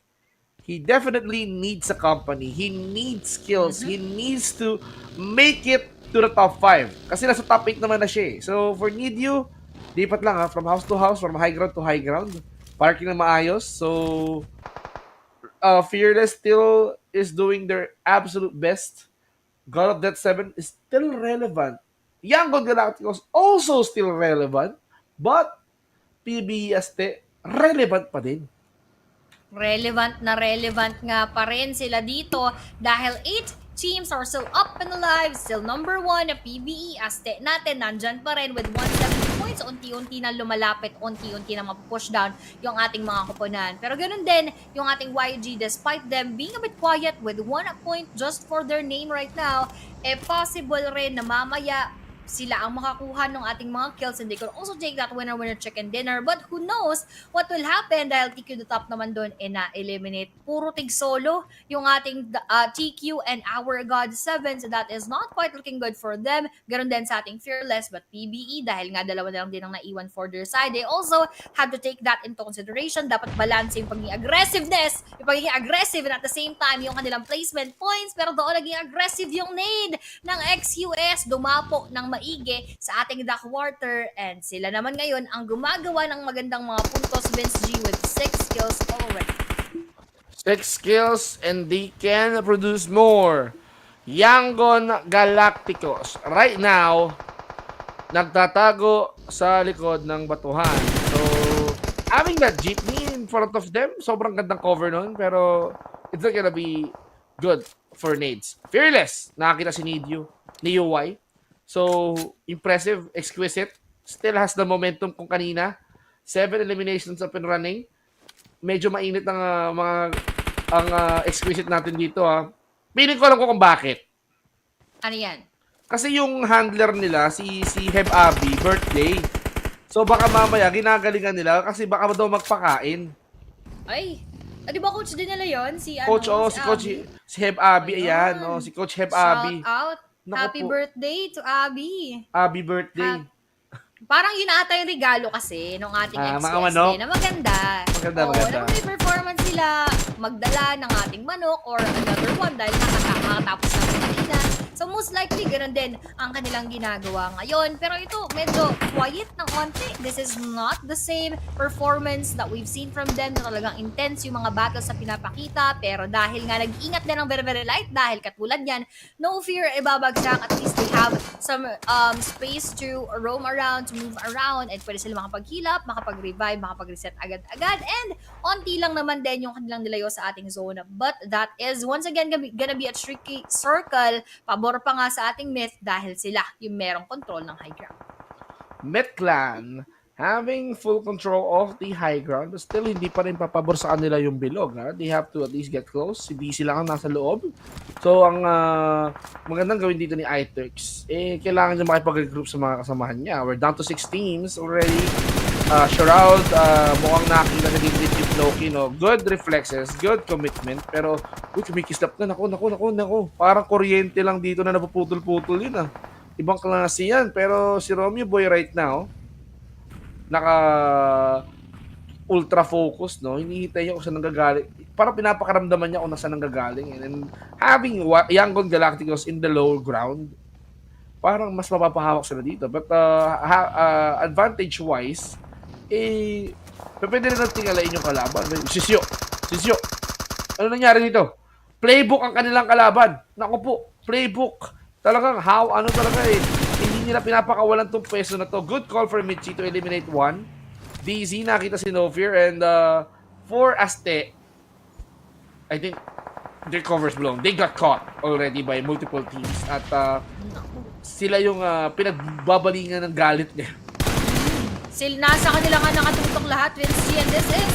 he definitely needs a company. He needs skills. He needs to make it to the top 5. Kasi nasa top 8 naman na siya eh. So, for need you, lipat lang from house to house, from high ground to high ground. Parking na maayos. So, Fearless still is doing their absolute best. God of Death 7 is still relevant. Young God Galacticos also still relevant. But, PBST, relevant pa din. Relevant nga pa rin sila dito dahil 8 teams are still up and alive, still number 1 na PBE. Aztec natin nandyan pa rin with 170 points, unti-unti na lumalapit, unti-unti na mapupush down yung ating mga koponan. Pero ganun din yung ating YG, despite them being a bit quiet with 1 point just for their name right now, possible rin na mamaya sila ang makakuha ng ating mga kills and they could also take that winner-winner chicken dinner. But who knows what will happen dahil TQ the top naman doon na-eliminate. Puro tig-solo yung ating TQ and our God 7. So that is not quite looking good for them. Ganon din sa ating Fearless but PBE dahil nga dalawa na lang din ang naiwan for their side. They also had to take that into consideration. Dapat balance yung pagiging aggressiveness, yung pagiging aggressive and at the same time yung kanilang placement points. Pero doon naging aggressive yung nade ng XQS. Dumapo ng maigi sa ating dark quarter and sila naman ngayon ang gumagawa ng magandang mga puntos. Vince G with 6 kills already. 6 kills and they can produce more. Yangon Galacticos right now nagtatago sa likod ng batuhan. So having that jeepney in front of them, sobrang gandang cover nun, pero it's not gonna be good for nades. Fearless, nakakita si ni UY. So, impressive, exquisite. Still has the momentum kung kanina. 7 eliminations up and running. Medyo mainit ang exquisite natin dito, ha. Piling ko alam ko kung bakit. Ano yan? Kasi yung handler nila, si Heb Abi, birthday. So, baka mamaya, ginagalingan nila kasi baka daw magpakain. Ay, di ba coach din nila yun? Si Coach, si Heb Abi, ayan. Oh, si Coach Heb Abi. Shout out. Naku Happy po. birthday to Abby. Abi birthday. Parang yun ata yung regalo kasi nung ating mga XQS manok? na maganda. Maganda, Oo, maganda. na may performance sila magdala ng ating manok or another one dahil nakatapos na kanina. So most likely, ganun din ang kanilang ginagawa ngayon. Pero ito, medyo quiet ng konti. This is not the same performance that we've seen from them na talagang intense yung mga battles na pinapakita. Pero dahil nga nag-ingat din ng very very light dahil katulad yan, no fear, ibabagsak. At least they have some space to roam around, to move around, and pwede sila makapag-heal-up, makapag-revive, makapag-reset agad-agad. And onti lang naman din yung kanilang nilayo sa ating zone. But that is once again gonna be a tricky circle. Pabor pa nga sa ating myth dahil sila yung merong control ng high ground. Myth Clan having full control of the high ground, but still hindi pa rin papabor sa kanila yung bilog. Ha? They have to at least get close. Hindi sila ang nasa loob. So, ang magandang gawin dito ni iTurks, kailangan niya makipag-regroup sa mga kasamahan niya. We're down to 6 teams already. Shroud, mukhang nakita na dito yung Loki, no? Good reflexes, good commitment, pero kumikislap na. Nako. Parang kuryente lang dito na napuputol-putol yun, ah. Ibang klase yan, pero si Romeo Boy right now, naka ultra focus, no? Hinihintay niya kung saan nanggagaling. Parang pinapakaramdaman niya kung saan nanggagaling. And then, having Yangon Galacticos in the low ground, parang mas mapapahawak sila dito. But advantage-wise, pwede rin natin tingalain yung kalaban. Sisyo. Ano nangyari dito? Playbook ang kanilang kalaban. Naku po, playbook. Talagang hindi nila pinapakawalan tong pwesto na to. Good call for Michi to eliminate one. DZ, nakita si No Fear. And for Aste, I think their cover's blown. They got caught already by multiple teams. At sila yung pinagbabalingan ng galit niya. Nasa kanila nga nakatutok lahat, Vince G, and this is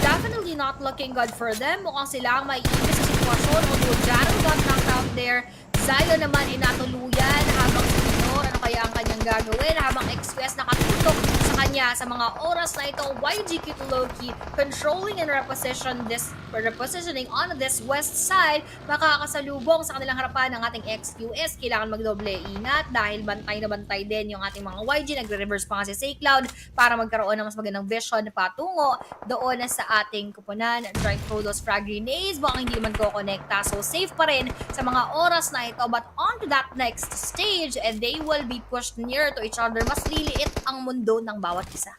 definitely not looking good for them. Mukhang sila ang maiipis sa sitwasyon. Although Jaro got knocked out there, Zion naman inatuluyan habang si Minor, ano kaya ang kanyang gagawin? Habang XQS nakatutok sa kanya sa mga oras na ito, YG Kituloki controlling and repositioning on this west side, makakasalubong sa kanilang harapan ng ating XQS. Kailangan magdoble ingat dahil bantay na bantay din yung ating mga YG. Nagre-reverse pa nga si Saycloud para magkaroon ng mas magandang vision patungo doon sa ating kupunan. Trying to throw those frag grenades, baka hindi man ko konekta. So safe pa rin sa mga oras na ito. But on to that next stage, and they will be pushed near to each other. Mas liliit ang mundo ng bawat isa.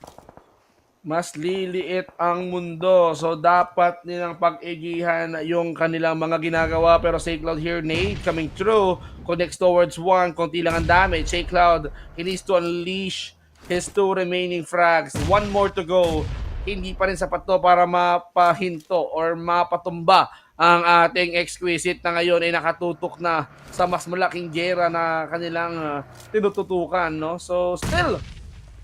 Mas liliit ang mundo. So, dapat nilang pag-igihan yung kanilang mga ginagawa. Pero Saycloud here, Nate coming through. Connects towards one. Konti lang ang damage. Saycloud, he needs to unleash his 2 remaining frags. 1 more to go. Hindi pa rin sapat to para mapahinto or mapatumba ang ating exquisite na ngayon ay nakatutok na sa mas malaking gera na kanilang tinututukan, no? So, still,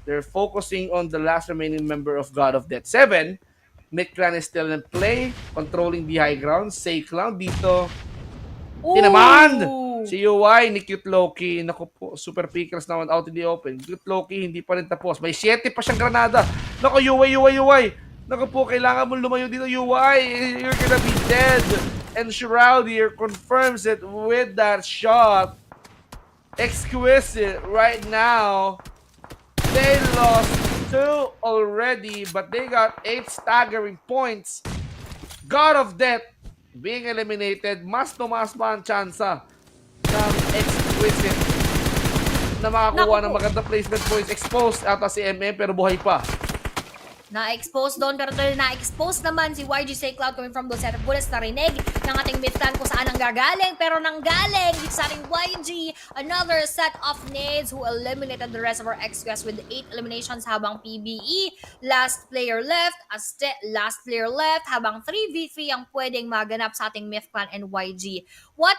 They're focusing on the last remaining member of God of Death 7. Mid-clan is still in play, controlling the high ground. Say Clown dito. Tinaman! Ooh! Si UI ni Cute Loki. Naku po, super pickers naman out in the open. Cute Loki hindi pa rin tapos. May 7 pa siyang granada. Naku, UI. Naku po, kailangan mo lumayo dito, UI. You're gonna be dead. And Shroud here confirms it with that shot. Exquisite right now. They lost 2 already, but they got 8 staggering points. God of Death being eliminated. Mas tumaas pa ang tsansa ng Exquisite na makakuha ng magandang placement points. Exposed ata si MM pero buhay pa. Na-expose doon, pero na-expose naman si YG Say Cloud coming from those set of bullets. Narinig ng ating mid-clan kung saan ang gagaling, pero nanggaling dito sa ating YG. Another set of nades who eliminated the rest of our XQS with 8 eliminations habang PBE. Last player left, habang 3v3 ang pwedeng maganap sa ating mid-clan and YG. What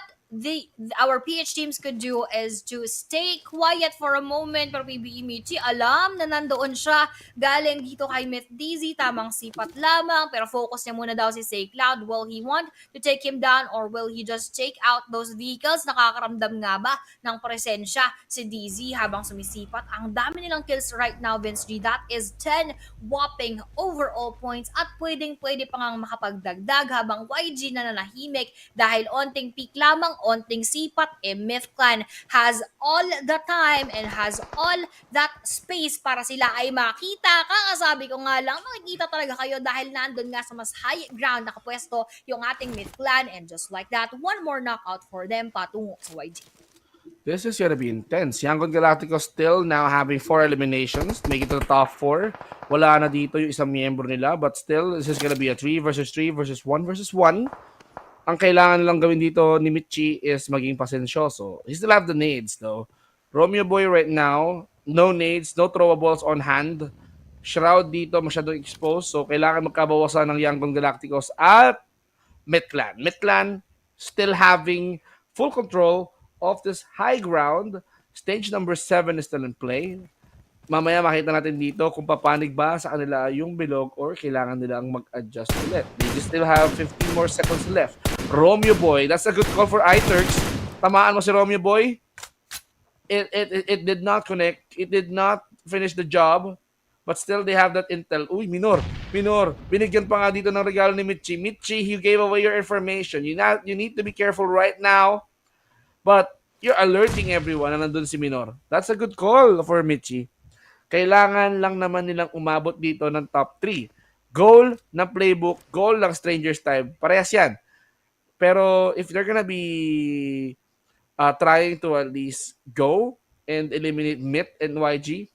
our PH teams could do is to stay quiet for a moment, pero PBE Michi alam na nandoon siya galing dito kay Myth DZ, tamang sipat lamang, pero focus niya muna daw si Say Cloud. Will he want to take him down or will he just take out those vehicles? Nakakaramdam nga ba ng presensya si DZ habang sumisipat? Ang dami nilang kills right now, Vince G. That is 10 whopping overall points at pwede pa ngang makapagdagdag habang YG na nanahimik dahil onting peak lamang, onting sipat, Myth Clan has all the time and has all that space para sila ay makita. Kakasabi ko nga lang, makikita talaga kayo dahil nandun nga sa mas high ground nakapwesto yung ating Myth Clan, and just like that, one more knockout for them patungo sa YG. This is gonna be intense. Yangon Galacticos still now having 4 eliminations, make it to the top 4. Wala na dito yung isang miyembro nila, but still, this is gonna be a 3 versus 1 versus 1. Ang kailangan lang gawin dito ni Michi is maging pasensyoso. He still have the nades though. Romeo Boy right now, no nades, no throwables on hand. Shroud dito masyadong exposed, so kailangan magkabawasan ng Yangon Galacticos at Mid-Clan. Mid-Clan still having full control of this high ground. Stage number 7 is still in play. Mamaya makita natin dito kung papanig ba sa kanila yung bilog or kailangan nilang mag-adjust ulit. They just still have 15 more seconds left. Romeo Boy, that's a good call for iTurks. Tamaan mo si Romeo Boy. It did not connect. It did not finish the job. But still, they have that intel. Uy, Minor. Binigyan pa nga dito ng regalo ni Michi. Michi, you gave away your information. You need to be careful right now. But you're alerting everyone na nandun si Minor. That's a good call for Michi. Kailangan lang naman nilang umabot dito ng top 3. Goal ng playbook, goal ng Stranger's Time. Parehas yan. Pero if they're gonna be trying to at least go and eliminate Myth and YG,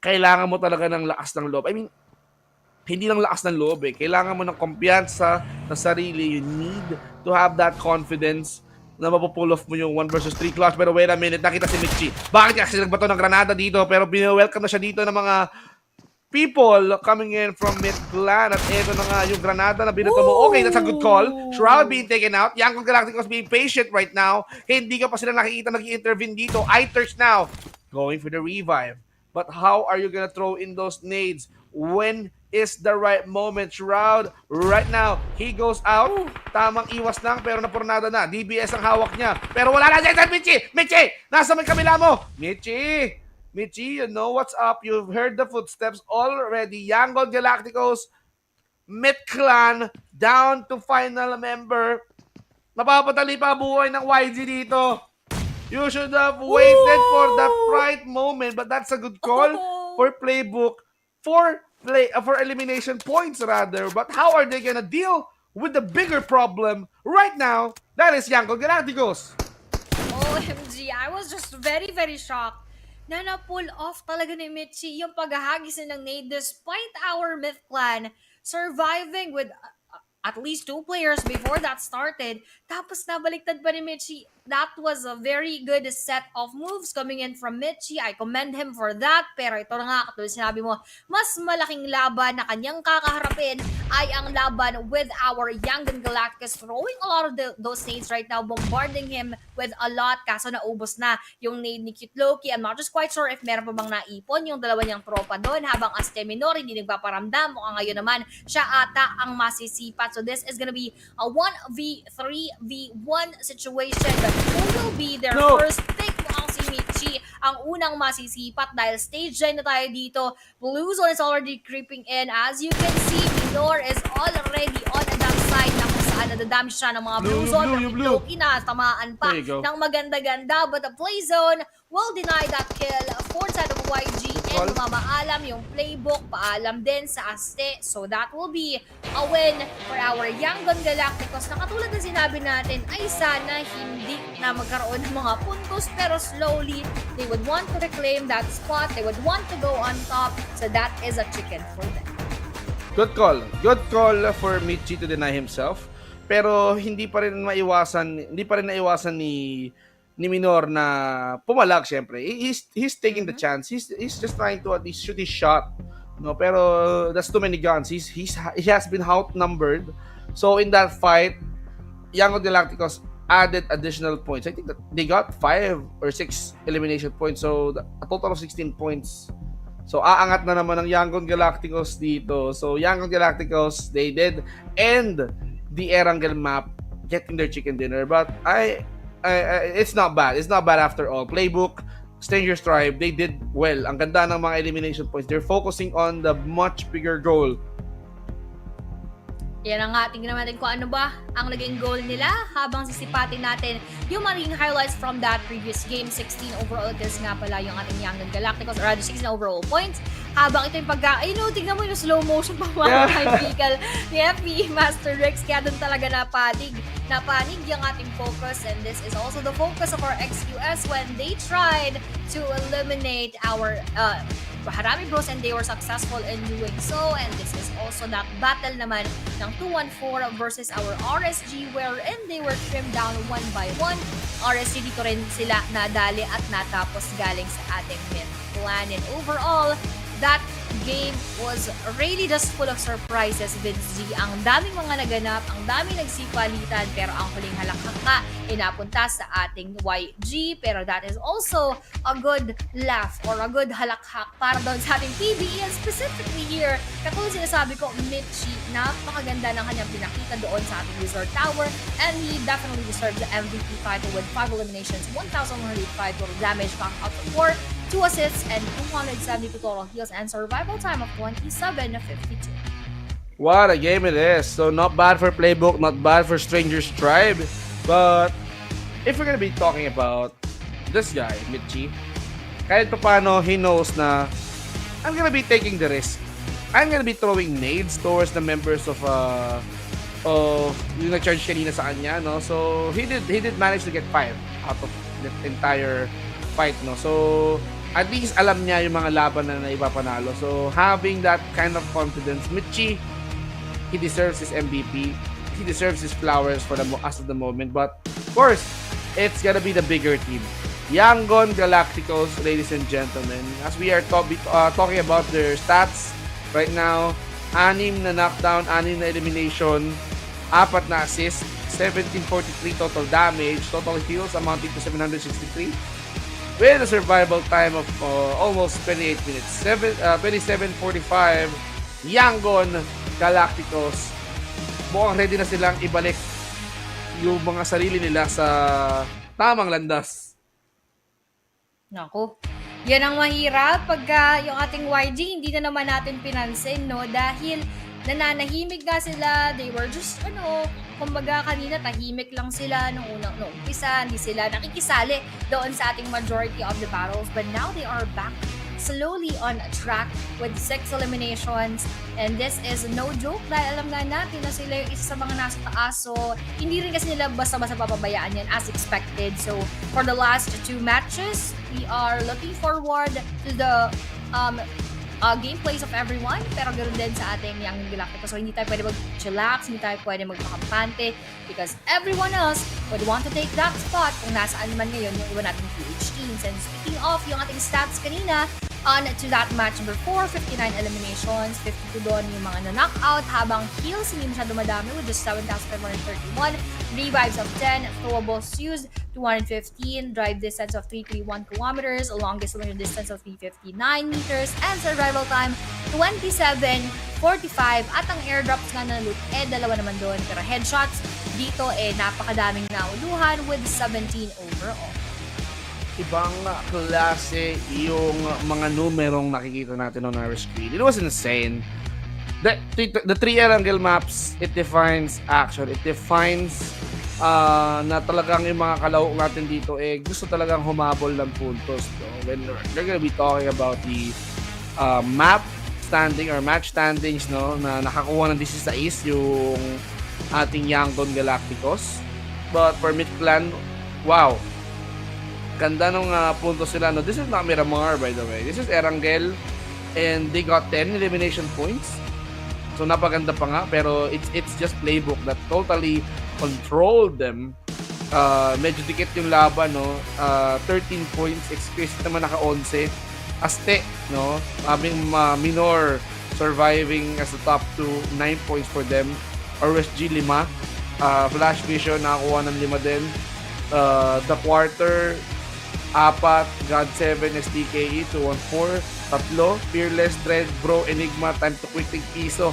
kailangan mo talaga ng lakas ng loob. I mean, hindi lang lakas ng loob eh. Kailangan mo ng kumpiyansa sa sarili. You need to have that confidence na mapupull off mo yung 1 versus 3 clutch. Pero wait a minute, nakita si Michi. Bakit kasi nagbato ng granada dito? Pero welcome na siya dito ng mga people coming in from Mid-Clan. At eto na nga yung granada na binato mo. Okay, that's a good call. Shroud being taken out. Yangon Galacticos being patient right now. Hindi ka pa sila nakikita nag-i-intervene dito. iTurks now going for the revive. But how are you gonna throw in those nades? When is the right moment? Shroud, right now, he goes out. Tamang iwas lang, pero napurnada na. DBS ang hawak niya. Pero wala na dyan, Michi! Michi! Nasa may kabila mo! Michi, you know what's up. You've heard the footsteps already. Yangon Galacticos, Mid-Clan, down to final member. Mapapadali pa buhay ng YG dito. You should have waited for the right moment, but that's a good call for playbook, for elimination points rather. But how are they gonna deal with the bigger problem right now? That is Yangon Galacticos. OMG, I was just very, very shocked na na-pull off talaga ni Michi yung paghahagis ng nade despite our Myth Clan surviving with at least 2 players before that started. Tapos nabaliktad pa ni Mitchie. That was a very good set of moves coming in from Mitchie. I commend him for that. Pero ito na nga, katulad sinabi mo, mas malaking laban na kanyang kakaharapin ay ang laban with our Yangon Galacticos, throwing a lot of those nades right now, bombarding him with a lot. Kaso naubos na yung nade ni Cute Loki. I'm not just quite sure if meron pa bang naipon yung dalawa niyang tropa doon, habang Asteminor hindi nagpaparamdam. Mukhang ngayon naman siya ata ang masisipat. So this is gonna be a 1v3v1 situation. But who will be their first pick? Mukhang si Michi ang unang masisipat dahil stage 9 na tayo dito. Blue Zone is already creeping in. As you can see, Minor is already on that side na kung saan nadadamage siya ng mga Blue Zone. Blue. Tamaan pa ng maganda-ganda. But the Play Zone will deny that kill for side of YG. And mamaalam yung playbook, paalam din sa Aste. So that will be a win for our Yangon Galacticos na katulad na sinabi natin ay sana hindi na magkaroon ng mga puntos, pero slowly they would want to reclaim that spot. They would want to go on top. So that is a chicken for them. Good call. Good call for Michi to deny himself. Pero hindi pa rin naiwasan ni Minor na pumalag syempre. He's taking the chance. He's just trying to at least shoot his shot. No, pero that's too many guns. He has been outnumbered. So in that fight, Yangon Galacticos added additional points. I think that they got 5 or 6 elimination points. So a total of 16 points. So aangat na naman ang Yangon Galacticos dito. So Yangon Galacticos, they did end the Erangel map, getting their chicken dinner. But it's not bad. It's not bad after all. Playbook, Stranger's Tribe, they did well. Ang ganda ng mga elimination points. They're focusing on the much bigger goal. Yan ang nga, tingnan natin kung ano ba ang naging goal nila habang sisipatin natin yung maging highlights from that previous game. 16 overall kills nga pala yung ating Yangon Galacticos, or rather 16 overall points. Habang ito yung tingnan mo yung slow motion pa mga vehicle ni FP Master Rex, kaya doon talaga napanig yung ating focus. And this is also the focus of our XQS when they tried to eliminate our Harami Bros, and they were successful in doing so. And this is also that battle naman ng 214 versus our RSG, wherein they were trimmed down one by one. RSG dito rin sila nadali at natapos galing sa ating mid clan. And overall, that game was really just full of surprises, Vince G. Ang daming mga naganap, ang daming nagsipalitan, pero ang huling halakhak nga inapunta sa ating YG. Pero that is also a good laugh or a good halakhak para doon sa ating PBE, and specifically here, katulad sinasabi ko, Mitchie, napakaganda ng kanyang pinakita doon sa ating Resort Tower, and he definitely deserves the MVP title with 5 eliminations, 1,105 total damage, back out of 4, 2 assists, and 272 total heals, and survival time of 27:52. What a game it is. So not bad for Playbook, not bad for Stranger's Tribe. But if we're gonna be talking about this guy, Mitchie, kahit pa paano, he knows na I'm gonna be taking the risk. I'm gonna be throwing nades towards the members of yung nag-charge kanina sa kanya, no? So he did manage to get 5 out of the entire fight, no? So at least alam niya yung mga laban na naipapanalo. So having that kind of confidence, Mitchie, he deserves his MVP. He deserves his flowers for as of the moment. But of course, it's gonna be the bigger team. Yangon Galacticos, ladies and gentlemen. As we are talking about their stats right now, 6 na knockdown, 6 na elimination, 4 na assist, 1743 total damage, total heals amounting to 763. With a survival time of almost 28 minutes. 27:45, Yangon Galacticos. Mukhang ready na silang ibalik yung mga sarili nila sa tamang landas. Naku, yan ang mahirap pagka yung ating YG hindi na naman natin pinansin, no? Dahil nananahimik nga sila, they were just, kumbaga kanina tahimik lang sila nung umpisa, hindi sila nakikisali doon sa ating majority of the battles, but now they are back slowly on track with 6 eliminations, and this is no joke dahil alam nga natin na sila yung isa sa mga nasa taas, so hindi rin kasi nila basta-basta papabayaan yan as expected. So for the last 2 matches, we are looking forward to the gameplays of everyone, pero ganoon din sa ating Young Galacticos. So hindi tayo pwede mag-chillax, hindi tayo pwede magpakampante because everyone else would want to take that spot kung nasaan man ngayon yung iba nating PH teams. And speaking of yung ating stats kanina, on to that match number 4, 59 eliminations, 52 doon yung mga na-knockout, habang kills hindi masyado madami with just 7,531, revives of 10, throwables used, 215, drive distance of 331 kilometers, longest linear distance of 359 meters, and survival time 27:45, at ang airdrops nga na loot dalawa naman doon, pero headshots dito napakadaming nauluhan with 17 overall. Ibang klase yung mga numerong nakikita natin on our screen. It was insane. The three Erangel maps, it defines action. It defines na talagang yung mga kalahok natin dito gusto talagang humabol ng puntos. So, when they're gonna be talking about the map standing or match standings, no, na nakakuha ng 16 yung ating Yangon Galacticos. But for Mid Clan, wow, ganda nung puntos sila. No, this is not Miramar, by the way. This is Erangel, and they got 10 elimination points. So napaganda pa nga, pero it's just playbook that totally controlled them. Medyo dikit yung laban, no. 13 points, Exquisite naman naka 11. Aste, no, having Minor surviving as the top 2, 9 points for them. RSG 5, Flash Vision nakakuha ng 5 din. The Quarter 4, God 7, STKE 214, 3, Fearless, Dread, Bro, Enigma, Time to Quick Take Piso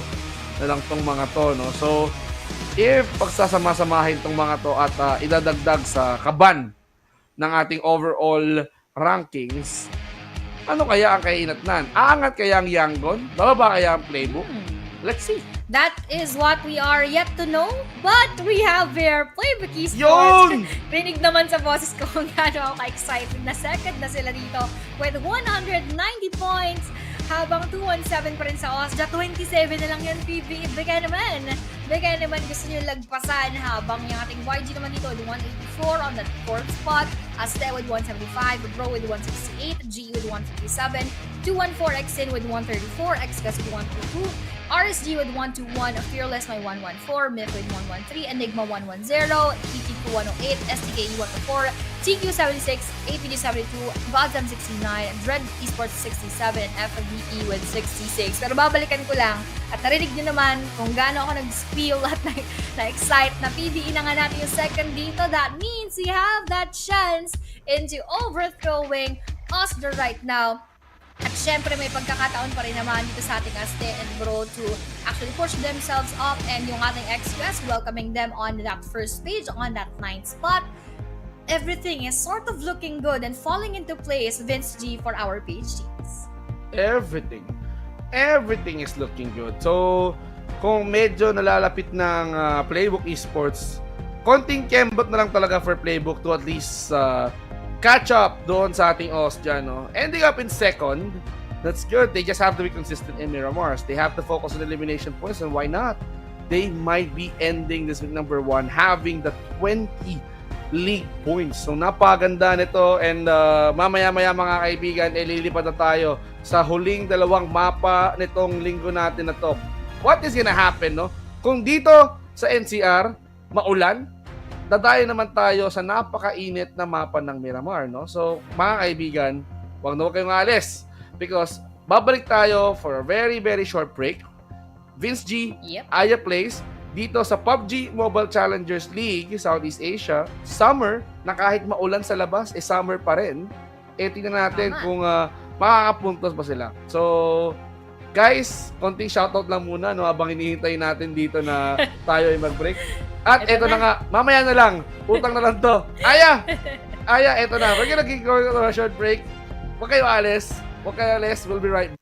na lang tong mga to, no. So if pagsasama-samahin tong mga to at idadagdag sa kaban ng ating overall rankings, ano kaya ang kainatnan? Aangat kaya ang Yangon? Bababa kaya ang playbook? Let's see. That is what we are yet to know, but we have their playbook Esports. Yun! Rinig naman sa boses ko kung gaano ako ka-excited na second na sila dito with 190 points, habang 217 pa rin sa Osja. 27 na lang yan, PB. Bigay naman gusto nyo lagpasan, habang yung ating YG naman dito with 184 on that 4th spot, Aste with 175, Bro with 168, G with 157, 214 Xin with 134, Xgas with 122, RSG with 121, Fearless my 114, Myth with 113, Enigma 110, ETQ 108, STKE 104, TQ76, APD 72, Godzam 69, Dread Esports 67, and FVE with 66. Pero babalikan ko lang, at narinig nyo naman kung gaano ako nag-spiel at na-excite na PBE na nga natin yung second dito. That means we have that chance into overthrowing Oscar right now. At syempre may pagkakataon pa rin naman dito sa ating Aste and Bro to actually push themselves up, and yung ating XQS welcoming them on that first stage on that 9th spot. Everything is sort of looking good and falling into place, Vince G, for our PH teams. Everything is looking good. So kung medyo nalalapit ng Playbook Esports, konting kembot na lang talaga for Playbook to at least catch up doon sa ating Osja, no? Ending up in second, that's good. They just have to be consistent in Miramar. They have to focus on elimination points, and why not? They might be ending this with number 1, having the 20 league points. So napaganda nito, and mamaya-maya mga kaibigan, lilipad na tayo sa huling 2 mapa nitong linggo natin na to. What is gonna happen, no? Kung dito sa NCR, maulan, dadayo naman tayo sa napakainit na mapa ng Miramar, no? So, mga kaibigan, huwag na huwag kayong alis because babalik tayo for a very, very short break. Vince G, Aya Plays, dito sa PUBG Mobile Challengers League, Southeast Asia, summer, na kahit maulan sa labas, summer pa rin. Tingnan natin kung makakapuntos ba sila. So, guys, konting shoutout lang muna, no, habang hinihintay natin dito na tayo ay mag-break. At eto na nga, mamaya na lang, utang na lang to. Aya, eto na. We're gonna go to a short break. Huwag kayo alis. We'll be right back.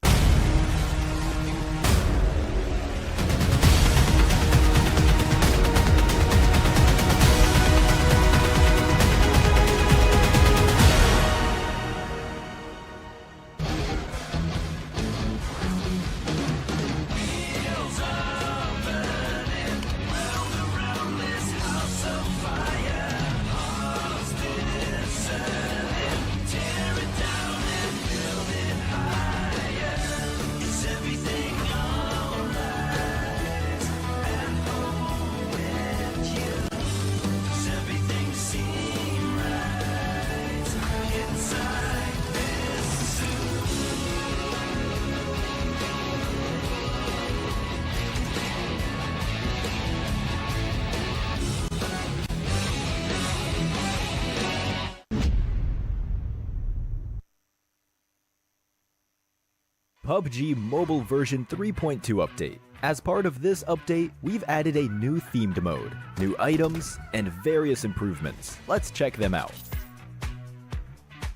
PUBG Mobile version 3.2 update. As part of this update, we've added a new themed mode, new items, and various improvements. Let's check them out.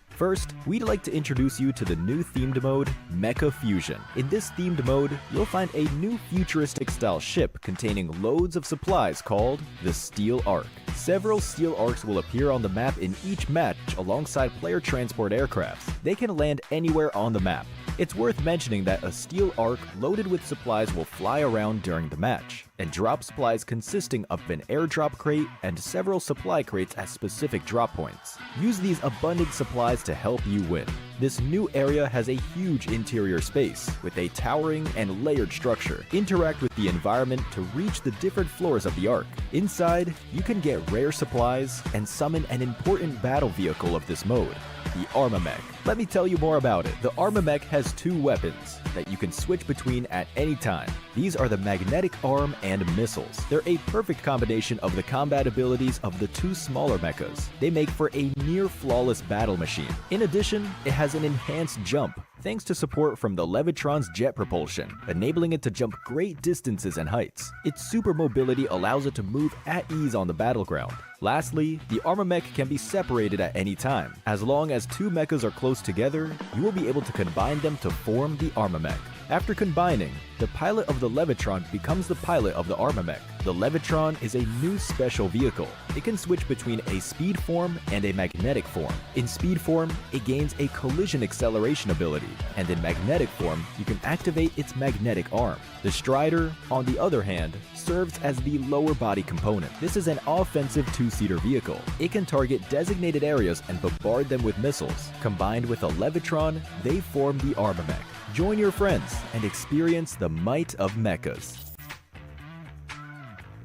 First, we'd like to introduce you to the new themed mode, Mecha Fusion. In this themed mode, you'll find a new futuristic style ship containing loads of supplies called the Steel Ark. Several Steel Arks will appear on the map in each match alongside player transport aircrafts. They can land anywhere on the map. It's worth mentioning that a Steel Ark loaded with supplies will fly around during the match and drop supplies consisting of an airdrop crate and several supply crates at specific drop points. Use these abundant supplies to help you win. This new area has a huge interior space with a towering and layered structure. Interact with the environment to reach the different floors of the Ark. Inside, you can get rare supplies and summon an important battle vehicle of this mode, the Armamech. Let me tell you more about it. The Armamech has two weapons that you can switch between at any time. These are the magnetic arm and missiles. They're a perfect combination of the combat abilities of the two smaller mechas. They make for a near flawless battle machine. In addition, it has an enhanced jump, thanks to support from the Levitron's jet propulsion, enabling it to jump great distances and heights. Its super mobility allows it to move at ease on the battleground. Lastly, the Armamech can be separated at any time. As long as two mechas are close together, you will be able to combine them to form the Armamech. After combining, the pilot of the Levitron becomes the pilot of the Armamech. The Levitron is a new special vehicle. It can switch between a speed form and a magnetic form. In speed form, it gains a collision acceleration ability, and in magnetic form, you can activate its magnetic arm. The Strider, on the other hand, serves as the lower body component. This is an offensive two-seater vehicle. It can target designated areas and bombard them with missiles. Combined with a Levitron, they form the Armamech. Join your friends and experience the might of mechas.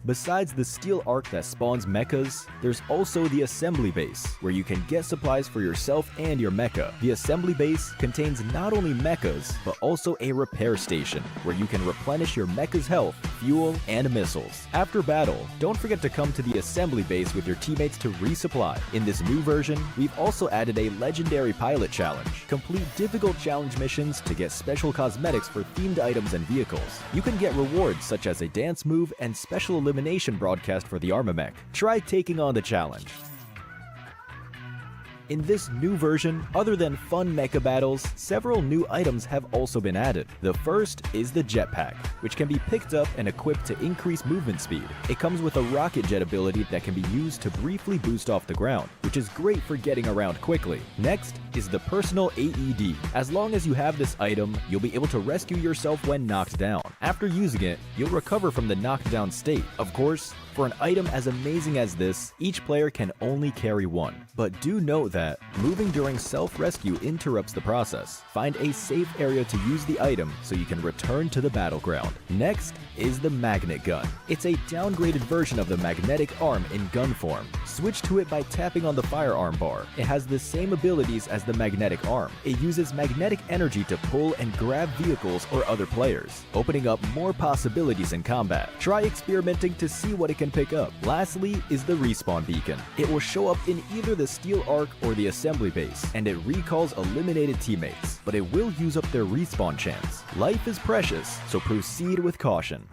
Besides the Steel Ark that spawns mechas, there's also the Assembly Base, where you can get supplies for yourself and your mecha. The Assembly Base contains not only mechas, but also a repair station, where you can replenish your mecha's health, fuel, and missiles. After battle, don't forget to come to the Assembly Base with your teammates to resupply. In this new version, we've also added a Legendary Pilot Challenge. Complete difficult challenge missions to get special cosmetics for themed items and vehicles. You can get rewards such as a dance move and special elimination broadcast for the Armamech. Try taking on the challenge. In this new version, other than fun mecha battles, several new items have also been added. The first is the jetpack, which can be picked up and equipped to increase movement speed. It comes with a rocket jet ability that can be used to briefly boost off the ground, which is great for getting around quickly. Next is the personal AED. As long as you have this item, you'll be able to rescue yourself when knocked down. After using it, you'll recover from the knocked down state. Of course, for an item as amazing as this, each player can only carry one. But do note that moving during self-rescue interrupts the process. Find a safe area to use the item so you can return to the battleground. Next is the Magnet Gun. It's a downgraded version of the magnetic arm in gun form. Switch to it by tapping on the firearm bar. It has the same abilities as the magnetic arm. It uses magnetic energy to pull and grab vehicles or other players, opening up more possibilities in combat. Try experimenting to see what it can pick up. Lastly is the Respawn Beacon. It will show up in either the Steel Ark or the Assembly Base, and it recalls eliminated teammates, but it will use up their respawn chance. Life is precious, so proceed with caution.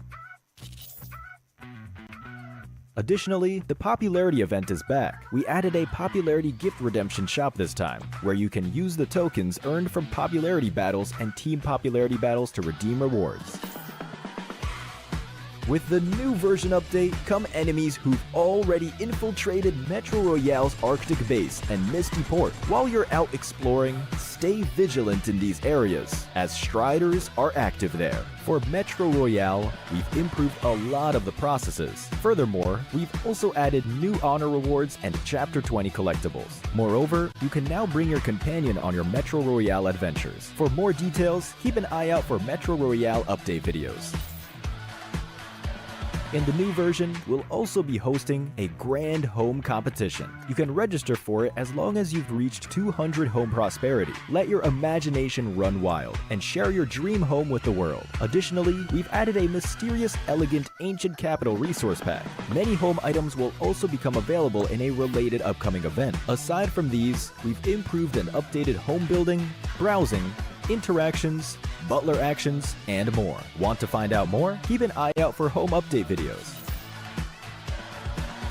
Additionally, the popularity event is back. We added a popularity gift redemption shop this time, where you can use the tokens earned from popularity battles and team popularity battles to redeem rewards. With the new version update come enemies who've already infiltrated Metro Royale's Arctic base and Misty Port. While you're out exploring, stay vigilant in these areas, as Striders are active there. For Metro Royale, we've improved a lot of the processes. Furthermore, we've also added new honor rewards and Chapter 20 collectibles. Moreover, you can now bring your companion on your Metro Royale adventures. For more details, keep an eye out for Metro Royale update videos. In the new version, we'll also be hosting a grand home competition. You can register for it as long as you've reached 200 home prosperity. Let your imagination run wild and share your dream home with the world. Additionally, we've added a mysterious, elegant, ancient capital resource pack. Many home items will also become available in a related upcoming event. Aside from these, we've improved and updated home building, browsing, interactions, butler actions, and more. Want to find out more? Keep an eye out for home update videos.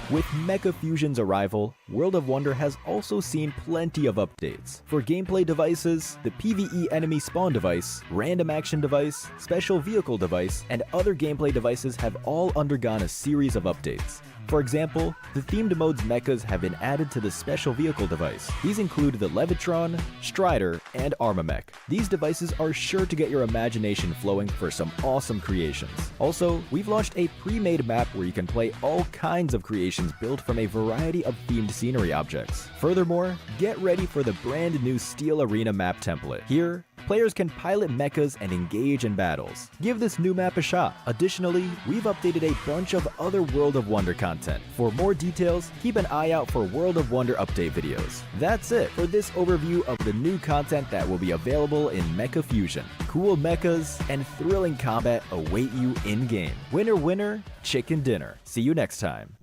With Mecha Fusion's arrival, World of Wonder has also seen plenty of updates. For gameplay devices, the PvE enemy spawn device, random action device, special vehicle device, and other gameplay devices have all undergone a series of updates. For example, the themed mode's mechas have been added to the special vehicle device. These include the Levitron, Strider, and Armamech. These devices are sure to get your imagination flowing for some awesome creations. Also, we've launched a pre-made map where you can play all kinds of creations built from a variety of themed scenery objects. Furthermore, get ready for the brand new Steel Arena map template. Here, players can pilot mechas and engage in battles. Give this new map a shot. Additionally, we've updated a bunch of other World of Wonder content. For more details, keep an eye out for World of Wonder update videos. That's it for this overview of the new content that will be available in Mecha Fusion. Cool mechas and thrilling combat await you in-game. Winner, winner, chicken dinner. See you next time.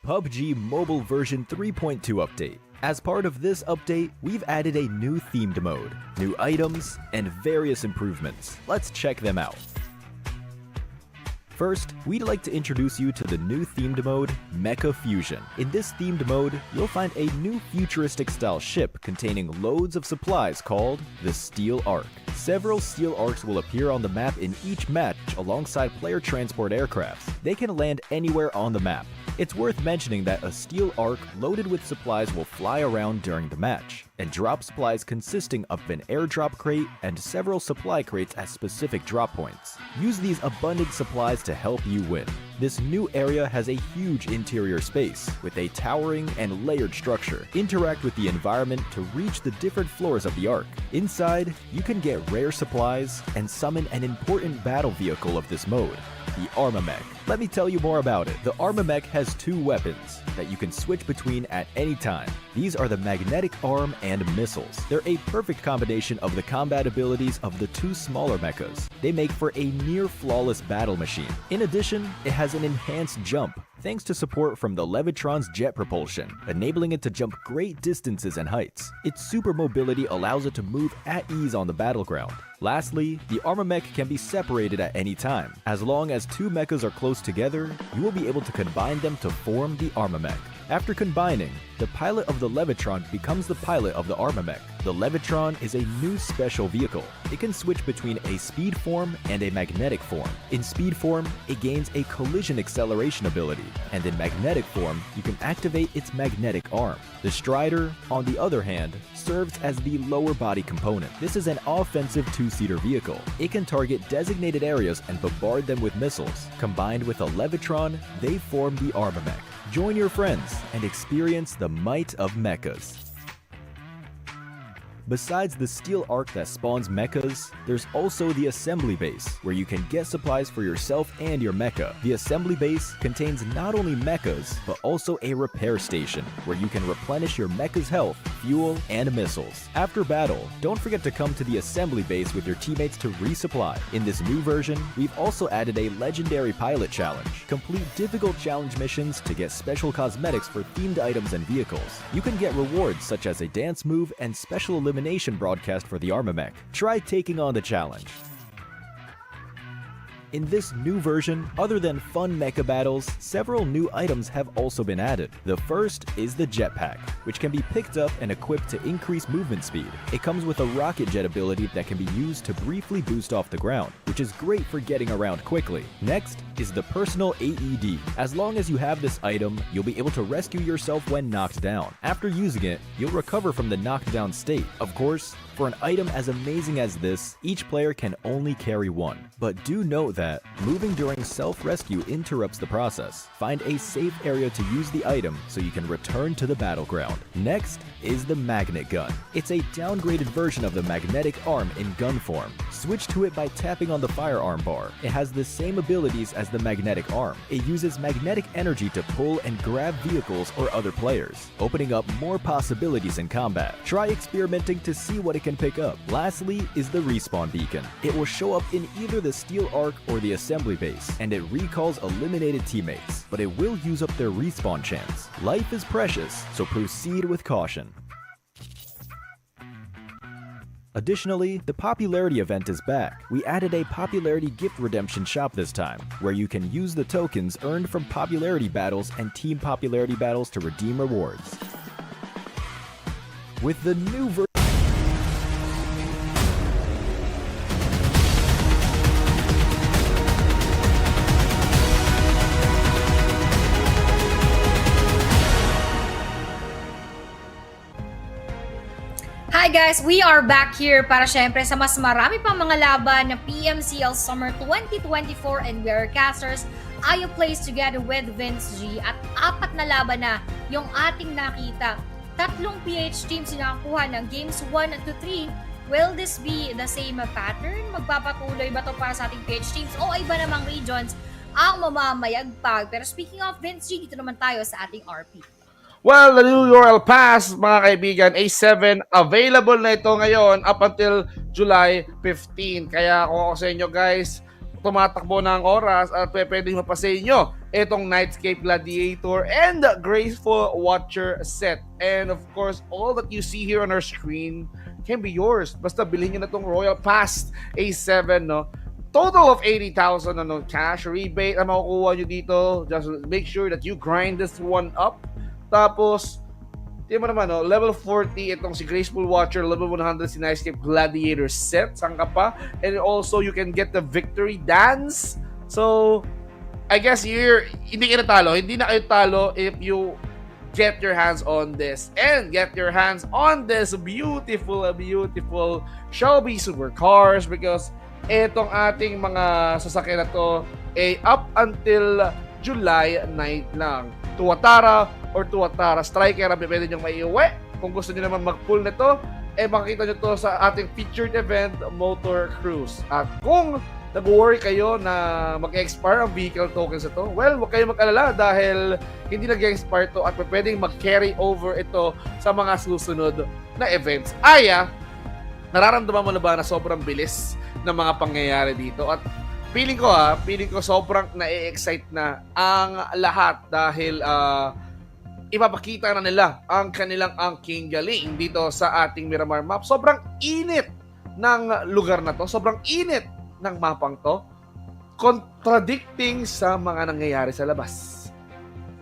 PUBG Mobile version 3.2 update. As part of this update, we've added a new themed mode, new items, and various improvements. Let's check them out. First, we'd like to introduce you to the new themed mode, Mecha Fusion. In this themed mode, you'll find a new futuristic style ship containing loads of supplies called the Steel Ark. Several Steel Arks will appear on the map in each match alongside player transport aircrafts. They can land anywhere on the map. It's worth mentioning that a Steel Ark loaded with supplies will fly around during the match and drop supplies consisting of an airdrop crate and several supply crates at specific drop points. Use these abundant supplies to help you win. This new area has a huge interior space with a towering and layered structure. Interact with the environment to reach the different floors of the Ark. Inside, you can get rare supplies and summon an important battle vehicle of this mode, the Armamech. Let me tell you more about it. The Armamech has two weapons that you can switch between at any time. These are the magnetic arm and missiles. They're a perfect combination of the combat abilities of the two smaller mechas. They make for a near flawless battle machine. In addition, it has an enhanced jump, thanks to support from the Levitron's jet propulsion, enabling it to jump great distances and heights. Its super mobility allows it to move at ease on the battleground. Lastly, the Armamech can be separated at any time. As long as two mechas are close together, you will be able to combine them to form the Armamech. After combining, the pilot of the Levitron becomes the pilot of the Armamech. The Levitron is a new special vehicle. It can switch between a speed form and a magnetic form. In speed form, it gains a collision acceleration ability, and in magnetic form, you can activate its magnetic arm. The Strider, on the other hand, serves as the lower body component. This is an offensive two-seater vehicle. It can target designated areas and bombard them with missiles. Combined with a Levitron, they form the Armamech. Join your friends and experience the might of mechas. Besides the Steel Ark that spawns mechas, there's also the Assembly Base, where you can get supplies for yourself and your mecha. The Assembly Base contains not only mechas, but also a repair station, where you can replenish your mecha's health, fuel, and missiles. After battle, don't forget to come to the Assembly Base with your teammates to resupply. In this new version, we've also added a Legendary Pilot Challenge. Complete difficult challenge missions to get special cosmetics for themed items and vehicles. You can get rewards such as a dance move and special elimination broadcast for the Armamech. Try taking on the challenge. In this new version, other than fun mecha battles, several new items have also been added. The first is the jetpack, which can be picked up and equipped to increase movement speed. It comes with a rocket jet ability that can be used to briefly boost off the ground, which is great for getting around quickly. Next is the personal AED. As long as you have this item, you'll be able to rescue yourself when knocked down. After using it, you'll recover from the knocked down state. Of course, for an item as amazing as this, each player can only carry one. But do note that moving during self-rescue interrupts the process. Find a safe area to use the item so you can return to the battleground. Next is the Magnet Gun. It's a downgraded version of the magnetic arm in gun form. Switch to it by tapping on the firearm bar. It has the same abilities as the magnetic arm. It uses magnetic energy to pull and grab vehicles or other players, opening up more possibilities in combat. Try experimenting to see what it can pick up. Lastly is the Respawn Beacon. It will show up in either the Steel Ark or the Assembly Base, and it recalls eliminated teammates, but it will use up their respawn chance. Life is precious, so proceed with caution. Additionally, the popularity event is back. We added a popularity gift redemption shop this time, where you can use the tokens earned from popularity battles and team popularity battles to redeem rewards. With the new version Hi guys, we are back here para syempre sa mas marami pang mga laban ng PMCL Summer 2024 and we are casters. I plays together with Vince G at 4 na laban na yung ating nakita. 3 PH teams yung nakakuha ng games 1 to 3. Will this be the same pattern? Magpapatuloy ba to para sa ating PH teams o iba namang regions ang mamamayagpag? Pero speaking of Vince G, dito naman tayo sa ating RP. Well, the new Royale Pass, mga kaibigan, A7, available na ito ngayon up until July 15. Kaya kung ako sa inyo guys, tumatakbo na ang oras at pwede mapasa inyo itong Nightscape Gladiator and the Graceful Watcher set. And of course, all that you see here on our screen can be yours. Basta bilhin nyo na itong Royal Pass A7, no? Total of 80,000 cash rebate ang makukuha nyo dito. Just make sure that you grind this one up. Tapos, tingnan mo naman, level 40 itong si Graceful Watcher, level 100 si Nightscape Gladiator set. Saan ka pa? And also, you can get the Victory Dance. So, I guess hindi kayo natalo. Hindi na kayo talo if you get your hands on this and get your hands on this beautiful Shelby supercars, because etong ating mga sasakyan na to up until July 9 lang. Tuwatara or Tuwatara Striker ang pwede nyo maiuwi. Kung gusto nyo naman mag-pull nito, makikita nyo to sa ating featured event, Motor Cruise. At kung nag-worry kayo na mag-expire ang vehicle tokens ito, well, huwag kayo mag-alala dahil hindi nag-expire to at pwedeng mag-carry over ito sa mga susunod na events. Nararamdaman mo na ba na sobrang bilis ng mga pangyayari dito? At feeling ko sobrang na-excite na ang lahat dahil ipapakita na nila ang kanilang angking galing dito sa ating Miramar map. Sobrang init ng lugar na to, sobrang init ng mapang to, contradicting sa mga nangyayari sa labas.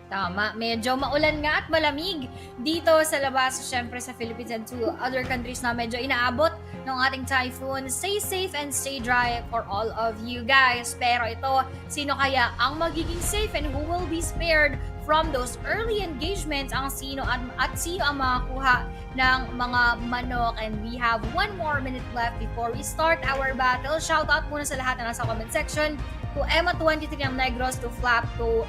Tama, medyo maulan nga at malamig dito sa labas, syempre sa Philippines and to other countries na medyo inaabot ng ating typhoon. Stay safe and stay dry for all of you guys. Pero ito, sino kaya ang magiging safe and who will be spared from those early engagements? Ang sino at sino ang makakuha ng mga manok? And we have 1 more minute left before we start our battle. Shout out muna sa lahat na nasa comment section. To Emma23 ng Negros, to Flap, to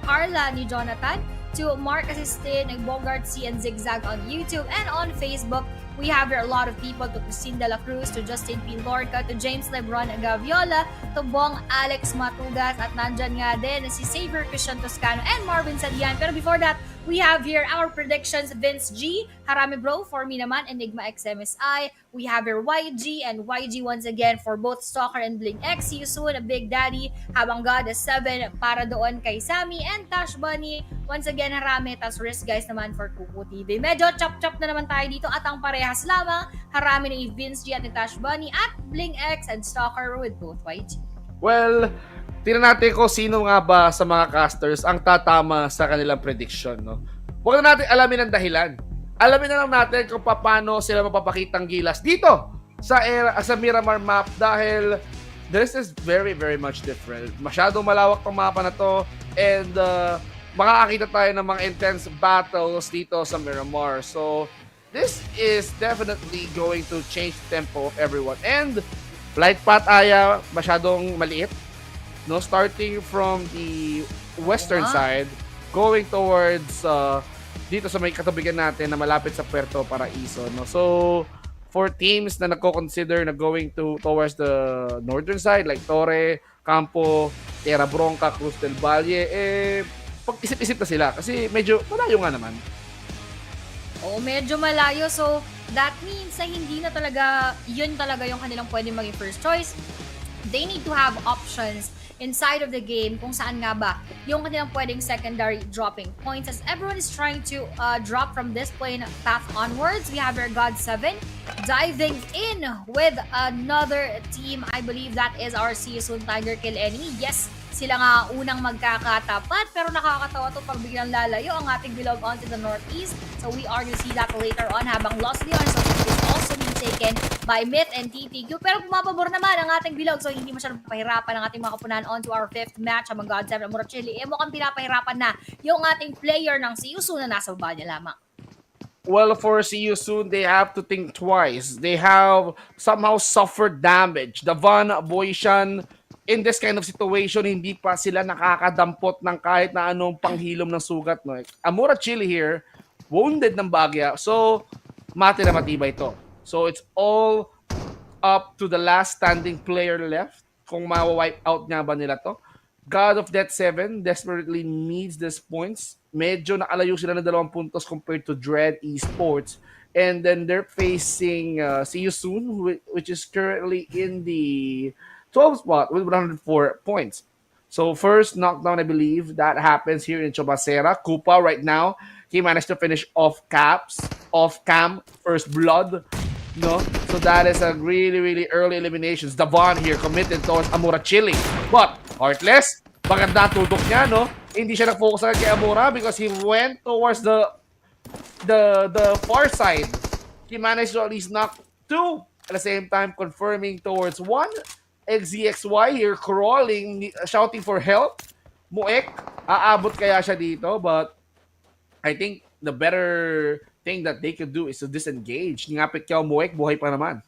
Carla ni Jonathan, to Mark Assistin, Bogart C and Zigzag on YouTube and on Facebook. We have here a lot of people, to Christine De La Cruz, to Justin P. Lorca, to James Lebron Gaviola, to Bong Alex Matugas, at nandyan nga din si Xavier Christian Toscano and Marvin Sadian. Pero before that, we have here our predictions. Vince G, Harami Bro, for me naman, Enigma XMSI. We have here YG and YG once again for both Stalker and Bling X. See you soon, Big Daddy, Habang God, 7 para doon kay Sammy and Tash Bunny. Once again, Harami, tas risk guys naman for Kuku TV. Medyo chop-chop na naman tayo dito at ang parehas lamang, Harami ni Vince G at ni Tash Bunny at Bling X and Stalker with both YG. Well, tingnan natin kung sino nga ba sa mga casters ang tatama sa kanilang prediction, no? Huwag na natin alamin ang dahilan. Alamin na lang natin kung paano sila mapapakitang gilas dito sa Miramar map dahil this is very much different. Masyadong malawak tong mapa na to and makakakita tayo ng mga intense battles dito sa Miramar. So, this is definitely going to change the tempo of everyone. And flight path masyadong maliit. No, starting from the western side, going towards dito sa may katabigan natin na malapit sa Puerto Paraiso, no. So, for teams na nagko-consider na going towards the northern side like Torre, Campo, Tierra Bronca, Cruz del Valle, pag-isip-isip na sila kasi medyo malayo nga naman. Oo, medyo malayo. So, that means na hindi na talaga, yun talaga yung kanilang pwedeng maging first choice. They need to have options inside of the game kung saan nga ba yung kanilang pwedeng secondary dropping points as everyone is trying to drop from this plane path onwards. We have our God 7 diving in with another team. I believe that is our See You Soon Tiger Kill enemy. Yes, sila nga unang magkakatapat pero nakakatawa to pag biglang lalayo ang ating bilog onto the northeast. So we are gonna see that later on habang Los Leones is also being taken by Myth and TTQ. Pero pumapabor naman ang ating bilog so hindi masyadong pahirapan ang ating mga kapunan onto our 5th match habang God 7 Murachili. Mukhang pinapahirapan na yung ating player ng See You Soon na nasa baba niya lamang. Well, for See You Soon, they have to think twice. They have somehow suffered damage. The Van Boysian, in this kind of situation, hindi pa sila nakakadampot ng kahit na anong panghilom ng sugat. No? Amura Chili here, wounded ng bagya. So, mati na matibay ito. So, it's all up to the last standing player left. Kung ma-wipe out nga ba nila to. God of Death 7 desperately needs these points. Medyo nakalayo sila ng 2 puntos compared to Dread Esports. And then they're facing See You Soon, which is currently in the 12th spot with 104 points. So first knockdown, I believe, that happens here in Chobacera. Koopa right now, he managed to finish off cam, first blood. No? So that is a really, really early eliminations. Davon here committed towards Amura chilling. But, Heartless, maganda ang tutok niya, no? Hindi siya nag-focus agad kay Amura because he went towards the far side. He managed to at least knock 2 at the same time, confirming towards 1. XZXY here crawling, shouting for help. Muek, aabot kaya siya dito, but I think the better thing that they could do is to disengage. Ngapit Kiao Muek, buhay pa naman.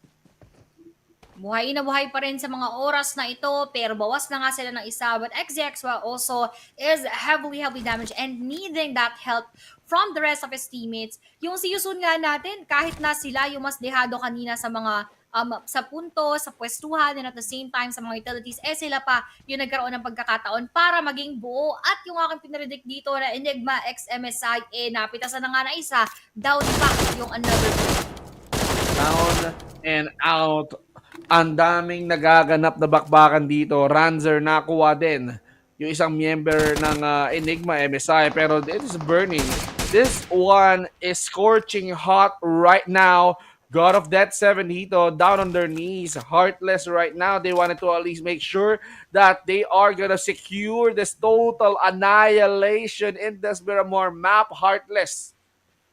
Buhay na buhay pa rin sa mga oras na ito, pero bawas na nga sila ng isa. But XZXY also is heavily damaged and needing that help from the rest of his teammates. Yung si Yusun nga natin, kahit na sila yung mas dehado kanina sa mga sa punto, sa pwestuhan, and at the same time sa mga utilities, sila pa yung nagkaroon ng pagkakataon para maging buo. At yung aking pinredict dito na Enigma x MSI, napitasan na nga na isa, down pa yung another Down and out. Ang daming nagaganap na bakbakan dito. Ranzer nakuha din yung isang member ng Enigma MSI, pero it is burning. This one is scorching hot right now. God of Death 7 dito, down on their knees, Heartless right now. They wanted to at least make sure that they are gonna secure this total annihilation in this Miramar map. Heartless,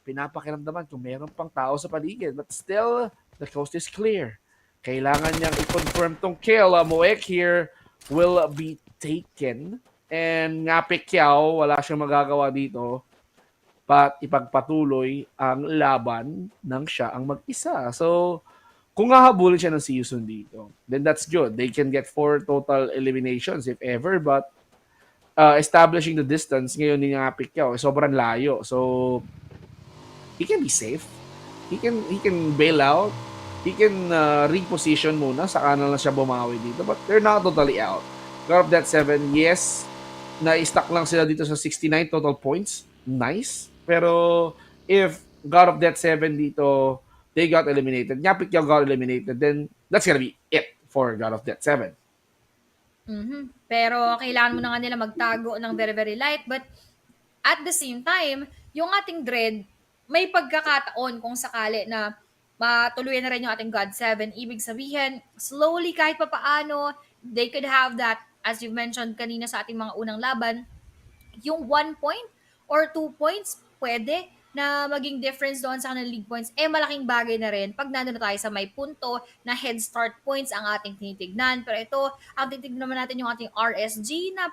pinapakiramdaman kung meron pang tao sa paligid, but still, the coast is clear. Kailangan niyang i-confirm tong kill. Moek here will be taken. And nga Pacquiao, wala siyang magagawa dito. But ipagpatuloy ang laban ng siya ang mag-isa. So, kung hahabulin siya ng si Yusun dito, then that's good. They can get 4 total eliminations if ever. But establishing the distance ngayon ni nga Pacquiao, sobrang layo. So, he can be safe. He can bail out. He can reposition muna. Saka na lang siya bumawi dito. But they're not totally out. God of Death 7, yes, na-stack lang sila dito sa 69 total points. Nice. Pero if God of Death 7 dito, they got eliminated, Nyapik Yao got eliminated, then that's gonna be it for God of Death 7. Pero kailangan mo na nga nila magtago ng very, very light. But at the same time, yung ating Dread, may pagkakataon kung sakali na matuluyan na rin yung ating God 7. Ibig sabihin, slowly kahit pa paano, they could have that, as you mentioned kanina sa ating mga unang laban, yung 1 point or 2 points, pwede na maging difference doon sa kanilang league points, malaking bagay na rin pag nandun na tayo sa may punto na head start points ang ating tinitignan. Pero ito, ang titignan naman natin yung ating RSG na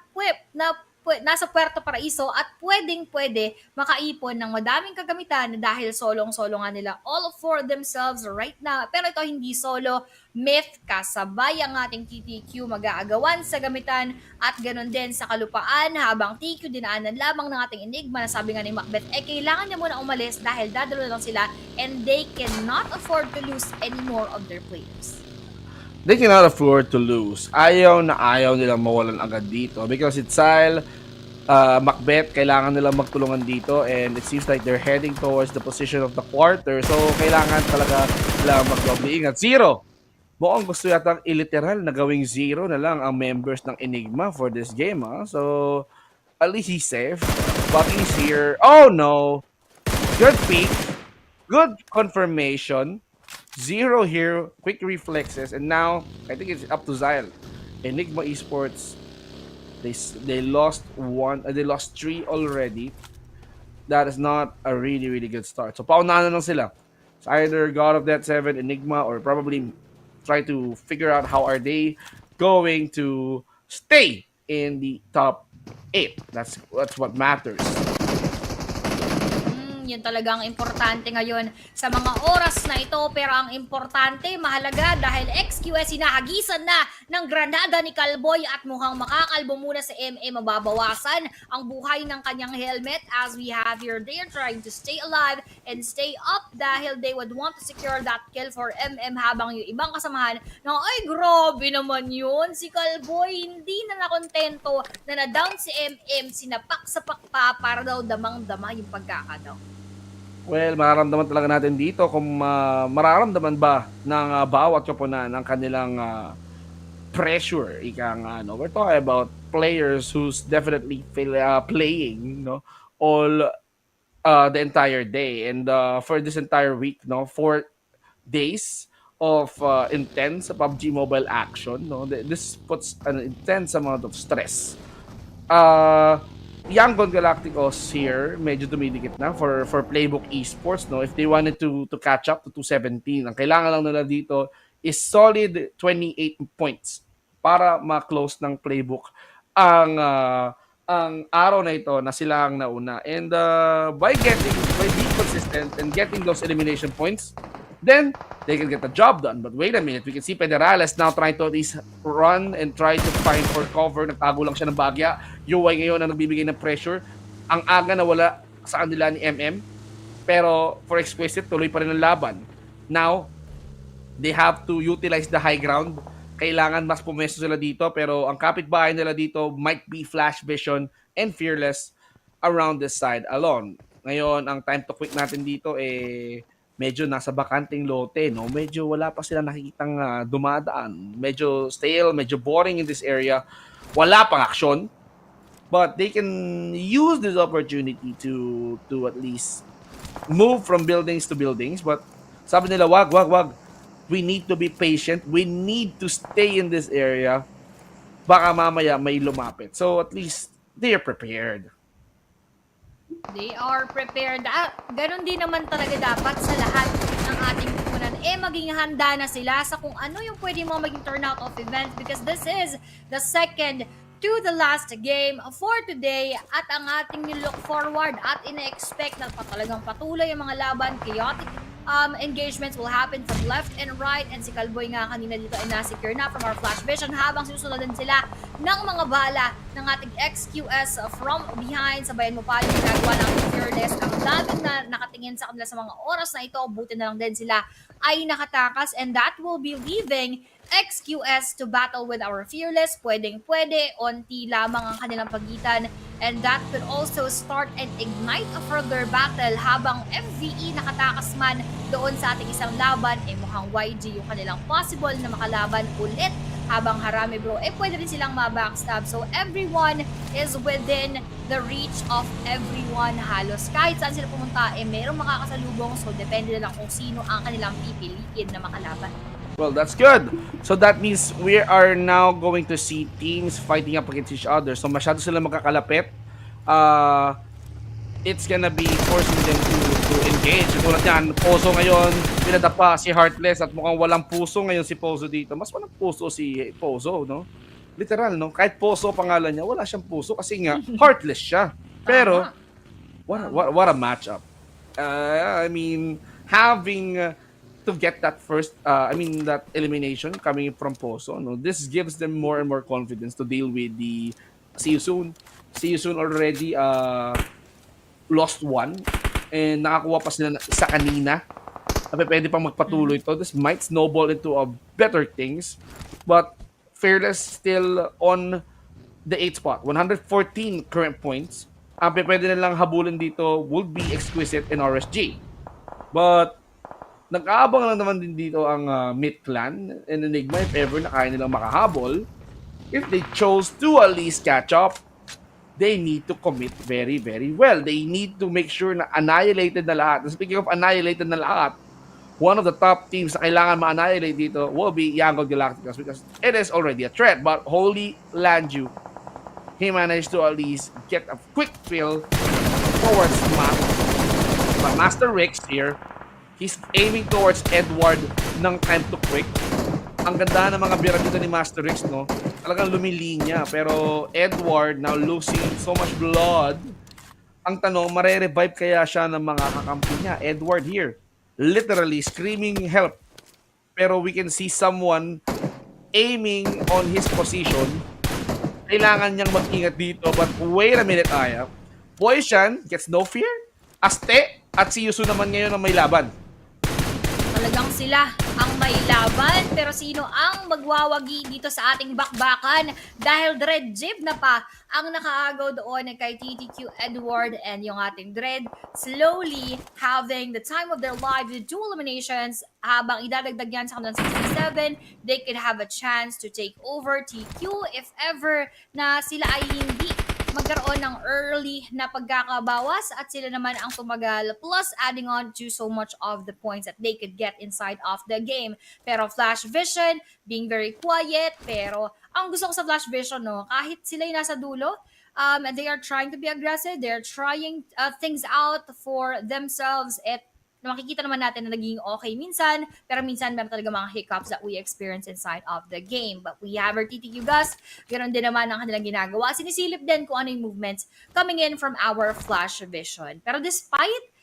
nasa Puerto Paraiso at pwedeng-pwede makaipon ng madaming kagamitan dahil solong-solo nga nila all for themselves right now. Pero ito hindi solo, Myth kasabay ang ating TTQ mag-aagawan sa gamitan at ganun din sa kalupaan habang TQ dinaanan lamang ng ating Enigma na sabi nga ni Macbeth, kailangan niya muna umalis dahil dadalo lang sila and they cannot afford to lose any more of their players. They cannot afford to lose. Ayaw nilang mawalan agad dito because it's Macbeth, kailangan nilang magtulungan dito and it seems like they're heading towards the position of the quarter. So, kailangan talaga nilang mag-double ingat. 0! Mukhang gusto yatang iliteral na gawing 0 na lang ang members ng Enigma for this game. So, at least he's safe. But he's here. Oh, no! Good peek. Good confirmation. 0 here, quick reflexes, and now I think it's up to Zyle. Enigma Esports, they lost 3 already. That is not a really good start. So paunahan na lang sila. It's either God of Death 7, Enigma, or probably try to figure out how are they going to stay in the top 8. That's what matters. Yun talagang importante ngayon sa mga oras na ito. Pero ang importante, mahalaga dahil XQS hinahagisan na ng granada ni Kalboy at mukhang makakalbo muna sa MM. Mababawasan ang buhay ng kanyang helmet as we have here. They are trying to stay alive and stay up dahil they would want to secure that kill for MM habang yung ibang kasamahan na ay grabe naman yun. Si Kalboy hindi na nakontento na na-down si MM, sinapak sa pakpa para daw damang-dama yung pagkakadaw. Well, mararamdaman talaga natin dito kung mararamdaman ba ng bawat koponan ng kanilang pressure, ika nga, no? We're talking about players who's definitely playing, no, all the entire day, and for this entire week, no, 4 days of intense PUBG Mobile action, no, this puts an intense amount of stress. Young Gun Galacticos here, medyo dumidikit na for Playbook Esports, no? If they wanted to catch up to 217, ang kailangan lang nila dito is solid 28 points para ma-close ng Playbook ang araw na ito na sila ang nauna. And by being consistent and getting those elimination points, then they can get the job done. But wait a minute, we can see Federales now trying to at least run and try to find for cover. Nagtago lang siya ng bagya. UI ngayon ang nagbibigay ng pressure. Ang aga na wala sa kanila ni MM. Pero for Exquisite, tuloy pa rin ang laban. Now, they have to utilize the high ground. Kailangan mas pumesto sila dito, pero ang kapitbahay nila dito might be Flash Vision and Fearless around this side alone. Ngayon, ang time to quick natin dito medyo nasa bakanting lote, no? Medyo wala pa sila nakikitang dumadaan. Medyo stale, medyo boring in this area. Wala pang aksyon. But they can use this opportunity to at least move from buildings to buildings. But sabi nila, wag. We need to be patient. We need to stay in this area. Baka mamaya may lumapit. So at least they are prepared. They are prepared. Ganon din naman talaga dapat sa lahat ng ating kupunan. Maging handa na sila sa kung ano yung pwede mo maging turnout of event, because this is the second to the last game for today, at ang ating nilook forward at ina-expect na talagang patuloy yung mga laban. Chaotic engagements will happen from left and right, and si Calboy nga kanina dito ay nasecure na from our flash vision habang susunod din sila ng mga bala ng ating XQS from behind. Sabayan mo pa yung ginagawa ng Fearless. Ang dami na nakatingin sa kanila sa mga oras na ito, buti na lang din sila ay nakatakas, and that will be leaving XQS to battle with our Fearless. Pwedeng-pwede, onti lamang ang kanilang pagitan, and that could also start and ignite a further battle habang MVE nakatakas man doon sa ating isang laban. Mukhang YG yung kanilang possible na makalaban ulit, habang Harami bro, pwede rin silang ma-backstab. So everyone is within the reach of everyone halos. Kahit saan sila pumunta, merong makakasalubong, so depende na lang kung sino ang kanilang pipiliin na makalaban. Well, that's good. So that means we are now going to see teams fighting up against each other. So masyado sila magkakalapit. It's gonna be forcing them to engage. Tulad yan, Pozo ngayon, pinadapa si Heartless at mukhang walang puso ngayon si Pozo dito. Mas walang puso si Pozo, no? Literal, no? Kahit Pozo pangalan niya, wala siyang puso kasi nga Heartless siya. Pero, what a matchup. I mean, having to get that first, that elimination coming from Pozo, no? This gives them more and more confidence to deal with the See You Soon. See You Soon already lost one, and nakakuha pa sila isa kanina. Pwede pang magpatuloy to. This might snowball into better things, but Fearless still on the 8th spot. 114 current points. Ang pwede nilang habulin dito would be Exquisite and RSG. But nag-aabang lang naman din dito ang Mid Clan and Enigma if ever na kaya nilang makahabol. If they chose to at least catch up, they need to commit very, very well. They need to make sure na annihilated na lahat. And speaking of annihilated na lahat, one of the top teams na kailangan ma-annihilate dito will be Erangel Galacticos, because it is already a threat. But Holy Lanju, he managed to at least get a quick fill towards Master Rix here. He's aiming towards Edward ng time to quick. Ang ganda ng mga bira dito ni Master Rix, no? Talagang lumilinya. Pero Edward now losing so much blood. Ang tanong, mare-revive kaya siya ng mga kakampi niya? Edward here, literally screaming help. Pero we can see someone aiming on his position. Kailangan niyang mag-ingat dito. But wait a minute, Aya. Poison gets no fear. Aste at si Yusu naman ngayon ang may laban. Talagang sila ang may laban. Pero sino ang magwawagi dito sa ating bakbakan? Dahil Dread Jib na pa ang nakaagaw doon kay TTQ Edward and yung ating Dread slowly having the time of their life with 2 eliminations. Habang idadagdag yan sa kanilang 67, they could have a chance to take over TQ if ever na sila ay hindi magkaroon ng early na pagkakabawas at sila naman ang tumagal plus adding on to so much of the points that they could get inside of the game. Pero Flash Vision, being very quiet, pero ang gusto ko sa Flash Vision, no, kahit sila yung nasa dulo, and they are trying to be aggressive, they're trying things out for themselves at makikita naman natin na naging okay minsan, pero minsan meron talaga mga hiccups that we experience inside of the game. But we have our TTQ Gus, ganoon din naman ang kanilang ginagawa. Sinisilip din kung ano yung movements coming in from our Flash Vision. Pero despite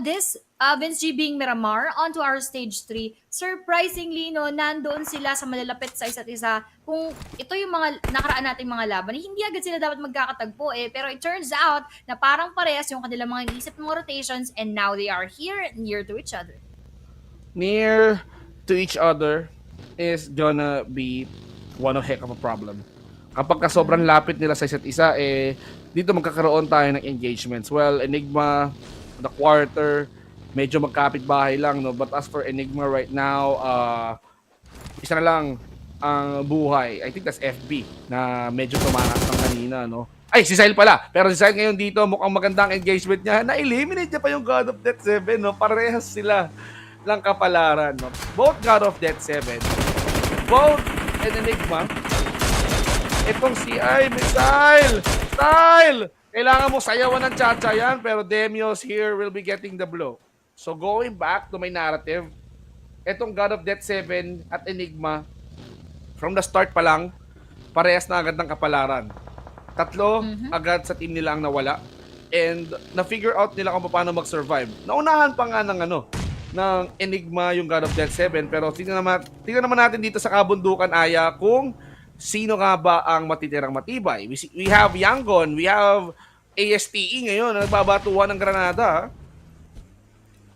this Vince G being Miramar onto our stage 3, surprisingly, no, nandoon sila sa malalapit sa isa't isa. Kung ito yung mga nakaraan nating mga laban, hindi agad sila dapat magkakatagpo pero it turns out na parang parehas yung kanilang mga iniisip ng rotations and now they are here near to each other. Near to each other is gonna be one heck of a problem. Kapag sobrang lapit nila sa isa't isa, dito magkakaroon tayo ng engagements. Well, Enigma, the quarter, medyo magkapit-bahay lang, no? But as for Enigma right now, isa na lang ang buhay. I think that's FB na medyo tumakas ng kanina, no? Ay, si Sile pala. Pero si Sile ngayon dito, mukhang magandang engagement niya. Na-eliminate niya pa yung God of Death 7, no? Parehas sila lang kapalaran, no? Both God of Death 7, both Enigma. Itong si Missile! Style! Kailangan mo sayawan ng chacha yan, pero Demios here will be getting the blow. So going back to my narrative, etong God of Death 7 at Enigma, from the start pa lang, parehas na agad ng kapalaran. Tatlo agad sa team nila ang nawala. And na-figure out nila kung paano mag-survive. Naunahan pa nga ng Enigma yung God of Death 7, pero tingnan naman natin dito sa kabundukan, Aya, kung sino nga ba ang matitirang matibay. We have Yangon, we have ASTE ngayon, nagbabatuhan ng Granada.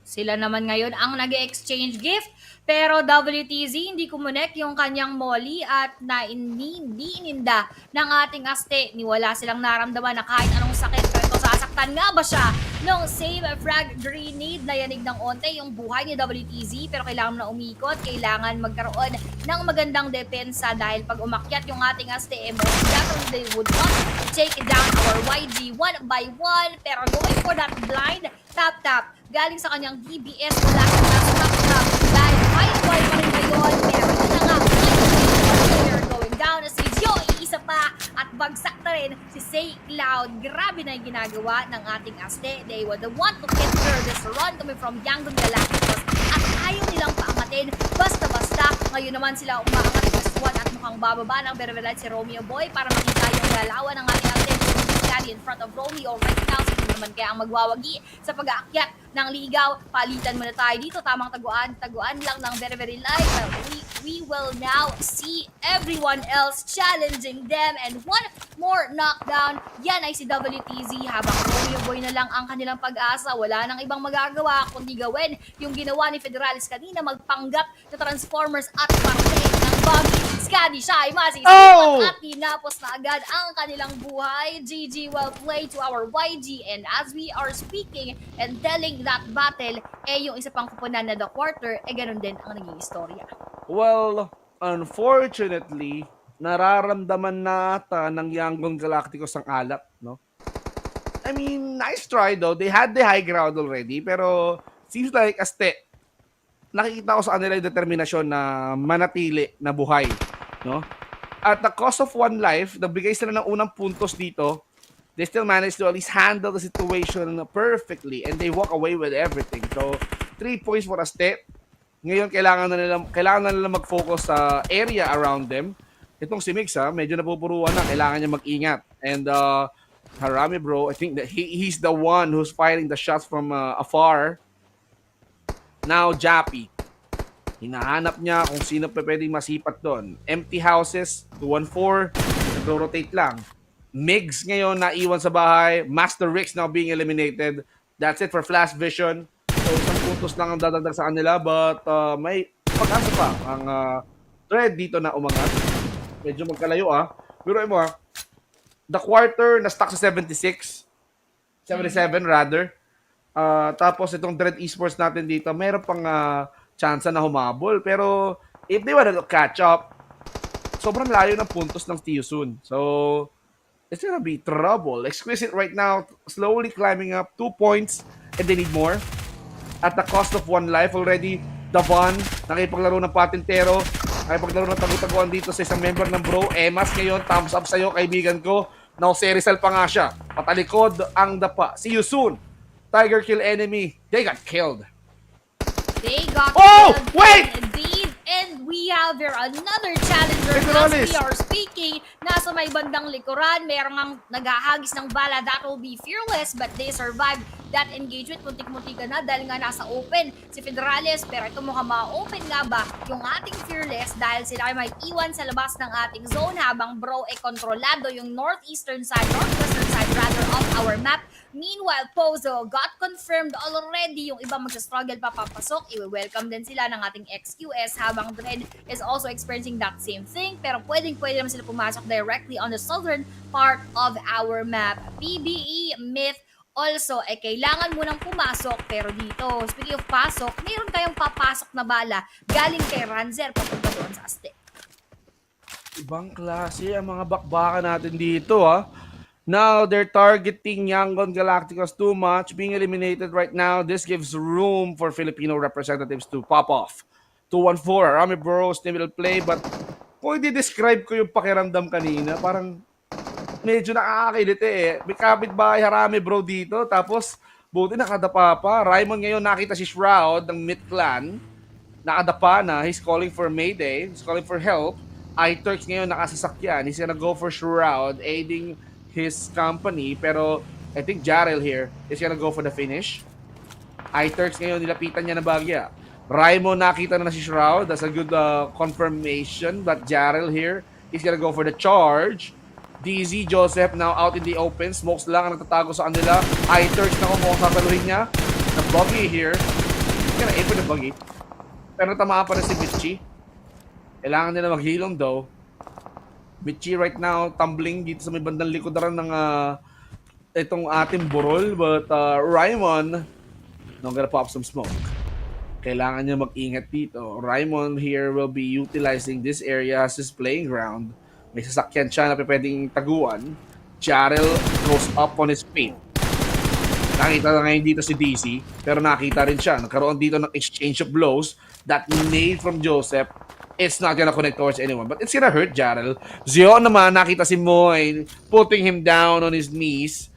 Sila naman ngayon ang nag-exchange gift, pero WTZ hindi kumunek yung kanyang molly at hindi ininda ng ating Aste. Wala silang naramdaman na kahit anong sakit, pero ito sasaktan nga ba siya nung save frag grenade na yanig ng onte yung buhay ni WTZ, pero kailangan na umikot, kailangan magkaroon ng magandang depensa dahil pag umakyat yung ating Aste, most definitely they would want to take it down our YG one by one, pero going for that blind tap galing sa kanyang DBS, wala sa tap dahil 5-1 pa rin ngayon, meron na nga player going down na si Joe, iisa pa at bagsak na rin si Say Cloud. Grabe na yung ginagawa ng ating Aste. They would want to get through this run coming from Yangon Galacticos at ayaw nilang paangatin basta-basta. Ngayon naman sila umaangat +1 at mukhang bababa ng Berbelat si Romeo Boy para makita yung galawan ng ating Aste in front of Romeo right now. Sino naman kaya ang magwawagi sa pag-aakyat ng ligaw? Palitan muna tayo dito. Tamang taguan lang ng very light. We will now see everyone else challenging them and one more knockdown. Yan ay si WTZ habang Romeo Boy na lang ang kanilang pag-asa. Wala nang ibang magagawa kundi gawin yung ginawa ni Federalis kanina, magpanggap na Transformers at parte ng Bobby Scadi Shy masisipan at tinapos na agad ang kanilang buhay. GG, well played to our YG, and as we are speaking and telling that battle, yung isa pang kupunan na the quarter, ganun din ang naging istorya. Well, unfortunately, nararamdaman na ata ng Yangon Galacticos ang alap, no? I mean, nice try though. They had the high ground already, pero seems like Aste, nakikita ko sa kanila yung determinasyon na manatili na buhay, no? At the cost of one life, nabigay sila ng unang puntos dito, they still managed to at least handle the situation perfectly and they walk away with everything. So, 3 points for Aste. Ngayon, kailangan na nila mag-focus sa area around them. Itong si Mix, medyo napupuruan na. Kailangan niya mag-ingat. And Harami, bro, I think that he's the one who's firing the shots from afar. Now, Jappy. Hinahanap niya kung sino pa pwedeng masipat doon. Empty houses, 2-1-4. Nag-rotate lang. Migs ngayon naiwan sa bahay. Master Ricks now being eliminated. That's it for Flash Vision. So, isang puntos lang ang dadagdag sa kanila. But may pag-asa pa ang Dread dito na umangat. Medyo magkalayo Pero mo the quarter na stuck sa 76. 77 rather. Tapos itong Dread Esports natin dito, meron pang chance na humabol. Pero if they wanna catch up, sobrang layo ng puntos ng Tiyusun. So, it's gonna be trouble. Exquisite right now, slowly climbing up 2 points, and they need more. At the cost of 1 life already. Davon, nakipaglaro ng patintero, nakipaglaro ng tagu-taguan dito sa isang member ng Bro. Emas ngayon, thumbs up sa'yo, kaibigan ko. Now, Serisal pa nga siya. Patalikod ang dapa. See you soon. Tiger kill enemy. They got killed. They got Oh, killed wait! indeed. And we have here another challenger Literally. as we are speaking. Nasa may bandang likuran, merong ang naghahagis ng bala. That will be Fearless, but they survived that engagement. Muntik-muntik na dahil nga nasa open si Federales. Pero ito mukhang ma-open nga ba yung ating Fearless dahil sila ay may iwan sa labas ng ating zone habang Bro kontrolado yung northwestern side rather of our map. Meanwhile, Pozo got confirmed already. Yung iba magsa-struggle pa papasok. I-welcome din sila ng ating XQS habang Dread is also experiencing that same thing. Pero pwedeng-pwede naman sila pumasok directly on the southern part of our map. PBE, Myth, also, kailangan mo nang pumasok. Pero dito, speaking of pasok, mayroon kayong papasok na bala galing kay Ranzer papunta doon sa Aztec. Ibang klase ang mga bakbakan natin dito Now, they're targeting Yangon Galacticos too much, being eliminated right now. This gives room for Filipino representatives to pop off. 2-1-4, Arami Burrows, middle play, but kung i-describe ko yung pakiramdam kanina, parang medyo nakakakiliti May kapitbahay Harami bro dito, tapos buti nakadapa pa. Raymond ngayon nakita si Shroud ng Mid Clan. Nakadapa na, he's calling for Mayday, he's calling for help. iTurks ngayon nakasasakyan, he's gonna go for Shroud, aiding his company, pero I think Jarrell here is gonna go for the finish. iTurks ngayon, nilapitan niya na bagya. Raimo nakita na si Shroud, that's a good confirmation, but Jarrell here is gonna go for the charge. DZ Joseph now out in the open, smokes lang ang nagtatago sa kanila. iTurks na kung sasaluhin niya. The buggy here, he's gonna aim for the buggy. Pero tamaan pa rin si Mitchie. Kailangan nila maghilom though. Mitchie right now tumbling dito sa may bandang likodaran ng itong ating burol, but Raymond not gonna pop some smoke. Kailangan niya mag-ingat dito. Raymond here will be utilizing this area as his playing ground. May sasakyan siya na pwedeng taguan. Jarrell goes up on his feet. Nakita na ngayon dito si DC, pero nakita rin siya. Nagkaroon dito ng exchange of blows. That nade from Joseph, it's not gonna connect towards anyone, but it's gonna hurt Jarrell. Zio naman, nakita si Moy putting him down on his knees.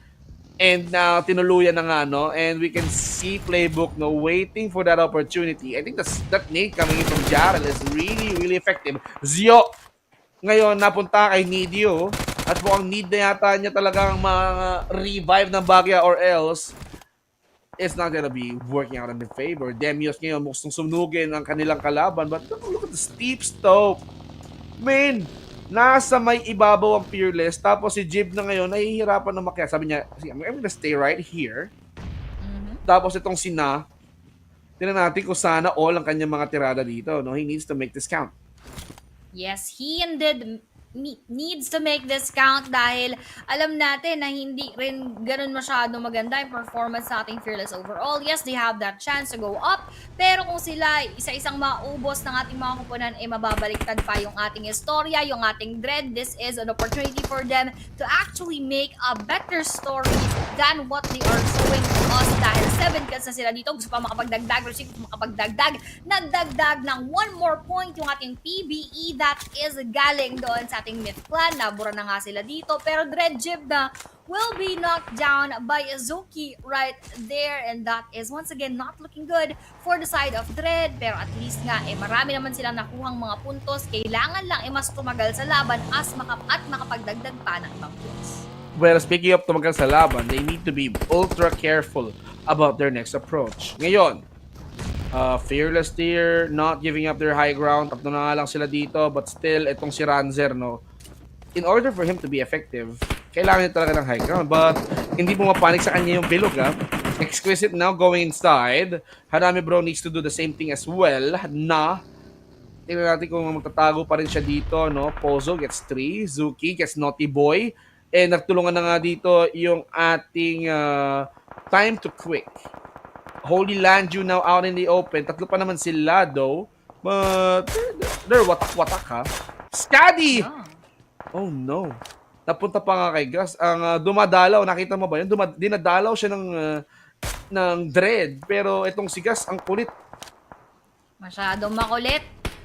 And now, tinuluyan na nga, and we can see Playbook, waiting for that opportunity. I think that nade coming in from Jarrell is really, really effective. Zio, ngayon, napunta kay Nidio, at mukhang need na yata niya talagang revive ng Bagya or else it's not gonna be working out in their favor. Demios ngayon, gustong sunugin ang kanilang kalaban, but look at the steep slope. Man, nasa may ibabaw ang Fearless, tapos si Jib na ngayon, nahihirapan na makyat. Sabi niya, I'm gonna stay right here. Tapos itong sina, tingnan natin kung sana all ang kanyang mga tirada dito. He needs to make this count. Yes, he indeed needs to make this count dahil alam natin na hindi rin ganun masyado maganda yung performance sa ating Fearless overall. Yes, they have that chance to go up, pero kung sila isa-isang maubos ng ating mga kupunan, mababaliktad pa yung ating istorya, yung ating Dread. This is an opportunity for them to actually make a better story than what they are showing to us dahil 7 kills na sila dito. Gusto pa makapagdagdag, Rosik, makapagdagdag, nagdagdag ng 1 more point yung ating PBE that is galing doon sa ating Myth Clan. Nabura na nga sila dito, pero Dread Jib na will be knocked down by Azuki right there, and that is once again not looking good for the side of Dread. Pero at least nga, marami naman silang nakuhang mga puntos. Kailangan lang mas tumagal sa laban at makapagdagdag pa ng ibang kills. Well, speaking of tumagal sa laban, they need to be ultra careful about their next approach. Ngayon, Fearless here, not giving up their high ground. Tatlo na nga lang sila dito, but still, itong si Ranzer, in order for him to be effective, kailangan niya talaga ng high ground. But hindi pumapanik sa kanya yung bilog. Exquisite now going inside. Hanami bro needs to do the same thing as well na Tingnan natin kung magtatago pa rin siya dito, no? Pozo gets 3, Zuki gets Naughty Boy, and nagtulungan na nga dito yung ating Time to Quick. Holy Land you now out in the open. Tatlo pa naman sila though. But they're watak-watak ha. Scaddy! Yeah. Oh no. Napunta pa nga kay Gus. Ang dumadalaw, nakita mo ba yun? Dinadalaw siya ng Dread. Pero itong si Gus, ang kulit. Masyadong makulit.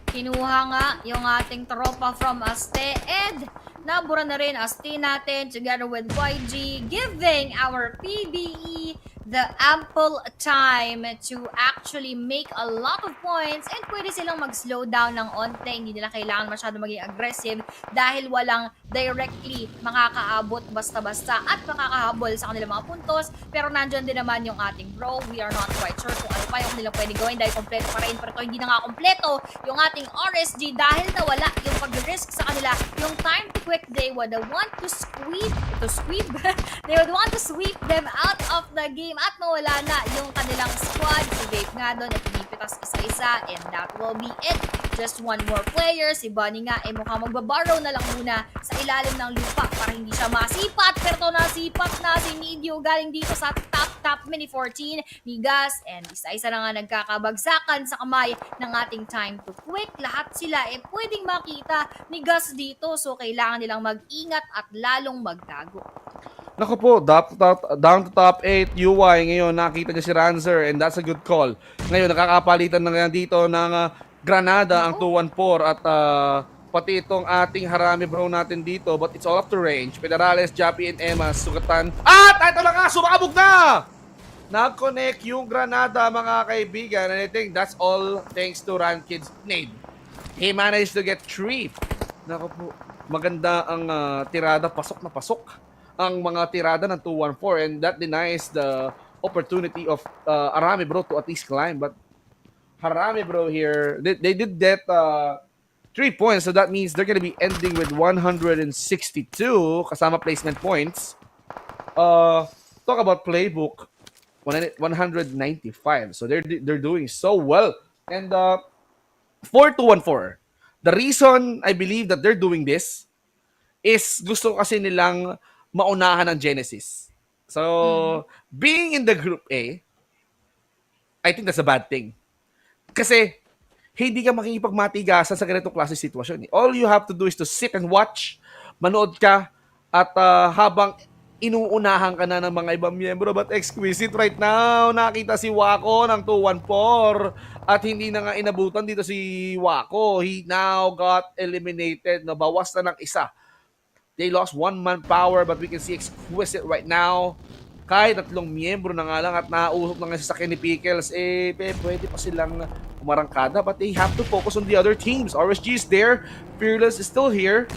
Kinuha nga yung ating tropa from Aste, and nabura na rin Aste natin together with YG, giving our PBE the ample time to actually make a lot of points, and pwede silang mag-slow down ng onte. Hindi nila kailangan masyado maging aggressive dahil walang directly makakaabot basta-basta at makakahabol sa kanilang mga puntos. Pero nandyan din naman yung ating bro. We are not quite sure kung ano pa yung nilang pwede gawin dahil kompleto pa rin. Pero ito hindi na nga kompleto yung ating RSG dahil nawala yung pag-risk sa kanila. Yung time to quick, they would want to they would want to sweep them out of the game at mawala na yung kanilang squad. Si Vape nga doon at pinipitas isa-isa, and that will be it. Just one more player. Si Bunny nga ay mukhang magbabarrow na lang muna sa ilalim ng lupa para hindi siya masipat. Pero to nasipat na si Nidio galing dito sa top mini 14 ni Gus, and isa-isa na nga nagkakabagsakan sa kamay ng ating time to quick. Lahat sila pwedeng makita ni Gus dito, so kailangan nilang mag-ingat at lalong magtago. Naku po, down to top 8, UI ngayon, nakita niya si Ranzer, and that's a good call. Ngayon, nakakapalitan na nga dito ng Granada ang 214 at pati itong ating Harami bro natin dito, but it's all up to range. Pedernales, Jappy, and Emma, sugatan. At ito na nga, sumakabog na! Nag-connect yung Granada, mga kaibigan, and I think that's all thanks to Rankid's nade. He managed to get 3. Naku po, maganda ang tirada, pasok na pasok ang mga tirada ng 214, and that denies the opportunity of Arami bro to at least climb. But Harami bro here, they did get 3 points, so that means they're gonna be ending with 162 kasama placement points. Talk about playbook, 195. So they're doing so well. And 4-2-1-4. The reason I believe that they're doing this is gusto kasi nilang maunahan ng Genesis. So, being in the Group A, I think that's a bad thing. Kasi, hindi ka makikipagmatigasan sa ganitong klase sitwasyon. All you have to do is to sit and watch, manood ka, at habang inuunahan ka na ng mga ibang miyembro. But exquisite right now, nakita si Wako ng 214 at hindi na nga inabutan dito si Wako. He now got eliminated. Nabawas na ng isa. They lost 1 manpower, but we can see exquisite right now. Kahit 3 miyembro na nga lang at nauusok na nga sa sakyan ni Pickles, pwede pa silang umarangkada, but they have to focus on the other teams. RSG is there. Fearless is still here.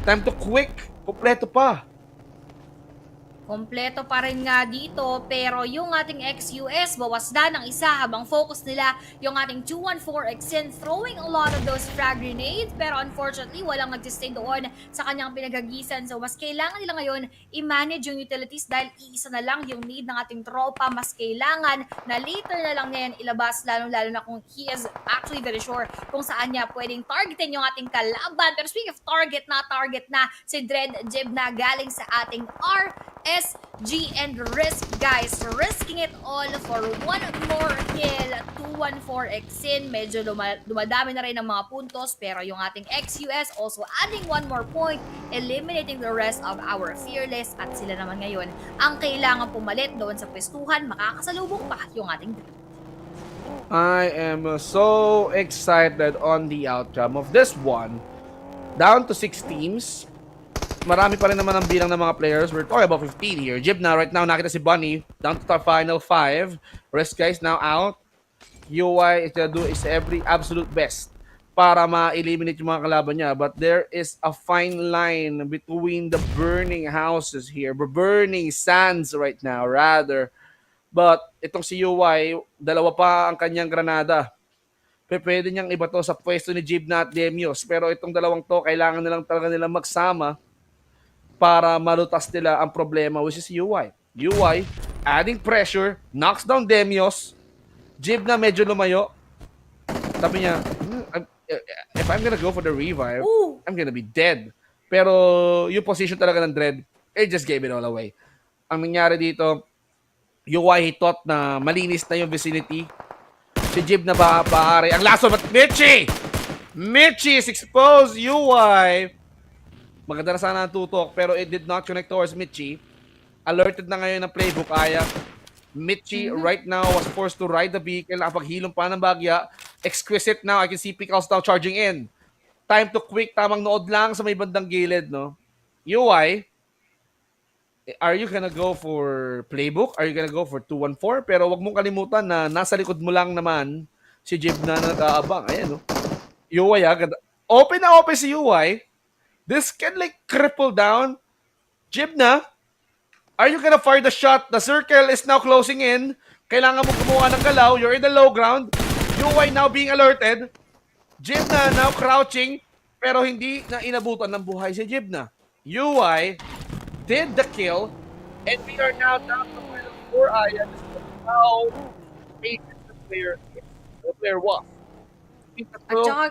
Time to quick. Kompleto pa. Kompleto pa rin nga dito, pero yung ating ex-US bawas na ng isa habang focus nila yung ating 214 Exin throwing a lot of those frag grenades, pero unfortunately walang nag-stay doon sa kanyang pinaghagisan. So mas kailangan nila ngayon i-manage yung utilities dahil iisa na lang yung need ng ating tropa. Mas kailangan na later na lang niya yan ilabas, lalong-lalo na kung he is actually very sure kung saan niya pwedeng targetin yung ating kalaban. Pero speaking of target na si Dread Jib na galing sa ating SG and risk, guys. Risking it all for one more kill. 214 Exin. Medyo dumadami na rin ng mga puntos. Pero yung ating ex-US also adding 1 more point. Eliminating the rest of our Fearless. At sila naman ngayon ang kailangan pumalit doon sa pwestuhan. Makakasalubong pa yung ating group. I am so excited on the outcome of this one. Down to 6 teams. Marami pa rin naman ang bilang ng mga players. We're talking about 15 here. Jib na, right now, nakita si Bunny. Down to the final 5. Rest guys now out. UI is gonna do is every absolute best para ma-eliminate yung mga kalaban niya. But there is a fine line between the burning houses here. Burning sands right now, rather. But itong si UI, dalawa pa ang kanyang granada. Pwede niyang iba to sa pwesto ni Jibna at Demios. Pero itong dalawang to, kailangan nilang talaga nilang magsama para malutas nila ang problema, which is UI. UI, adding pressure, knocks down Demios. Jib na medyo lumayo. Sabi niya, if I'm gonna go for the revive, Ooh. I'm gonna be dead. Pero yung position talaga ng Dread, it just gave it all away. Ang nangyari dito, UI thought na malinis na yung vicinity. Si Jib na baari. Ang laso, but Mitchie! Mitchie is exposed, UI! Maganda na sana ang tutok, pero it did not connect towards Mitchie. Alerted na ngayon ng playbook, Aya. Mitchie right now was forced to ride the vehicle. Nakapaghilom pa ng bagya. Exquisite now. I can see Pickles now charging in. Time to quick. Tamang nood lang sa may bandang gilid, no? UI, are you gonna go for playbook? Are you gonna go for 2-1-4? Pero wag mong kalimutan na nasa likod mo lang naman si Jib na nag-aabang. Ayan, no? UI, ganda. Open na open si UI. This can like cripple down. Jib na. Are you gonna fire the shot? The circle is now closing in. Kailangan mo kumuha ng galaw. You're in the low ground. UI now being alerted. Jib na now crouching. Pero hindi na inabutan ng buhay si Jib na. UI did the kill. And we are now down to final 4 Aya. How patient the player was. At saka,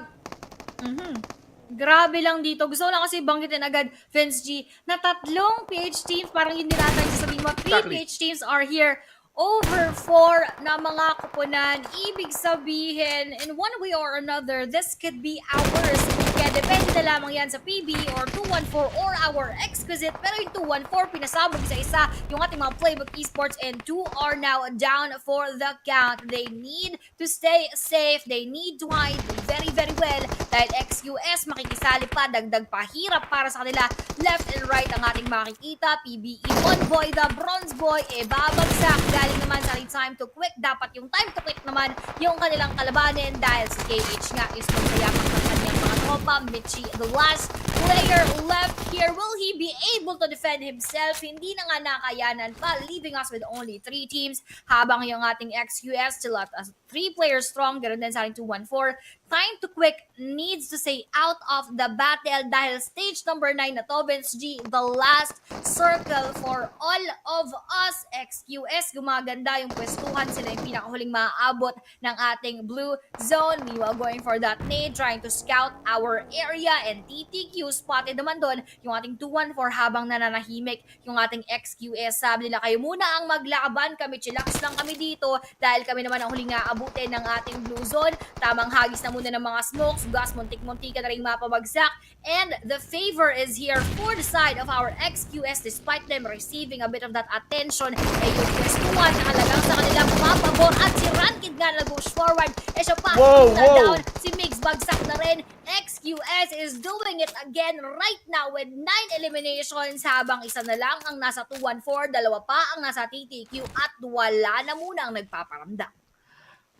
grabe lang dito. Gusto ko lang kasi banggitin agad, Vince G, na 3 PH teams, parang yun din natin sasabihin mo, 3 Exactly. PH teams are here. Over 4 na mga kupunan. Ibig sabihin, in one way or another, this could be ours. Kaya depende na lamang yan sa PB or 214 or our exquisite. Pero yung 214, pinasabog sa isa yung ating mga playbook esports, and 2 are now down for the count. They need to stay safe. They need to hide very, very well. Dahil XQS makikisali pa, dagdag pahirap para sa kanila. Left and right ang ating makikita. PBE Boy, the Bronze Boy, babagsak. Galing naman sa time to quick. Dapat yung time to quick naman yung kanilang kalabanin dahil si KH nga is magsayapak ng kanyang mga tropa. Mitchie, the last player left here. Will he be able to defend himself? Hindi na nga nakayanan pa, leaving us with only 3 teams. Habang yung ating XQS still at 3 players strong. Ganun din sa ating 214. Time to quick needs to stay out of the battle dahil stage number 9 na to, Vince G, the last circle for all of us. XQS, gumaganda yung pwestuhan. Sila yung pinakahuling maaabot ng ating blue zone. Meanwhile, going for that nade, trying to scout our area, and TTQ spotted naman doon yung ating 214 habang nananahimik yung ating XQS. Sabi nila, kayo muna ang maglaban, kami chillax lang kami dito dahil kami naman ang huling aabutin ng ating blue zone. Tamang hagis na muna ng mga smokes, gas, muntik-muntika na rin mapabagsak, and the favor is here for the side of our XQS despite them receiving a bit of that attention. Ay yung pwestuhan na halagang sa kanilang mapabor, at si Rankid nga nag-push forward. Siya pa, down. Si Migs bagsak na rin. XQS is doing it again right now with 9 eliminations habang isa na lang ang nasa 214, 2 pa ang nasa TTQ, at wala na muna ang nagpaparamdam.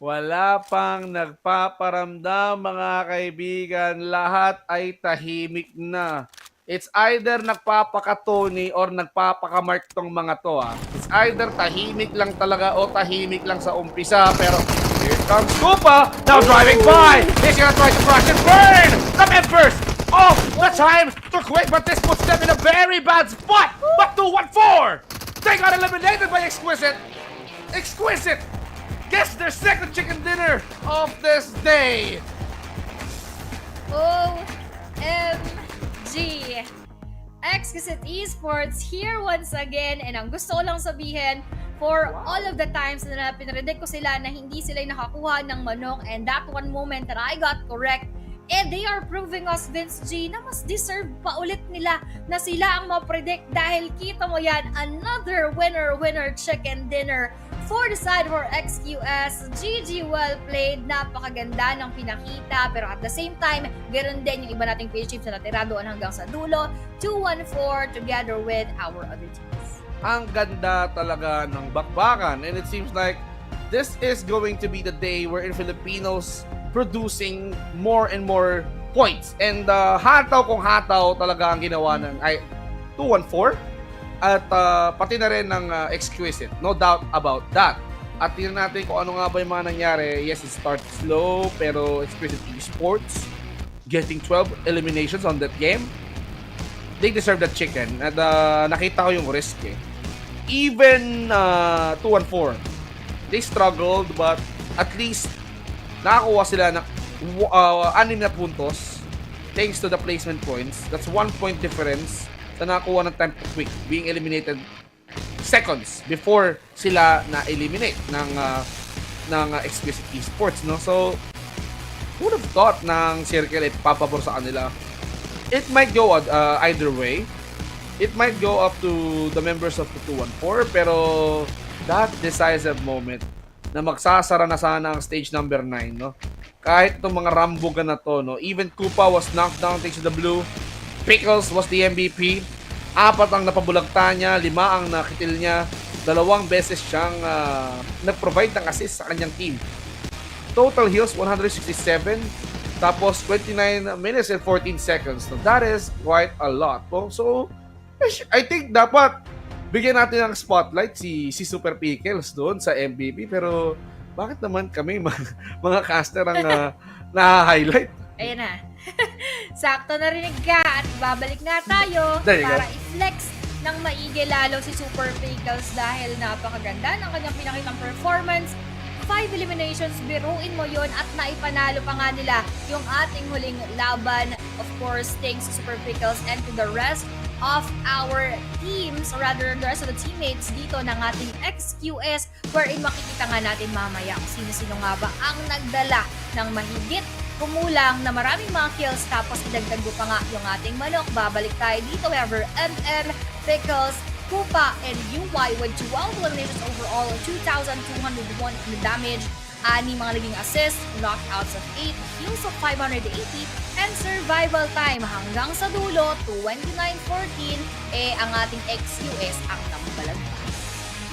Wala pang nagpaparamdam, mga kaibigan. Lahat ay tahimik na. It's either nagpapaka-Tony or nagpapaka-Mark tong mga to. It's either tahimik lang talaga o tahimik lang sa umpisa. Pero here comes Koopa, now driving by. He's gonna try to crash and burn. The members of the time to quit, but this puts them in a very bad spot. But 214, they got eliminated by Exquisite. Exquisite gets their second chicken dinner of this day. OMG! Exquisite Esports here once again, and ang gusto ko lang sabihin, for all of the times na pinredict ko sila na hindi sila nakakuha ng manok, and that one moment that I got correct, they are proving us, Vince G, na mas deserve pa ulit nila na sila ang ma-predict dahil kita mo yan, another winner chicken dinner for the side for XQS. GG, well played. Napakaganda ng pinakita. Pero at the same time, ganoon din yung iba nating page chips na natira doon hanggang sa dulo. 214 together with our other teams. Ang ganda talaga ng bakbakan. And it seems like this is going to be the day wherein Filipinos producing more and more points. And hataw kung hataw talaga ang ginawa ng 214. At pati na rin ng Exquisite. No doubt about that. At tingnan natin kung ano nga ba yung mga nangyari. Yes, it started slow, pero Exquisite Esports getting 12 eliminations on that game. They deserve that chicken. At nakita ko yung risk eh. Even 214, they struggled, but at least nakakuha sila ng 6 na puntos thanks to the placement points. That's 1 point difference sa nakakuha ng time to quick, being eliminated seconds before sila na-eliminate ng Exquisite Esports, no? So, who would have thought ng Circle ay papabor sa kanila? It might go either way. It might go up to the members of the 214, pero that decisive moment na magsasara na sana ang stage number 9, no? Kahit itong mga rambugan na to, no? Even Koopa was knocked down thanks to the blue. Pickles was the MVP. 4 ang napabulagta niya, 5 ang nakitil niya. 2 beses siyang nag-provide ng assist sa kanyang team. Total heals, 167. Tapos, 29 minutes and 14 seconds. So, that is quite a lot. So, I think dapat bigyan natin ng spotlight si Super Pickles doon sa MVP. Pero, bakit naman kami mga caster ang na-highlight? Ayan na. Sakto narinig ka at babalik nga tayo para i-flex ng maigi lalo si Super Pickles dahil napakaganda ng kanyang pinakitang performance. 5 eliminations, biruin mo yon at naipanalo pa nga nila yung ating huling laban. Of course, thanks to Super Pickles and to the rest of our teams, or rather the rest of the teammates dito ng ating XQS, wherein makikita nga natin mamaya kung sino-sino nga ba ang nagdala ng mahigit kumulang na maraming mga kills, tapos idagdag ko pa nga yung ating manok. Babalik tayo dito, however, MN, Pickles, Koopa, and UY with 12 eliminations overall, 2,201 in damage, 6 mga naging assists, knockouts of 8, heals of 580, and survival time hanggang sa dulo, 29-14, ang ating XQS ang nambalagbag.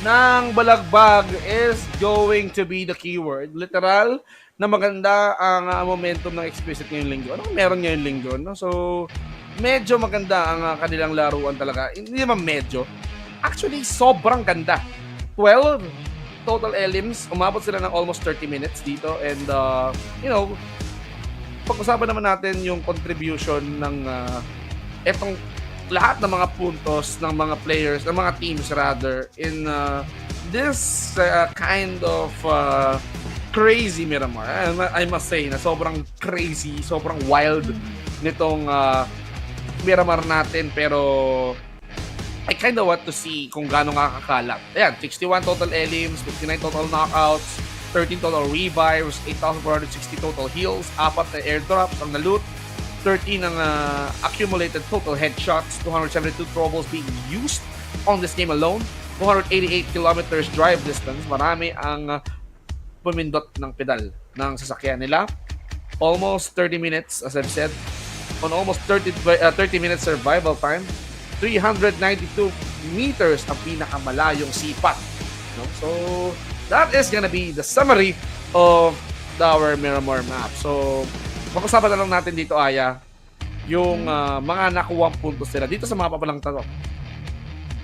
Nang balagbag is going to be the keyword. Literal na maganda ang momentum ng Explicit ngayong linggo. Ano meron ngayong linggo? No? So, medyo maganda ang kanilang laruan talaga. Hindi naman medyo. Actually, sobrang ganda. 12 total elims. Umabot sila ng almost 30 minutes dito. And, pag-usapan naman natin yung contribution ng etong lahat ng mga puntos ng mga players, ng mga teams rather, in this kind of crazy Miramar. I must say na sobrang crazy, sobrang wild nitong Miramar natin, pero I kind of want to see kung gaano nga kakalat. Ayan, 61 total elims, 59 total knockouts, 13 total revives, 8,460 total heals, 4 na airdrops ang na-loot, 13 ang accumulated total headshots, 272 throwables being used on this game alone, 288 kilometers drive distance. Marami ang pumindot ng pedal ng sasakyan nila. Almost 30 minutes, as I've said, on almost 30 minutes survival time. 392 meters ang pinakamalayong sipat. No? So, that is gonna be the summary of our Miramar map. So, pag-usapan na lang natin dito, Aya, yung mga nakuwang puntos nila dito sa mga papalang tanong.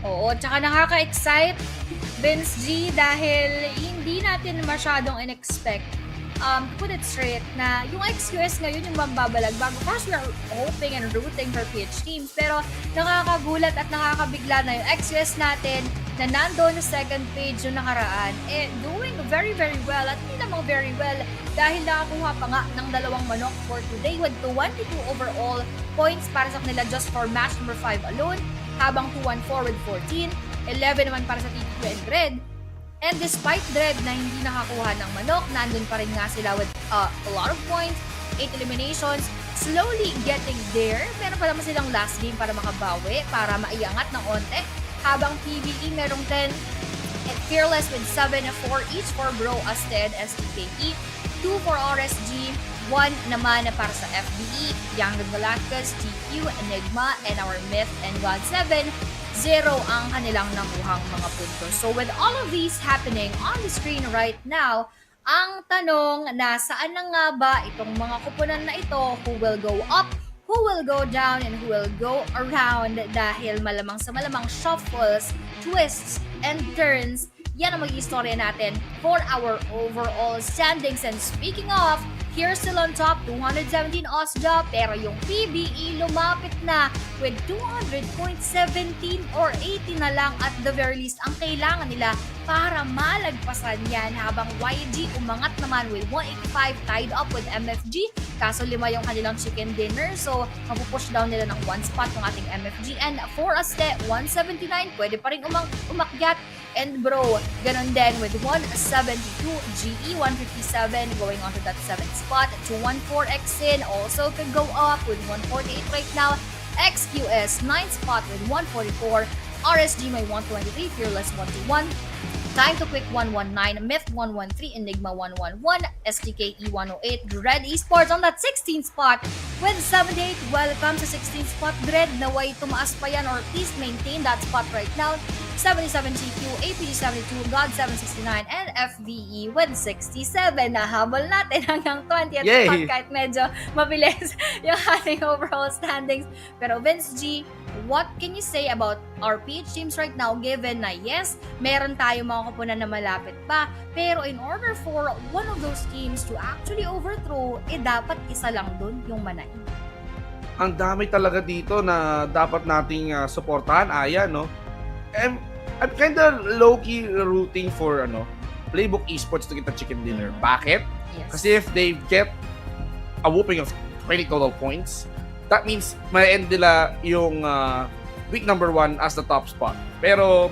Oo, tsaka nakaka-excite, Vince G, dahil hindi natin masyadong in-expect, to put it straight, na yung XQS ngayon yung mambabalag bago. Of course, we are hoping and rooting for PH teams, pero nakakagulat at nakakabigla na yung XQS natin na nandoon sa second page yung nakaraan, doing very, very well. At hindi namang very well dahil nakakuha pa nga ng 2 manok for today with 22 overall points para sa kanila just for match number 5 alone, habang 214 with 14, 11 naman para sa TT2 and Red. And despite Dread na hindi nakakuha ng manok, nandun pa rin nga sila with a lot of points, 8 eliminations, slowly getting there. Meron pa naman silang last game para makabawi, para maiangat ng onte. Habang PvE merong 10, and Fearless with 7 for each for Bro, Asted, STKE, 2 for RSG, 1 naman para sa FBE, Young Galactus, TQ, Enigma, and our Myth and God 7. 0 ang kanilang nakuhang mga puntos. So with all of these happening on the screen right now, ang tanong, nasaan na nga ba itong mga kupunan na ito? Who will go up? Who will go down? And who will go around? Dahil malamang sa malamang shuffles, twists, and turns, yan ang mag-istorya natin for our overall standings. And speaking of here still on top, 217 Osja, pero yung PBE lumapit na with 200.17 or 80 na lang at the very least ang kailangan nila para malagpasan yan, habang YG umangat naman with 185 tied up with MFG, kaso 5 yung kanilang chicken dinner, so mapupush down nila ng 1 spot ng ating MFG, and for Aste 179 pwede pa rin umakyat. And bro, ganun din with 172, GE 157 going on to that 7th spot, 214 Xin also could go up with 148 right now, XQS 9th spot with 144, RSG may 123, Fearless 121, Time to Quick 119, Myth 113, Enigma 111, STKE 108, Dread Esports on that 16th spot with 78. Welcome sa 16th spot, Dread. Naway tumaas pa yan or at least maintain that spot right now. 77 GQ, APG 72, God 769, and FVE with 67. Nahabol natin hanggang 20th spot kahit medyo mabilis yung ating overall standings. Pero Vince G, what can you say about our PH teams right now, given na yes, meron tayo mga koponan na malapit pa, pero in order for one of those teams to actually overthrow, dapat isa lang dun yung manain. Ang dami talaga dito na dapat nating suportahan, Aya, no? I'm kinda low-key rooting for Playbook Esports to get the chicken dinner. Bakit? Yes. Kasi if they get a whooping of 20 total points, that means may end nila yung week number 1 as the top spot. Pero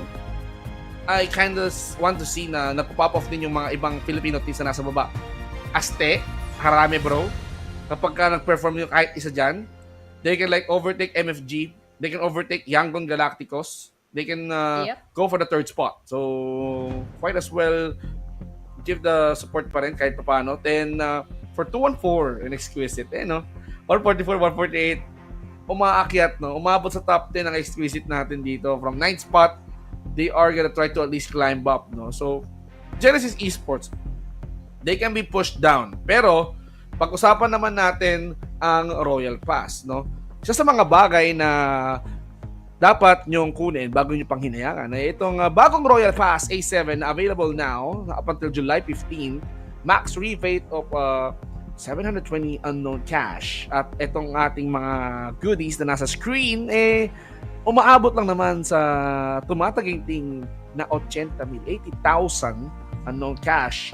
I kinda want to see na nagpo-pop off din yung mga ibang Filipino teams na nasa baba. Aste, Harame bro, kapag ka nag-perform yung kahit isa dyan, they can like overtake MFG, they can overtake Yangon Galacticos, they can go for the 3rd spot. So, quite as well give the support pa rin kahit pa paano. Then, for 214 and Exquisite, 144, 148, umaakyat, umabot sa top 10 ang Exquisite natin dito. From 9th spot, they are gonna try to at least climb up, So, Genesis Esports, they can be pushed down. Pero, pag-usapan naman natin ang Royal Pass, Isa sa mga bagay na dapat nyong kunin bago nyo pang hinayangan ay itong bagong Royal Pass A7 na available now up until July 15, max rebate of 720 unknown cash. At itong ating mga goodies na nasa screen, umaabot lang naman sa tumataginting na 80,000, 80,000 unknown cash.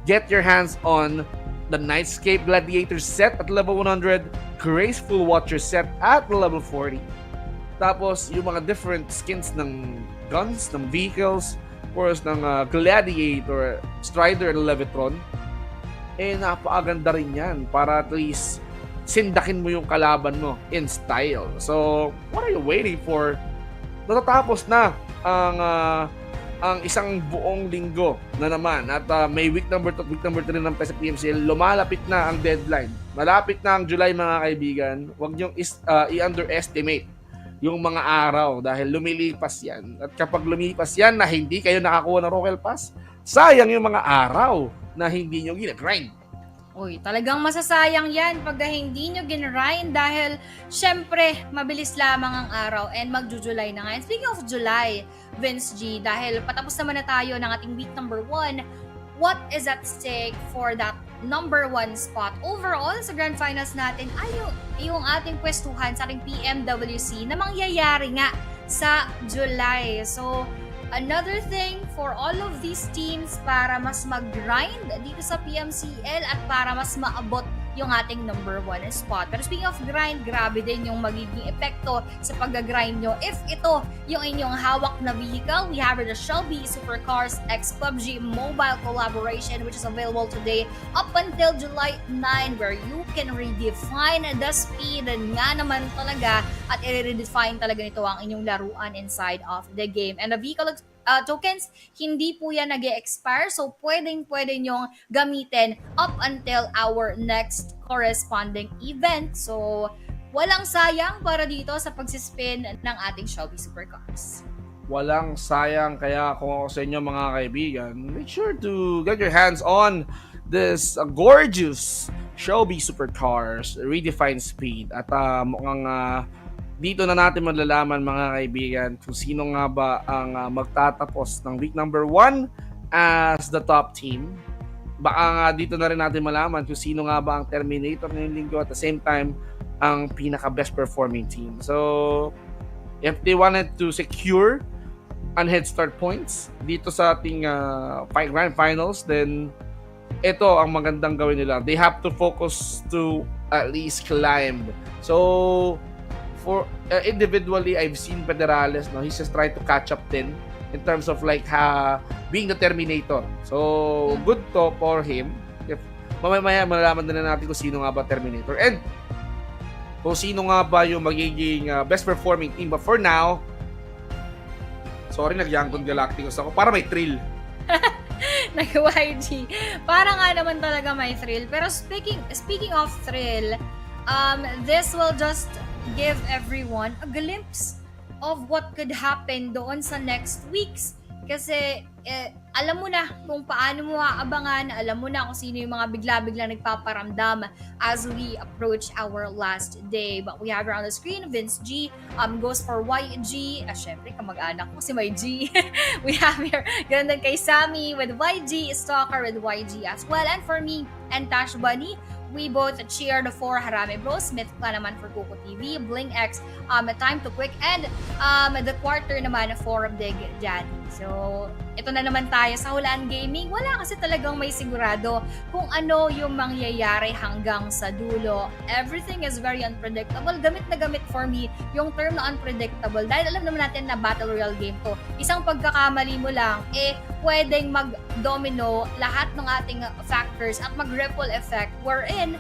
Get your hands on the Nightscape Gladiator set at level 100, Graceful Watcher set at level 40. Tapos, yung mga different skins ng guns, ng vehicles, of course, ng Gladiator, Strider, and Levitron, napakaganda rin yan para at least sindakin mo yung kalaban mo in style. So, what are you waiting for? Natatapos na ang isang buong linggo na naman at may week number 3 ng sa PMCL. Lumalapit na ang deadline. Malapit na ang July, mga kaibigan. Huwag niyong i-underestimate yung mga araw dahil lumilipas yan. At kapag lumilipas yan na hindi kayo nakakuha ng Royal Pass, sayang yung mga araw na hindi nyo ginagrind. Uy, talagang masasayang yan pag hindi nyo ginrind dahil syempre mabilis lamang ang araw and magjo-July na nga. And speaking of July, Vince G, dahil patapos naman na tayo ng ating week number 1, what is at stake for that number 1 spot overall sa Grand Finals natin ay yung ating pwestuhan sa ating PMWC na mangyayari nga sa July. So, another thing for all of these teams para mas mag-grind dito sa PMCL at para mas maabot yung ating number 1 spot. Pero speaking of grind, grabe din yung magiging epekto sa pag-grind nyo. If ito yung inyong hawak na vehicle, we have the Shelby Supercars X PUBG mobile collaboration which is available today up until July 9 where you can redefine the speed nga naman talaga at i-redefine talaga nito ang inyong laruan inside of the game. And the vehicle tokens, hindi po yan nag-expire. So, pwedeng-pwede nyong gamitin up until our next corresponding event. So, walang sayang para dito sa pagsispin ng ating Shelby Supercars. Walang sayang. Kaya kung ako sa inyo, mga kaibigan, make sure to get your hands on this gorgeous Shelby Supercars Redefined Speed. At mukhang dito na natin malalaman, mga kaibigan, kung sino nga ba ang magtatapos ng week number 1 as the top team. baka nga dito na rin natin malaman kung sino nga ba ang Terminator ngayong linggo at the same time ang pinaka-best performing team. So, if they wanted to secure an head start points dito sa ating grand finals, then ito ang magandang gawin nila. They have to focus to at least climb. So, for individually, I've seen Federales, no, he's just trying to catch up din in terms of like being the Terminator. So, good to for him. If mamaya malalaman na natin kung sino nga ba Terminator and kung sino nga ba yung magiging best performing team. But for now, sorry, nag-Yangon Galacticos ako para may thrill. Nag-YG. Para nga naman talaga may thrill. Pero speaking of thrill, this will just give everyone a glimpse of what could happen doon sa next weeks. Kasi alam mo na kung paano mo aabangan, alam mo na kung sino yung mga bigla-bigla nagpaparamdam as we approach our last day. But we have here on the screen, Vince G goes for YG. Syempre, kamag-anak ko si YG. We have here, ganun din kay Sammy with YG, Stalker with YG as well. And for me and Tash Bunny, we both cheered for Harame Bros, Smith pa naman for Coco TV, Bling X, Time to Quick, and the quarter naman for Big Daddy. So, ito na naman tayo sa Hulaan Gaming. Wala kasi talagang may sigurado kung ano yung mangyayari hanggang sa dulo. Everything is very unpredictable. Gamit na gamit for me yung term na unpredictable. Dahil alam naman natin na Battle Royale game to. Isang pagkakamali mo lang, pwedeng mag-domino lahat ng ating factors at mag-ripple effect wherein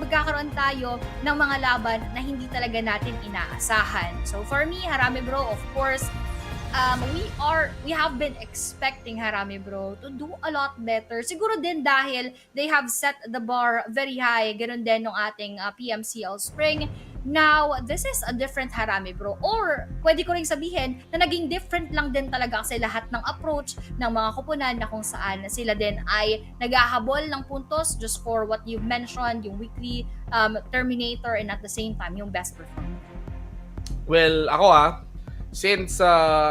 magkakaroon tayo ng mga laban na hindi talaga natin inaasahan. So for me, Harame Bro, of course, we have been expecting Harame Bro to do a lot better. Siguro din dahil they have set the bar very high. Ganun din ng ating PMCL Spring. Now, this is a different Harame Bro. Or, pwede ko rin sabihin na naging different lang din talaga kasi lahat ng approach ng mga kupunan na kung saan sila din ay naghahabol ng puntos just for what you've mentioned, yung weekly Terminator and at the same time, yung best performer. Well, ako since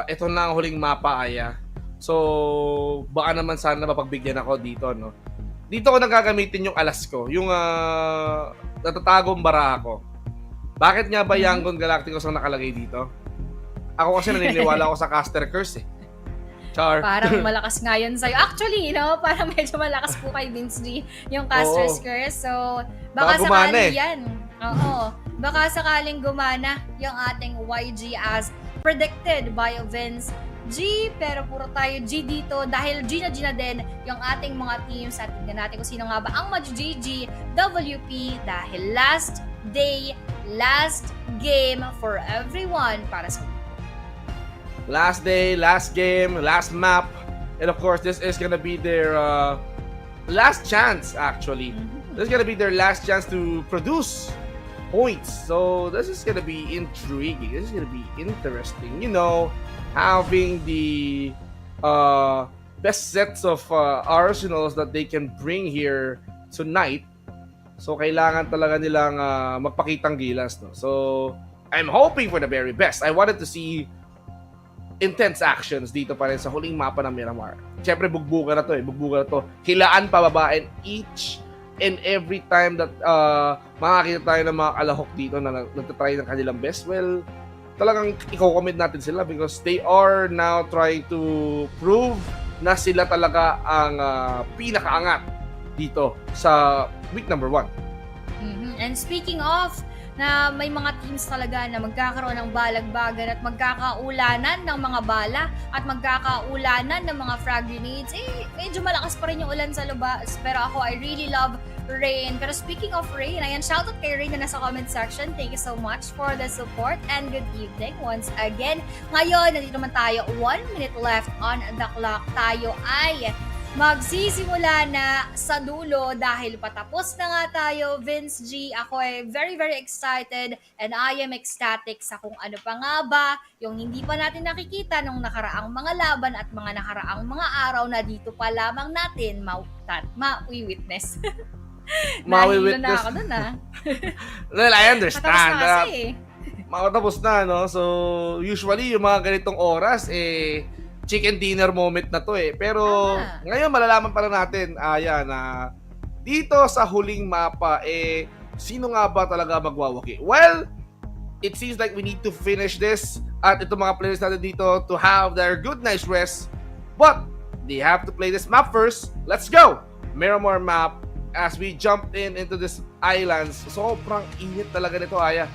ito na ang huling mapa so baka naman sana mapagbigyan ako dito, no? Dito ko nang gagamitin yung alas ko, yung natatagong bara ko. Bakit nga ba Yangon Galacticos ang nakalagay dito? Ako kasi naniniwala ako sa caster curse Char. Parang malakas nga yun sa'yo. Actually, parang medyo malakas po kay Vince G yung caster's curse. So, baka sakaling yan. Oo. Baka sakaling gumana yung ating YG as predicted by Vince G, pero puro tayo G dito dahil G na din yung ating mga teams at tignan natin kung sino nga ba ang mag-GG WP dahil last day, last game for everyone para sa last day, last game, last map, and of course this is gonna be their last chance actually. This is gonna be their last chance to produce points. So this is gonna be intriguing. This is gonna be interesting. Having the best sets of arsenals that they can bring here tonight. So kailangan talaga nilang magpakitang gilas, no? So I'm hoping for the very best. I wanted to see intense actions dito pa rin sa huling mapa ng Miramar. Siyempre bugbugan na to bugbugan na to. Hilaan pababain each and every time that makakita tayo ng mga kalahok dito na nagtatry ng kanilang best. Well, talagang i-comment natin sila because they are now trying to prove na sila talaga ang pinakaangat dito sa week number 1. And speaking of na may mga teams talaga na magkakaroon ng balagbagan at magkakaulanan ng mga bala at magkakaulanan ng mga frag grenades, medyo malakas pa rin yung ulan sa labas. Pero ako, I really love rain. Pero speaking of rain, ayan, shoutout kay Rain na nasa comment section. Thank you so much for the support and good evening once again. Ngayon, nandito naman tayo, 1 minute left on the clock. Tayo ay magsisimula na sa dulo dahil patapos na nga tayo, Vince G. Ako ay very, very excited and I am ecstatic sa kung ano pa nga ba yung hindi pa natin nakikita nung nakaraang mga laban at mga nakaraang mga araw na dito pa lamang natin ma-witness. Ma-witness. Na ako dun Well, I understand. Patapos na kasi Makatapos na, no? So, usually, yung mga ganitong oras, chicken dinner moment na to eh. Pero Tama. ngayon malalaman pa rin natin, na dito sa huling mapa, sino nga ba talaga magwawaki? Well, it seems like we need to finish this at itong mga players natin dito to have their good night's rest. But they have to play this map first. Let's go! Miramar map as we jump into this islands. Sobrang init talaga nito, Aya.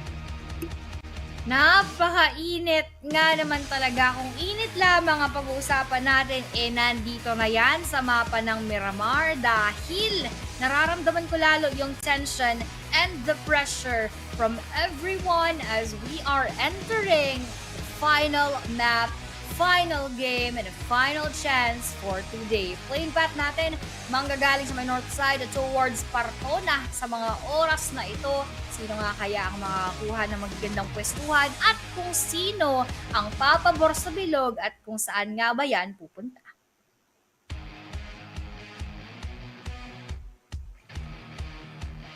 Napakainit nga naman talaga. Kung init lamang ang pag-uusapan natin, nandito na yan sa mapa ng Miramar dahil nararamdaman ko lalo yung tension and the pressure from everyone as we are entering the final map, final game, and a final chance for today. Playing path natin, manggagaling sa may north side towards Partona sa mga oras na ito. Sino nga kaya ang makakakuha ng magagandang pwestuhan at kung sino ang papabor sa bilog at kung saan nga ba yan pupunta.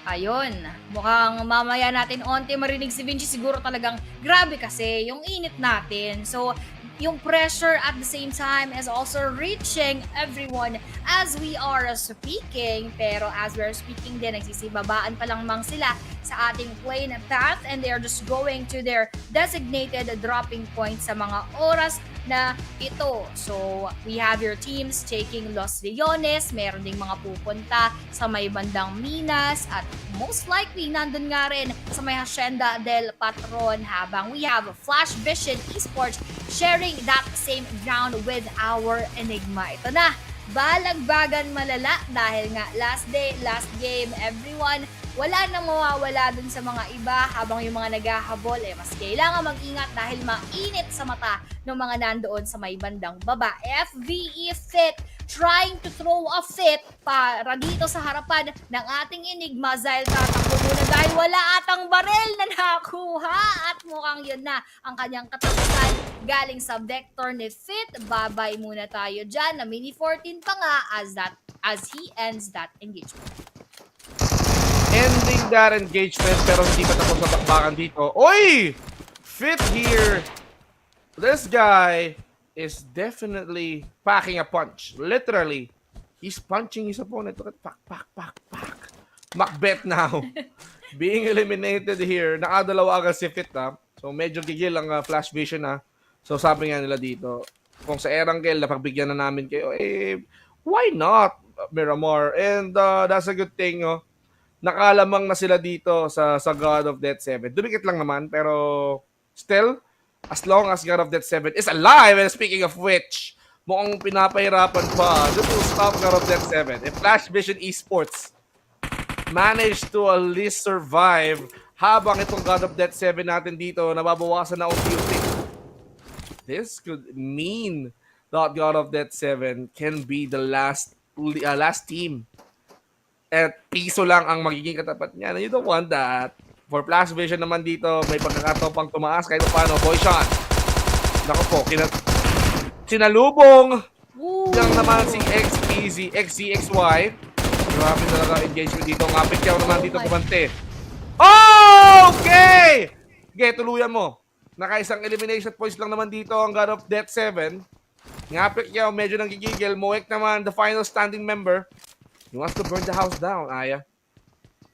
Ayun, mukhang mamaya natin onti marinig si Vinci, siguro talagang grabe kasi yung init natin. So, yung pressure at the same time is also reaching everyone as we are speaking. Pero as we're speaking din, nagsisibabaan pa lang mang sila sa ating plane path and they are just going to their designated dropping point sa mga oras na ito. So, we have your teams taking Los Leones, meron ding mga pupunta sa may bandang Minas at most likely nandun nga rin sa may Hacienda del Patron habang we have Flash Vision Esports sharing that same ground with our Enigma. Ito na, balagbagan malala dahil nga last day, last game, everyone, wala nang mawawala dun sa mga iba habang yung mga naghahabol mas kailangan mag-ingat dahil mainit sa mata ng mga nandoon sa may bandang baba. FVE Fit trying to throw a fit para dito sa harapan ng ating Enigma dahil tatakbo muna dahil wala atang barel na nakuha at mukhang yun na ang kanyang katapusan galing sa vector ni Fit. Babay muna tayo dyan na mini 14 pa nga as he ends that engagement. Ending that engagement pero hindi pa tapos sa bakbakan dito. Oy! Fit here. This guy is definitely packing a punch. Literally, he's punching his opponent. Look at pak. Macbeth now. Being eliminated here. Nakadalawa agad si Fit So medyo gigil ang flash vision So sabi nga nila dito, kung sa Erangel napagbigyan na namin kayo, why not Miramar? And that's a good thing, nakalamang na sila dito sa God of Death 7. Dumikit lang naman, pero still, as long as God of Death 7 is alive, and speaking of which, mukhang pinapahirapan pa to stop God of Death 7. If Flash Vision Esports managed to at least survive habang itong God of Death 7 natin dito, nababawasan na unti-unti. This could mean that God of Death 7 can be the last team. At piso lang ang magiging katapat niya. And you don't want that. For Flash Vision naman dito, may pagkakataon pang tumaas kahit paano. Boy shot. Naku po, sinalubong lang naman si XCXY. Grabe talaga engagement dito. Ngapit yaw naman dito kumante. Okay! Okay, tuluyan mo. Nakaisang elimination points lang naman dito ang God of Death 7. Ngapit yaw, medyo nanggigigil. Moek naman, the final standing member. He wants to burn the house down, Aya.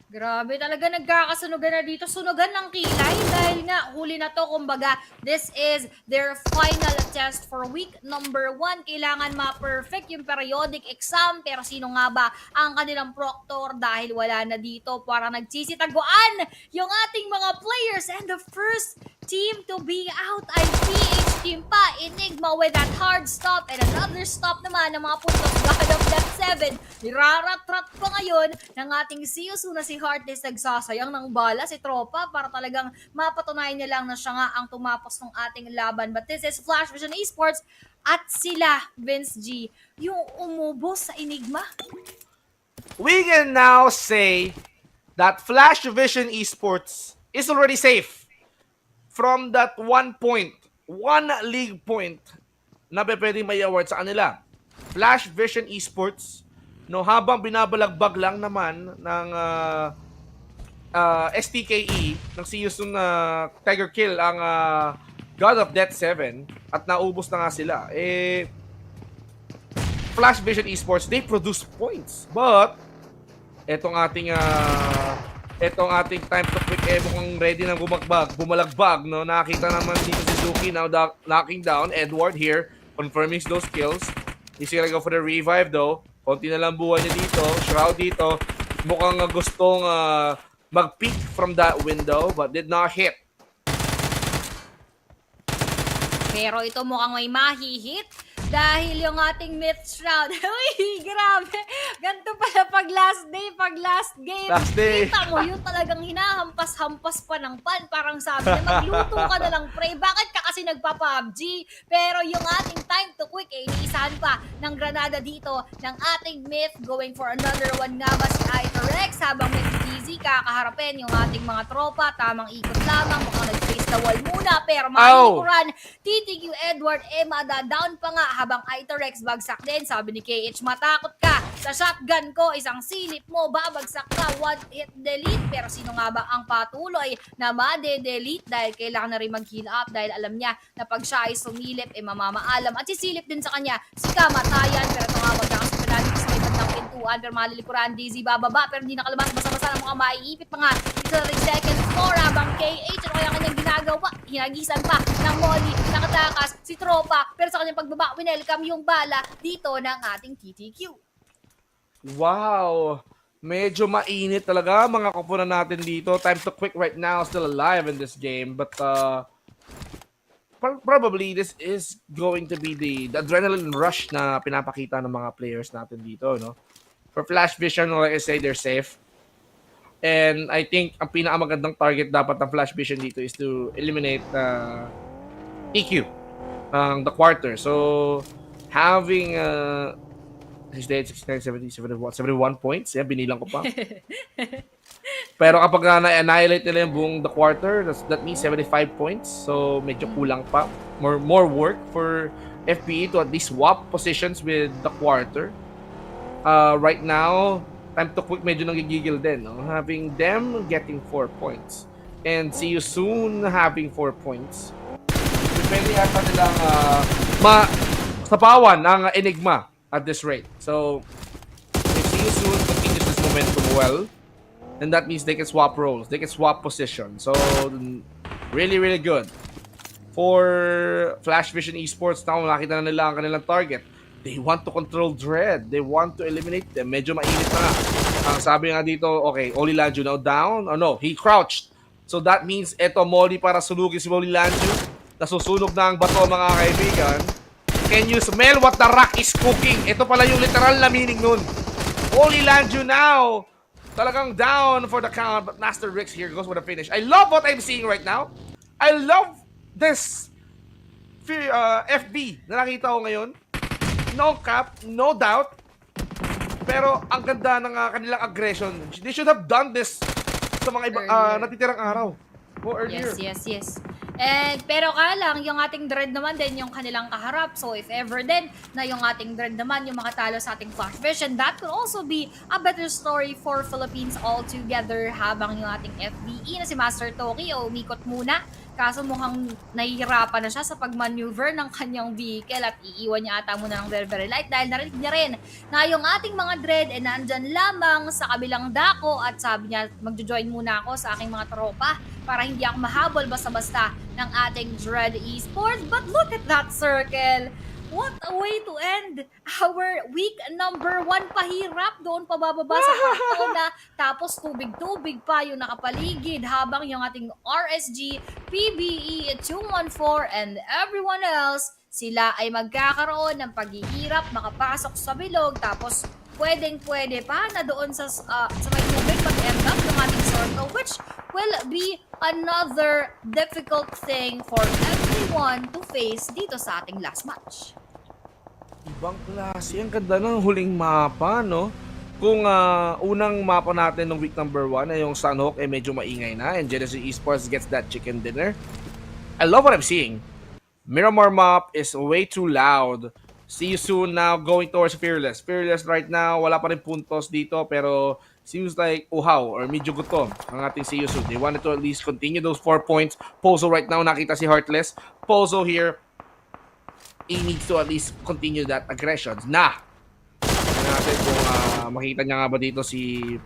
Grabe talaga, nagkakasunugan na dito. Sunugan ng kilay dahil nga huli na to. Kumbaga, this is their final test for week number 1. Kailangan ma-perfect yung periodic exam. Pero sino nga ba ang kanilang proctor dahil wala na dito? Parang nagsisitaguan yung ating mga players. And the first team to be out ay PH team pa. Enigma with that hard stop and another stop naman ng mga puntos. God of Death 7. Niraratrat pa ngayon ng ating Zeus na si Heartless, nagsasayang ng bala si Tropa para talagang mapatunayan niya lang na siya nga ang tumapos ng ating laban. But this is Flash Vision Esports at sila, Vince G, yung umubos sa Enigma. We can now say that Flash Vision Esports is already safe from that 1 league point na pwedeng may award sa kanila. Flash Vision Esports, habang binabalagbag lang naman ng STKE ng Zeus Tiger Kill ang God of Death 7, at naubos na nga sila. Flash Vision Esports, they produce points. But, etong ating time to quick mukhang ready na bumalagbag, no? Nakita naman dito si Zuki now knocking down Edward here, confirming those kills. He's gonna go for the revive though. Konti na lang buhay niya dito. Shroud dito. Mukhang gustong mag-peek from that window but did not hit. Pero ito mukhang may mahihit dahil yung ating myth shroud. Uy, grabe. Ganito pala pag last game. Last day. Kita mo yun talagang hinahampas-hampas pa ng pan. Parang sabi niya, magluto ka na lang, pre. Bakit ka kasi nagpa-PUBG? Pero yung ating time to quick, iniisahan pa ng granada dito ng ating myth. Going for another one nga ba si Iterex habang may busy kakaharapin yung ating mga tropa. Tamang ikot lamang. Mukhang nag-face the wall muna. Pero makalikuran, TTQ Edward, madada-down pa nga habang Iterex bagsak din. Sabi ni KH, matakot ka sa shotgun ko, isang silip mo, babagsak ka, one hit delete. Pero sino nga ba ang patuloy na made-delete dahil kailangan na rin mag-heal up dahil alam niya na pag siya ay sumilip, mamamaalam. At sisilip din sa kanya si kamatayan. Pero ito nga magkakasupilan sa may bandang pintuan. Pero malilikuran, Daisy bababa pero hindi nakalabas. Basta-basta na mukhang maiipit pa nga. Ito rin second floor habang KH, ano kaya kanyang ginagawa? Hinagisan pa ng Molly, nakatakas si tropa. Pero sa kanyang pagbaba, winelcome yung bala dito ng ating TTQ. Wow! Medyo mainit talaga mga koponan natin dito. Time to quick right now, still alive in this game. But probably this is going to be the adrenaline rush na pinapakita ng mga players natin dito, no? For Flash Vision, like I say, they're safe. And I think ang pinakamagandang target dapat ng Flash Vision dito is to eliminate EQ, the quarter. So, having he's dead 69, 70, 71 points. Yan, binilang ko pa. Pero kapag na-annihilate nila yung buong the quarter, that means 75 points. So, medyo kulang pa. More work for FPE to at least swap positions with the quarter. Right now, time to quick medyo nagigigil din, no? Having them getting 4 points. And see you soon having 4 points. Depende yata nilang sapawan ang Enigma at this rate. So, if see you soon continues this momentum well, then that means they can swap roles. They can swap position. So, really, really good. For Flash Vision Esports, now nakita na nila ang kanilang target. They want to control Dread. They want to eliminate them. Medyo mainit na nga. Ang sabi nga dito, okay, Oli Lanju now down. Oh no, he crouched. So that means eto Molly para sunugin si Oli Lanju. Nasusunog na ang bato mga kaibigan. Can you smell what the rock is cooking? Ito pala yung literal na meaning nun. Oli Lanju now. Talagang down for the count. But Master Rix here goes for the finish. I love what I'm seeing right now. I love this FB na nakita ko ngayon. No cap, no doubt. Pero ang ganda ng kanilang aggression. They should have done this sa mga iba, natitirang araw. Earlier. Yes. And pero lang, yung ating Dread naman din yung kanilang kaharap. So if ever din na yung ating Dread naman yung makatalo sa ating Flash Vision, that could also be a better story for Philippines altogether. Habang yung ating FBE na si Master Toki umikot muna. Kaso mukhang nahihirapan na siya sa pag-maneuver ng kanyang vehicle at iiwan niya ata muna ng very light dahil narinig niya rin na yung ating mga Dread nandyan lamang sa kabilang dako at sabi niya magjo-join muna ako sa aking mga tropa para hindi ako mahabol basta-basta ng ating Dread Esports. But look at that circle! What a way to end our week number 1. Pahirap doon pabababa sa kanto na tapos tubig-tubig pa yung nakapaligid habang yung ating RSG, PBE, 214 and everyone else, sila ay magkakaroon ng paghihirap makapasok sa bilog tapos pwedeng-pwede pa na doon sa may tubig pag-end up ng ating circle, which will be another difficult thing for everyone to face dito sa ating last match. Ibang klase. Ang ganda ng huling mapa, no? Kung unang mapa natin ng week number 1 ay yung Sanhok medyo maingay na and Genesis Esports gets that chicken dinner. I love what I'm seeing. Miramar map is way too loud. See you soon now going towards Fearless. Fearless right now, wala pa rin puntos dito pero seems like uhaw or medyo gutom ang ating See you soon. They wanted to at least continue those 4 points. Pozo right now, nakita si Heartless. Pozo here he needs to at least continue that aggression. Tingnan natin kung makita niya nga ba dito yung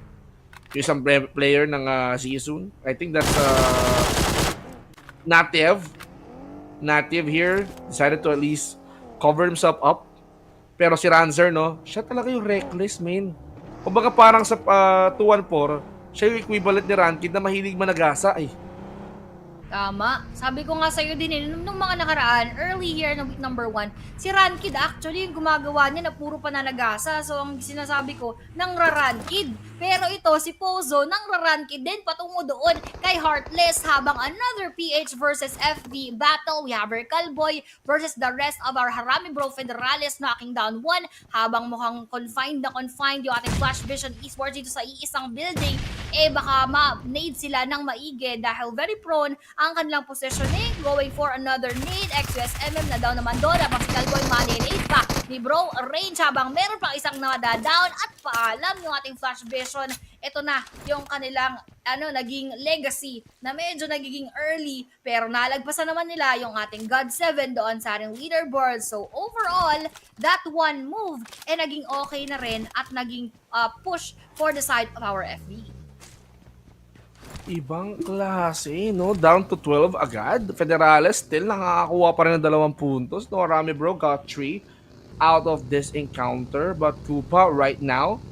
isang player ng season. I think that's Native. Native here decided to at least cover himself up. Pero si Ranzer, no, siya talaga yung reckless, man. Kumbaga parang sa 2-1-4, siya yung equivalent ni Rankid na mahilig managasa eh. Tama. Sabi ko nga sa'yo din nung mga nakaraan, early here ng week number 1, si Rankid actually yung gumagawa niya na puro pananagasa. So, ang sinasabi ko, nang Rankid. Pero ito, si Pozo, nang Rankid din patungo doon kay Heartless habang another PH versus FV battle. We have our Calboy versus the rest of our Harami Bro Federales knocking down 1 habang mukhang confined yung ating Flash Vision Esports dito sa iisang building. Baka ma-nade sila ng maigi dahil very prone ang kanilang positioning, going for another nade. XUSMM na daw naman doon habang si Calboy maninade pa ni Bro range habang meron pang isang nadadown at paalam yung ating Flash Vision. Ito na yung kanilang naging legacy na medyo nagiging early pero nalagpasan naman nila yung ating God 7 doon sa ating leaderboard. So overall, that one move naging okay na rin at naging push for the side of our FB. Ibang klase, no? Down to 12 agad. Federales still nakakakuha pa rin ng 2 puntos. No, Rami Bro got 3 out of this encounter. But Koopa right now,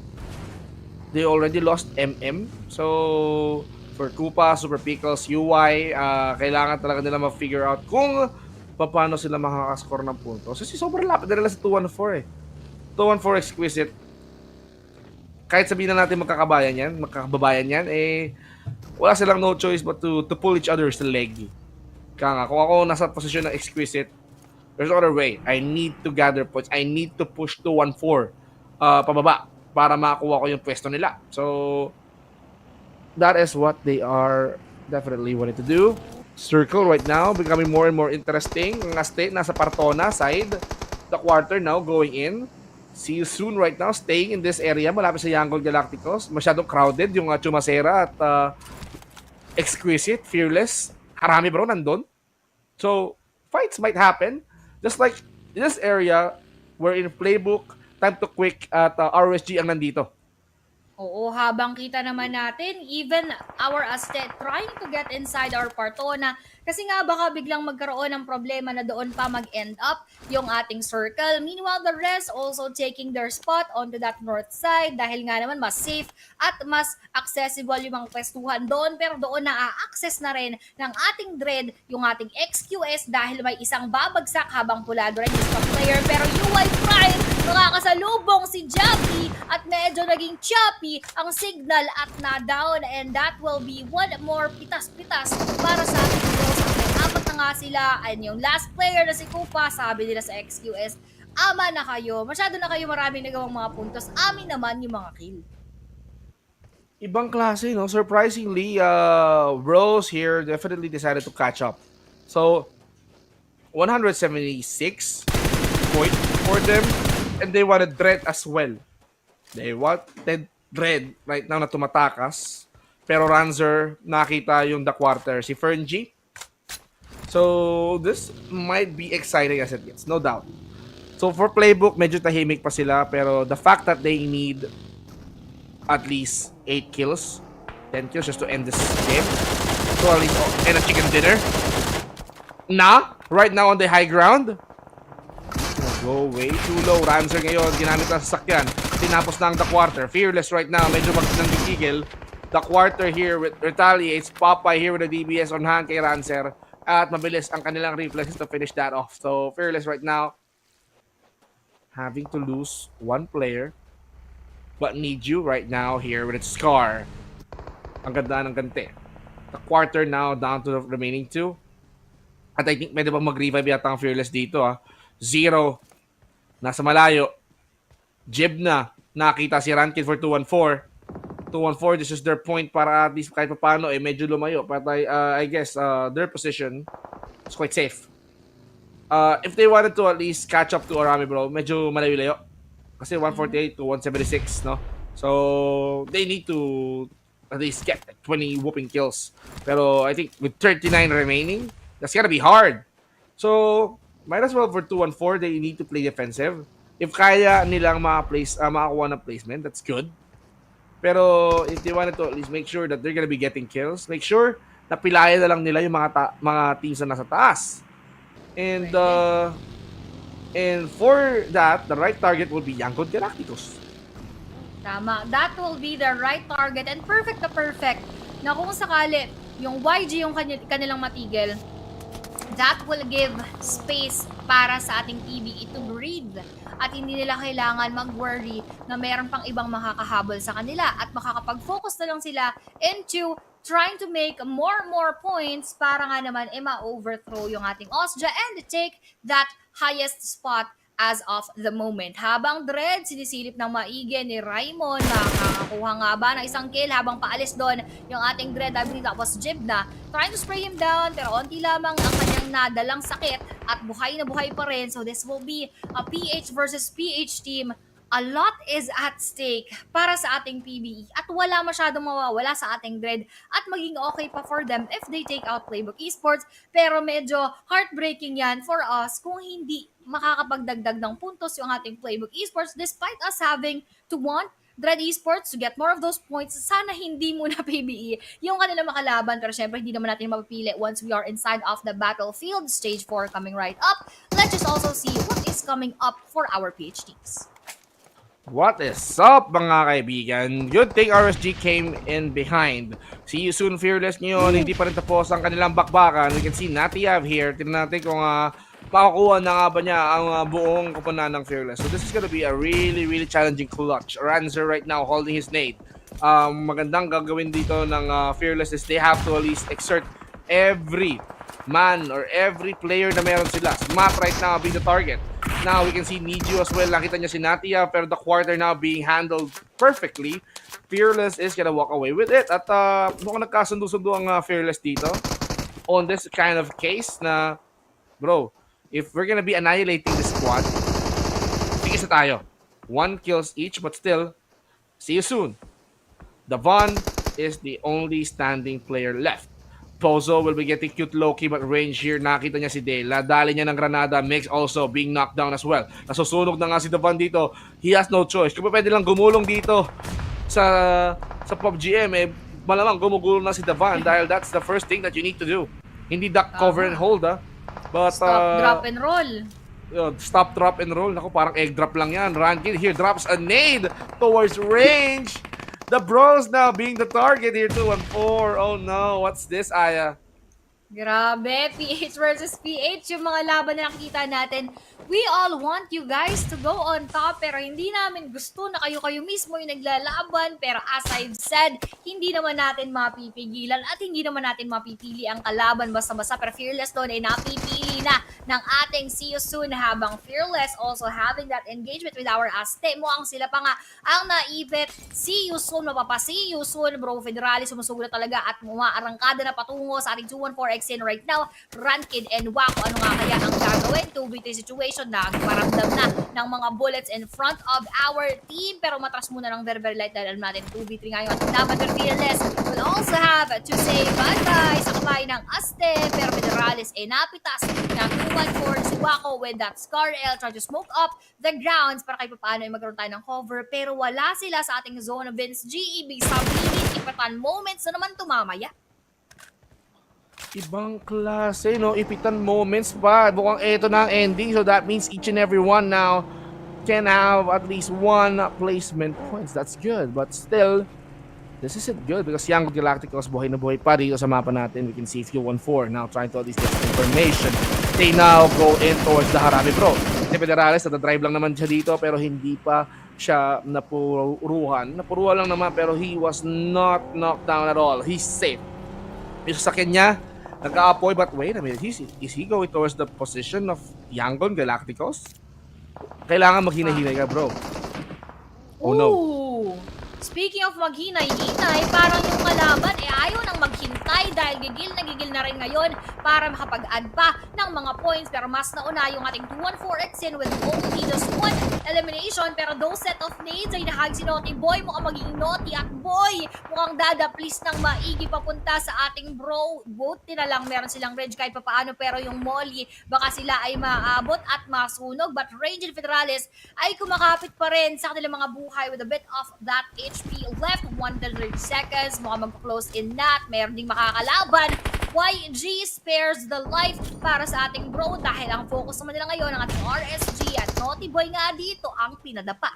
they already lost MM. So, for Koopa, Super Pickles, UI, kailangan talaga nila ma-figure out kung paano sila makakascore ng puntos. Kasi sobrang lapit na nila sa 2-1-4 eh. 2-1-4 Exquisite. Kahit sabihin na natin magkakababayan yan, wala silang no choice but to pull each other's leg. Kaya nga, kung ako nasa posisyon ng Exquisite, there's no other way. I need to gather points. I need to push to 1-4 pababa para makakuha ko yung pwesto nila. So, that is what they are definitely wanting to do. Circle right now becoming more and more interesting. Ang state nasa Partona side. The quarter now going in. See you soon right now. Staying in this area. Malapit sa Yangol Galacticos. Masyadong crowded yung Chumasera at Exquisite, Fearless. Harami Bro nandun. So, fights might happen. Just like in this area, where in Playbook, Time to Quick at RSG ang nandito. Oo, habang kita naman natin, even our Aztec trying to get inside our Partona kasi nga baka biglang magkaroon ng problema na doon pa mag-end up yung ating circle. Meanwhile, the rest also taking their spot onto that north side dahil nga naman mas safe at mas accessible yung mga pwestuhan doon. Pero doon na-access na rin ng ating Dread yung ating XQS dahil may isang babagsak habang pulado rin yung player. Pero UI Prime, nakakasalubong si Jappy at medyo naging choppy ang signal at na-down and that will be one more pitas-pitas para sa ating Bros. Apat na nga sila and yung last player na si Koopa, sabi nila sa XQS, ama na kayo, masyado na kayo maraming nagawang mga puntos, amin naman yung mga kill. Ibang klase, no? Surprisingly, Bros here definitely decided to catch up. So, 176 point for them and they wanted Dread as well. They wanted Dread right now na tumatakas. Pero Ranzer, nakita yung the quarter. Si Ferngy. So, this might be exciting as it gets. No doubt. So, for Playbook, medyo tahimik pa sila. Pero the fact that they need at least 8 kills, 10 kills just to end this game. So, at least end a chicken dinner. Right now on the high ground. Go way too low. Ranzer ngayon, ginamit ang sasakyan. Tinapos na ang the quarter. Fearless right now, medyo nagtigil. The quarter here retaliates. Popeye here with the DBS on hand kay Ranzer. At mabilis ang kanilang reflexes to finish that off. So, Fearless right now, having to lose one player. But need you right now here with its Scar. Ang ganda ng gante. The quarter now down to the remaining 2. At I think pwede pa mag-revive yata ang Fearless dito. 0. Nasa malayo. Jib na. Nakita si Rankid for 2-1-4. 2-1-4, this is their point para at least kahit paano medyo lumayo. But I guess their position is quite safe. If they wanted to at least catch up to Arami Bro, medyo malayo-layo. Kasi 148 to 176, no? So, they need to at least get 20 whooping kills. Pero I think with 39 remaining, that's gonna be hard. So, might as well for 2-1-4, they need to play defensive. If kaya nilang makakuha ng placement, that's good. Pero if they wanted to at least make sure that they're gonna be getting kills, make sure na pilayan na lang nila yung mga teams na nasa taas. And for that, the right target will be Yangon Galacticos. Tama. That will be the right target and perfect na perfect na kung sakali yung YG yung kanilang matigil, that will give space para sa ating PBE to breathe. At hindi nila kailangan mag-worry na meron pang ibang makakahabol sa kanila at makakapag-focus na lang sila into trying to make more points para nga naman ma-overthrow yung ating Osja and take that highest spot as of the moment. Habang Dread, sinisilip ng maigi ni Raymond, makakakuha nga ba ng isang kill habang paalis doon yung ating Dread. I believe that was Jib na trying to spray him down, pero onti lamang ang kanyang nadalang sakit at buhay na buhay pa rin. So this will be a PH versus PH team. A lot is at stake para sa ating PBE at wala masyadong mawawala sa ating Dread at maging okay pa for them if they take out Playbook Esports, pero medyo heartbreaking yan for us kung hindi makakapagdagdag ng puntos yung ating Playbook Esports despite us having to want Dread Esports to get more of those points. Sana hindi muna PBE yung kanila makalaban, pero syempre hindi naman natin mapapili once we are inside of the battlefield. Stage 4 coming right up. Let's just also see what is coming up for our PH teams. What is up, mga kaibigan? Good thing RSG came in behind. See you soon, Fearless ngayon. Hindi pa rin tapos ang kanilang bakbakan. We can see Natiav here. Tignan natin kung makakuha na nga ba niya ang buong kupunan ng Fearless. So this is gonna be a really challenging clutch. Ranzer right now holding his nade. Magandang gagawin dito ng Fearless is they have to at least exert every man or every player na meron sila. Smat right now being the target. Now we can see Niju as well. Nakita niya si Natia, pero the quarter now being handled perfectly. Fearless is gonna walk away with it. At mukhang nagkasundo-sundo ang Fearless dito on this kind of case na, bro, if we're gonna be annihilating the squad, tigis na tayo. 1 kills each, but still, see you soon. Davon is the only standing player left. Pozo will be getting cute low-key but range here. Nakita niya si Dale. Dali niya ng granada. Mix also being knocked down as well. Nasusunog na nga si Davon dito. He has no choice. Kung pwede lang gumulong dito sa PUBGM, malamang gumugulong na si Davon dahil that's the first thing that you need to do. Hindi duck, cover, and hold, But, Stop, drop, and roll. Stop, drop, and roll. Naku, parang egg drop lang yan. Rankid here drops a nade towards range. The bros now being the target here, 2-1-4. Oh no, what's this, Aya? Grabe, PH versus PH, yung mga laban na nakikita natin. We all want you guys to go on top, pero hindi namin gusto na kayo mismo yung naglalaban. Pero as I've said, hindi naman natin mapipigilan at hindi naman natin mapipili ang kalaban basta-basta. Pero Fearless doon ay napipili na ng ating See You Soon, habang Fearless also having that engagement with our Azte. Mukhang sila pa nga ang naipit. See You Soon, mapapa-See You Soon. Bro, Federalis sumusugulat talaga at umaarangkada na patungo sa ating 2-1-4 Xen right now. Rankid and Wako, ano nga kaya ang gagawin? 2v3 situation. Nagparamdam na ng mga bullets in front of our team, pero matras muna ng very light dahil alam natin 2v3 ngayon. Dapat Fearless will also have to say bye-bye sa kamay ng Azte, pero Federalis ay napitas ng 2-1-4 si Wako with that Scar L trying to smoke up the grounds para kahit paano ay magkaroon tayo ng cover, pero wala sila sa ating zone of Vince G. Ibig sabihin, ipatan moments na naman tumamaya. Ibang klase, no? Ipitan moments pa. Mukhang eto na ang ending. So that means each and every one now can have at least 1 placement points. That's good. But still, this isn't good because Young Galacticos buhay na buhay pa dito sa mapa natin. We can see Fuel 1-4 now trying to at least get information. They now go in towards the Harami, bro. Si Federales, drive lang naman siya dito pero hindi pa siya napuruhan. Napuruhan lang naman pero he was not knocked down at all. He's safe. Yung sasakyan niya, nag-aapoy, but wait a minute, is he going towards the position of Yangon Galacticos? Kailangan maghinay-hinay ka, bro. Oh no. Speaking of maghinay-hinay, parang yung kalaban ayaw nang maghintay Pinoy dahil gigil na rin ngayon para makapag-add pa ng mga points. Pero mas nauna yung ating 2-1-4 Exin with only just one elimination. Pero those set of nades ay nahag si Naughty Boy. Mukhang magiging naughty at boy. Mukhang dadaplis ng maigi papunta sa ating bro. Buti na lang meron silang range kahit papaano. Pero yung Molly, baka sila ay maabot at masunog. But Rangel Federales ay kumakapit pa rin sa kanilang mga buhay with a bit of that HP left. 130 seconds. Mukhang magpa-close in that. Meron ding makakalaban. YG spares the life para sa ating bro dahil ang focus naman nila ngayon ang ating RSG at Naughty Boy nga dito ang pinadapa.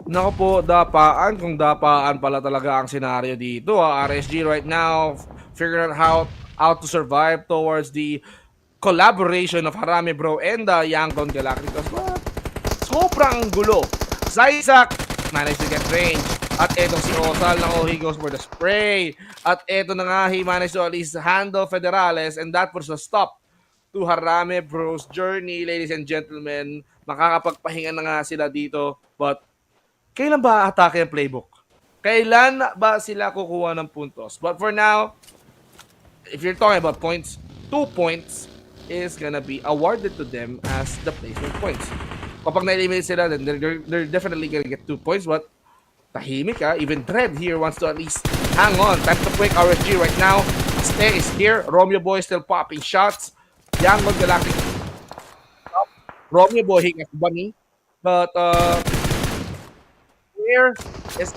Nako po, dapaan. Kung dapaan pala talaga ang senaryo dito. RSG right now, figuring out how to survive towards the collaboration of Harame Bro and the Yangon Galacticos. But sobrang gulo. Zayzak managed to get range. At etong si Osal na he goes for the spray. At eto na nga, he managed to at least handle Federales and that was a stop to Harame Bro's journey, ladies and gentlemen. Makakapagpahinga na nga sila dito. But kailan ba atake ang playbook? Kailan ba sila kukuha ng puntos? But for now, if you're talking about points, 2 points is gonna be awarded to them as the placement points. Kapag na-eliminate sila, then they're definitely gonna get 2 points. But tahimik even Dread here wants to at least hang on. Time to quick RSG right now. Stay is here. Romeo Boy still popping shots. Yangon Galactic. Romeo Boy, he got bunny. But where is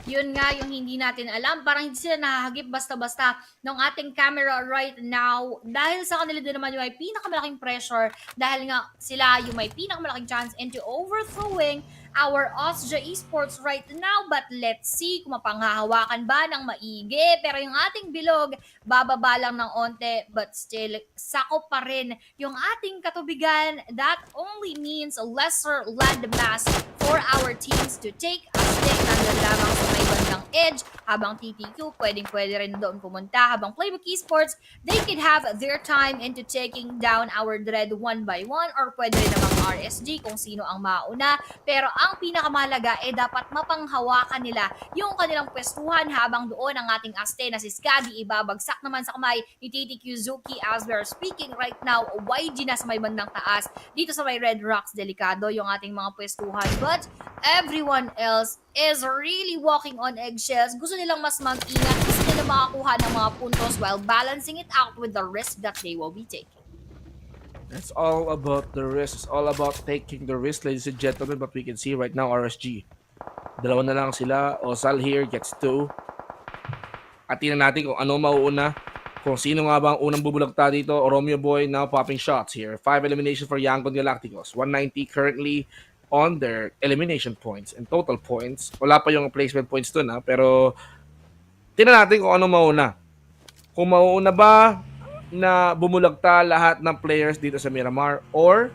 Yun nga yung hindi natin alam. Parang hindi sila nahahagip basta-basta ng ating camera right now. Dahil sa kanila din naman yung may pinakamalaking pressure. Dahil nga sila yung may pinakamalaking chance into overthrowing our Osja Esports right now. But let's see kung mapanghahawakan ba ng maigi. Pero yung ating bilog, bababa lang ng onte. But still, sakop pa rin yung ating katubigan. That only means a lesser land mass for our teams to take a stick. Nandun lamang sa may bandang edge. Habang TTQ, pwedeng-pwede rin doon pumunta. Habang Playbook Esports, they could have their time into taking down our Dread one by one. Or pwede rin namang RSG kung sino ang mauna. Pero ang pinakamahalaga dapat mapanghawakan nila yung kanilang pwestuhan habang doon ang ating aste na si Scabby ibabagsak naman sa kamay ni TTQ Zuki as we are speaking right now. YG na sa may bandang taas. Dito sa may Red Rocks, delikado yung ating mga pwestuhan. But everyone else is really walking on eggshells. Gusto nilang mas mag-ingat. Gusto nilang makakuha ng mga puntos while balancing it out with the risk that they will be taking. It's all about the risk. It's all about taking the risk, ladies and gentlemen. But we can see right now, RSG. Dalawa na lang sila. Osal here gets 2. At tingnan natin kung ano mauuna. Kung sino nga ba ang unang bubulagta dito. Romeo Boy now popping shots here. 5 eliminations for Yangon Galacticos. 190 currently on their elimination points and total points. Wala pa yung placement points dun pero tingnan natin kung ano mauna. Kung mauuna ba na bumulagta lahat ng players dito sa Miramar or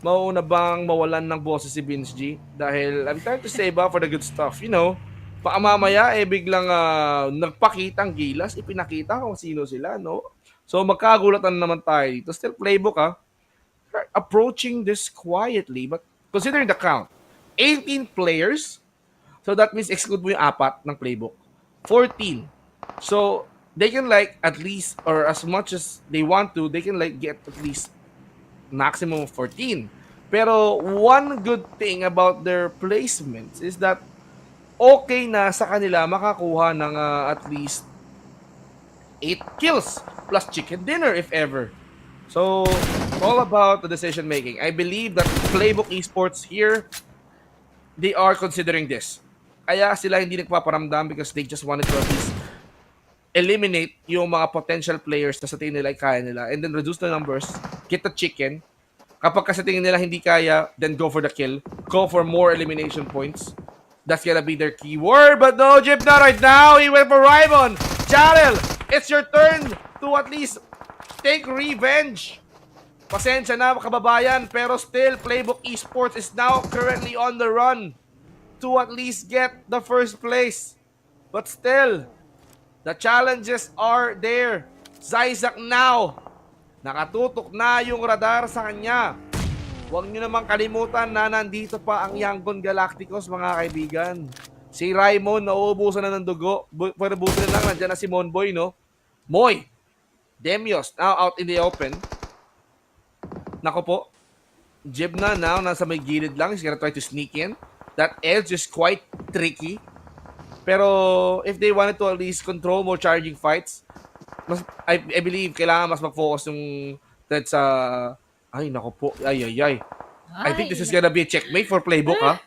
mauuna bang mawalan ng boses si Vince G? Dahil I'm trying to save up for the good stuff. You know, baka mamaya biglang nagpakitang gilas, ipinakita kung sino sila, no? So magkagulatan naman tayo dito. Still playbook approaching this quietly but considering the count, 18 players. So that means exclude mo yung 4 ng playbook. 14. So they can at least or as much as they want to, they can get at least maximum of 14. Pero one good thing about their placements is that okay na sa kanila makakuha ng at least 8 kills plus chicken dinner if ever. So, all about the decision making. I believe that Playbook Esports here, they are considering this. Kaya sila hindi nagpaparamdam because they just wanted to at least eliminate yung mga potential players na sa tingin nila ay kaya nila and then reduce the numbers, get the chicken. Kapag sa tingin nila hindi kaya, then go for the kill. Go for more elimination points. That's gonna be their keyword. But no, Jip, not right now. He went for Rybon. Jarel, it's your turn to at least take revenge. Pasensya na kababayan, pero still Playbook Esports is now currently on the run to at least get the first place. But still, the challenges are there. Zayzak now, nakatutok na yung radar sa kanya. Huwag nyo namang kalimutan na nandito pa ang Yangon Galacticos, mga kaibigan. Si Raimon, nauubusan na ng dugo. Pero buti na lang, nandiyan na si Monboy, no? Moy! Demios, now out in the open. Nako po. Jib na now, nasa may gilid lang. He's gonna try to sneak in. That edge is quite tricky. Pero if they wanted to at least control more charging fights, I believe kailangan mas mag-focus yung Ted sa... Ay, nako po. Ay. I think this is gonna be a checkmate for playbook, ha?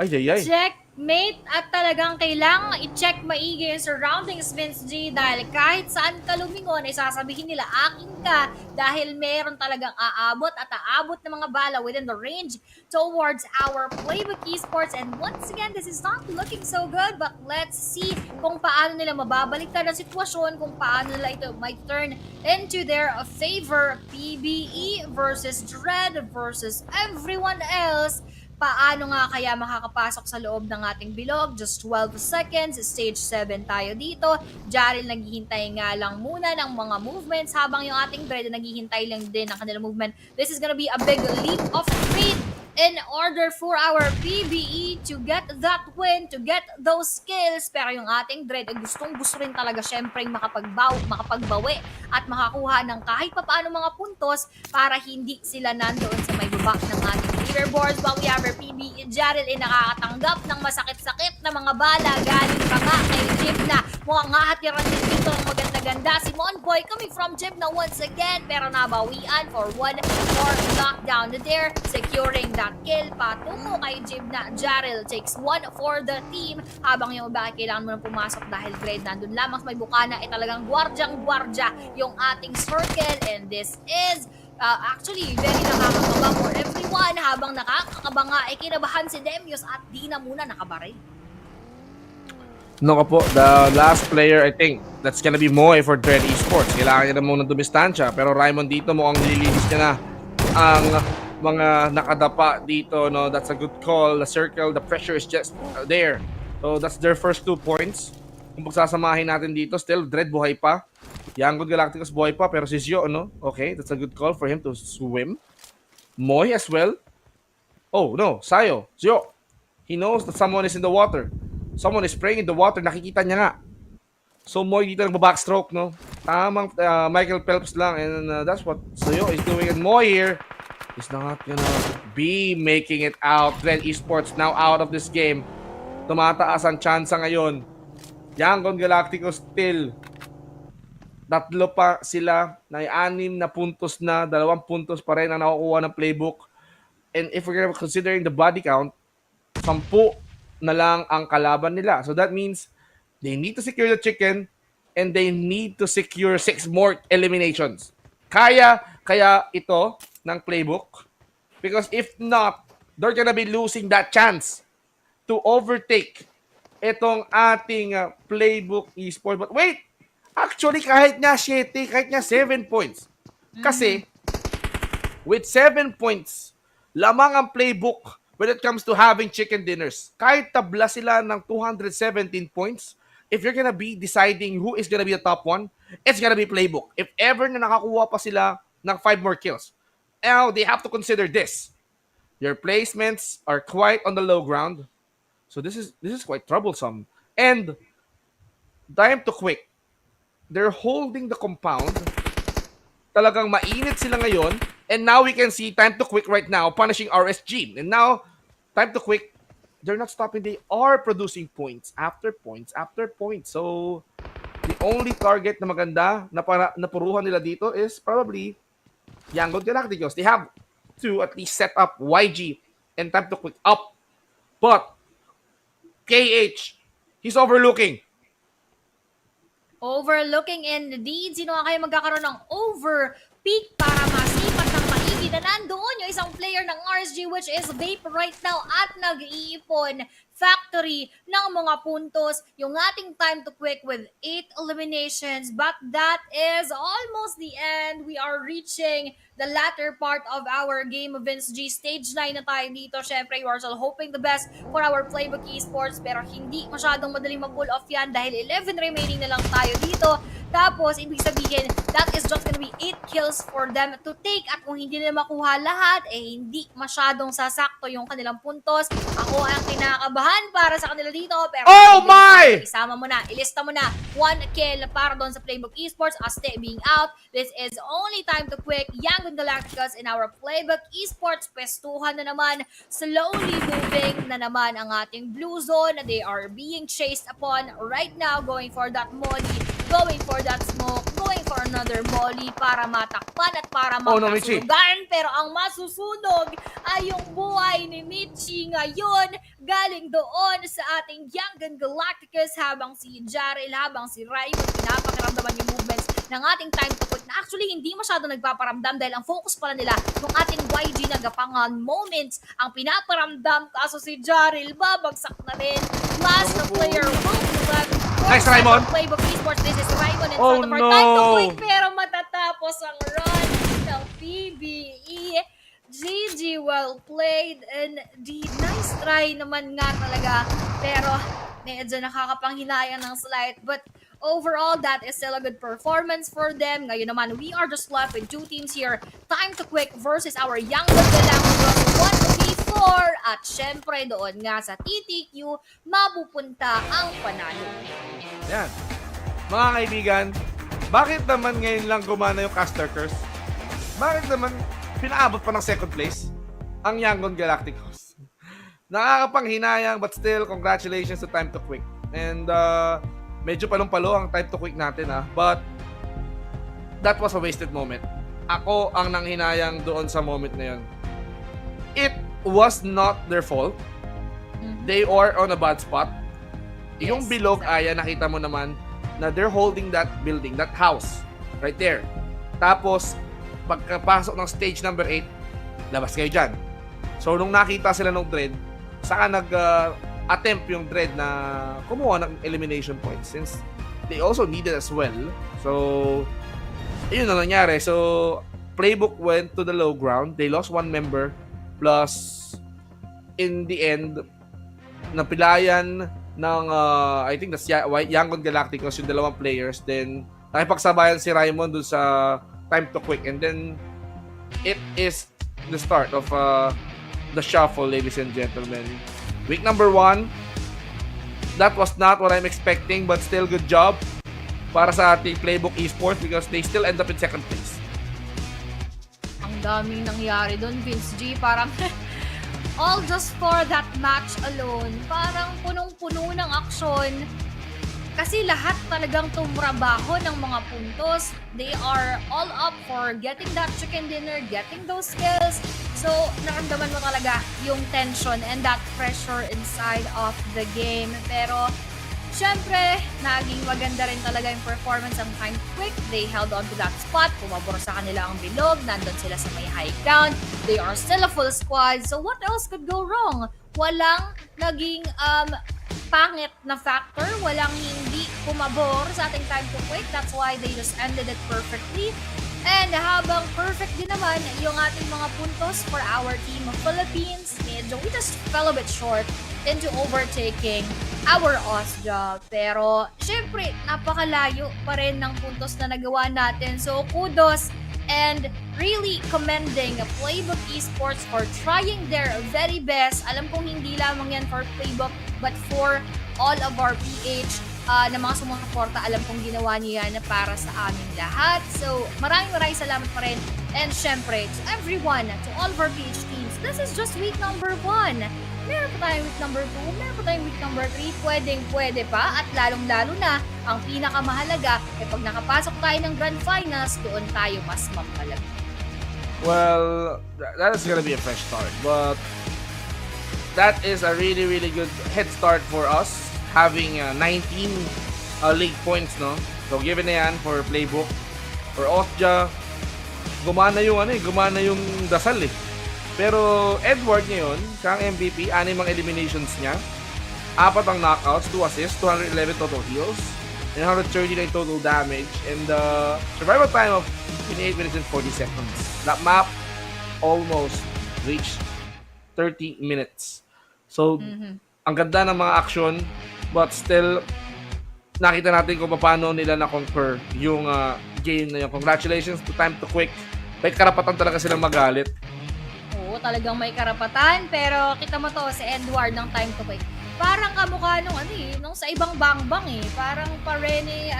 Ay. Checkmate at talagang kailangan i-check maigi yung surroundings, Vince G, dahil kahit saan ka lumingon, ay sasabihin nila aking ka dahil meron talagang aabot at aabot ng mga bala within the range towards our playbook esports. And once again, this is not looking so good, but let's see kung paano nila mababaliktad ang sitwasyon, kung paano nila ito might turn into their favor. PBE versus Dread versus everyone else. Paano nga kaya makakapasok sa loob ng ating bilog? Just 12 seconds, stage 7 tayo dito. Jaril naghihintay nga lang muna ng mga movements habang yung ating Dread naghihintay lang din ng kanilang movement. This is gonna be a big leap of faith in order for our PBE to get that win, to get those kills. Pero yung ating Dread ay gustong-gusto rin talaga syempre makapagbawi at makakuha ng kahit papaano mga puntos para hindi sila nandoon sa may baba ng ating leaderboards. But we have our PBE Jaril ay nakakatanggap ng masakit-sakit na mga bala galing pa nga kay Jim na mukhang hatiran din dito ang maganda-ganda. Si Monboy coming from Jim na once again pero nabawian for one more knockdown there, securing that kill. Patungo kay Jim na Jaril takes one for the team habang yung iba kailangan mo nang pumasok dahil Dread nandun lamang sa may bukana ay talagang gwardyang-gwardya yung ating circle, and this is actually very nakakakaba for everyone. Habang nakakakaba nga ay kinabahan si Demios at di na muna nakabari. No po, the last player, I think, that's gonna be Moy for Dread Esports. Kailangan niya na muna dumistansya. Pero Raimon dito mukhang nililinis niya na ang mga nakadapa dito. No? That's a good call. The circle, the pressure is just there. So that's their first 2 points. Kung pagsasamahin natin dito, still Dread buhay pa. Yangon Galacticos buhay pa, pero si Zio, no? Okay, that's a good call for him to swim. Moy as well. Oh, no, Sayo, Zio. He knows that someone is in the water. Someone is spraying in the water, nakikita niya nga. So Moy dito nagba-backstroke, no? Tamang Michael Phelps lang, and that's what Zio is doing. And Moy here is not gonna be making it out. Dread Esports now out of this game. Tumataas ang tsansa ngayon. Yangon Galacticos still. 3 pa sila, na 6 na puntos na, 2 puntos pa rin ang nakukuha ng playbook. And if we're considering the body count, 10 na lang ang kalaban nila. So that means they need to secure the chicken and they need to secure 6 more eliminations. Kaya ito ng playbook, because if not, they're gonna be losing that chance to overtake itong ating playbook esports. But wait! Actually, kahit nga 7, kahit nga 7 points. Kasi, with 7 points, lamang ang playbook when it comes to having chicken dinners. Kahit tabla sila ng 217 points, if you're gonna be deciding who is gonna be the top 1, it's gonna be playbook. If ever na nakakuha pa sila ng 5 more kills. Now, they have to consider this. Your placements are quite on the low ground. So this is quite troublesome. And, time to quick. They're holding the compound. Talagang mainit sila ngayon. And now we can see time to quick right now punishing RSG. And now, time to quick, they're not stopping. They are producing points after points after points. So, the only target na maganda na napuruhan nila dito is probably Yangon Galacticos. They have to at least set up YG and time to quick up. But, KH, he's overlooking. Overlooking indeed. Sino nga kaya magkakaroon ng overpeak para masipat ng maigi na nandoon yung isang player ng RSG, which is Vape right now at nag-iipon factory ng mga puntos. Yung ating time to quick with 8 eliminations, but that is almost the end. We are reaching the latter part of our game of Vince G. Stage 9 na tayo dito. Syempre, you are still hoping the best for our playbook esports, pero hindi masyadong madaling mag-pull off yan dahil 11 remaining na lang tayo dito. Tapos, ibig sabihin, that is just gonna be 8 kills for them to take. At kung hindi nila makuha lahat, hindi masyadong sasakto yung kanilang puntos. Ako ang kinakabahan para sa kanila dito. Pero Oh my! isama mo na, ilista mo na. 1 kill para doon sa Playbook Esports. Aste being out. This is only time to quick. Young Galacticos in our Playbook Esports. Pestuhan na naman. Slowly moving na naman ang ating blue zone. They are being chased upon right now. Going for that molly. Going for that smoke. Going for another molly para matakpan at para Oh, no, Michi. makasunugan. Pero ang masusunog ay yung buhay ni Michi ngayon. Galing doon sa ating Young Galacticos habang si Jarrell, habang si Raymond pinapakiramdaman yung movements ng ating time to quit na actually hindi masyado nagpaparamdam dahil ang focus pala nila ng ating YG na gapangan moments ang pinaparamdam, kaso si Jarrell babagsak na rin. Last player will be left. Nice, Raymond. Playbook Esports, this is Raymond in Oh, front of our time to no. quit pero matatapos ang run ng PBE. GG, well played, and the nice try naman nga talaga, pero medyo nakakapanghinayang ng slight, but overall, that is still a good performance for them. Ngayon naman, we are just left with 2 teams here. Time to quick versus our Young Galacticos 1v4, at syempre doon nga sa TTQ, mapupunta ang panalo. Yan. Mga kaibigan, bakit naman ngayon lang gumana yung caster curse? Bakit naman pinaabot pa ng second place ang Yangon Galacticos? Nakakapanghinayang, but still, congratulations to Time to Quick. And medyo palong-palo ang Time to Quick natin, but that was a wasted moment. Ako ang nanghinayang doon sa moment na yun. It was not their fault. They are on a bad spot. Yung Yes, bilog, exactly. nakita mo naman na they're holding that building, that house, right there. Tapos, pagkapasok ng stage number 8, labas kayo dyan. So, nung nakita sila ng Dread, saka nag-attempt yung Dread na kumuha ng elimination points since they also needed as well. So, yun na nangyari. So, Playbook went to the low ground. They lost 1 member. Plus, in the end, napilayan ng, I think that's Yangon Galacticos, yung 2 players. Then, nakipagsabayan si Raymond dun sa Time to Quick, and then it is the start of the shuffle, ladies and gentlemen. Week number 1, that was not what I'm expecting, but still good job para sa ating Playbook Esports because they still end up in second place. Ang daming nangyari doon, Vince G. Parang all just for that match alone. Parang punong-puno ng aksyon. Kasi lahat talagang tumrabaho ng mga puntos. They are all up for getting that chicken dinner, getting those skills. So, naramdaman mo talaga yung tension and that pressure inside of the game. Pero, syempre, naging maganda rin talaga yung performance ng Time Quick. They held on to that spot. Pumabor sa kanila ang bilog. Nandun sila sa may high ground. They are still a full squad. So, what else could go wrong? Walang naging pangit na factor. Walang hindi pumabor sa ating Time to Quick. That's why they just ended it perfectly. And habang perfect din naman yung ating mga puntos for our team of Philippines, medyo we just fell a bit short into overtaking our Osja. Pero, syempre, napakalayo pa rin ng puntos na nagawa natin. So, kudos and really commending Playbook Esports for trying their very best. Alam kong hindi lamang yan for Playbook, but for all of our PH na mga sumusuporta, alam kong ginawa niya yan para sa aming lahat. So, maraming salamat pa rin. And syempre, to everyone, to all of our PH teams, this is just week number 1. Meron pa tayong week number 2, meron pa tayong week number 3, pwede pa, at lalong-lalo na, ang pinakamahalaga, pag nakapasok tayo ng Grand Finals, doon tayo mas mapalag. Well, that is gonna be a fresh start, but that is a really, really good head start for us, having 19 league points, no? So, given na yan for Playbook. For Osja, gumana yung dasal eh. Pero Edward ngayon, siya ang MVP, 6 ang eliminations niya, 4 ang knockouts, 2 assists, 211 total heals, and 139 total damage, and survival time of 28 minutes and 40 seconds. That map almost reached 30 minutes. So, ang ganda ng mga action, but still, nakita natin kung paano nila na-conquer yung game na yun. Congratulations to Time to Quick. May karapatan talaga silang magalit. Oo, talagang may karapatan. Pero kita mo to, si Edward ng Time to Quick. Parang kamukha nung sa ibang bangbang Parang pa Rene,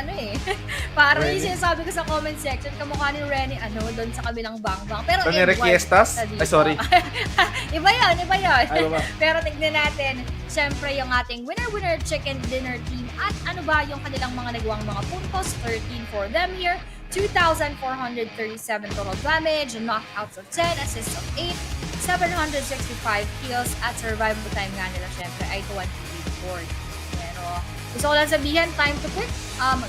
parang Rene? yung sinasabi ko sa comment section, kamukha ni Rene, doon sa kabilang bangbang. Pero Rene Edward, Requiestas? sa dito. Ay, sorry. Iba yun. Ano ba? Pero tignan natin, syempre yung ating winner-winner chicken dinner team at ano ba yung kanilang mga nagawang mga puntos, 13 for them here, 2,437 total damage, knockouts of 10, assists of 8, 765 kills at survival time nga nila syempre ay 28 board. Pero gusto ko lang sabihin, Time to Quick,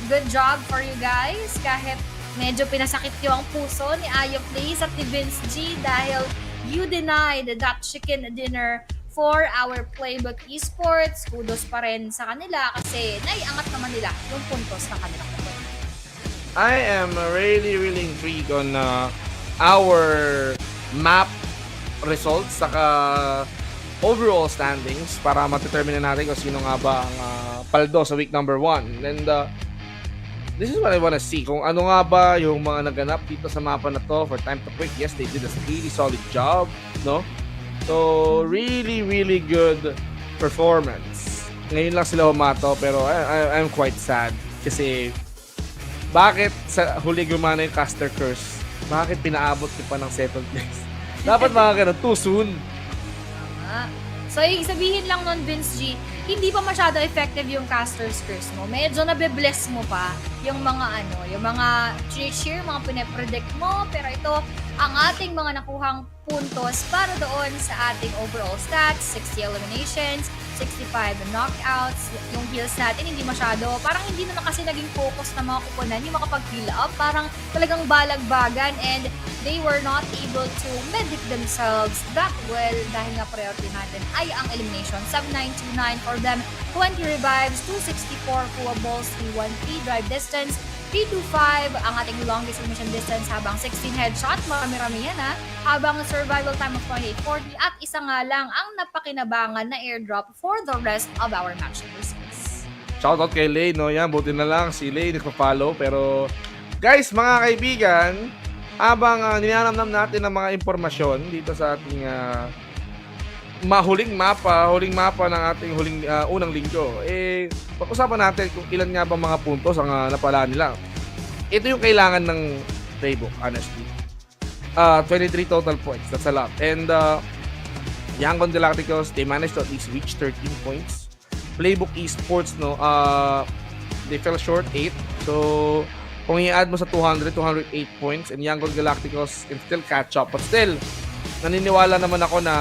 good job for you guys kahit medyo pinasakit yung puso ni Ayo Plays at ni Vince G dahil you denied that chicken dinner for our Playbook Esports. Kudos pa rin sa kanila kasi naiangat naman nila yung puntos na kanilang kumpanya. I am really intrigued on our map results saka overall standings para ma-determine natin kung sino nga ba ang paldo sa week number 1. And this is what I wanna see. Kung ano nga ba yung mga naganap dito sa mapa na to for Time to Quick. Yes, they did a really solid job, no? So, really good performance. Ngayon lang sila humato pero I'm quite sad kasi bakit sa huli gumana yung caster curse? Bakit pinaabot niyo pa ng second place? Dapat mga ganun, too soon. Tama. So, yung sabihin lang nun, Vince G, hindi pa masyado effective yung caster's curse mo. Medyo nabe-bless mo pa yung mga yung mga cheer, mga pinapredict mo. Pero ito, ang ating mga nakuhang puntos para doon sa ating overall stats, 60 eliminations, 65 knockouts, yung heals natin hindi masyado, parang hindi naman kasi naging focus na mga kupunan yung makapag-heal up, parang talagang balagbagan and they were not able to medic themselves that well dahil nga priority natin ay ang elimination. 7929 for them, 20 revives, 264 fullables, 313 drive distance, 325 ang ating longest elimination distance habang 16 headshot, marami-rami yan habang survival time of 2840 at isa nga lang ang napakinabangan na airdrop for the rest of our match results. Shoutout kay Lay, no? Yan, buti na lang si Lay nagpa-follow. Pero, guys, mga kaibigan, habang ninanamnam natin ang mga impormasyon dito sa ating huling mapa ng ating unang linggo, pag-usapan natin kung ilan nga ba mga puntos ang napala nila. Ito yung kailangan ng playbook, honestly. 23 total points, that's a lot. And Yangon Galacticos, they managed to at least reach 13 points. Playbook Esports, no, they fell short 8. So, kung i-add mo sa 208 points, and Yangon Galacticos can still catch up. But still, naniniwala naman ako na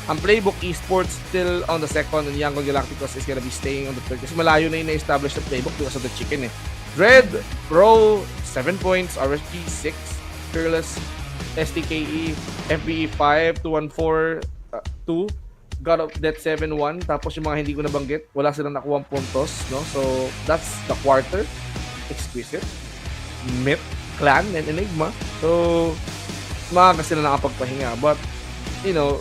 ang Playbook Esports still on the second and Yangon Galacticos is gonna be staying on the third kasi malayo na yung na-establish na Playbook because of the chicken Dread, Roll, 7 points, RSG 6, Fearless, STKE, FBE 5, 214, 2, God of Death 7-1, tapos yung mga hindi ko nabanggit, wala silang nakuha puntos, no? So, that's the quarter. Exquisite. Myth, Clan, and Enigma. So, maaga sila nakapagpahinga. But, you know,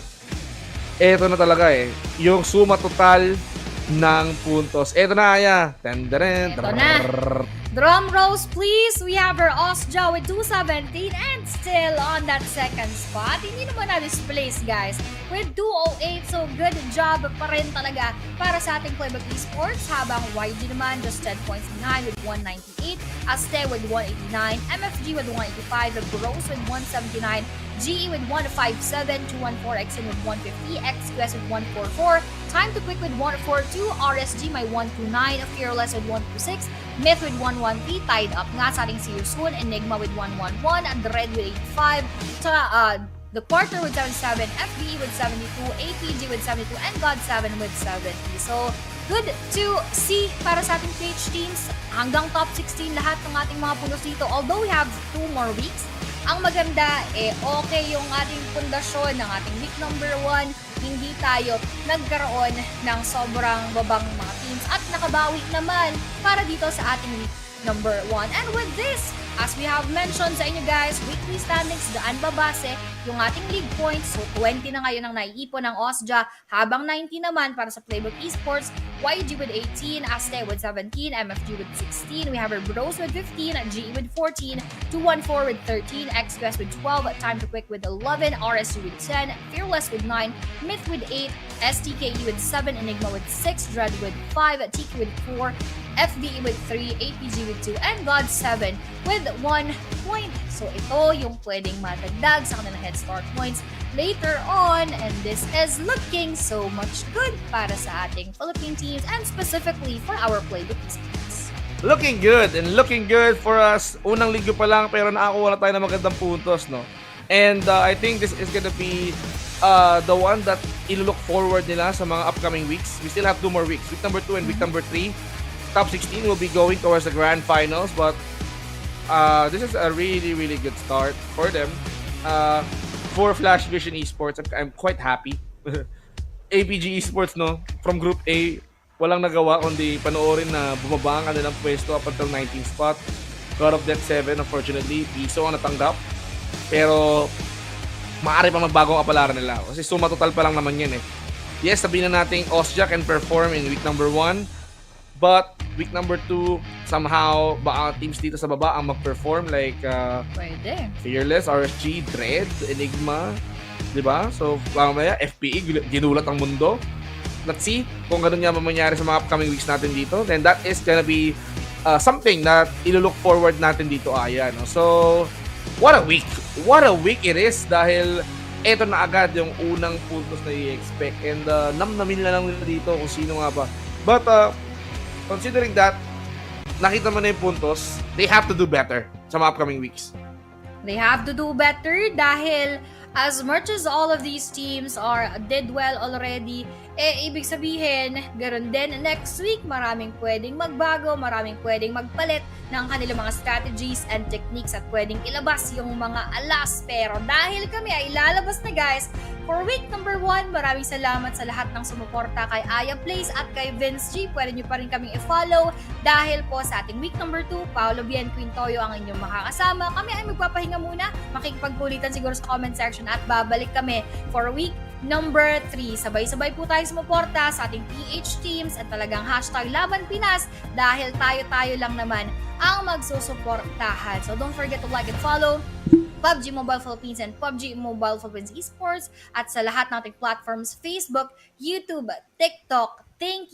eto na talaga yung suma total ng puntos. Eto na, Aya. Eto na. Drum rolls, please. We have our Osja with 217 and still on that second spot. Hindi naman na-displace, guys. With 208, so good job pa rin talaga para sa ating Playbook Esports. Habang YG naman, just 10 points behind with 198. Aste with 189. MFG with 185. Gross with 179. GE with 157, 214, XN with 150, XQS with 144, Time to Quick with 142, RSG may 129, Fearless with 126, Myth with 113, tied up nga sa ating Serious Soon, Enigma with 111, and Red with 85, The Partner with 77, FBE with 72, APG with 72, and God7 with 70. So, good to see para sa ating PH teams. Hanggang top 16 lahat ng ating mga punos dito. Although we have 2 more weeks, ang maganda, okay yung ating pundasyon ng ating week number 1. Hindi tayo nagkaroon ng sobrang babang mga teams at nakabawi naman para dito sa ating week number 1. And with this, As we have mentioned sa inyo guys, weekly standings daan babase yung ating league points. So 20 na ngayon ang naiipon ng OSJA, habang 19 naman para sa Playbook Esports, YG with 18, Aste with 17, MFG with 16, we have our Bros with 15, GE with 14, 214 with 13, XQS with 12, Time to Quick with 11, RSU with 10, Fearless with 9, Myth with 8, STKE with 7, Enigma with 6, Dread with 5, Tiki with 4, FBE with 3, APG with 2, and God 7 with 1 point. So ito yung pwedeng madagdag sa kanilang head start points later on, and this is looking so much good para sa ating Philippine teams and specifically for our Playbook Esports. Looking good and looking good for us. Unang linggo pa lang pero nakakuha na tayo ng magandang puntos, no? And I think this is gonna be the one that ilo-look forward nila sa mga upcoming weeks. We still have 2 more weeks. Week number 2 and week number 3. Top 16 will be going towards the grand finals, but this is a really, really good start for them. For Flash Vision Esports, I'm quite happy. APG Esports, no? From Group A, walang nagawa kundi panoorin na bumaba ang kanilang pwesto up until 19th spot. God of Death 7, unfortunately, piso ang natanggap. Pero, maaari pa magbago ang kapalaran nila. Kasi suma total pa lang naman yan eh. Yes, sabihin na natin, Osja can perform in week number 1. But, week number 2, somehow, baka teams dito sa baba ang mag-perform like Pwede. Fearless, RSG, Dread, Enigma, diba? So, mamaya, FPE, ginulat ang mundo. Let's see kung ganun nga mangyari sa mga upcoming weeks natin dito. Then, that is gonna be something that ilo-look forward natin dito, Aya. No? So, what a week! What a week it is dahil eto na agad yung unang puntos na i-expect. And namnamin na lang nila dito kung sino nga ba. But, considering that, nakita mo na yung puntos, they have to do better sa mga upcoming weeks. They have to do better dahil as much as all of these teams did well already, ibig sabihin, ganoon din next week, maraming pwedeng magbago, maraming pwedeng magpalit ng kanilang mga strategies and techniques at pwedeng ilabas yung mga alas. Pero dahil kami ay lalabas na guys, for week number 1, maraming salamat sa lahat ng sumuporta kay Aya Plays at kay Vince G. Pwede nyo pa rin kaming i-follow dahil po sa ating week number 2, Paolo Bien Quintoyo ang inyong makakasama. Kami ay magpapahinga muna, makikipagkulitan siguro sa comment section at babalik kami for week number 3. Sabay-sabay po tayo sumuporta sa ating PH teams at talagang #Laban Pinas dahil tayo-tayo lang naman ang magsusuportahan. So don't forget to like and follow PUBG Mobile Philippines and PUBG Mobile Philippines Esports at sa lahat nating platforms, Facebook, YouTube, TikTok. Thank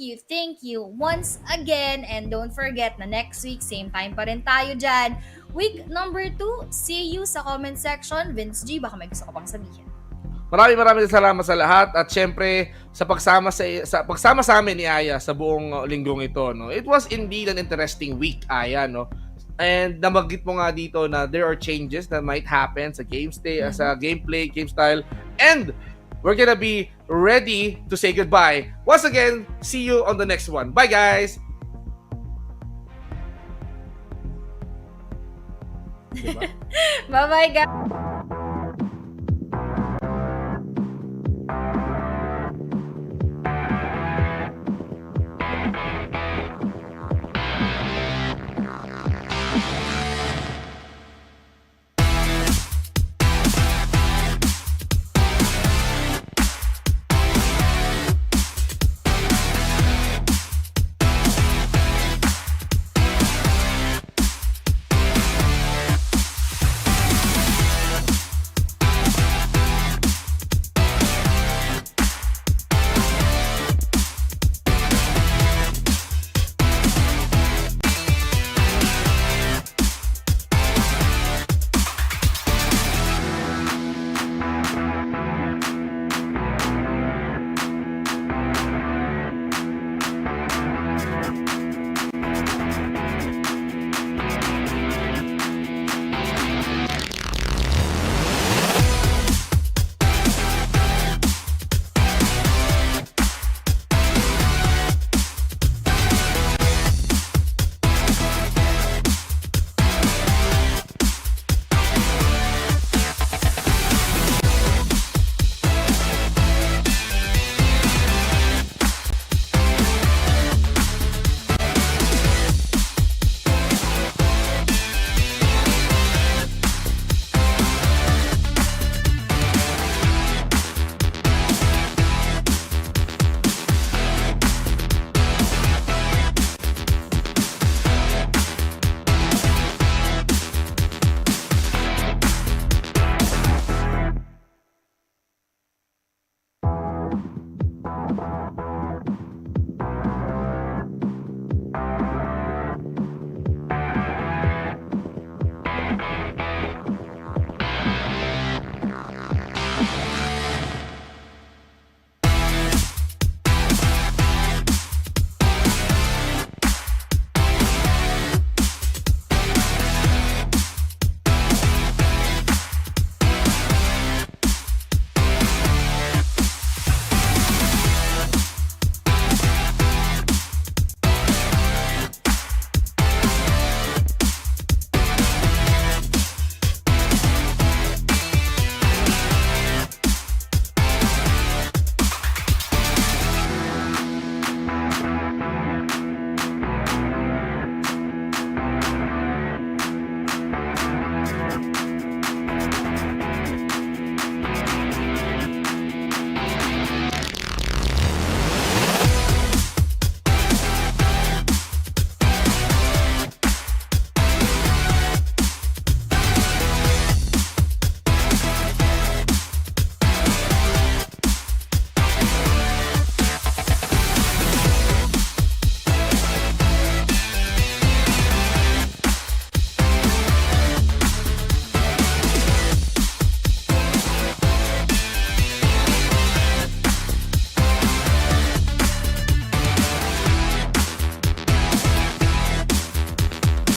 you once again, and don't forget na next week, same time pa rin tayo dyan. Week number 2, see you sa comment section. Vince G, baka may gusto ka pang sabihin. Maraming salamat sa lahat at syempre sa pagsama sa amin ni Aya sa buong linggong ito, no. It was indeed an interesting week, Aya, no. And nabanggit mo nga dito na there are changes that might happen sa sa gameplay, game style, and we're gonna be ready to say goodbye. Once again, see you on the next one. Bye, guys! Diba? Bye-bye, guys!